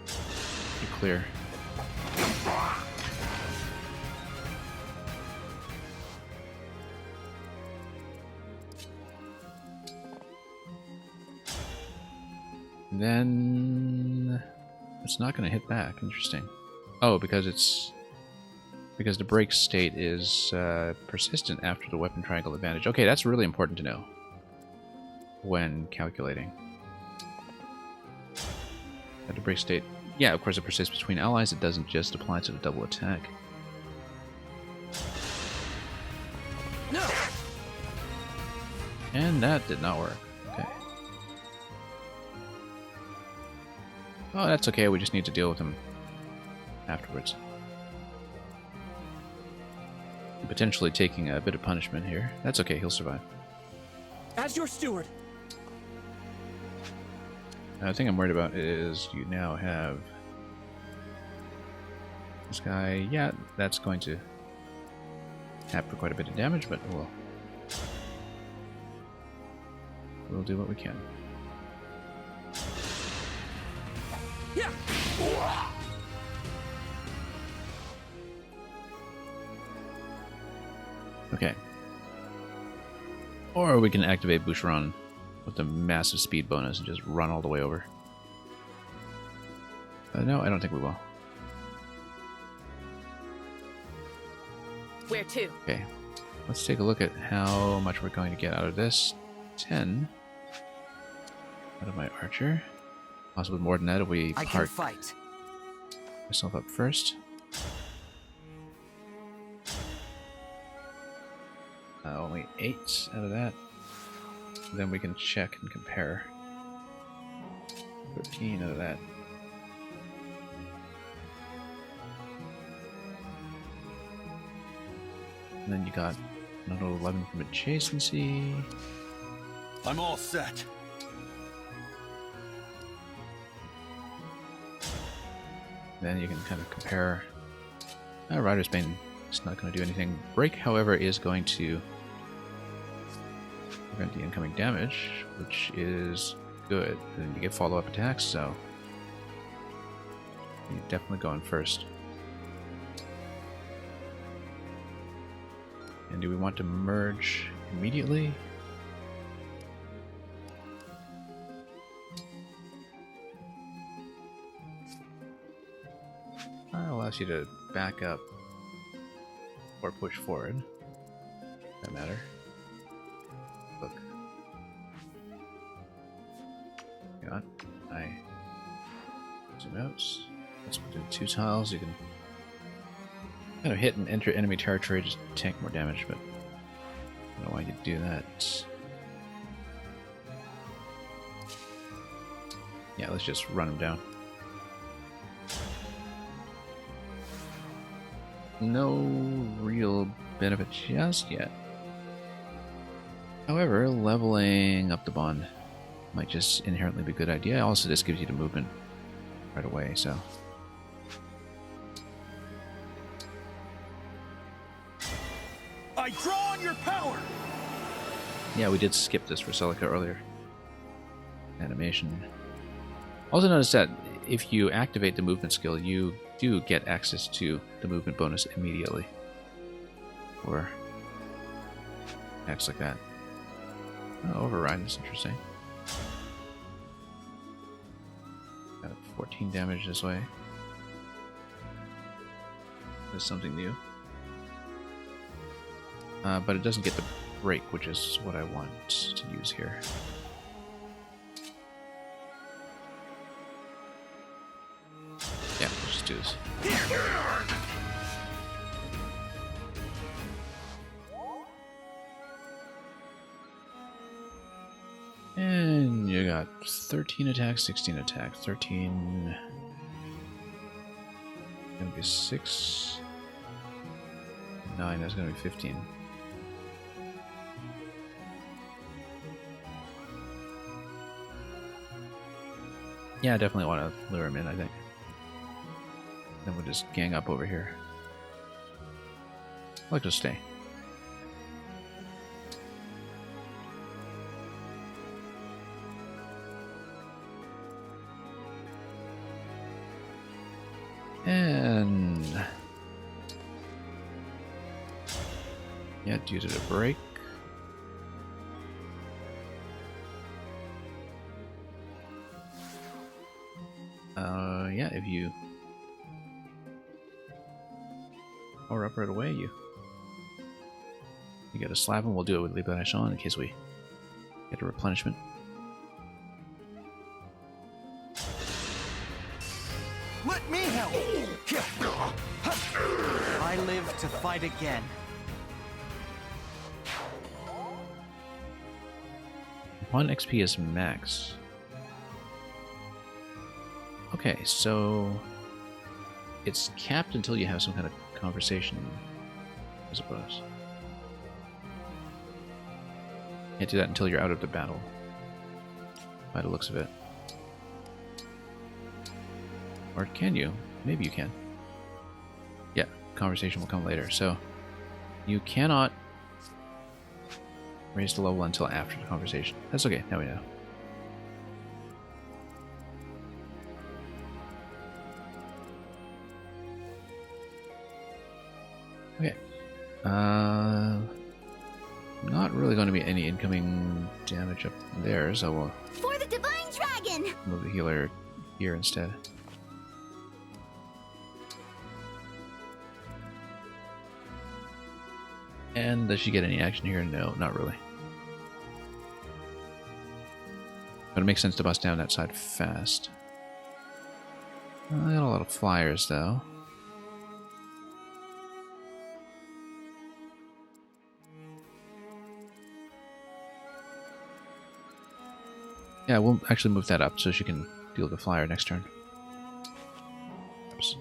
pretty clear. And then it's not gonna hit back. Interesting. Oh, because it's Because the break state is persistent after the weapon triangle advantage. Okay, that's really important to know when calculating. The break state, yeah, of course it persists between allies. It doesn't just apply to the double attack. No. And that did not work. Okay. Oh, that's okay. We just need to deal with him afterwards. Potentially taking a bit of punishment here. That's okay. He'll survive. As your steward. The thing I'm worried about is you now have this guy. Yeah, that's going to tap for quite a bit of damage, but we'll do what we can. Yeah. Okay. Or we can activate Boucheron with the massive speed bonus and just run all the way over. No, I don't think we will. Where to? Okay. Let's take a look at how much we're going to get out of this. 10 out of my archer. Possibly more than that if we can fight. Myself up first. Only 8 out of that. Then we can check and compare. 13 out of that. And then you got another 11 from adjacency. I'm all set. Then you can kind of compare. Rider's Bane is not going to do anything. Break, however, is going to prevent the incoming damage, which is good. Then you get follow-up attacks, so you're definitely going first. And do we want to merge immediately? That allows you to back up or push forward. That matter. Look. Hang on. I zoom out. Let's do 2 tiles. You can kind of hit and enter enemy territory, just tank more damage, but I don't know why you'd do that. Yeah, let's just run him down. No real benefit just yet. However, leveling up the bond might just inherently be a good idea. Also, this gives you the movement right away, so. I draw on your power! Yeah, we did skip this for Celica earlier. Animation. Also notice that if you activate the movement skill, you do get access to the movement bonus immediately. Or acts like that. Oh, override is interesting. Got 14 damage this way. That's something new. But it doesn't get the break, which is what I want to use here. Yeah, let's just do this. And you got 13 attacks, 16 attacks, 13. Gonna be 6. 9, that's gonna be 15. Yeah, I definitely want to lure him in, I think. Then we'll just gang up over here. I'd like to stay. And yeah, due to the break. Yeah, if you Power up right away, you. You get a slab and we'll do it with Libanish on in case we get a replenishment. Let me help! I live to fight again. One XP is max. Okay, so it's capped until you have some kind of conversation, I suppose. Can't do that until you're out of the battle, by the looks of it. Or can you? Maybe you can. Yeah, conversation will come later. So you cannot raise the level until after the conversation. That's okay, now we know. Okay. Not really going to be any incoming damage up there, so we'll For the Divine Dragon! move the healer here instead. And does she get any action here? No, not really. But it makes sense to bust down that side fast. I got a lot of flyers, though. Yeah, we'll actually move that up so she can deal with the flyer next turn. Oops.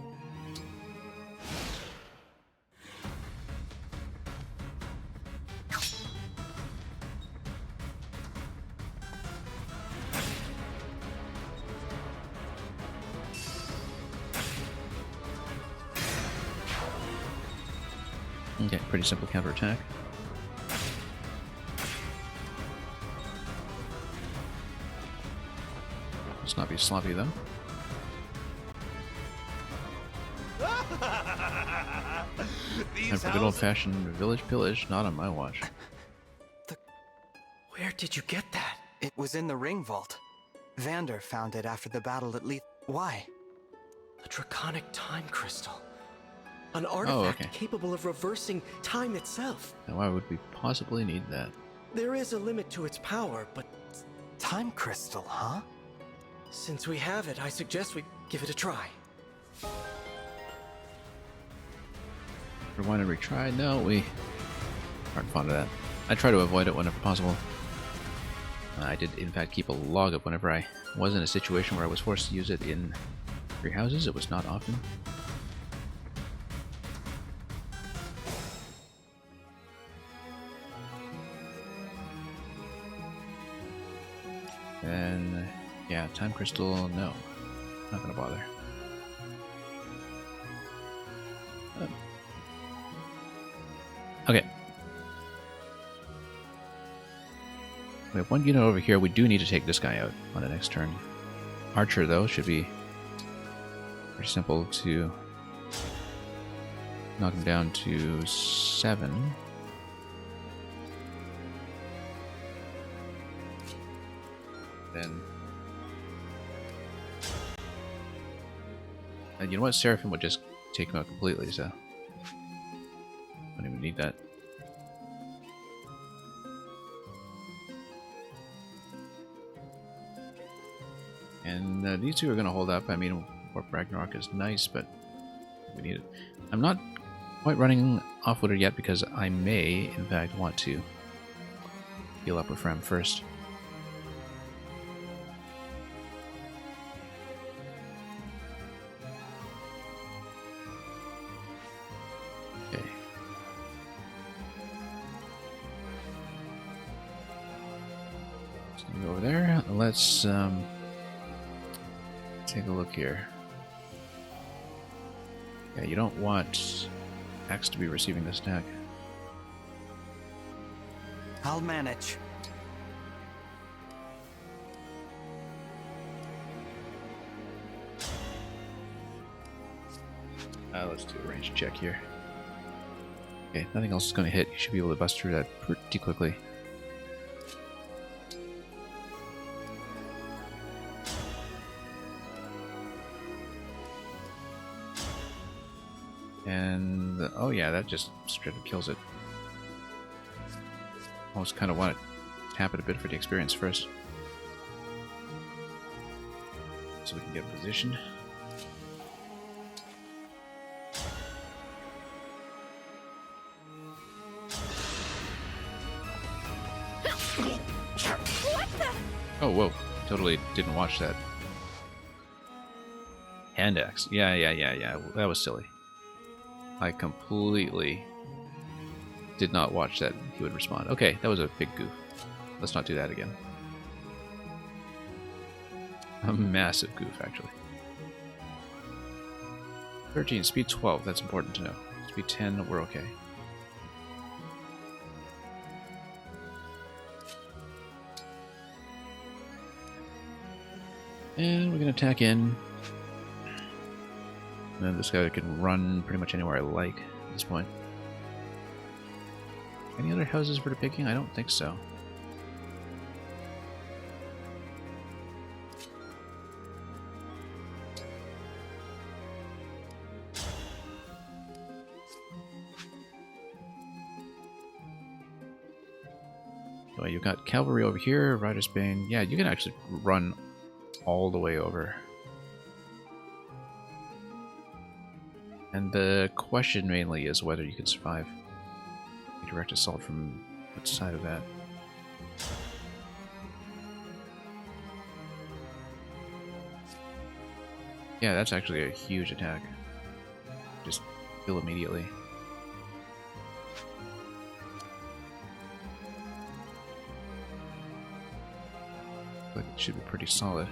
Okay, pretty simple counterattack. Let's not be sloppy though. Time for good old-fashioned village pillage, not on my watch. Where did you get that? It was in the ring vault. Vander found it after the battle at Leith. Why? A draconic time crystal. An artifact okay. capable of reversing time itself. Now why would we possibly need that? There is a limit to its power, but... Time crystal, huh? Since we have it, I suggest we give it a try. Rewind and retry? No, we aren't fond of that. I try to avoid it whenever possible. I did, in fact, keep a log of whenever I was in a situation where I was forced to use it in 3 houses. It was not often. And yeah, time crystal, no. Not gonna bother. Okay. We have 1 unit over here. We do need to take this guy out on the next turn. Archer, though, should be pretty simple to knock him down to 7. Then... And you know what? Seraphim would just take him out completely, so... Don't even need that. And these two are going to hold up. I mean, Warp Ragnarok is nice, but we need it. I'm not quite running off-wooder yet because I may, in fact, want to heal up with Frem first. Okay. So go over there. Let's take a look here. Yeah, you don't want Axe to be receiving this attack. I'll manage. Let's do a range check here. Okay, nothing else is going to hit. You should be able to bust through that pretty quickly. And, oh yeah, that just straight up kills it. Almost kind of want to tap it a bit for the experience first. So we can get in position. What the? Oh, whoa. Totally didn't watch that. Hand axe. Yeah. That was silly. I completely did not watch that he would respond. Okay, that was a big goof. Let's not do that again. A massive goof, actually. 13, speed 12, that's important to know. Speed 10, we're okay. And we're going to attack in. And then this guy can run pretty much anywhere I like at this point. Any other houses for the picking? I don't think so. So you've got cavalry over here, Rider's Bane. Yeah, you can actually run all the way over. And the question mainly is whether you can survive a direct assault from which side of that. Yeah, that's actually a huge attack. Just kill immediately. But it should be pretty solid.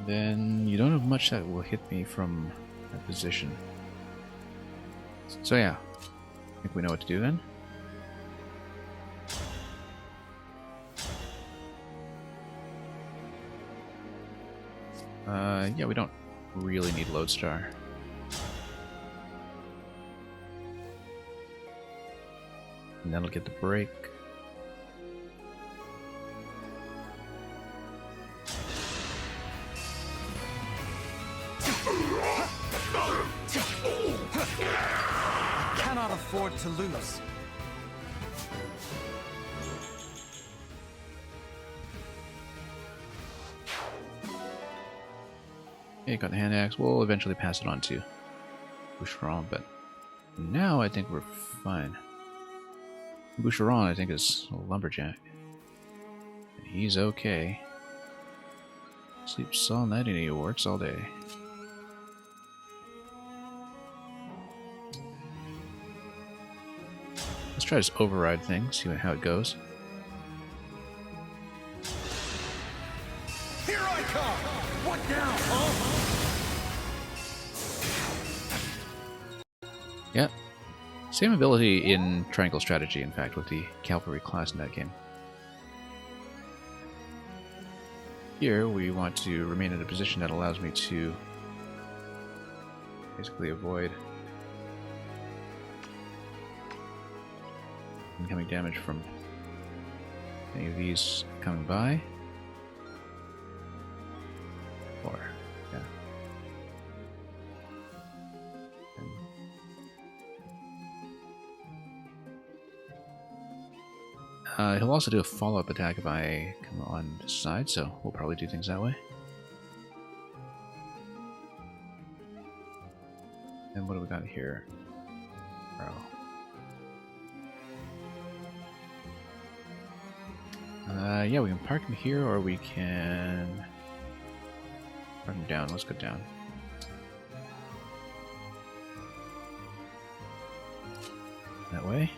Then you don't have much that will hit me from that position. So yeah, I think we know what to do then. Yeah, we don't really need Lodestar. And that'll get the break. Cannot afford to lose. Okay, got the hand axe. We'll eventually pass it on to Boucheron, but now I think we're fine. Boucheron, I think, is a lumberjack. And he's okay. Sleeps all night and he works all day. Let's try this override thing, see how it goes. Here I come! What now, huh? Yep. Same ability in Triangle Strategy, in fact, with the Cavalry class in that game. Here, we want to remain in a position that allows me to basically avoid incoming damage from any of these coming by. Or, yeah. He'll also do a follow-up attack if I come on this side, so we'll probably do things that way. And what do we got here? Yeah, we can park him here, or we can park him down. Let's go down. That way.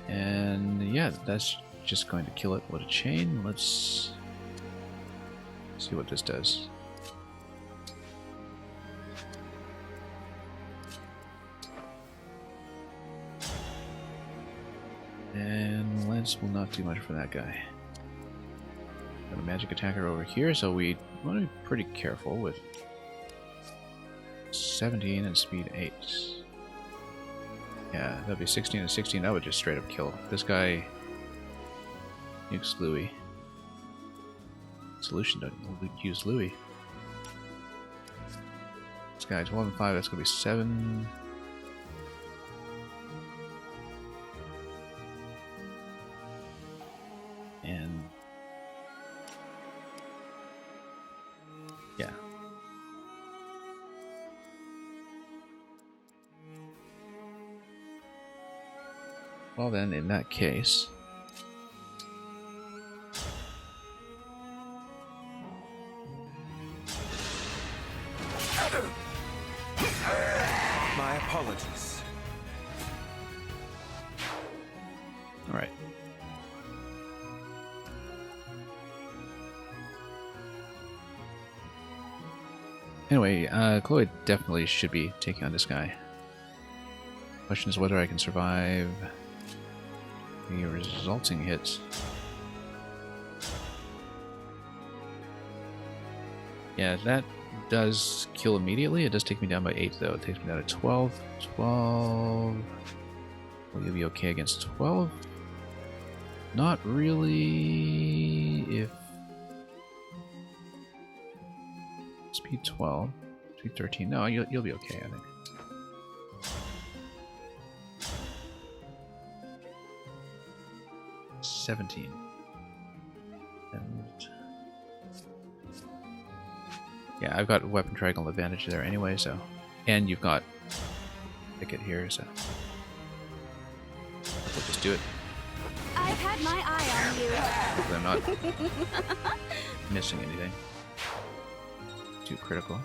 And yeah, that's just going to kill it with a chain. Let's see what this does. And Lance will not do much for that guy. Got a magic attacker over here, so we want to be pretty careful with 17 and speed 8. Yeah, that'd be 16 and 16. That would just straight up kill. This guy Nukes Louis. Solution, don't use Louis. This guy 12 and 5, that's gonna be 7. And yeah. Well then, in that case, my apologies. all right. Anyway, Chloe definitely should be taking on this guy. Question is whether I can survive the resulting hits. Yeah, that does kill immediately. It does take me down by 8 though. It takes me down to 12. 12. Will you be okay against 12? Not really. If speed 12, speed 13. No, you'll be okay, I think. $17. And yeah, I've got weapon triangle advantage there anyway, so. And you've got ticket here, so. We'll just do it. I've had my eye on you. Hopefully I'm not missing anything too critical.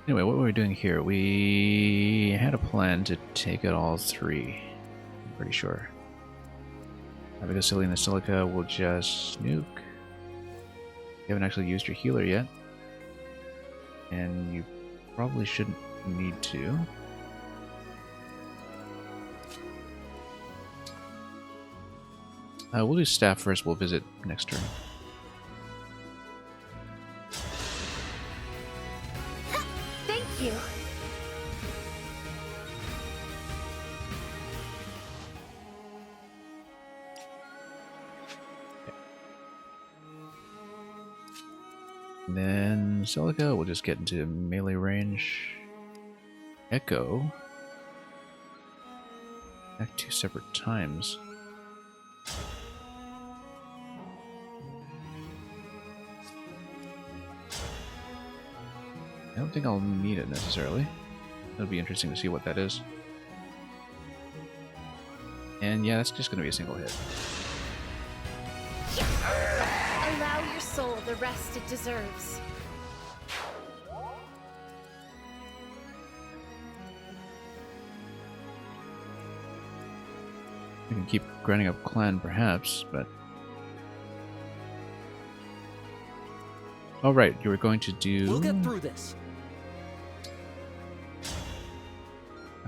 Anyway, what were we doing here? We had a plan to take out all 3. I'm pretty sure. Avicocilli and the Silica will just nuke. You haven't actually used your healer yet. And you probably shouldn't need to. We'll do staff first, we'll visit next turn. You. And then Celica will just get into melee range. Echo. At 2 separate times. I don't think I'll need it necessarily. It'll be interesting to see what that is. And yeah, that's just going to be a single hit. Allow your soul the rest it deserves. We can keep grinding up clan perhaps, but... Oh right, you were going to do... We'll get through this.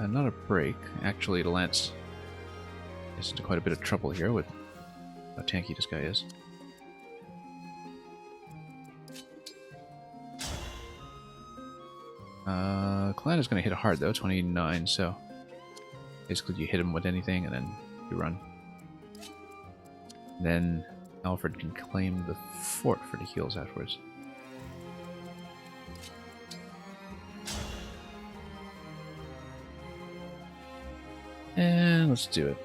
Not a break. Actually, Lance is into quite a bit of trouble here with how tanky this guy is. Clan is going to hit hard though, 29, so basically you hit him with anything and then you run. Then Alfred can claim the fort for the heals afterwards. And let's do it.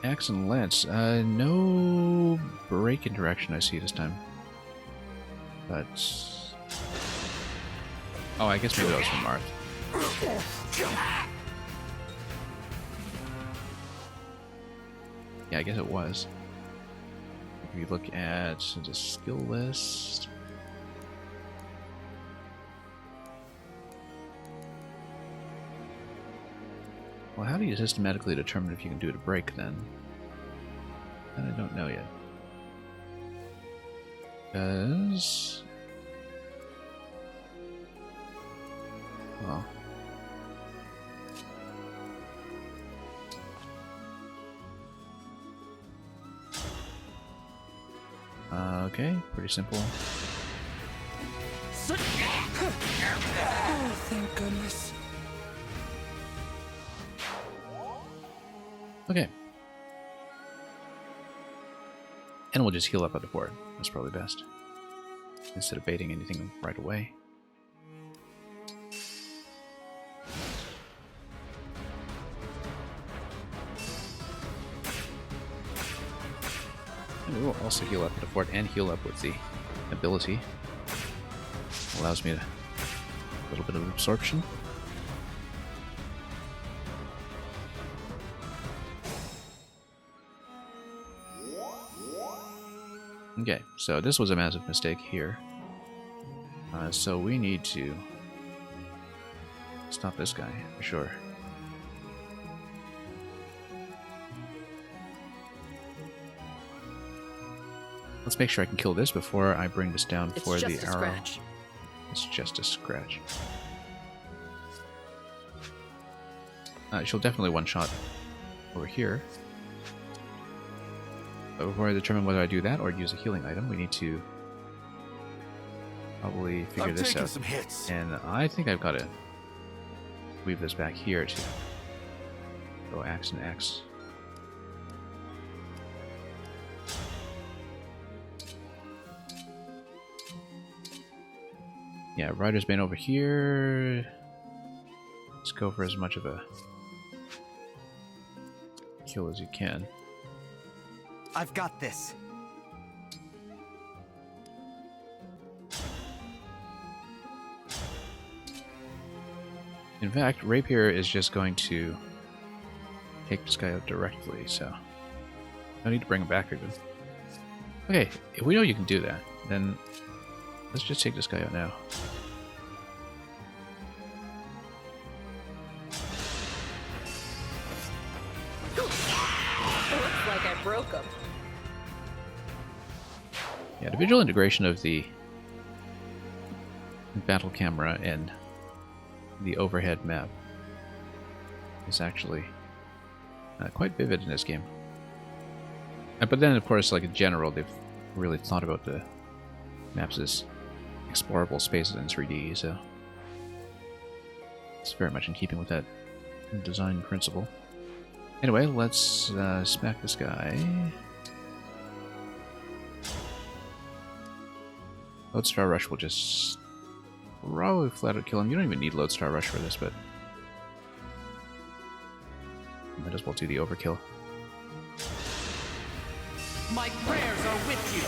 Axe and Lance. No break interaction I see this time. But... oh, I guess maybe that was from Marth. Yeah, I guess it was. If you look at the skill list... well, how do you systematically determine if you can do it a break then? That I don't know yet. Because... well... Okay, pretty simple. Oh, thank goodness. Okay. And we'll just heal up on the board. That's probably best. Instead of baiting anything right away. And we will also heal up at the fort and heal up with the ability. Allows me a little bit of absorption. Okay, so this was a massive mistake here. So we need to stop this guy, for sure. Let's make sure I can kill this before I bring this down for the arrow. Scratch. It's just a scratch. She'll definitely one-shot over here. But before I determine whether I do that or use a healing item, we need to probably figure this out. Some hits. And I think I've got to weave this back here to go X and X. Yeah, Rider's Bane over here. Let's go for as much of a kill as you can. I've got this. In fact, Rapier is just going to take this guy out directly, so I need to bring him back even. Okay, if we know you can do that, then let's just take this guy out now. Looks like I broke him. Yeah, the visual integration of the battle camera and the overhead map is actually quite vivid in this game. But then, of course, like in general, they've really thought about the maps as explorable spaces in 3D, so it's very much in keeping with that design principle. Anyway, let's smack this guy. Lodestar Rush will just probably flat out kill him. You don't even need Lodestar Rush for this, but might as well do the overkill. My prayers are with you.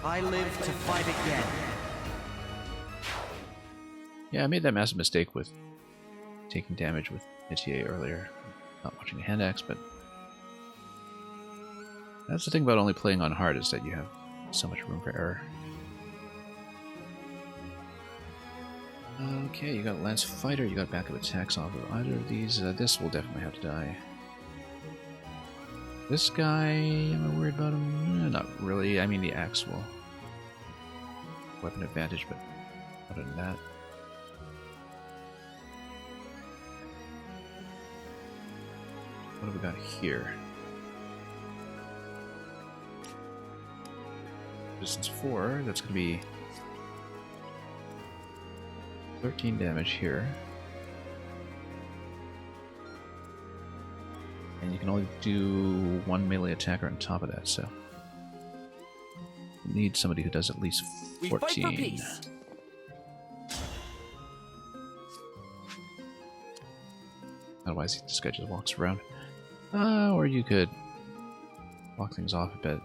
I live to fight again. Yeah, I made that massive mistake with taking damage with Itier earlier. Not watching the hand axe, but that's the thing about only playing on hard, is that you have so much room for error. Okay, you got Lance Fighter, you got backup attacks off of either of these. This will definitely have to die. This guy, am I worried about him? Not really. I mean, the axe will weapon advantage, but other than that. What have we got here? Distance 4, that's going to be 13 damage here. And you can only do one melee attacker on top of that, so you need somebody who does at least 14. We fight for peace. Otherwise, this guy just walks around. Or you could walk things off a bit.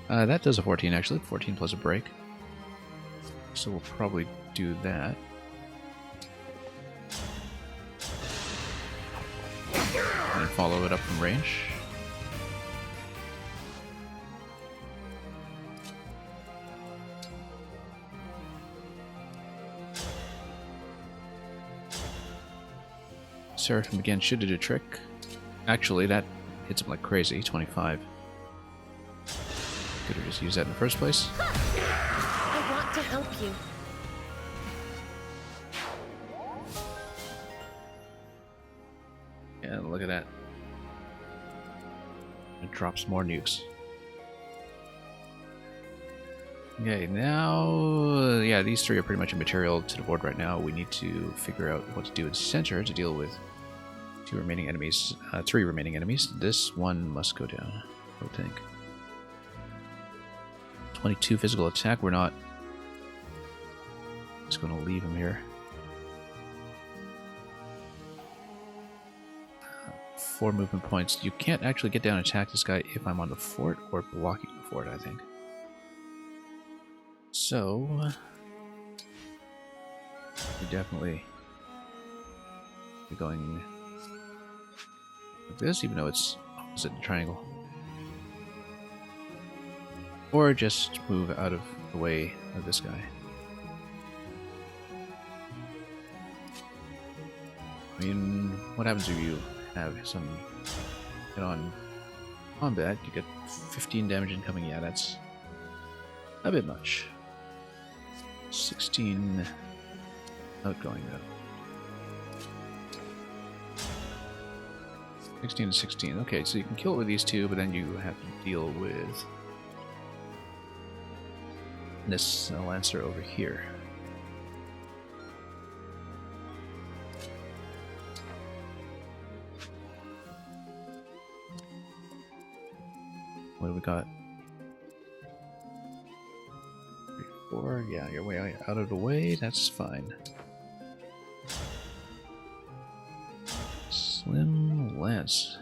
That does a 14 actually, 14 plus a break. So we'll probably do that. And follow it up from range. Seraphim again should do a trick. Actually, that hits him like crazy, 25. Could have just used that in the first place. I want to help you. And look at that. It drops more nukes. Okay, now... yeah, these three are pretty much immaterial to the board right now. We need to figure out what to do in the center to deal with three remaining enemies. This one must go down, I would think. 22 physical attack. We're not just going to leave him here. 4 movement points. You can't actually get down and attack this guy if I'm on the fort or blocking the fort, I think. So we definitely be going like this, even though it's opposite the triangle. Or just move out of the way of this guy. I mean, what happens if you have some hit on combat? You get 15 damage incoming. Yeah, that's a bit much. 16 outgoing though. 16 to 16. Okay, so you can kill it with these two, but then you have to deal with this Lancer over here. What do we got? 3, 4. Yeah, you're way out of the way. That's fine. Slim Lance.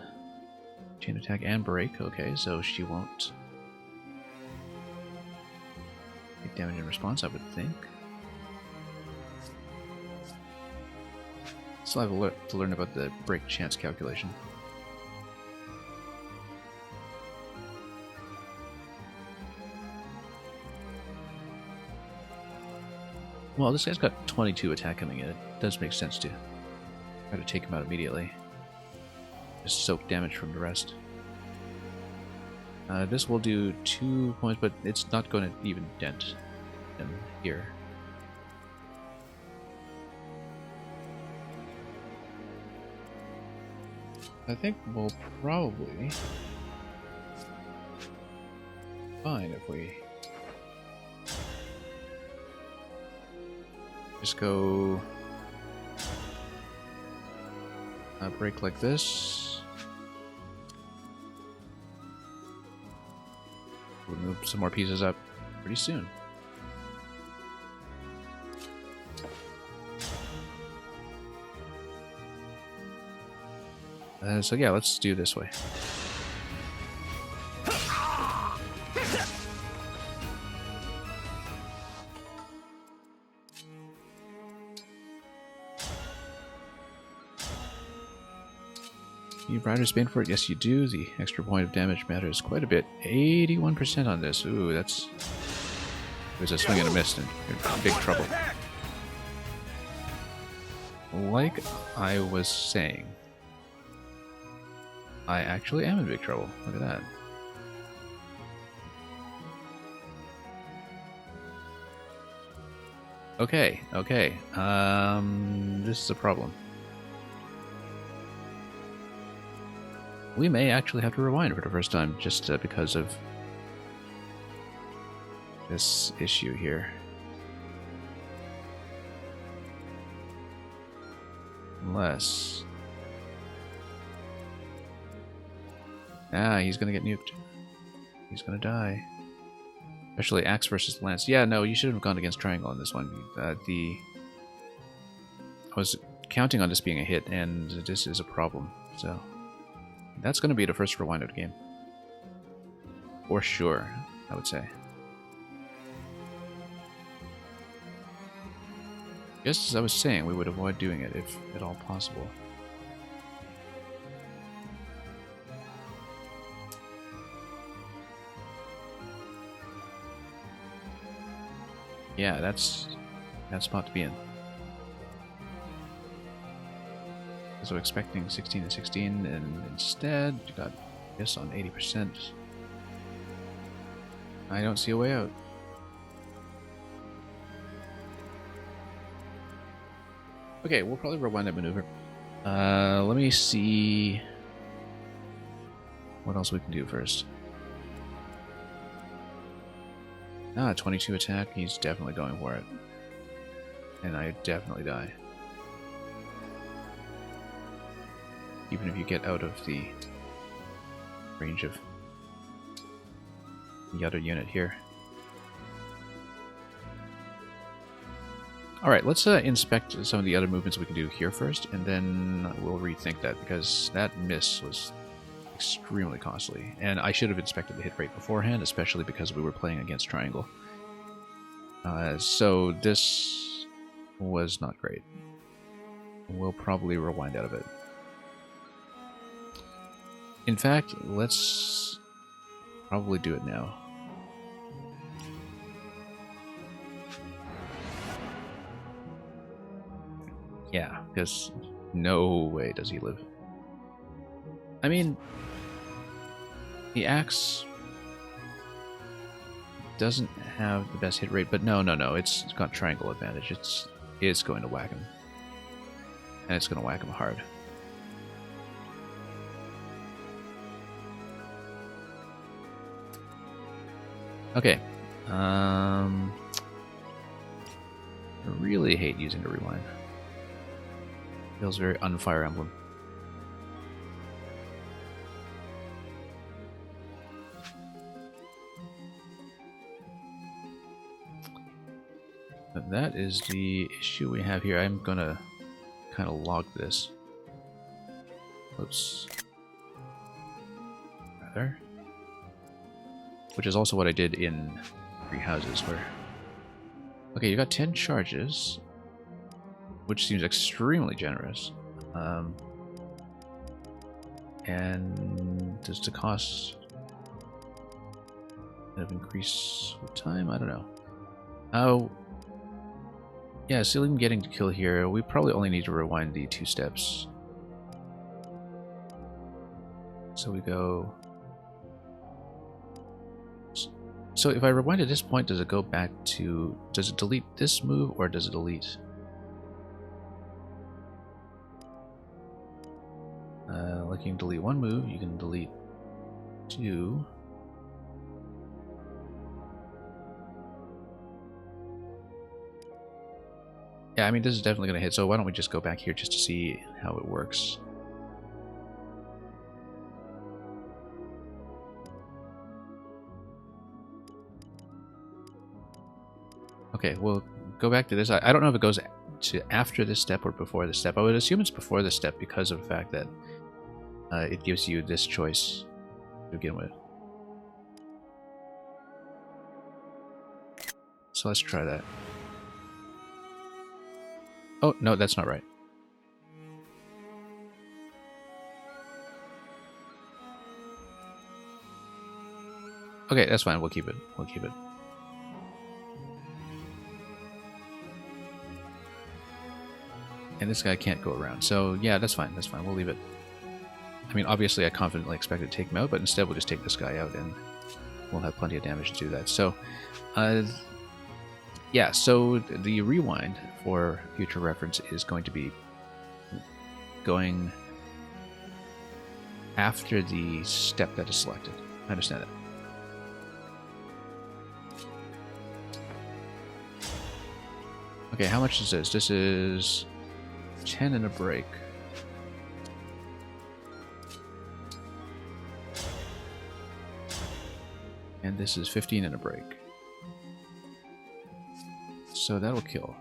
Chain attack and break. Okay, so she won't take damage in response, I would think. Still have to learn about the break chance calculation. Well, this guy's got 22 attack coming in. It does make sense to try to take him out immediately. Just soak damage from the rest. This will do 2 points, but it's not going to even dent him here. I think we'll probably fine if we just go break like this. We'll move some more pieces up pretty soon. So yeah, let's do this way. You Rider Spain for it? Yes, you do. The extra point of damage matters quite a bit. 81% on this. Ooh, that's... There's a swing and a miss, and you're in big trouble. Like I was saying, I actually am in big trouble. Look at that. Okay, okay. This is a problem. We may actually have to rewind for the first time, just because of this issue here. Unless... Ah, he's gonna get nuked. He's gonna die. Especially Axe versus Lance. Yeah, no, you should have gone against Triangle on this one. I was counting on this being a hit, and this is a problem, so... That's going to be the first rewind of the game. For sure, I would say. Just as I was saying, we would avoid doing it if at all possible. Yeah, that's that spot to be in. So expecting 16 and 16, and instead you got this on 80%. I don't see a way out. Okay, we'll probably rewind that maneuver Let me see what else we can do first. 22 attack. He's definitely going for it. And I definitely die. Even if you get out of the range of the other unit here. Alright, let's inspect some of the other movements we can do here first, and then we'll rethink that, because that miss was extremely costly. And I should have inspected the hit rate beforehand, especially because we were playing against Triangle. So this was not great. We'll probably rewind out of it. In fact, let's probably do it now. Yeah, because no way does he live. I mean, the axe doesn't have the best hit rate, but no, it's got triangle advantage. It's going to whack him. And it's going to whack him hard. Okay. I really hate using the rewind. Feels very un-Fire Emblem. But that is the issue we have here. I'm gonna kind of log this. Oops. Rather. Which is also what I did in Three Houses, where... Okay, you got 10 charges, which seems extremely generous. And does the cost kind of increase with time? I don't know. Oh, yeah, Selim getting to kill here. We probably only need to rewind the 2 steps. So we go... So if I rewind at this point, does it go back to... Does it delete this move, or does it delete... like you can delete 1 move, you can delete 2. Yeah, I mean, this is definitely going to hit, so why don't we just go back here just to see how it works. Okay, we'll go back to this. I don't know if it goes to after this step or before this step. I would assume it's before this step because of the fact that it gives you this choice to begin with. So let's try that. Oh, no, that's not right. Okay, that's fine. We'll keep it. We'll keep it. And this guy can't go around. So, yeah, that's fine. That's fine. We'll leave it. I mean, obviously, I confidently expected to take him out, but instead we'll just take this guy out and we'll have plenty of damage to do that. So, yeah, so the rewind for future reference is going to be going after the step that is selected. I understand that. Okay, how much is this? This is 10 and a break. And this is 15 and a break. So that'll kill.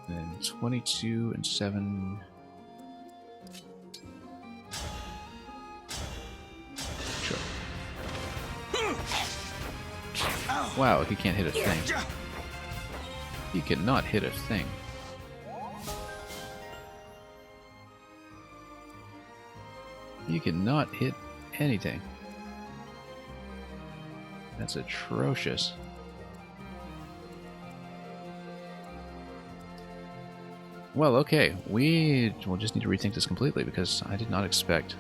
Then 22 and 7. Sure. Wow, he can't hit a thing. He cannot hit a thing. You cannot hit anything. That's atrocious. Well, okay. We will just need to rethink this completely because I did not expect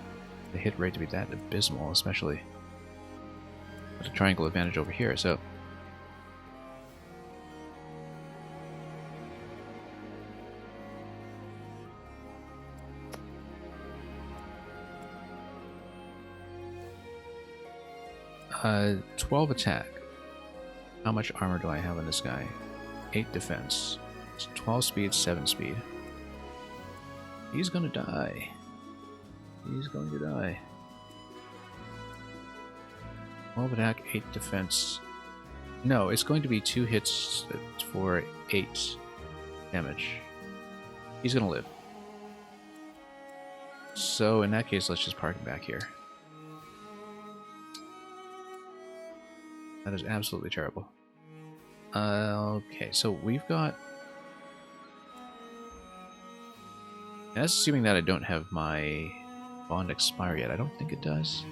the hit rate to be that abysmal, especially with the triangle advantage over here. So 12 attack. How much armor do I have on this guy? 8 defense. It's 12 speed, 7 speed. He's gonna die. He's going to die. 12 attack, 8 defense. No, it's going to be 2 hits for 8 damage. He's gonna live. So in that case, let's just park him back here. That is absolutely terrible. Okay, so we've got... That's assuming that I don't have my bond expire yet. I don't think it does.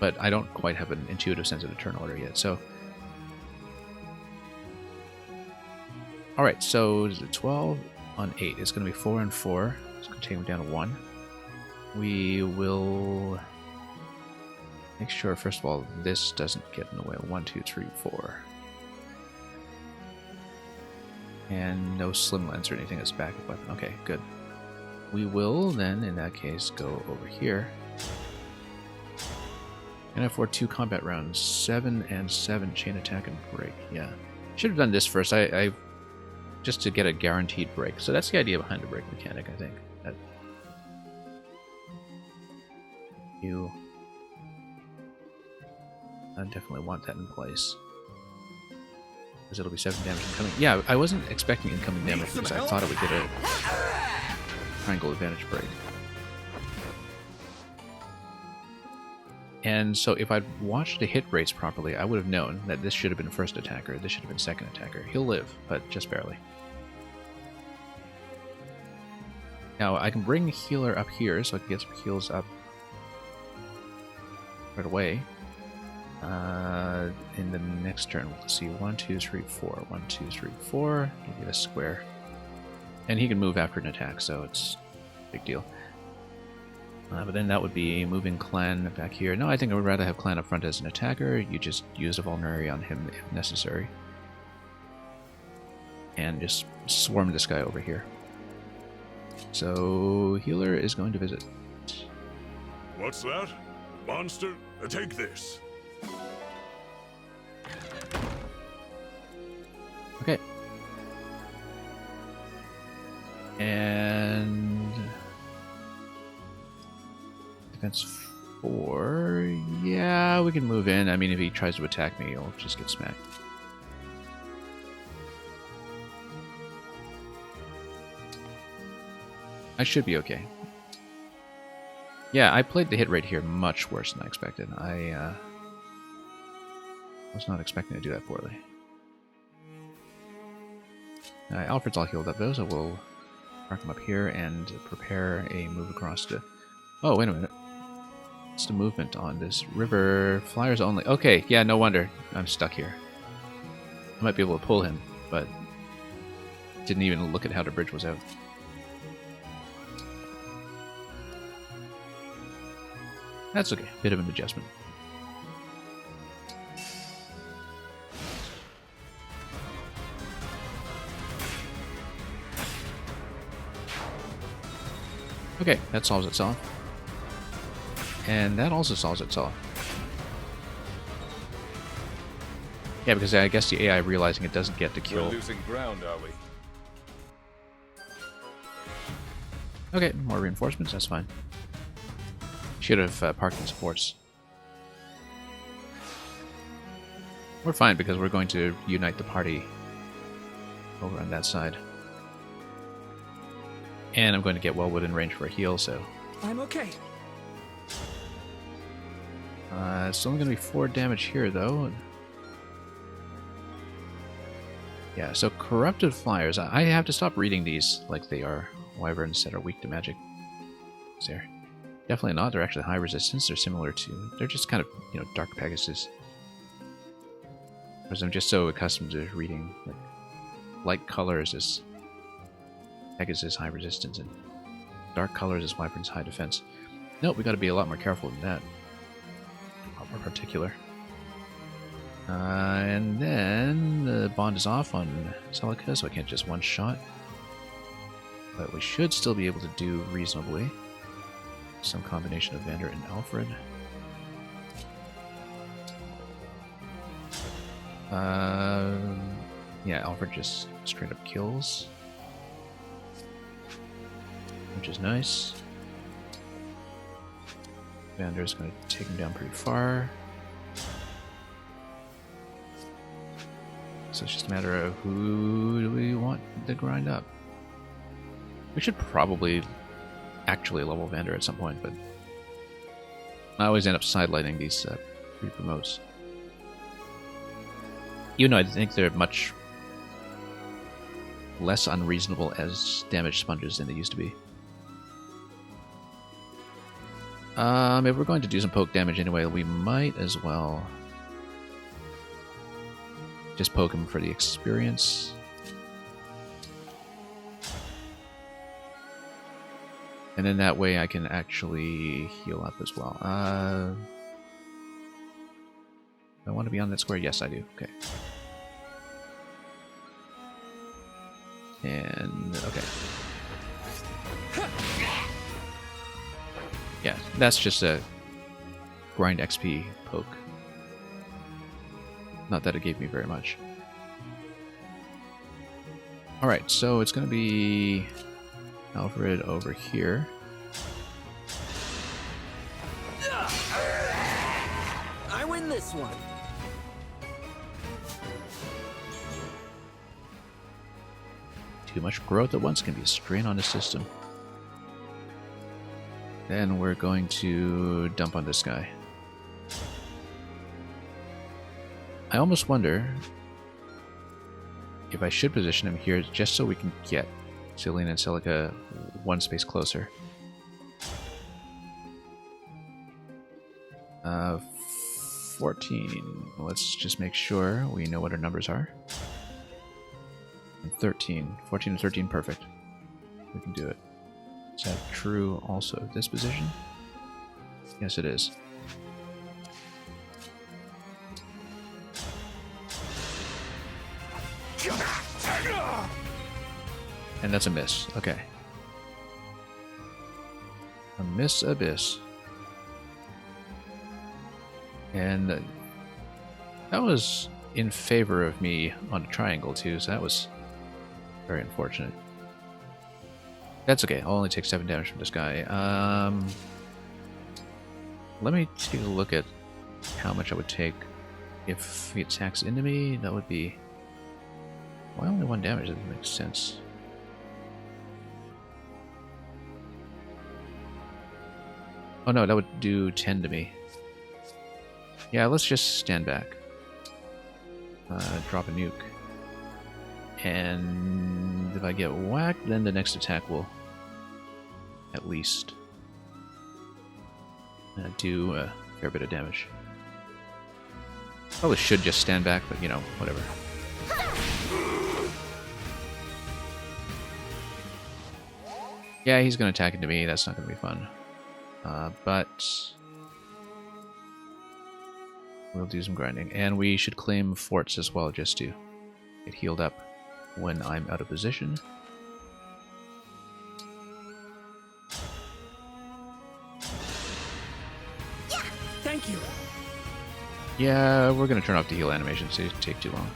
But I don't quite have an intuitive sense of the turn order yet, so... Alright, so 12 on 8. It's going to be 4 and 4. It's going to take him down to 1. We will... make sure, first of all, this doesn't get in the way. 1, 2, 3, 4. And no slim lens or anything as a backup weapon. Okay, good. We will then, in that case, go over here. And for 2 combat rounds, 7 and 7 chain attack and break. Yeah, should have done this first. I just to get a guaranteed break. So that's the idea behind the break mechanic, I think. That I definitely want that in place. Because it'll be 7 damage incoming. Yeah, I wasn't expecting incoming damage because I thought it would get a triangle advantage break. And so if I'd watched the hit rates properly, I would have known that this should have been first attacker, this should have been second attacker. He'll live, but just barely. Now I can bring the healer up here so I can get some heals up right away. In the next turn, let's see, 1, 2, 3, 4. 1, 2, 3, 4. He'll get a square. And he can move after an attack, so it's a big deal. But then that would be moving Clan back here. No, I think I would rather have Clan up front as an attacker. You just use a vulnerary on him if necessary. And just swarm this guy over here. So, healer is going to visit. What's that? Monster, take this. Okay. And... defense 4... yeah, we can move in. I mean, if he tries to attack me, he'll just get smacked. I should be okay. Yeah, I played the hit rate here much worse than I expected. I was not expecting to do that poorly. Alfred's all healed up though, so we'll park him up here and prepare a move across to... oh, wait a minute. What's the movement on this river? Flyers only. Okay, yeah, no wonder I'm stuck here. I might be able to pull him, but didn't even look at how the bridge was out. That's okay. Bit of an adjustment. Okay, that solves itself. And that also solves itself. Yeah, because I guess the AI realizing it doesn't get to kill. We're losing ground, are we? Okay, more reinforcements, that's fine. Should have parked in supports. We're fine because we're going to unite the party over on that side. And I'm going to get well within range for a heal, so... I'm okay. It's only going to be 4 damage here, though. Yeah, so Corrupted Flyers. I have to stop reading these like they are wyverns that are weak to magic. There. Definitely not. They're actually high resistance. They're similar to... they're just kind of, you know, Dark Pegasus. Because I'm just so accustomed to reading like, light colors as Pegasus high resistance and dark colors as wyverns high defense. Nope, we got to be a lot more careful than that. A lot more particular. And then the bond is off on Celica, so I can't just one-shot. But we should still be able to do reasonably. Some combination of Vander and Alfred. Yeah, Alfred just straight up kills, which is nice. Vander's going to take him down pretty far. So it's just a matter of who do we want to grind up. We should probably actually level Vander at some point, but I always end up sidelining these pre-promotes. Even though I think they're much less unreasonable as damage sponges than they used to be. If we're going to do some poke damage anyway, we might as well just poke him for the experience. And then that way I can actually heal up as well. I want to be on that square? Yes, I do. Okay. And, okay. Yeah, that's just a grind XP poke. Not that it gave me very much. Alright, so it's going to be Alfred over here. I win this one. Too much growth at once can be a strain on the system. Then we're going to dump on this guy. I almost wonder if I should position him here just so we can get Cillian and Celica one space closer. 14. Let's just make sure we know what our numbers are. And 13. 14 and 13, perfect. We can do it. Is that true also of this position? Yes, it is. And that's a miss. Okay. A miss abyss. And that was in favor of me on a triangle too, so that was very unfortunate. That's okay. I'll only take 7 damage from this guy. Let me take a look at how much I would take if he attacks into me. That would be... Why only 1 damage? That doesn't make sense. Oh no, that would do 10 to me. Yeah, let's just stand back. Drop a nuke. And if I get whacked, then the next attack will at least do a fair bit of damage. Probably should just stand back, but you know, whatever. Yeah, he's going to attack into me. That's not going to be fun. But we'll do some grinding. And we should claim forts as well, just to get healed up when I'm out of position. Yeah, thank you. Yeah, we're going to turn off the heal animation, so it take too long.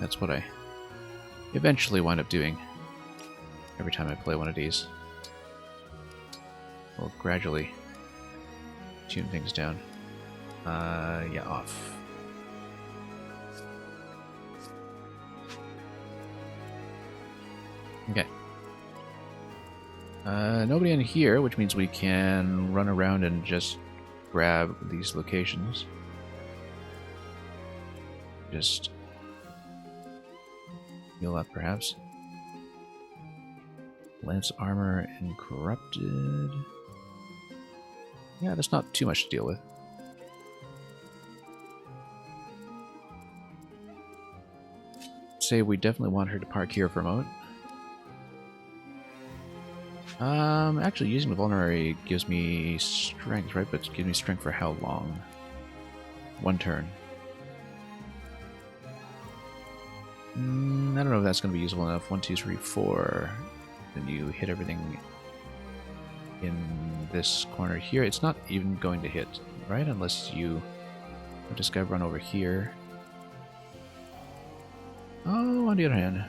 That's what I eventually wind up doing every time I play one of these. We'll gradually tune things down. Yeah, off. Okay. Nobody in here, which means we can run around and just grab these locations. Just heal up, perhaps. Lance armor and corrupted. Yeah, that's not too much to deal with. Say we definitely want her to park here for a moment. Actually, using the vulnerary gives me strength, right? But it gives me strength for how long? 1 turn. I don't know if that's going to be useful enough. 1, 2, 3, 4. Then you hit everything in this corner here. It's not even going to hit, right? Unless you let this guy run over here. Oh, on the other hand,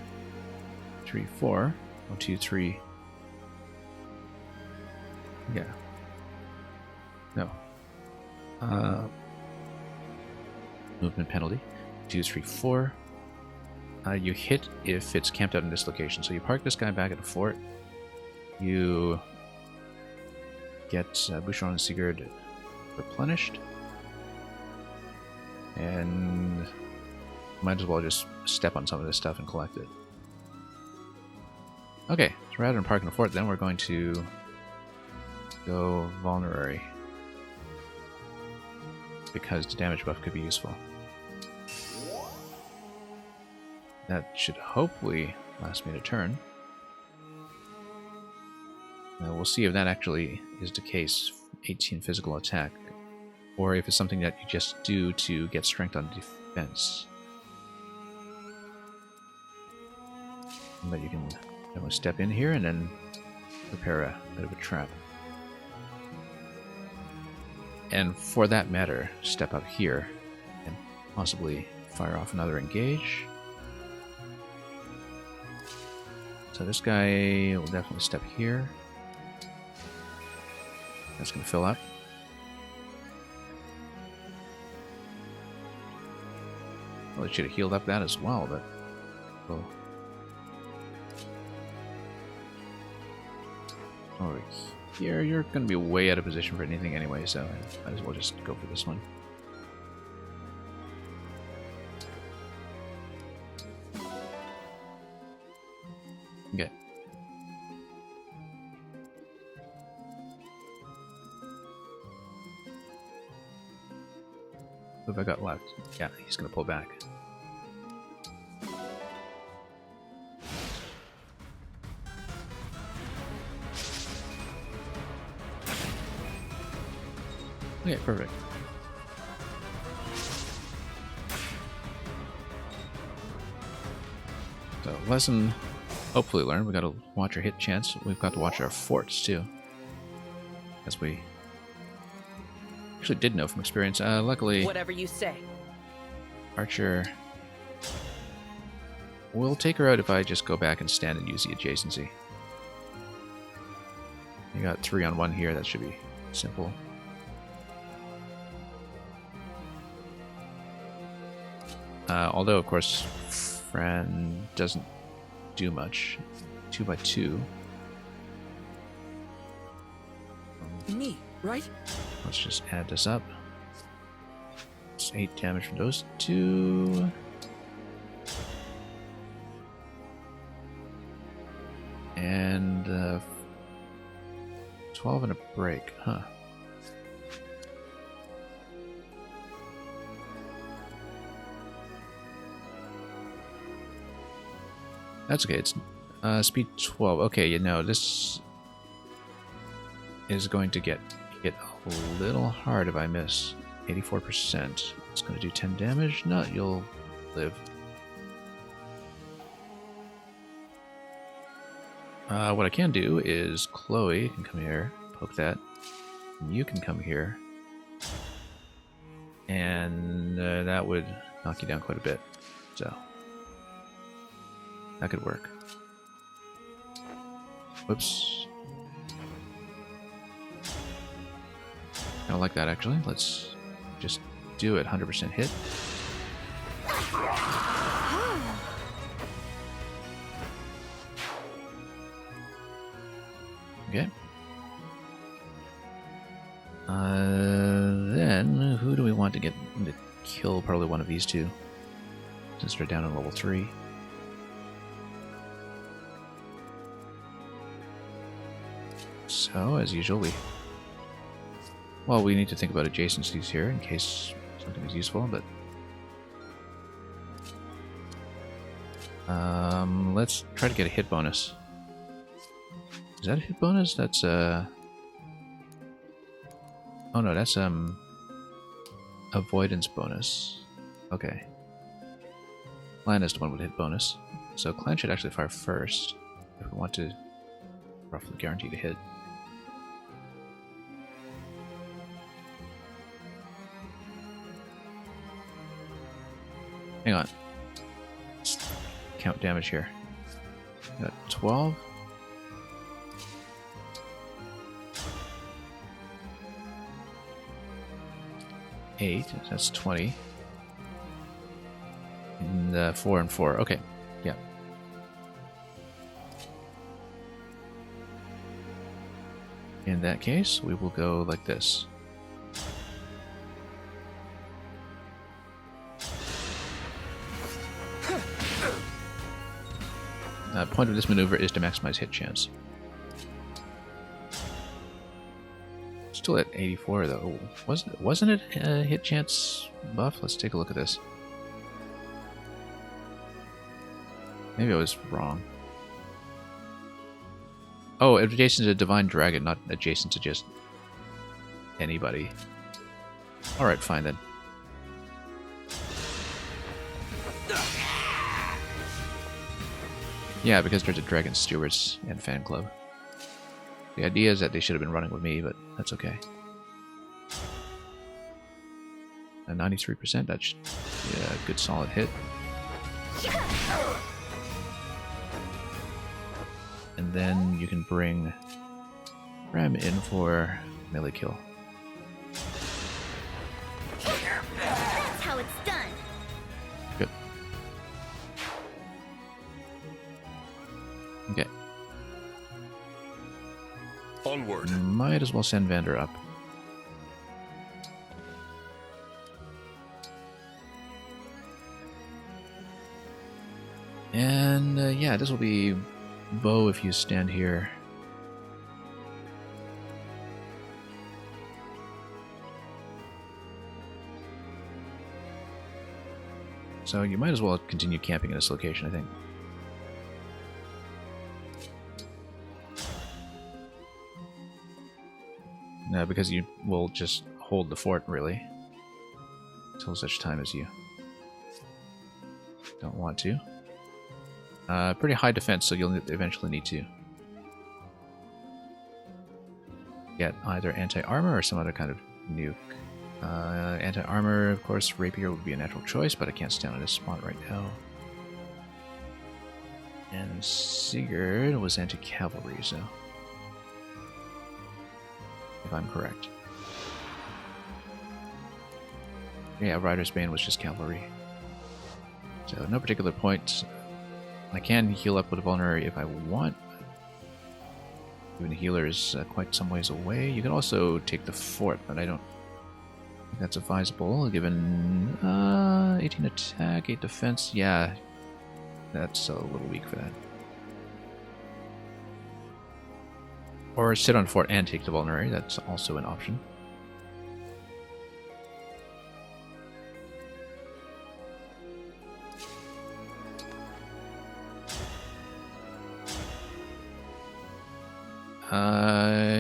3, 4. 1, 2, 3. Yeah. No. Movement penalty. 2, 3, 4. You hit if it's camped out in this location. So you park this guy back at the fort. You get Bouchon and Sigurd replenished. And might as well just step on some of this stuff and collect it. Okay, so rather than parking the fort, then we're going to go vulnerary. Because the damage buff could be useful. That should hopefully last me a turn. Now we'll see if that actually is the case. 18 physical attack. Or if it's something that you just do to get strength on defense. But you can definitely step in here and then prepare a bit of a trap. And for that matter, step up here and possibly fire off another engage. So this guy will definitely step here. That's going to fill up. Well, it should have healed up that as well, but we'll over here. You're going to be way out of position for anything anyway, so I might as well just go for this one. Okay. What have I got left? Yeah, he's going to pull back. Okay, perfect. So, lesson hopefully learned. We got to watch our hit chance. We've got to watch our forts too. As we actually did know from experience. Luckily, Whatever you say. Archer will take her out if I just go back and stand and use the adjacency. You got 3 on 1 here. That should be simple. Although, of course, Fran doesn't do much. 2 by 2. Me, right? Let's just add this up. It's 8 damage from those 2. And 12 and a break, huh? That's okay, it's speed 12. Okay, you know, this is going to get hit a little hard if I miss. 84%. It's going to do 10 damage. No, you'll live. What I can do is Chloe can come here, poke that. You can come here. And that would knock you down quite a bit. So that could work. Whoops. I don't like that, actually. Let's just do it. 100% hit. Okay. Then, who do we want to get to kill? Probably one of these two. Since they're down on level 3. So, as usual, we need to think about adjacencies here in case something is useful, but let's try to get a hit bonus. Is that a hit bonus? That's oh no, that's avoidance bonus. Okay. Clan is the one with hit bonus. So Clan should actually fire first if we want to roughly guarantee to hit. Hang on. Let's count damage here. Got 12. Eight. That's 20. And 4 and 4. Okay. Yeah. In that case, we will go like this. Point of this maneuver is to maximize hit chance. Still at 84 though. Wasn't it a hit chance buff? Let's take a look at this. Maybe I was wrong. Oh, adjacent to Divine Dragon, not adjacent to just anybody. Alright, fine then. Yeah, because there's a Dragon Stewards and fan club. The idea is that they should have been running with me, but that's okay. A 93%, that's yeah, a good solid hit. And then you can bring Ram in for melee kill. That's how it's done. Good. Okay. Onward. Might as well send Vander up. And yeah, this will be Bo if you stand here. So you might as well continue camping in this location, I think. No, because you will just hold the fort, really. Until such time as you don't want to. Pretty high defense, so you'll eventually need to get either anti-armor or some other kind of nuke. Anti-armor, of course, rapier would be a natural choice, but I can't stand on this spot right now. And Sigurd was anti-cavalry, so... if I'm correct. Yeah, Rider's Bane was just cavalry. So, no particular point. I can heal up with a vulnerary if I want. Even the healer is quite some ways away. You can also take the fort, but I don't think that's advisable, given 18 attack, 8 defense. Yeah, that's a little weak for that. Or sit on fort and take the vulnerary, that's also an option.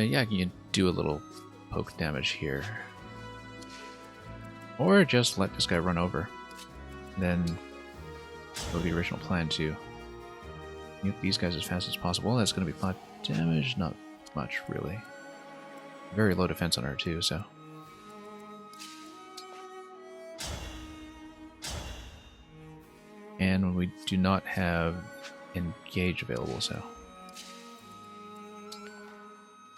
Yeah, you can do a little poke damage here. Or just let this guy run over. Then go the original plan to nuke these guys as fast as possible. That's going to be 5 damage, not much really. Very low defense on her too, so. And we do not have engage available, so.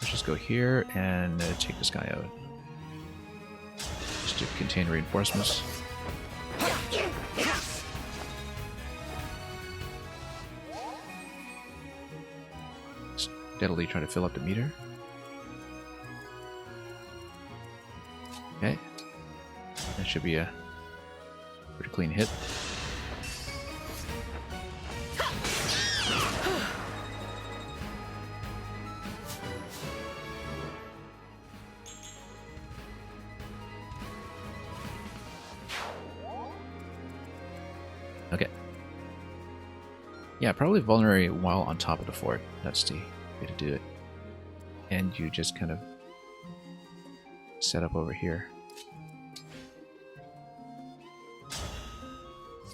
Let's just go here and take this guy out. Just to contain reinforcements. Steadily try to fill up the meter. Okay. That should be a pretty clean hit. Okay. Yeah, probably vulnerary while on top of the fort. That's the way to do it. And you just kind of set up over here.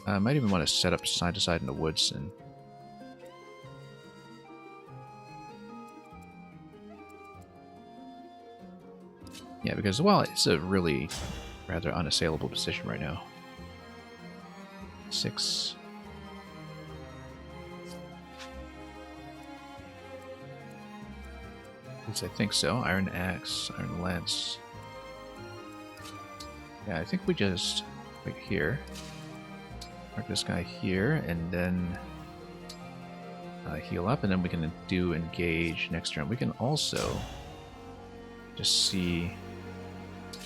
I might even want to set up side to side in the woods and yeah, because well, it's a really rather unassailable position right now. 6. At least I think so. Iron Axe, Iron Lance. Yeah, I think we just right here. Mark this guy here, and then heal up, and then we can do engage next turn. We can also just see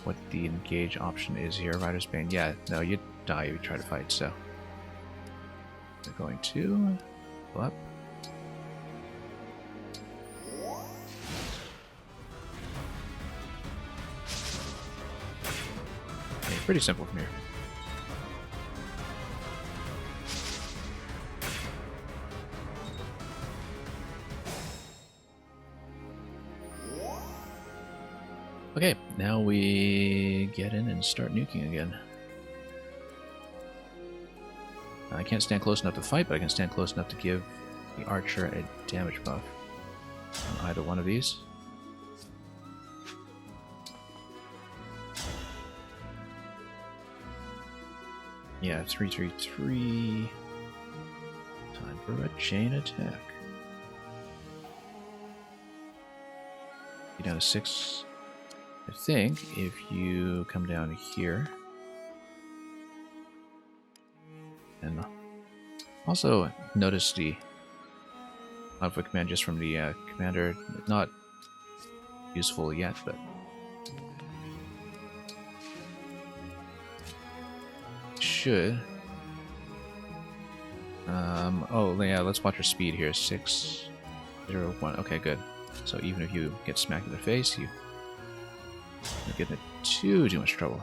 what the engage option is here. Rider's Bane. Yeah, no, you die if you try to fight, so we're going to go up. Okay, pretty simple from here. Okay, now we get in and start nuking again. I can't stand close enough to fight, but I can stand close enough to give the archer a damage buff on either one of these. Yeah, 333. Time for a chain attack. Be down to 6. I think if you come down here, and also notice the output command just from the commander, not useful yet, but should. Oh yeah, let's watch your speed here. 601. Okay, good. So even if you get smacked in the face, you don't get into too much trouble.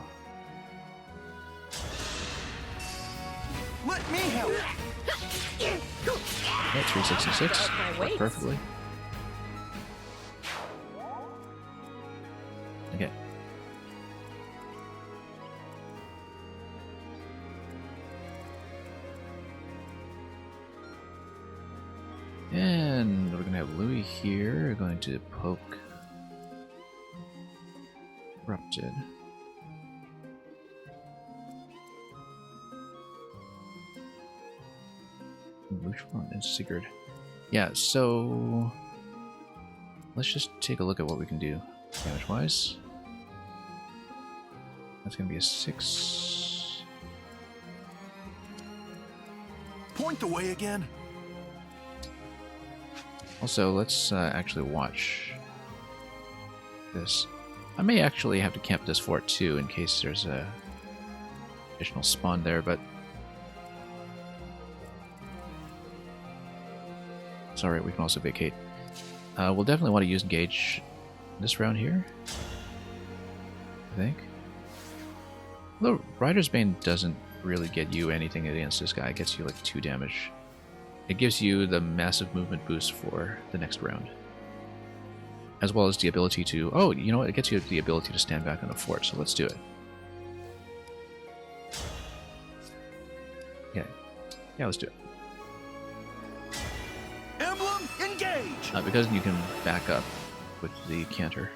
Let me help. Yeah, 366. Worked perfectly. Okay. And we're gonna have Louis here. We're going to poke Corrupted. Which one is Sigurd? Yeah, so let's just take a look at what we can do damage wise. That's gonna be a 6. Point the way again. Also, let's actually watch this. I may actually have to camp this fort too in case there's a additional spawn there, but it's alright, we can also vacate. We'll definitely want to use engage this round here, I think. Although Rider's Bane doesn't really get you anything against this guy, it gets you like 2 damage. It gives you the massive movement boost for the next round. As well as the ability to... Oh, you know what? It gets you the ability to stand back on the fort, so let's do it. Yeah. Yeah, let's do it. Emblem, engage! Because you can back up with the canter.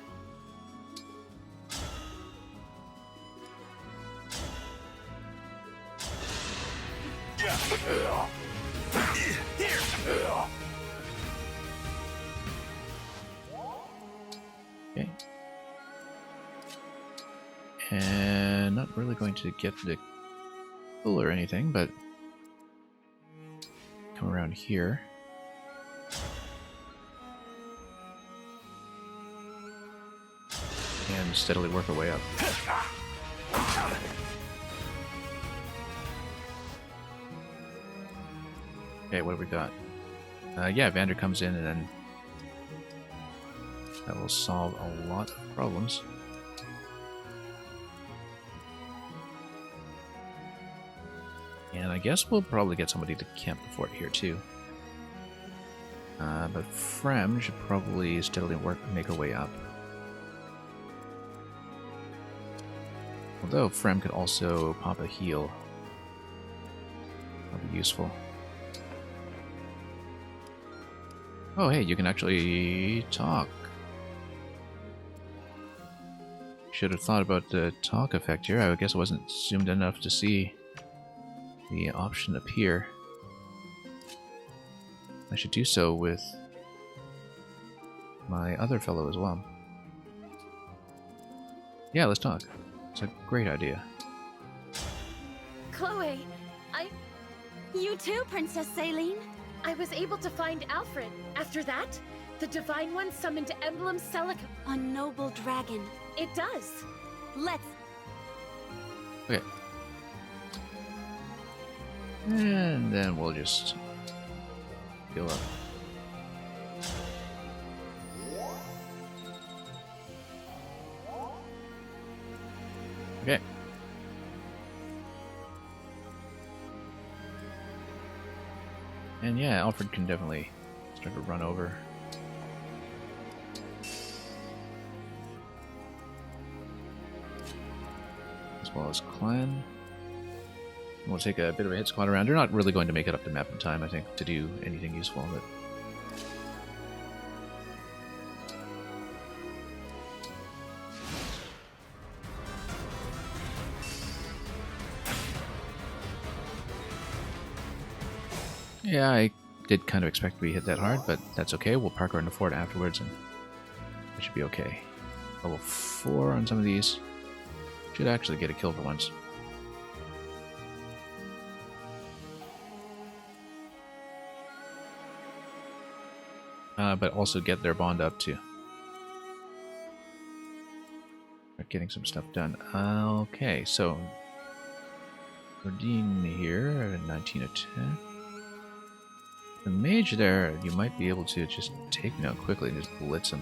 Okay. And not really going to get the kill or anything, but come around here. And steadily work our way up. Okay, what have we got? Yeah, Vander comes in and then that will solve a lot of problems. And I guess we'll probably get somebody to camp the fort here too. But Frem should probably steadily make her way up. Although Frem could also pop a heal. That'll be useful. Oh hey, you can actually talk. Should have thought about the talk effect here. I guess I wasn't zoomed enough to see the option up here. I should do so with my other fellow as well. Yeah, let's talk. It's a great idea. Chloe, You too, Princess Celine. I was able to find Alfred. After that, the Divine One summoned Emblem Celica. A noble dragon. It does. Let's... Okay. And then we'll just heal up. Okay. And yeah, Alfred can definitely start to run over. As well as Clan. We'll take a bit of a hit squad around. They're not really going to make it up the map in time, I think, to do anything useful, but... Yeah, I did kind of expect to be hit that hard, but that's okay. We'll park her in the fort afterwards, and it should be okay. Level 4 on some of these. Should actually get a kill for once. But also get their bond up too. Start getting some stuff done. Okay, so Verdine here, 19 attack. The mage there, you might be able to just take him out quickly and just blitz him.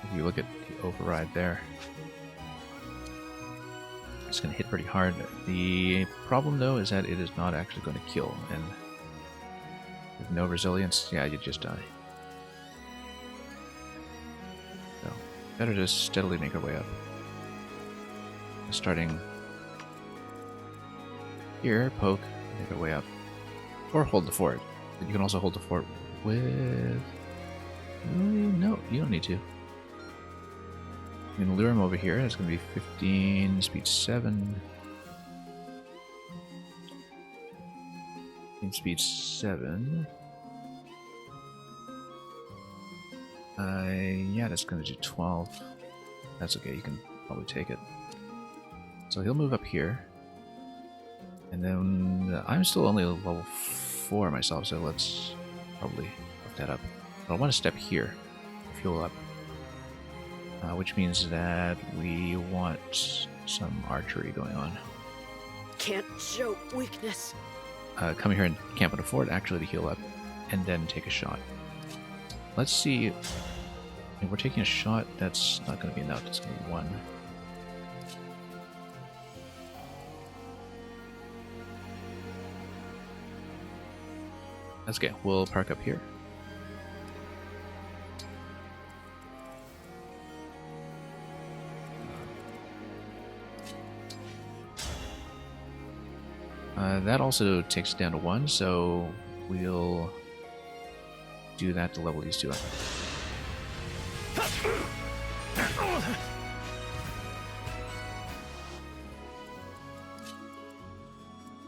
If you look at the override there, it's going to hit pretty hard. The problem though is that it is not actually going to kill, and with no resilience, yeah, you just die. So, better just steadily make our way up. Starting here, poke, make our way up. Or hold the fort. You can also hold the fort with... No, you don't need to. You can lure him over here. It's going to be 15, speed 7. 15, speed 7. Yeah, that's going to do 12. That's okay, you can probably take it. So he'll move up here. And then I'm still only level 4 myself, so let's probably look that up. But I want to step here, fuel up. Which means that we want some archery going on. Can't show weakness. Come here and camp on a fort, actually, to heal up, and then take a shot. Let's see. If we're taking a shot, that's not going to be enough. It's going to be 1. That's okay. We'll park up here. That also takes it down to 1, so we'll do that to level these two up.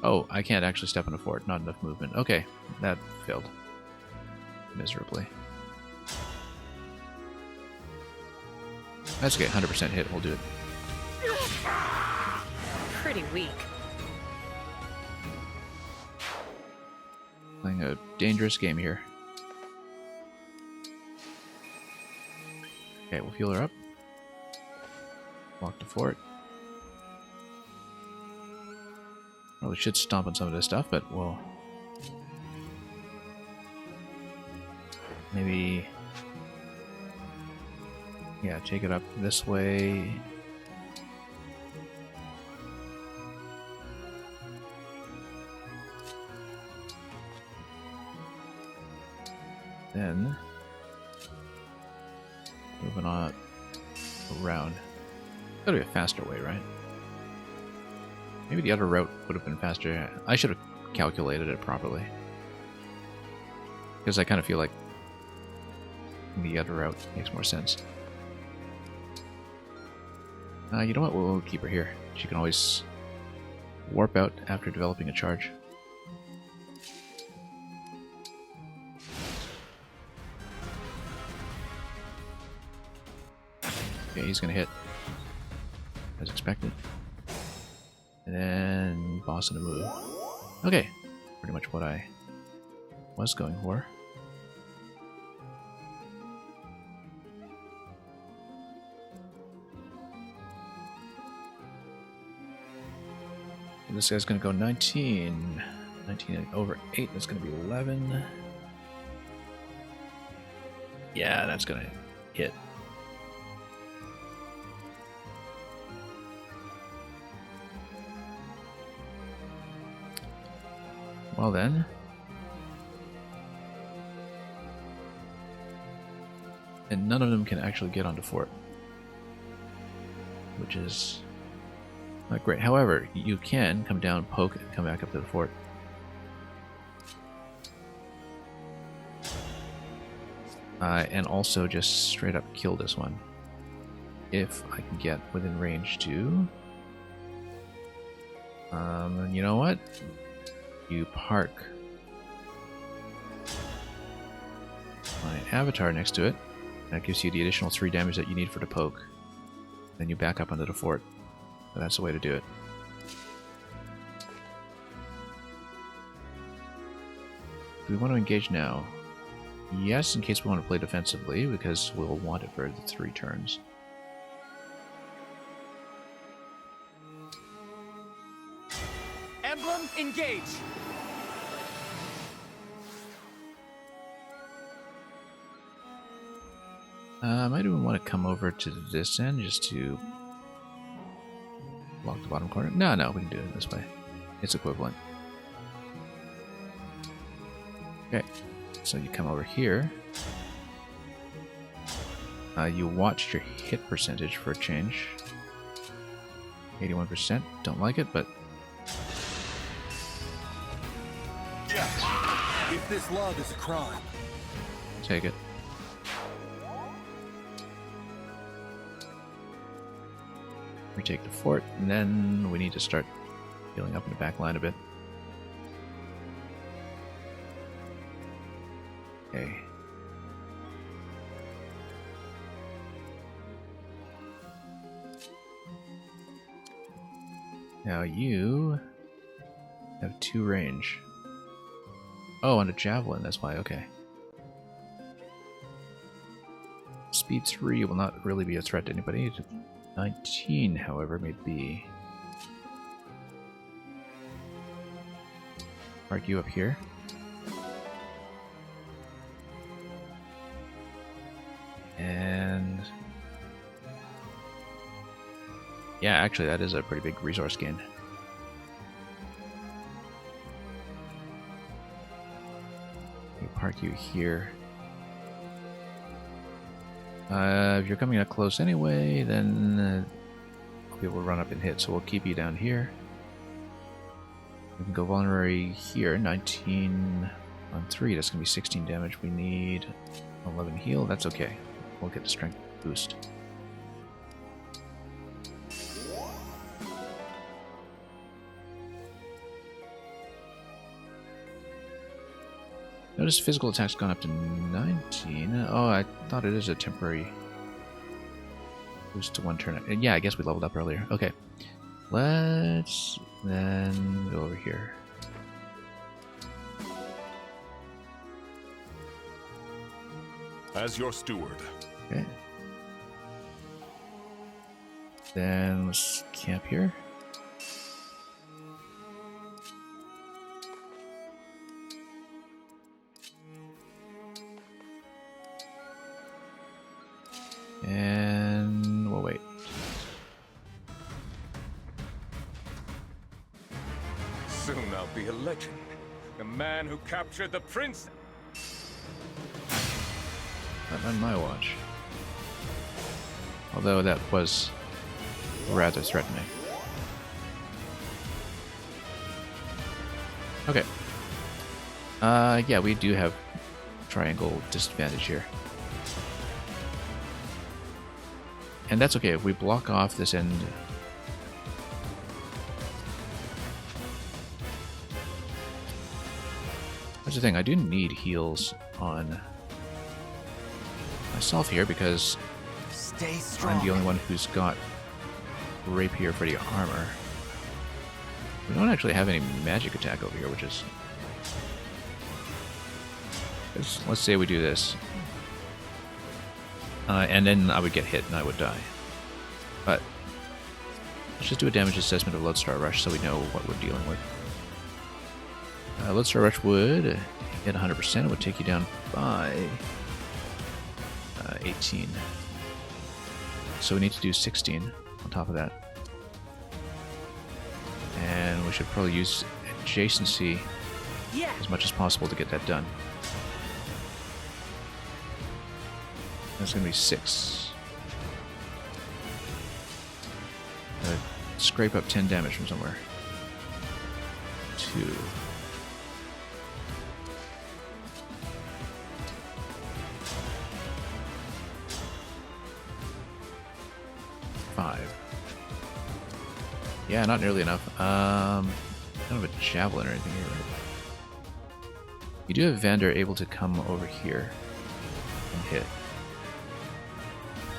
Oh, I can't actually step on a fort. Not enough movement. Okay, that failed miserably. That's okay, 100% hit. We'll do it. Pretty weak. Playing a dangerous game here. Okay, we'll heal her up. Walk the fort. Probably should stomp on some of this stuff, but we'll... maybe... yeah, take it up this way. Then... moving on around. Gotta be a faster way, right? Maybe the other route would have been faster. I should have calculated it properly. Because I kind of feel like the other route makes more sense. You know what? We'll keep her here. She can always warp out after developing a charge. Okay, he's gonna hit as expected. And then boss in the move. Okay, pretty much what I was going for. And this guy's gonna go 19. 19 over 8, that's gonna be 11. Yeah, that's gonna hit. Well then. And none of them can actually get onto fort. Which is not great. However, you can come down, poke, and come back up to the fort. And also just straight up kill this one. If I can get within range to... you know what? You park my avatar next to it. That gives you the additional 3 damage that you need for the poke. Then you back up onto the fort. So that's the way to do it. Do we want to engage now? Yes, in case we want to play defensively, because we'll want it for the 3 turns. Emblem, engage! I might even want to come over to this end just to block the bottom corner. No, we can do it this way. It's equivalent. Okay, so you come over here. You watch your hit percentage for a change. 81%. Don't like it, but... If this love is a crime, take it. Retake the fort, and then we need to start healing up in the back line a bit. Okay. Now you have 2 range. Oh, and a javelin, that's why, okay. Speed 3 will not really be a threat to anybody. 19, however, may be. Mark you up here. And... yeah, actually that is a pretty big resource gain. We park you here. If you're coming up close anyway, then I'll be able to run up and hit, so we'll keep you down here. We can go vulnerary here, 19 on 3, that's going to be 16 damage. We need 11 heal, that's okay. We'll get the strength boost. Notice physical attack's gone up to 19. Oh, I thought it is a temporary boost to 1 turn. Yeah, I guess we leveled up earlier. Okay. Let's then go over here. As your steward. Okay. Then let's camp here. And we'll wait. Soon I'll be a legend. The man who captured the prince. Not on my watch. Although that was rather threatening. Okay. Yeah, we do have triangle disadvantage here. And that's okay if we block off this end. That's the thing, I do need heals on myself here because Stay strong. I'm the only one who's got rapier for the armor. We don't actually have any magic attack over here, which is... Let's say we do this. And then I would get hit and I would die. But let's just do a damage assessment of Lodestar Rush so we know what we're dealing with. Lodestar Rush would hit 100%. It would take you down by 18. So we need to do 16 on top of that. And we should probably use adjacency as much as possible to get that done. That's going to be 6. Scrape up 10 damage from somewhere. 2. 5. Yeah, not nearly enough. I don't have a javelin or anything here, right? You do have Vander able to come over here and hit.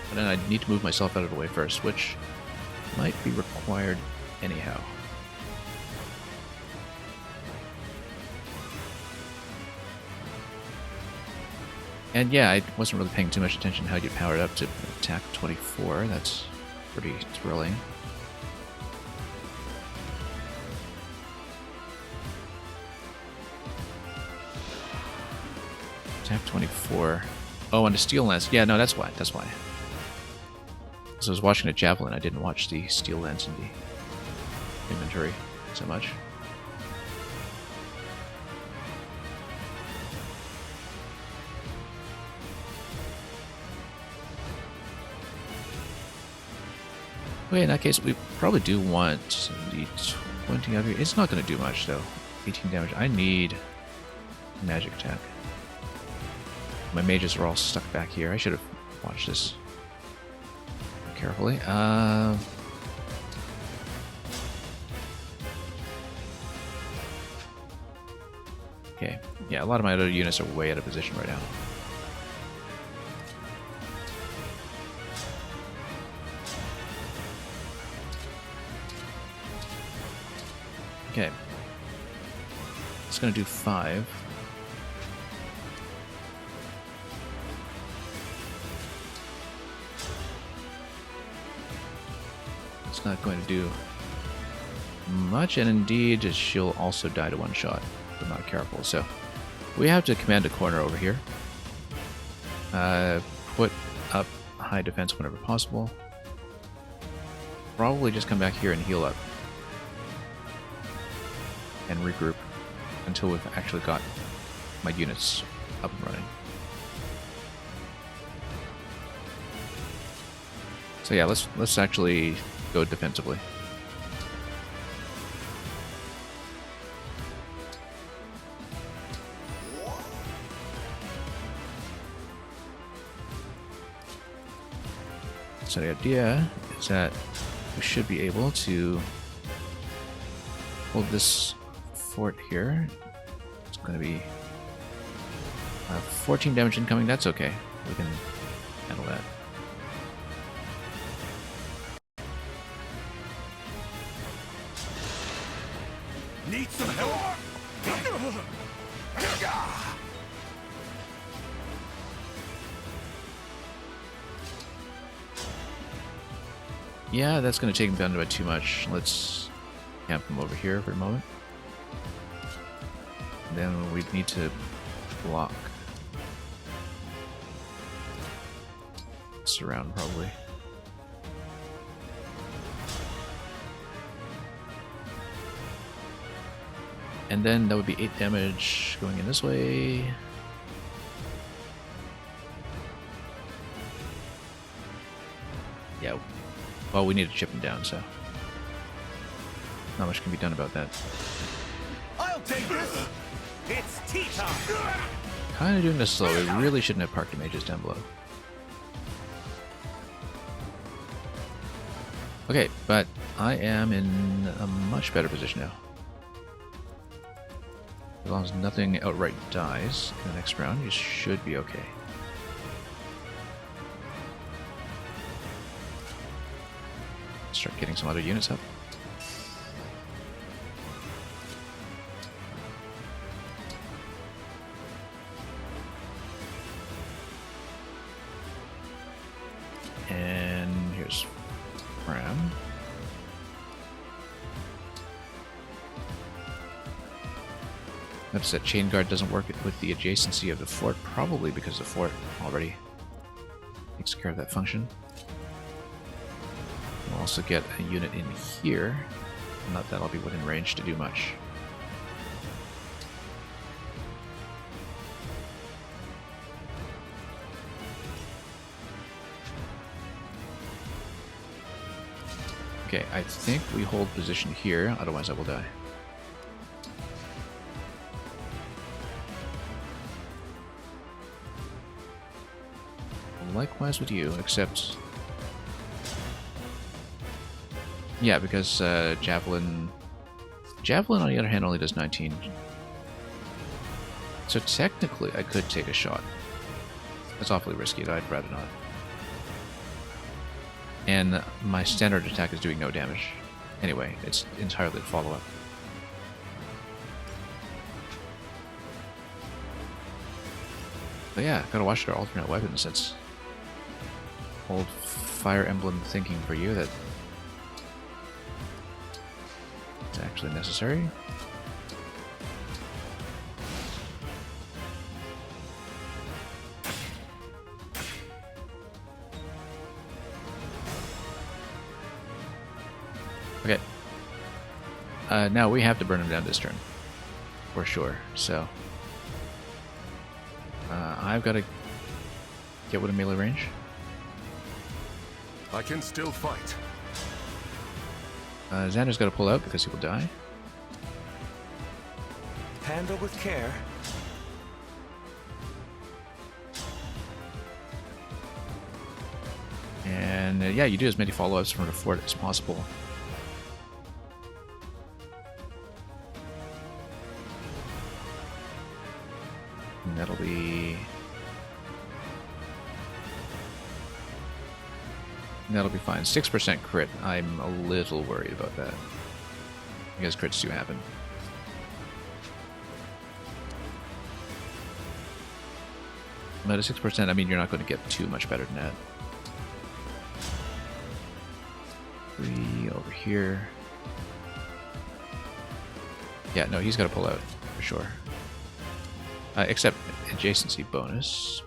But then I need to move myself out of the way first, which might be required anyhow. And yeah, I wasn't really paying too much attention to how you power it up to attack 24. That's pretty thrilling. Attack 24. Oh, and the steel lance. Yeah, no, that's why. That's why. So I was watching a javelin. I didn't watch the steel lance in the inventory so much. Okay, in that case, we probably do want the 20 of you. It's not going to do much, though. 18 damage. I need magic attack. My mages are all stuck back here. I should have watched this carefully. Okay. Yeah, a lot of my other units are way out of position right now. Okay. It's going to do 5. It's not going to do much, and indeed she'll also die to one shot if I'm not careful. So we have to command a corner over here. Put up high defense whenever possible. Probably just come back here and heal up. And regroup until we've actually got my units up and running. So yeah, let's actually go defensively. So the idea is that we should be able to hold this fort here. It's going to be 14 damage incoming. That's okay. We can handle that. Need some help? Yeah, that's going to take him down by too much. Let's camp him over here for a moment. Then we need to block. Surround, probably. And then that would be 8 damage going in this way. Yeah. Well, we need to chip him down, so not much can be done about that. I'll take this. It's tea time. Kind of doing this slow. We really shouldn't have parked the mages down below. Okay, but I am in a much better position now. As long as nothing outright dies in the next round, you should be okay. Start getting some other units up. And here's Ram. Notice that Chain Guard doesn't work with the adjacency of the fort, probably because the fort already takes care of that function. We'll also get a unit in here. Not that I'll be within range to do much. Okay, I think we hold position here, otherwise I will die. Likewise with you, except... Yeah, because Javelin... Javelin, on the other hand, only does 19. So technically, I could take a shot. That's awfully risky, though I'd rather not. And my standard attack is doing no damage. Anyway, it's entirely a follow-up. But yeah, gotta watch their alternate weapons. That's old Fire Emblem thinking for you that it's actually necessary. Okay. Now we have to burn him down this turn. For sure, so... I've got to get within melee range. I can still fight. Xander's got to pull out because he will die. Handle with care. And yeah, you do as many follow-ups from the fort as possible. And that'll be... That'll be fine. 6% crit. I'm a little worried about that. Because crits do happen. But at 6%, I mean, you're not going to get too much better than that. 3 over here. Yeah, no, he's got to pull out, for sure. Except adjacency bonus.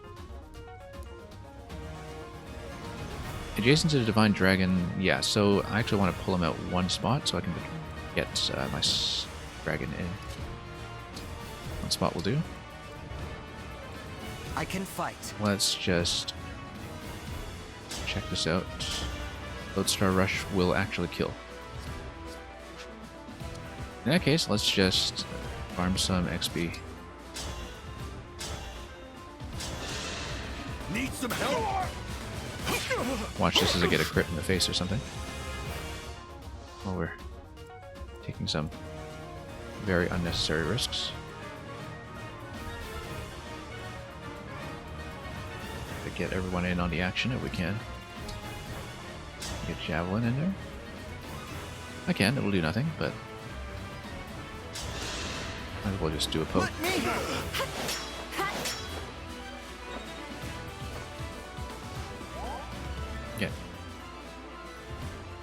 Adjacent to the Divine Dragon, yeah, so I actually want to pull him out one spot so I can get my dragon in. One spot will do. I can fight. Let's just check this out. Lodestar Rush will actually kill. In that case, let's just farm some XP. Need some help? Watch this as I get a crit in the face or something. While we're taking some very unnecessary risks. To get everyone in on the action if we can. Get Javelin in there. I can, it'll do nothing, but might as well just do a poke. Okay.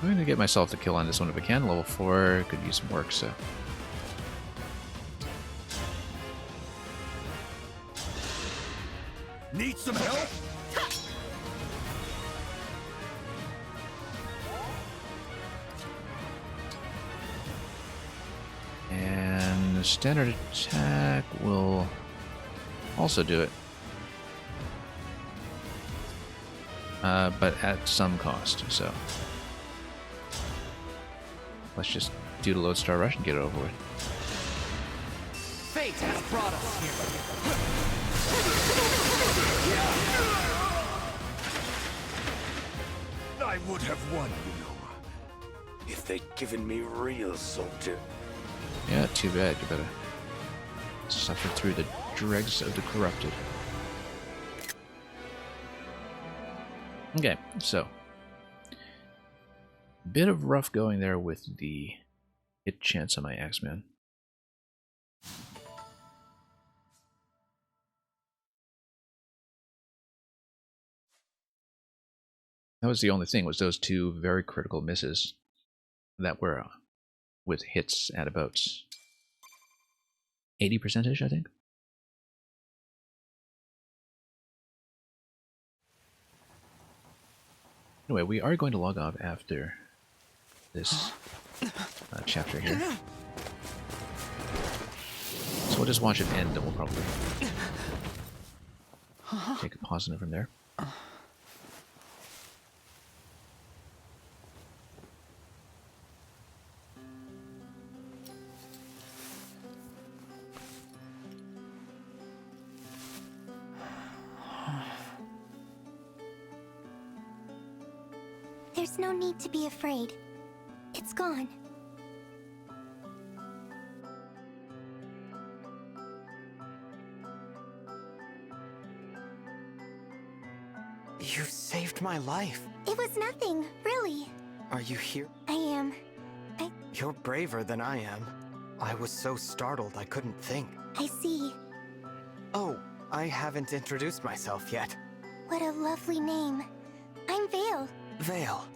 I'm going to get myself to kill on this one if I can. Level 4 could use some work, so. Need some help? And the standard attack will also do it. But at some cost, so. Let's just do the Lodestar Rush and get it over with. Fate has brought us here. I would have won, you know. if they'd given me real soldier. Yeah, too bad. You better suffer through the dregs of the corrupted. Okay, so bit of rough going there with the hit chance on my X-Men. That was the only thing, was those two very critical misses that were with hits at about 80%-ish, I think. Anyway, we are going to log off after this chapter here. So we'll just watch it end and we'll probably take a pause in it from there. There's no need to be afraid. It's gone. You saved my life. It was nothing, really. Are you here? I am. You're braver than I am. I was so startled I couldn't think. I see. Oh, I haven't introduced myself yet. What a lovely name. I'm Vale. Vale.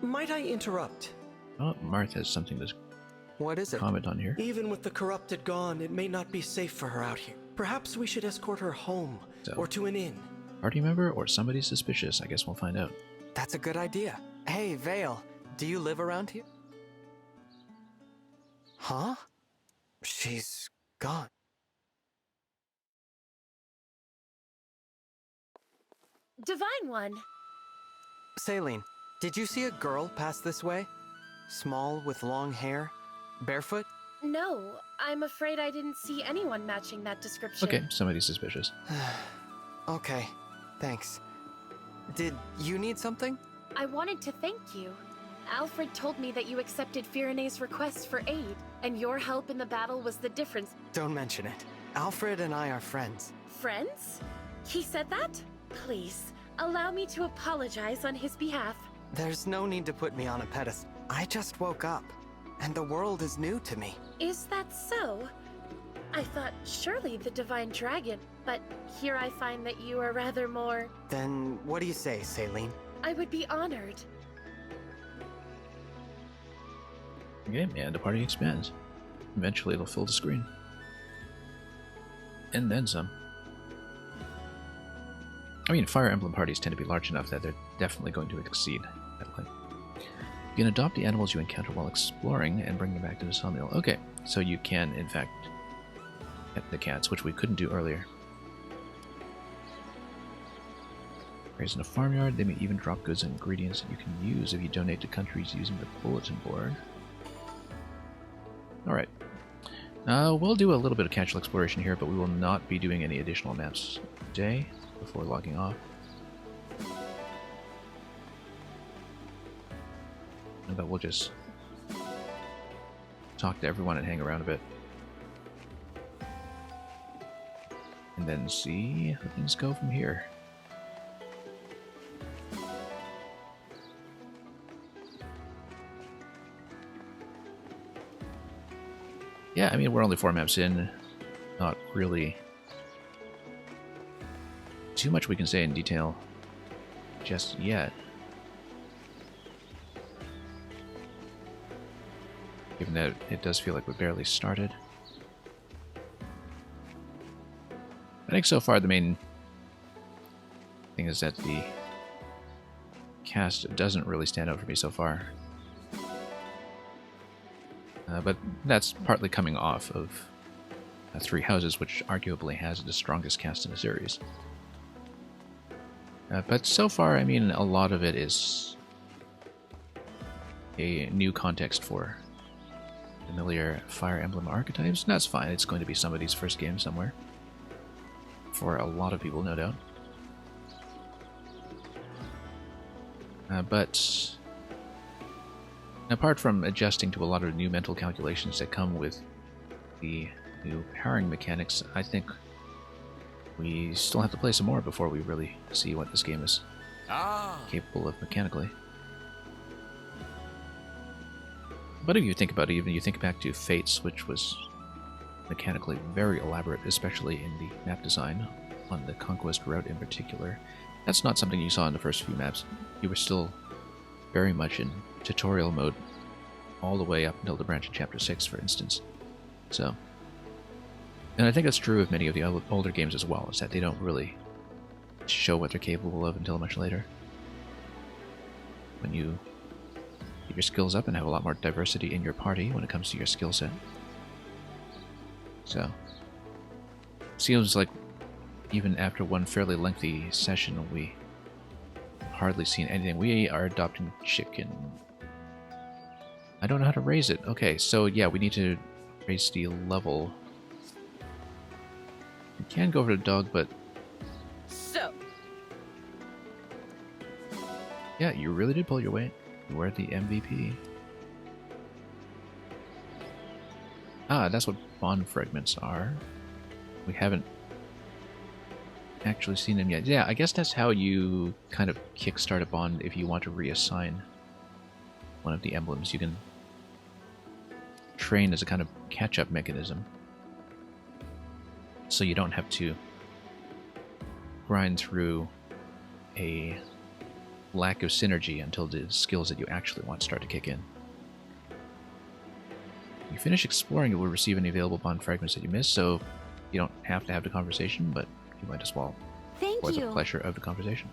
Might I interrupt? Oh, Marth has something to What is it? comment on here. Even with the corrupted gone, it may not be safe for her out here. Perhaps we should escort her home, or to an inn. Party member or somebody suspicious? I guess we'll find out. That's a good idea. Hey, Vale, do you live around here? Huh? She's gone. Divine One. Saline, did you see a girl pass this way? Small, with long hair? Barefoot? No, I'm afraid I didn't see anyone matching that description. Okay, somebody suspicious. Okay, thanks. Did you need something? I wanted to thank you. Alfred told me that you accepted Firene's request for aid, and your help in the battle was the difference. Don't mention it. Alfred and I are friends. Friends? He said that? Please, allow me to apologize on his behalf. There's no need to put me on a pedestal. I just woke up, and the world is new to me. Is that so? I thought surely the Divine Dragon, but here I find that you are rather more... Then what do you say, Saline? I would be honored. Okay, and the party expands. Eventually it'll fill the screen. And then some. I mean, Fire Emblem parties tend to be large enough that they're definitely going to exceed that limit. You can adopt the animals you encounter while exploring and bring them back to the sawmill. Okay, so you can, in fact, get the cats, which we couldn't do earlier. Raised in a farmyard, they may even drop goods and ingredients that you can use if you donate to countries using the bulletin board. Alright. We'll do a little bit of casual exploration here, but we will not be doing any additional maps today before logging off. But we'll just talk to everyone and hang around a bit. And then see how things go from here. Yeah, I mean, we're only 4 maps in. Not really too much we can say in detail just yet. Given that it does feel like we barely started. I think so far the main thing is that the cast doesn't really stand out for me so far. But that's partly coming off of Three Houses, which arguably has the strongest cast in the series. But so far, I mean, a lot of it is a new context for familiar Fire Emblem archetypes. And that's fine, it's going to be somebody's first game somewhere. For a lot of people, no doubt. But Apart from adjusting to a lot of new mental calculations that come with the new powering mechanics, I think we still have to play some more before we really see what this game is capable of mechanically. But if you think about it, even you think back to Fates, which was mechanically very elaborate, especially in the map design, on the Conquest route in particular. That's not something you saw in the first few maps. You were still very much in tutorial mode all the way up until the branch in Chapter 6, for instance. So, and I think that's true of many of the older games as well, is that they don't really show what they're capable of until much later. When you get your skills up and have a lot more diversity in your party when it comes to your skill set. So, seems like even after one fairly lengthy session, we hardly seen anything. We are adopting chicken. I don't know how to raise it. Okay, so yeah, we need to raise the level. We can go over to dog, but So, yeah, you really did pull your weight. You were the MVP. Ah, that's what bond fragments are. We haven't actually seen them yet. Yeah, I guess that's how you kind of kickstart a bond if you want to reassign one of the emblems. You can train as a kind of catch-up mechanism, so you don't have to grind through a lack of synergy until the skills that you actually want start to kick in. When you finish exploring, you will receive any available bond fragments that you missed, so you don't have to have the conversation, but you might as well for the pleasure of the conversation.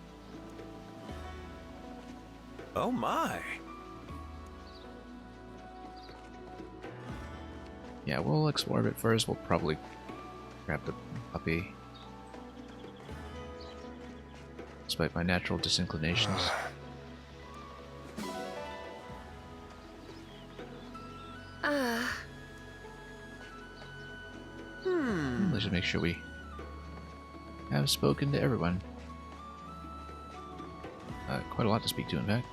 Oh my! Yeah, we'll explore a bit first. We'll probably grab the puppy, despite my natural disinclinations. Let's just make sure we have spoken to everyone. Quite a lot to speak to, in fact.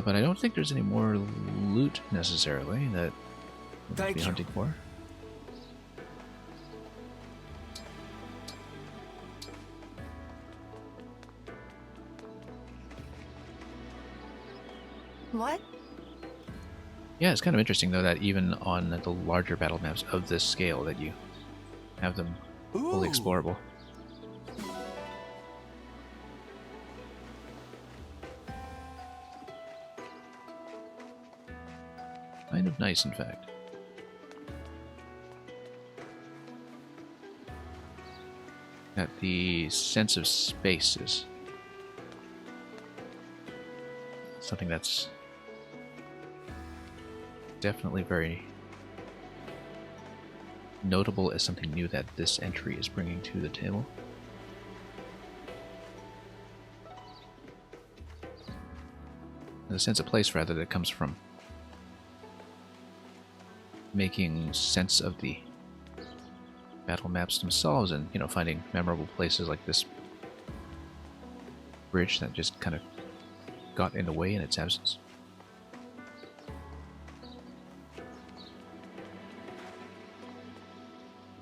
But I don't think there's any more loot necessarily that we'll be hunting for. What? Yeah, it's kind of interesting though that even on the larger battle maps of this scale that you have them fully explorable. Kind of nice, in fact. That the sense of space is something that's definitely very notable as something new that this entry is bringing to the table. The sense of place, rather, that comes from making sense of the battle maps themselves and, you know, finding memorable places like this bridge that just kind of got in the way in its absence.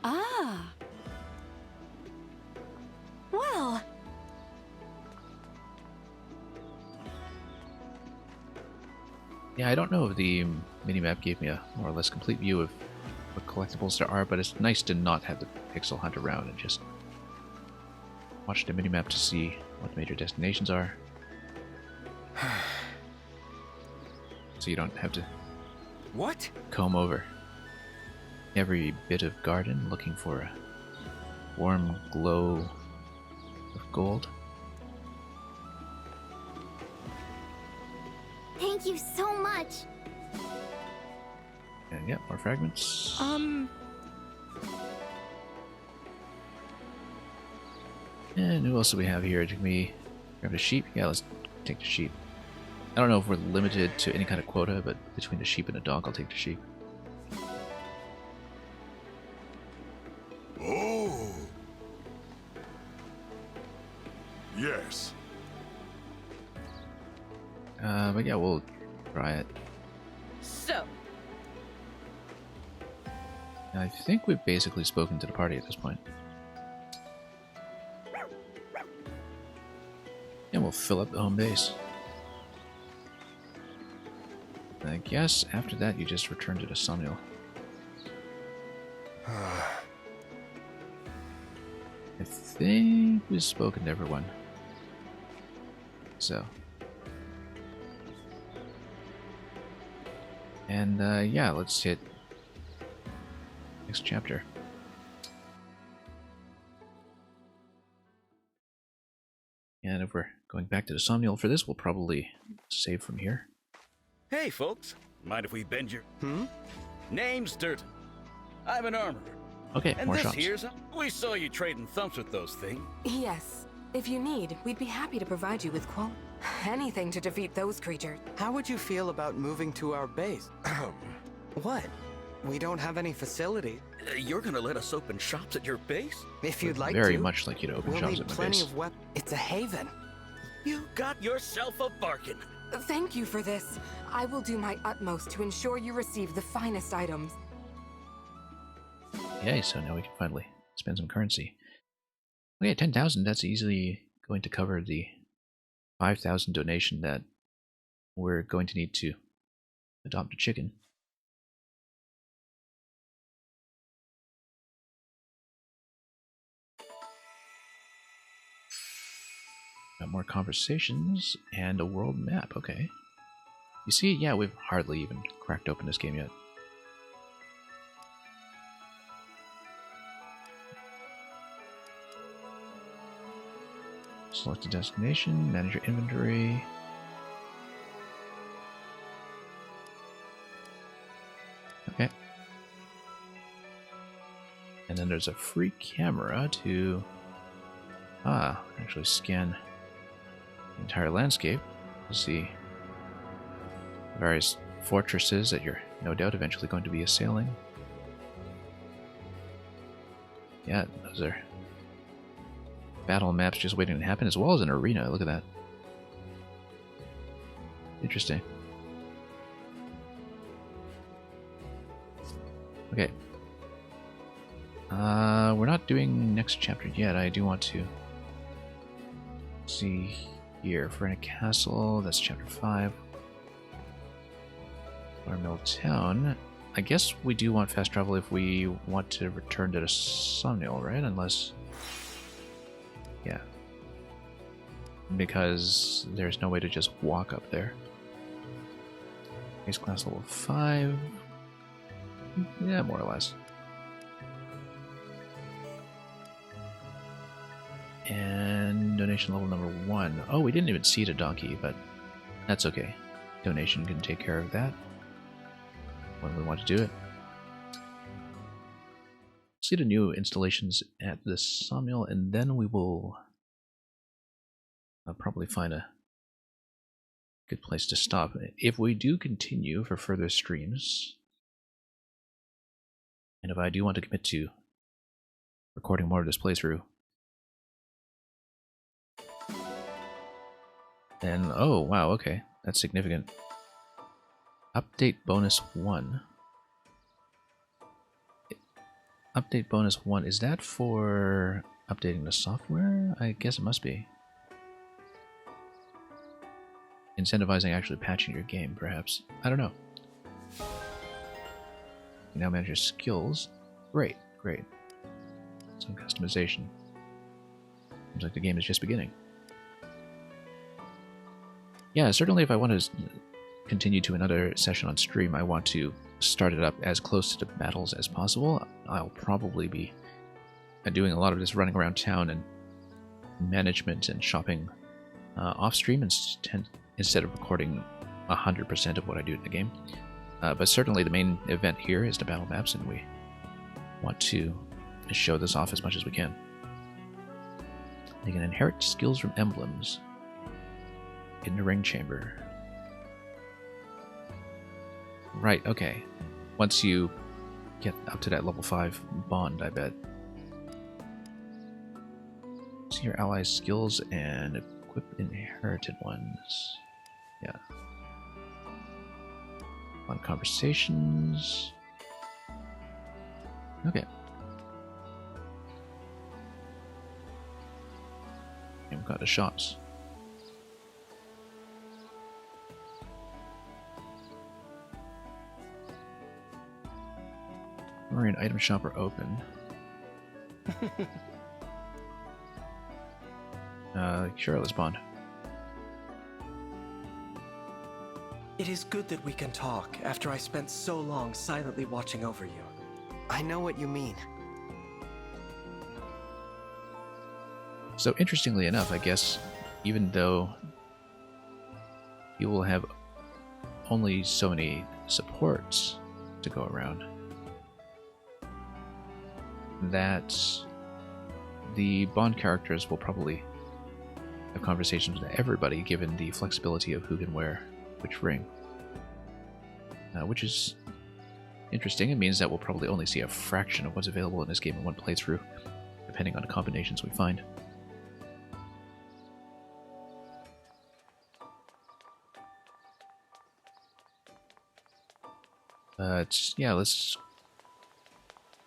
Ah. Well. Yeah, I don't know if the minimap gave me a more or less complete view of what collectibles there are, but it's nice to not have the pixel hunt around and just watch the minimap to see what the major destinations are. So you don't have to comb over every bit of garden looking for a warm glow of gold. Thank you so much. And yeah, more fragments. And who else do we have here? Can we grab the sheep? Yeah, let's take the sheep. I don't know if we're limited to any kind of quota, but between the sheep and the dog, I'll take the sheep. Oh! Yes. But yeah, we'll try it. So, I think we've basically spoken to the party at this point. And we'll fill up the home base. I guess after that you just return to the Somniel. I think we've spoken to everyone. So. And yeah, let's hit next chapter. And if we're going back to the Somniel for this, we'll probably save from here. Hey, folks. Mind if we bend your... Name's Durden. I'm an armorer. Okay, and more this shops. here's... We saw you trading thumps with those things. Yes. If you need, we'd be happy to provide you with anything to defeat those creatures. How would you feel about moving to our base? What? We don't have any facility. You're gonna let us open shops at your base? If you'd like Very to. much like you to open we'll shops need at my plenty base. of weapons. It's a haven. You got yourself a bargain. Thank you for this. I will do my utmost to ensure you receive the finest items. Yay, so now we can finally spend some currency. Okay, 10,000, that's easily going to cover the 5,000 donation that we're going to need to adopt a chicken. Got more conversations and a world map, okay. You see, yeah, we've hardly even cracked open this game yet. Select a destination, manage your inventory. Okay. And then there's a free camera to actually scan the entire landscape to see various fortresses that you're no doubt eventually going to be assailing. Yeah, those are battle maps just waiting to happen, as well as an arena. Look at that. Interesting. Okay. We're not doing next chapter yet. I do want to see here. Ferena Castle, that's chapter 5. Mill Town. I guess we do want fast travel if we want to return to the Somniel, right? Unless... yeah. Because there's no way to just walk up there. Base class level 5. Yeah, more or less. And donation level number 1. Oh, we didn't even seed a donkey, but that's okay. Donation can take care of that when we want to do it. See the new installations at the Somniel, and then we will probably find a good place to stop. If we do continue for further streams, and if I do want to commit to recording more of this playthrough, then, oh wow, okay, that's significant. Update bonus 1. Update bonus 1, is that for updating the software? I guess it must be. Incentivizing actually patching your game, perhaps. I don't know. You now manage your skills. Great, great. Some customization. Seems like the game is just beginning. Yeah, certainly if I want to continue to another session on stream, I want to start it up as close to the battles as possible. I'll probably be doing a lot of this running around town and management and shopping off stream instead of recording 100% of what I do in the game. But certainly the main event here is the battle maps, and we want to show this off as much as we can. You can inherit skills from emblems in the ring chamber. Right, okay. Once you get up to that level 5 bond, I bet. See your allies' skills and equip inherited ones. Yeah. On conversations. Okay. And we've got the shops. Marine item shop are open. Sure, let's bond. It is good that we can talk after I spent so long silently watching over you. I know what you mean. So interestingly enough, I guess, even though you will have only so many supports to go around, that the Bond characters will probably have conversations with everybody, given the flexibility of who can wear which ring. Which is interesting. It means that we'll probably only see a fraction of what's available in this game in one playthrough, depending on the combinations we find. But yeah, let's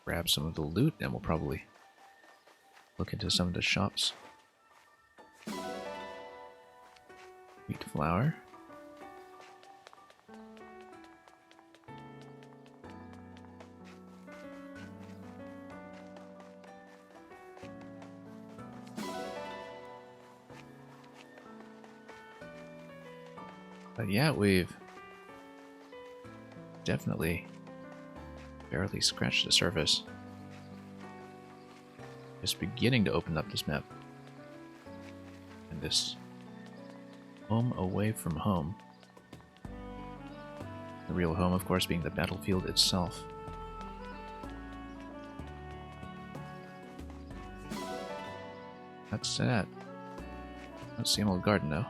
grab some of the loot, and we'll probably look into some of the shops. Wheat flour. But yeah, we've definitely barely scratched the surface. Just beginning to open up this map. And this home away from home. The real home, of course, being the battlefield itself. That's that. That's the same old garden, though.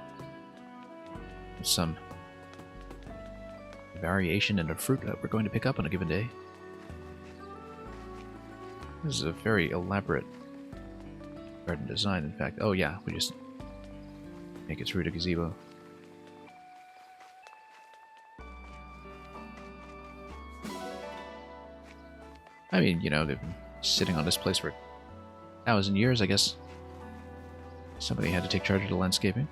With some variation in the fruit that we're going to pick up on a given day. This is a very elaborate garden design, in fact. Oh yeah, we just make it through the gazebo. I mean, you know, they've been sitting on this place for 1,000 years, I guess. Somebody had to take charge of the landscaping.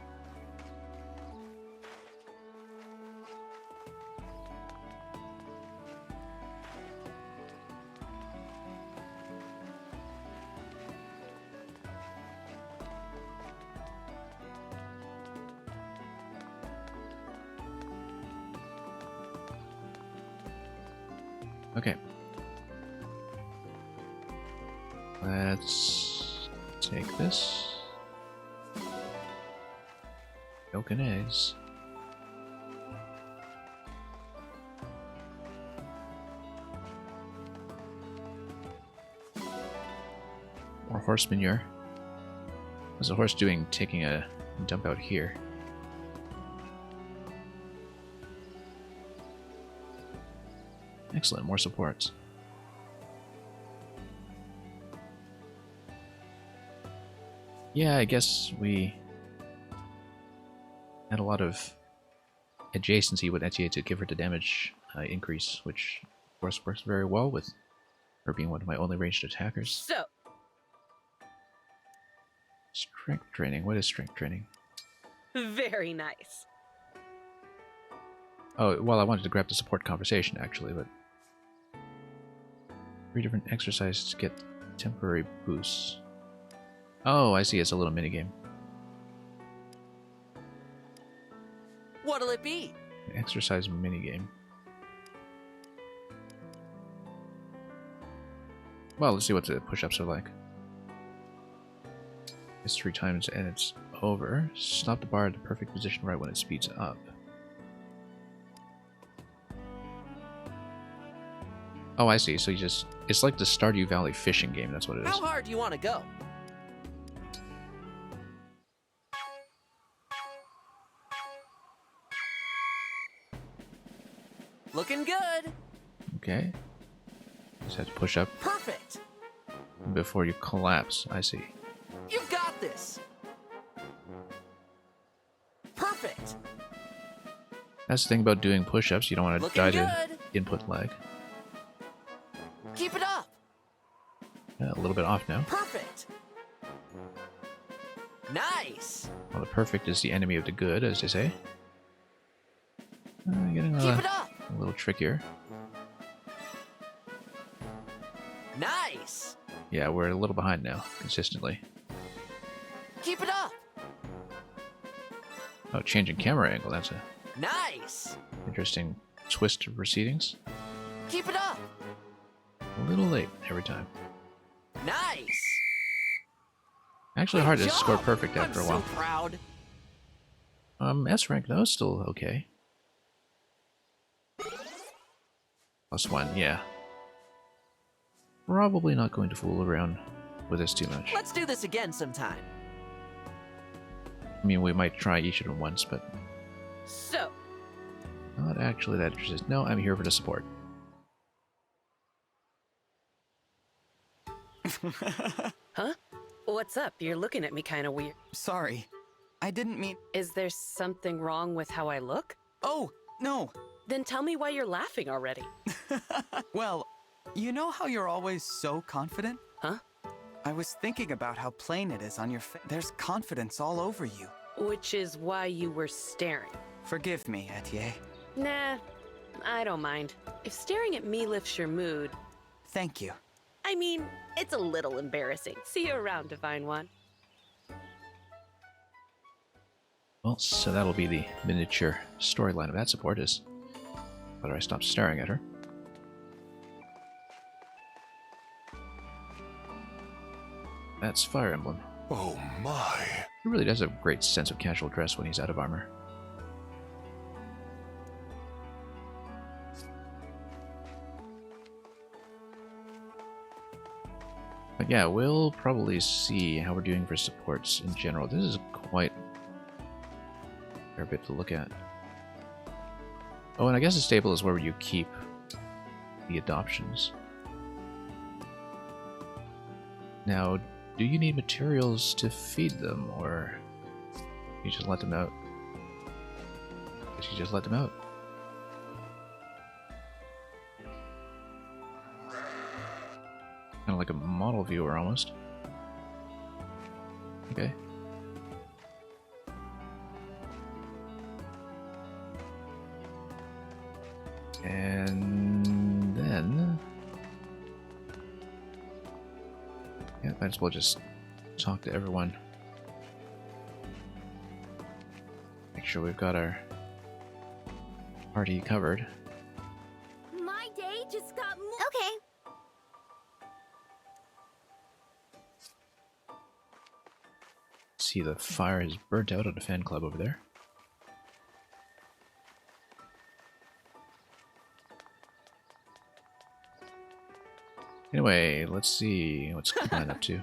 Okay. Let's take this. Milk and eggs. More horse manure. What's the horse doing taking a dump out here? Excellent, more supports. Yeah, I guess we had a lot of adjacency with Etienne to give her the damage increase, which of course works very well with her being one of my only ranged attackers. So, Strength training. What is strength training? very nice. Oh, well, I wanted to grab the support conversation, actually, but 3 different exercises to get temporary boosts. Oh, I see. It's a little minigame. What'll it be? An exercise minigame. Well, let's see what the push-ups are like. It's 3 times and it's over. Stop the bar at the perfect position right when it speeds up. Oh, I see. So you just... It's like the Stardew Valley fishing game. That's what it is. How hard do you want to go? Looking good. Okay. Just have to push up Perfect. before you collapse. I see. You've got this. Perfect. That's the thing about doing push-ups. You don't want to Looking die good. to input lag. Keep it up. A little bit off now. Perfect. Nice. Well, the perfect is the enemy of the good, as they say. Getting Keep it up. a little trickier. Nice. Yeah, we're a little behind now, consistently. Keep it up. Oh, changing camera angle. That's a Nice. interesting twist of proceedings. Keep it up. A little late every time. Nice. Actually, hard to score perfect after a while. I'm so proud. S rank though, still okay. +1, yeah. Probably not going to fool around with this too much. Let's do this again sometime. I mean, we might try each of them once, but So, not actually that interested. No, I'm here for the support. huh? What's up? You're looking at me kind of weird. Sorry. I didn't mean... Is there something wrong with how I look? Oh, no. Then tell me why you're laughing already. Well, you know how you're always so confident? Huh? I was thinking about how plain it is on your face. There's confidence all over you. Which is why you were staring. Forgive me, Etienne. Nah, I don't mind. If staring at me lifts your mood... Thank you. I mean, it's a little embarrassing. See you around, Divine One. Well, so that'll be the miniature storyline of that support is whether I stop staring at her. That's Fire Emblem. Oh my. He really does have a great sense of casual dress when he's out of armor. But yeah, we'll probably see how we're doing for supports in general. This is quite a fair bit to look at. Oh, and I guess the stable is where you keep the adoptions. Now, do you need materials to feed them, or you just let them out? Guess you just let them out. Kind of like a model viewer, almost. Okay. And then... yeah, might as well just talk to everyone. Make sure we've got our party covered. My day just got more. Okay. See, the fire has burnt out at the fan club over there. Anyway, let's see what's Klein up to.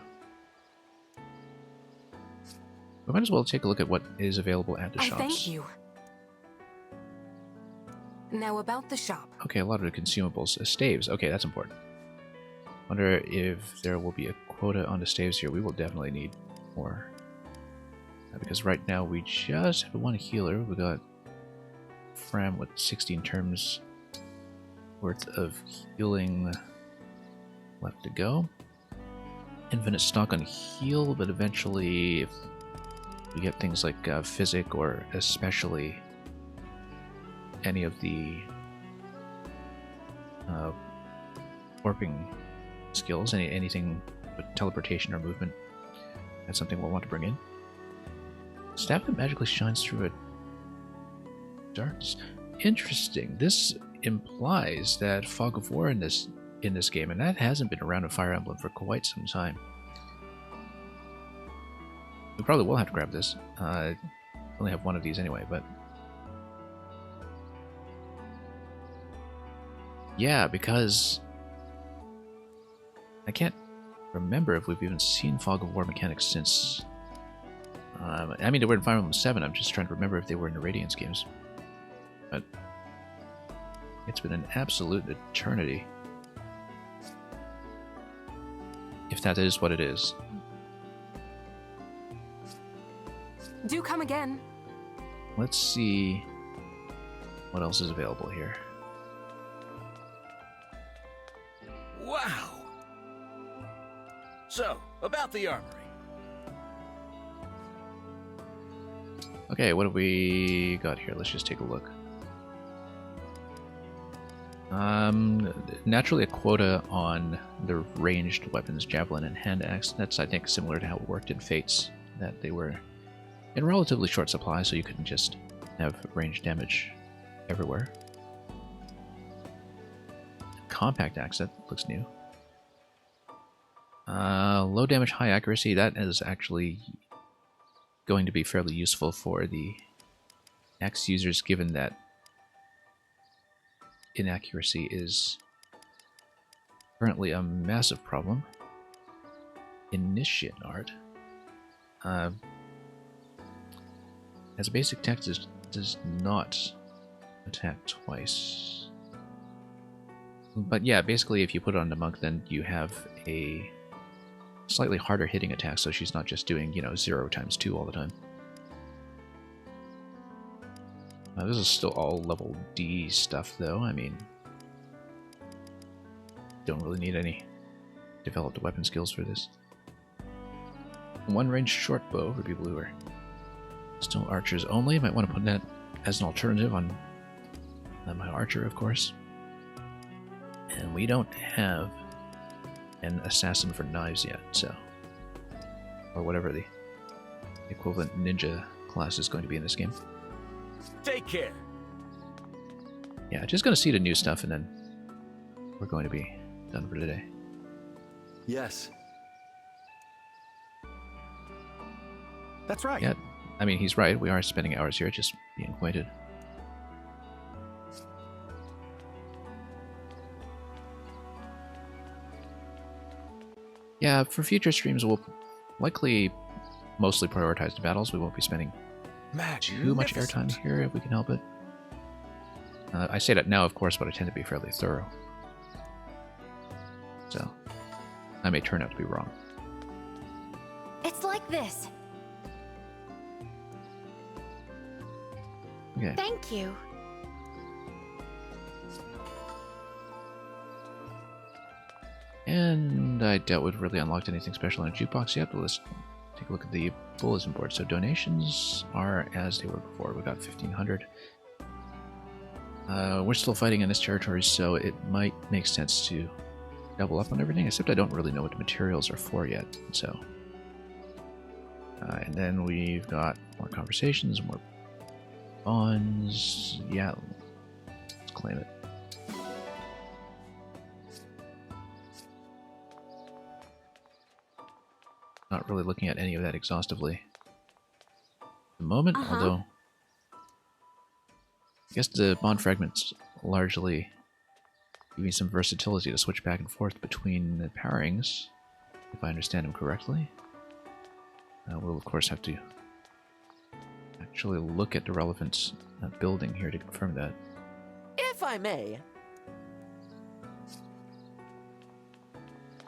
We might as well take a look at what is available at the shops. Thank you. Now about the shop. Okay, a lot of the consumables. Staves. Okay, that's important. Wonder if there will be a quota on the staves here. We will definitely need more. Because right now we just have one healer. We got Fram with 16 terms worth of healing left to go. Infinite stock on heal, but eventually if we get things like Physic or especially any of the warping skills, anything with teleportation or movement, that's something we'll want to bring in. Staff that magically shines through it. Darts. Interesting. This implies that Fog of War in this game, and that hasn't been around in Fire Emblem for quite some time. We probably will have to grab this. I only have one of these anyway, but yeah, because I can't remember if we've even seen Fog of War mechanics since. I mean, they were in Fire Emblem 7. I'm just trying to remember if they were in the Radiance games. But it's been an absolute eternity. If that is what it is. Do come again. Let's see. what else is available here. Wow! So, about the armory. Okay, what have we got here? Let's just take a look. Naturally a quota on the ranged weapons, javelin and hand axe. That's, I think, similar to how it worked in Fates, that they were in relatively short supply, so you couldn't just have ranged damage everywhere. Compact axe, that looks new. Low damage, high accuracy, that is actually going to be fairly useful for the axe users, given that inaccuracy is currently a massive problem. Initiate art. As a basic text, does not attack twice. But yeah, basically if you put it on the monk, then you have a slightly harder hitting attack, so she's not just doing, 0 times 2 all the time. This is still all level D stuff, though. I mean, don't really need any developed weapon skills for this. One range short bow for people who are still archers only. Might want to put that as an alternative on my archer, of course. And we don't have an assassin for knives yet, so... or whatever the equivalent ninja class is going to be in this game. Take care. Yeah, just gonna see the new stuff and then we're going to be done for today. Yes. That's right. Yeah, I mean, he's right. We are spending hours here just being acquainted. Yeah, for future streams, we'll likely mostly prioritize the battles. We won't be spending too much airtime here if we can help it. I say that now, of course, but I tend to be fairly thorough. So, I may turn out to be wrong. It's like this. Okay. Thank you. And I doubt we've really unlocked anything special in a jukebox yet, but let's take a look at the bulletin board. So donations are as they were before. We got 1,500. We're still fighting in this territory, so it might make sense to double up on everything, except I don't really know what the materials are for yet. So, and then we've got more conversations, more bonds. Yeah, let's claim it. Not really looking at any of that exhaustively at the moment, although I guess the bond fragments largely give me some versatility to switch back and forth between the pairings, if I understand them correctly. We'll of course have to actually look at the relevant building here to confirm that. If I may.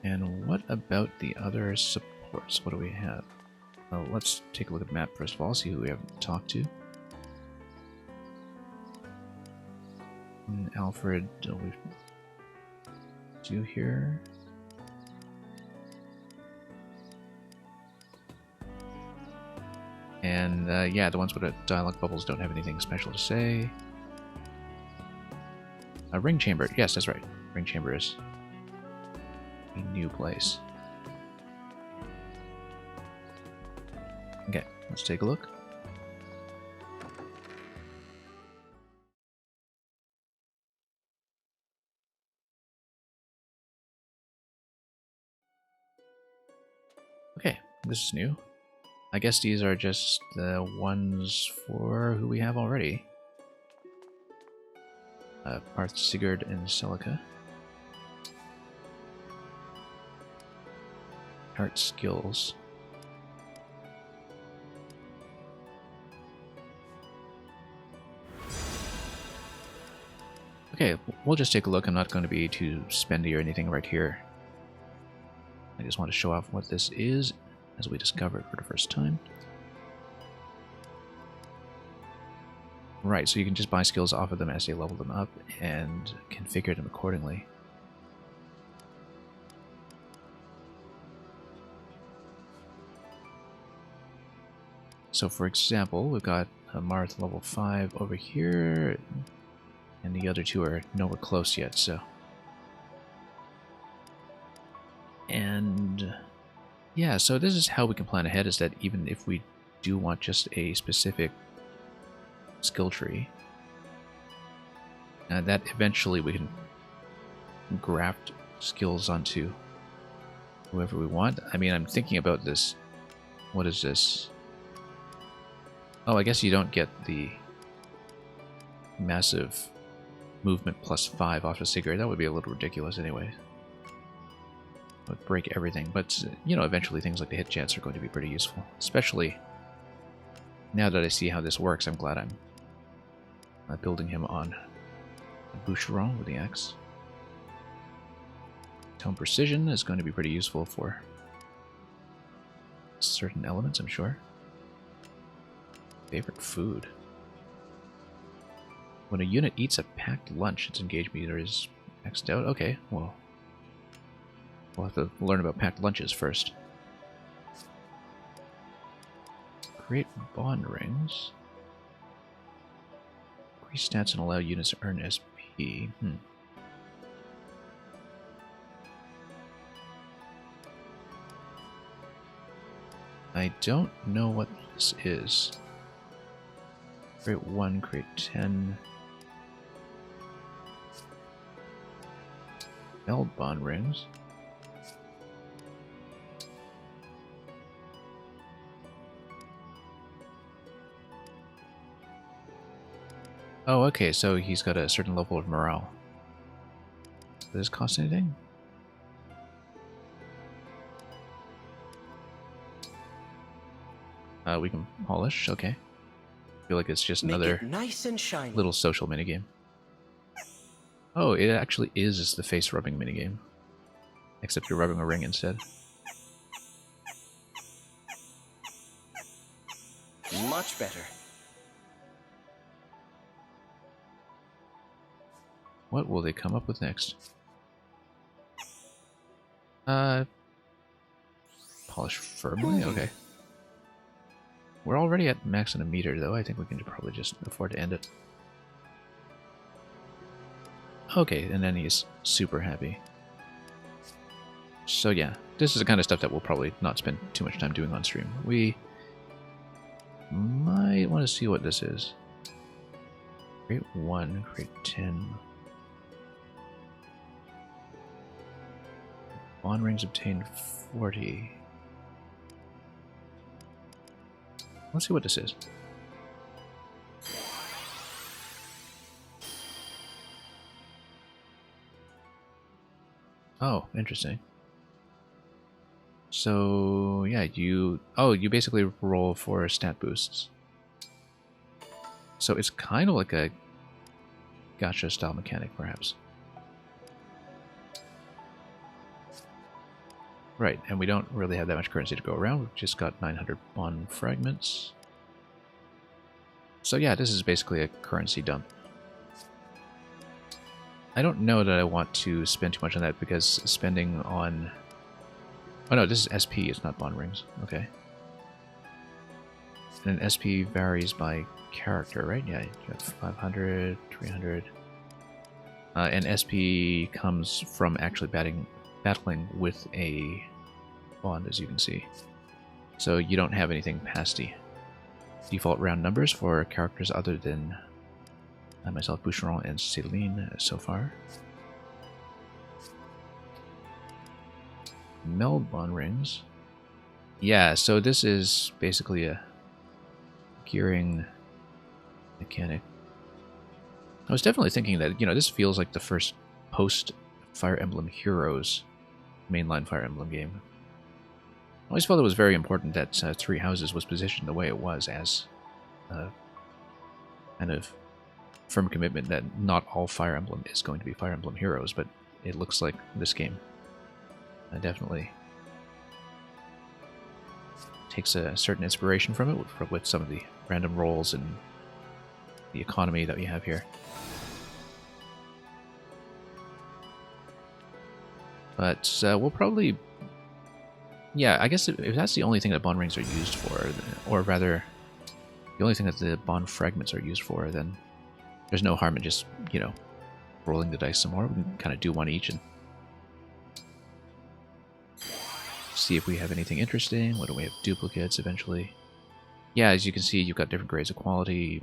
And what about the other supports? What do we have? Well, let's take a look at the map first of all, see who we haven't talked to. And Alfred, we do here. And yeah, the ones with the dialogue bubbles don't have anything special to say. A ring chamber, yes, that's right. Ring chamber is a new place. Okay, let's take a look. Okay, this is new. I guess these are just the ones for who we have already. Parth, Sigurd, and Celica. Art skills. Okay, we'll just take a look. I'm not going to be too spendy or anything right here. I just want to show off what this is as we discover it for the first time. Right, so you can just buy skills off of them as they level them up and configure them accordingly. So for example, we've got Marth level 5 over here, and the other two are nowhere close yet, so... And... yeah, so this is how we can plan ahead, is that even if we do want just a specific skill tree, that eventually we can graft skills onto whoever we want. I mean, I'm thinking about this. What is this? Oh, I guess you don't get the massive movement plus 5 off a cigarette. That would be a little ridiculous anyway. It would break everything. But, you know, eventually things like the hit chance are going to be pretty useful. Especially now that I see how this works, I'm glad I'm building him on Boucheron with the axe. Tone precision is going to be pretty useful for certain elements, I'm sure. Favorite food. When a unit eats a packed lunch, its engage meter is maxed out. Okay, well, we'll have to learn about packed lunches first. Create bond rings. Increase stats and allow units to earn SP. I don't know what this is. Create 1, create 10. Meld bond rings. Oh, okay, so he's got a certain level of morale. Does this cost anything? We can polish, okay. I feel like it's just another nice and shiny. Little social minigame. Oh, it actually is the face rubbing minigame. Except you're rubbing a ring instead. Much better. What will they come up with next? Polish firmly? Okay. We're already at max in a meter, though. I think we can probably just afford to end it. Okay, and then he's super happy. So yeah, this is the kind of stuff that we'll probably not spend too much time doing on stream. We might want to see what this is. Create 1, create 10. Bond rings obtained 40. Let's see what this is. Oh, interesting. So, yeah, you basically roll for stat boosts. So it's kind of like a gacha style mechanic, perhaps. Right, and we don't really have that much currency to go around. We've just got 900 bond fragments. So yeah, this is basically a currency dump. I don't know that I want to spend too much on that, because spending on... Oh no, this is SP, it's not bond rings. Okay. And an SP varies by character, right? Yeah, you got 500, 300. And SP comes from actually battling with a bond, as you can see. So you don't have anything past the default round numbers for characters other than myself, Boucheron, and Celine so far. Meld bond rings. Yeah, so this is basically a gearing mechanic. I was definitely thinking that, you know, this feels like the first post-Fire Emblem Heroes mainline Fire Emblem game. I always felt it was very important that Three Houses was positioned the way it was, as a kind of firm commitment that not all Fire Emblem is going to be Fire Emblem Heroes, but it looks like this game definitely takes a certain inspiration from it with some of the random rolls and the economy that we have here. But we'll probably... Yeah, I guess if that's the only thing that bond rings are used for, or rather, the only thing that the bond fragments are used for, then there's no harm in just, you know, rolling the dice some more. We can kind of do one each and see if we have anything interesting. What do we have? Duplicates eventually. Yeah, as you can see, you've got different grades of quality: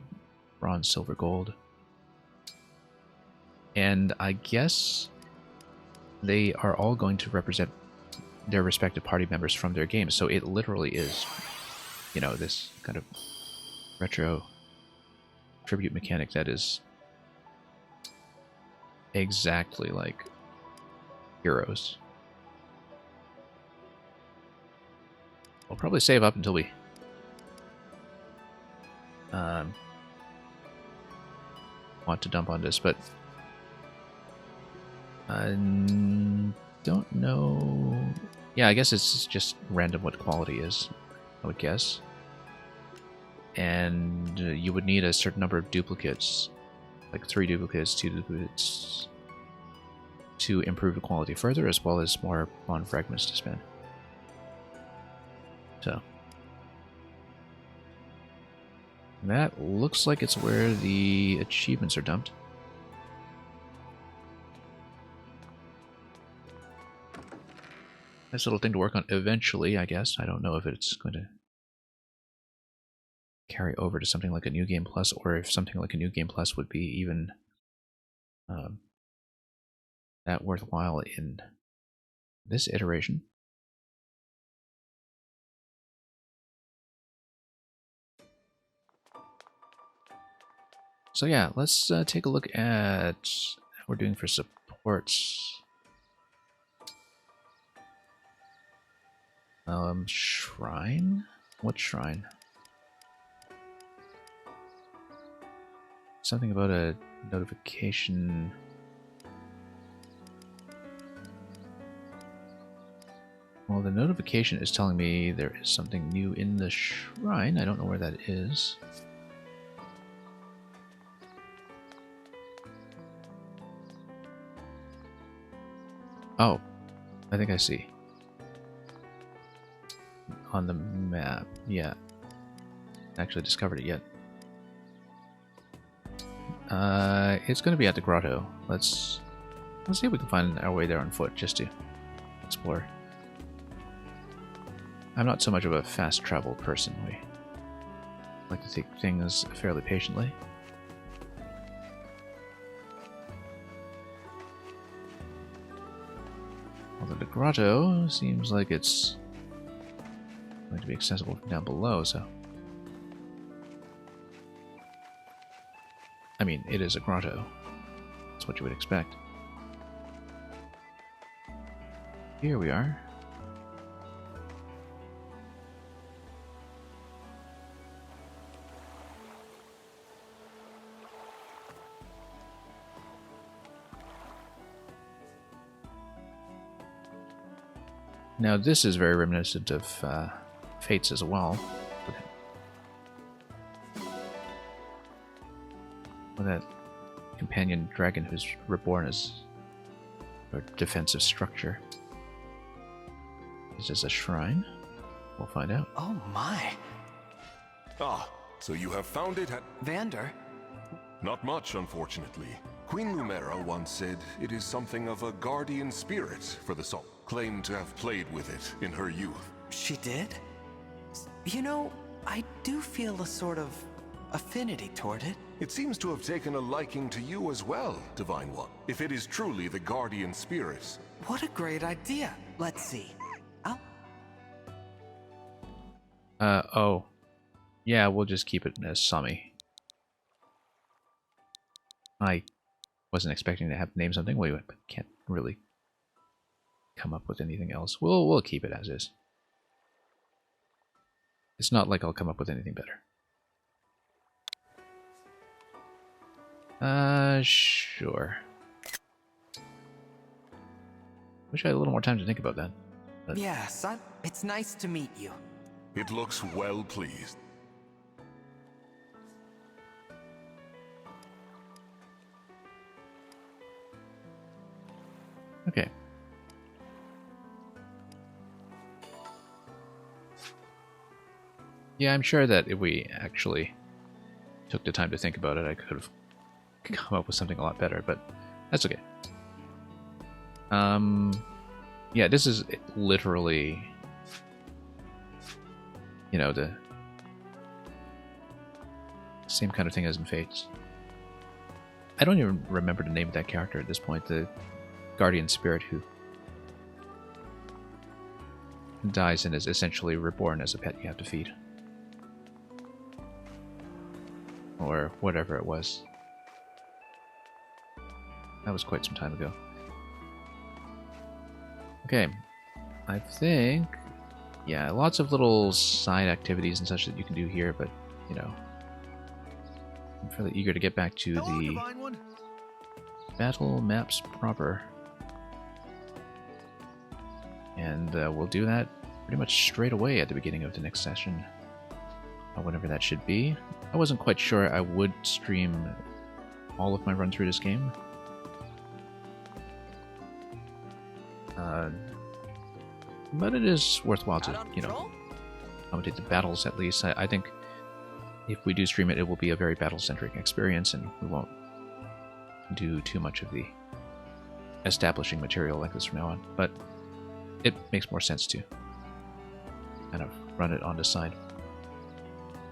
bronze, silver, gold. And I guess they are all going to represent their respective party members from their games. So it literally is, you know, this kind of retro tribute mechanic that is exactly like Heroes. We'll probably save up until we want to dump on this, but I don't know. Yeah, I guess it's just random what quality is, I would guess. And you would need a certain number of duplicates, like 3 duplicates, 2 duplicates, to improve the quality further, as well as more bond fragments to spend. So that looks like it's where the achievements are dumped. Nice little thing to work on eventually, I guess. I don't know if it's going to carry over to something like a New Game Plus, or if something like a New Game Plus would be even that worthwhile in this iteration. So yeah, let's take a look at how we're doing for supports. Shrine? What shrine? Something about a notification. Well, the notification is telling me there is something new in the shrine. I don't know where that is. Oh, I think I see. On the map, yeah. Actually discovered it yet. It's going to be at the grotto. Let's see if we can find our way there on foot, just to explore. I'm not so much of a fast travel person. We like to take things fairly patiently. Although the grotto seems like it's going to be accessible from down below, so... I mean, it is a grotto. That's what you would expect. Here we are. Now this is very reminiscent of Fates as well. With that companion dragon who's reborn as a defensive structure. Is this a shrine? We'll find out. Oh my. Ah, so you have found it at... Vander? Not much, unfortunately. Queen Lumera once said it is something of a guardian spirit for the soul. Claimed to have played with it in her youth. She did? You know, I do feel a sort of affinity toward it. It seems to have taken a liking to you as well, Divine One. If it is truly the guardian spirit. What a great idea. Let's see. Oh. Yeah, we'll just keep it as Sami. I wasn't expecting to have to name something. We can't really come up with anything else. We'll keep it as is. It's not like I'll come up with anything better. Sure. Wish I had a little more time to think about that. But... Yeah, son, it's nice to meet you. It looks well pleased. Okay. Yeah, I'm sure that if we actually took the time to think about it, I could have come up with something a lot better, but that's okay. Yeah, this is literally, you know, the same kind of thing as in Fates. I don't even remember the name of that character at this point, the guardian spirit who dies and is essentially reborn as a pet you have to feed. Or whatever it was. That was quite some time ago. Okay, I think, yeah, lots of little side activities and such that you can do here, but, you know, I'm fairly eager to get back to the battle maps proper. And we'll do that pretty much straight away at the beginning of the next session, whenever that should be. I wasn't quite sure I would stream all of my run through this game. But it is worthwhile to, you know, commentate the battles at least. I think if we do stream it, it will be a very battle-centric experience, and we won't do too much of the establishing material like this from now on. But it makes more sense to kind of run it on the side.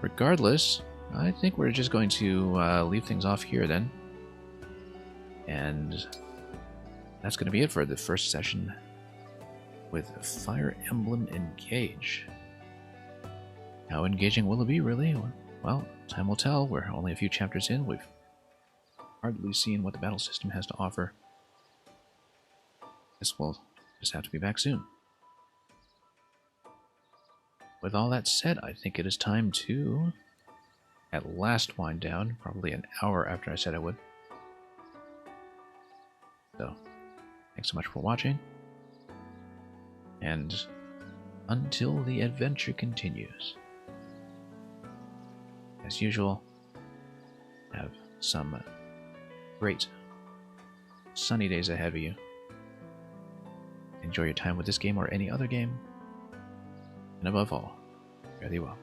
Regardless, I think we're just going to leave things off here then. And that's going to be it for the first session with Fire Emblem Engage. How engaging will it be, really? Well, time will tell. We're only a few chapters in. We've hardly seen what the battle system has to offer. Guess we'll just have to be back soon. With all that said, I think it is time to, at last, wind down, probably an hour after I said I would. So, thanks so much for watching, and until the adventure continues, as usual, have some great sunny days ahead of you. Enjoy your time with this game or any other game, and above all, fare thee well.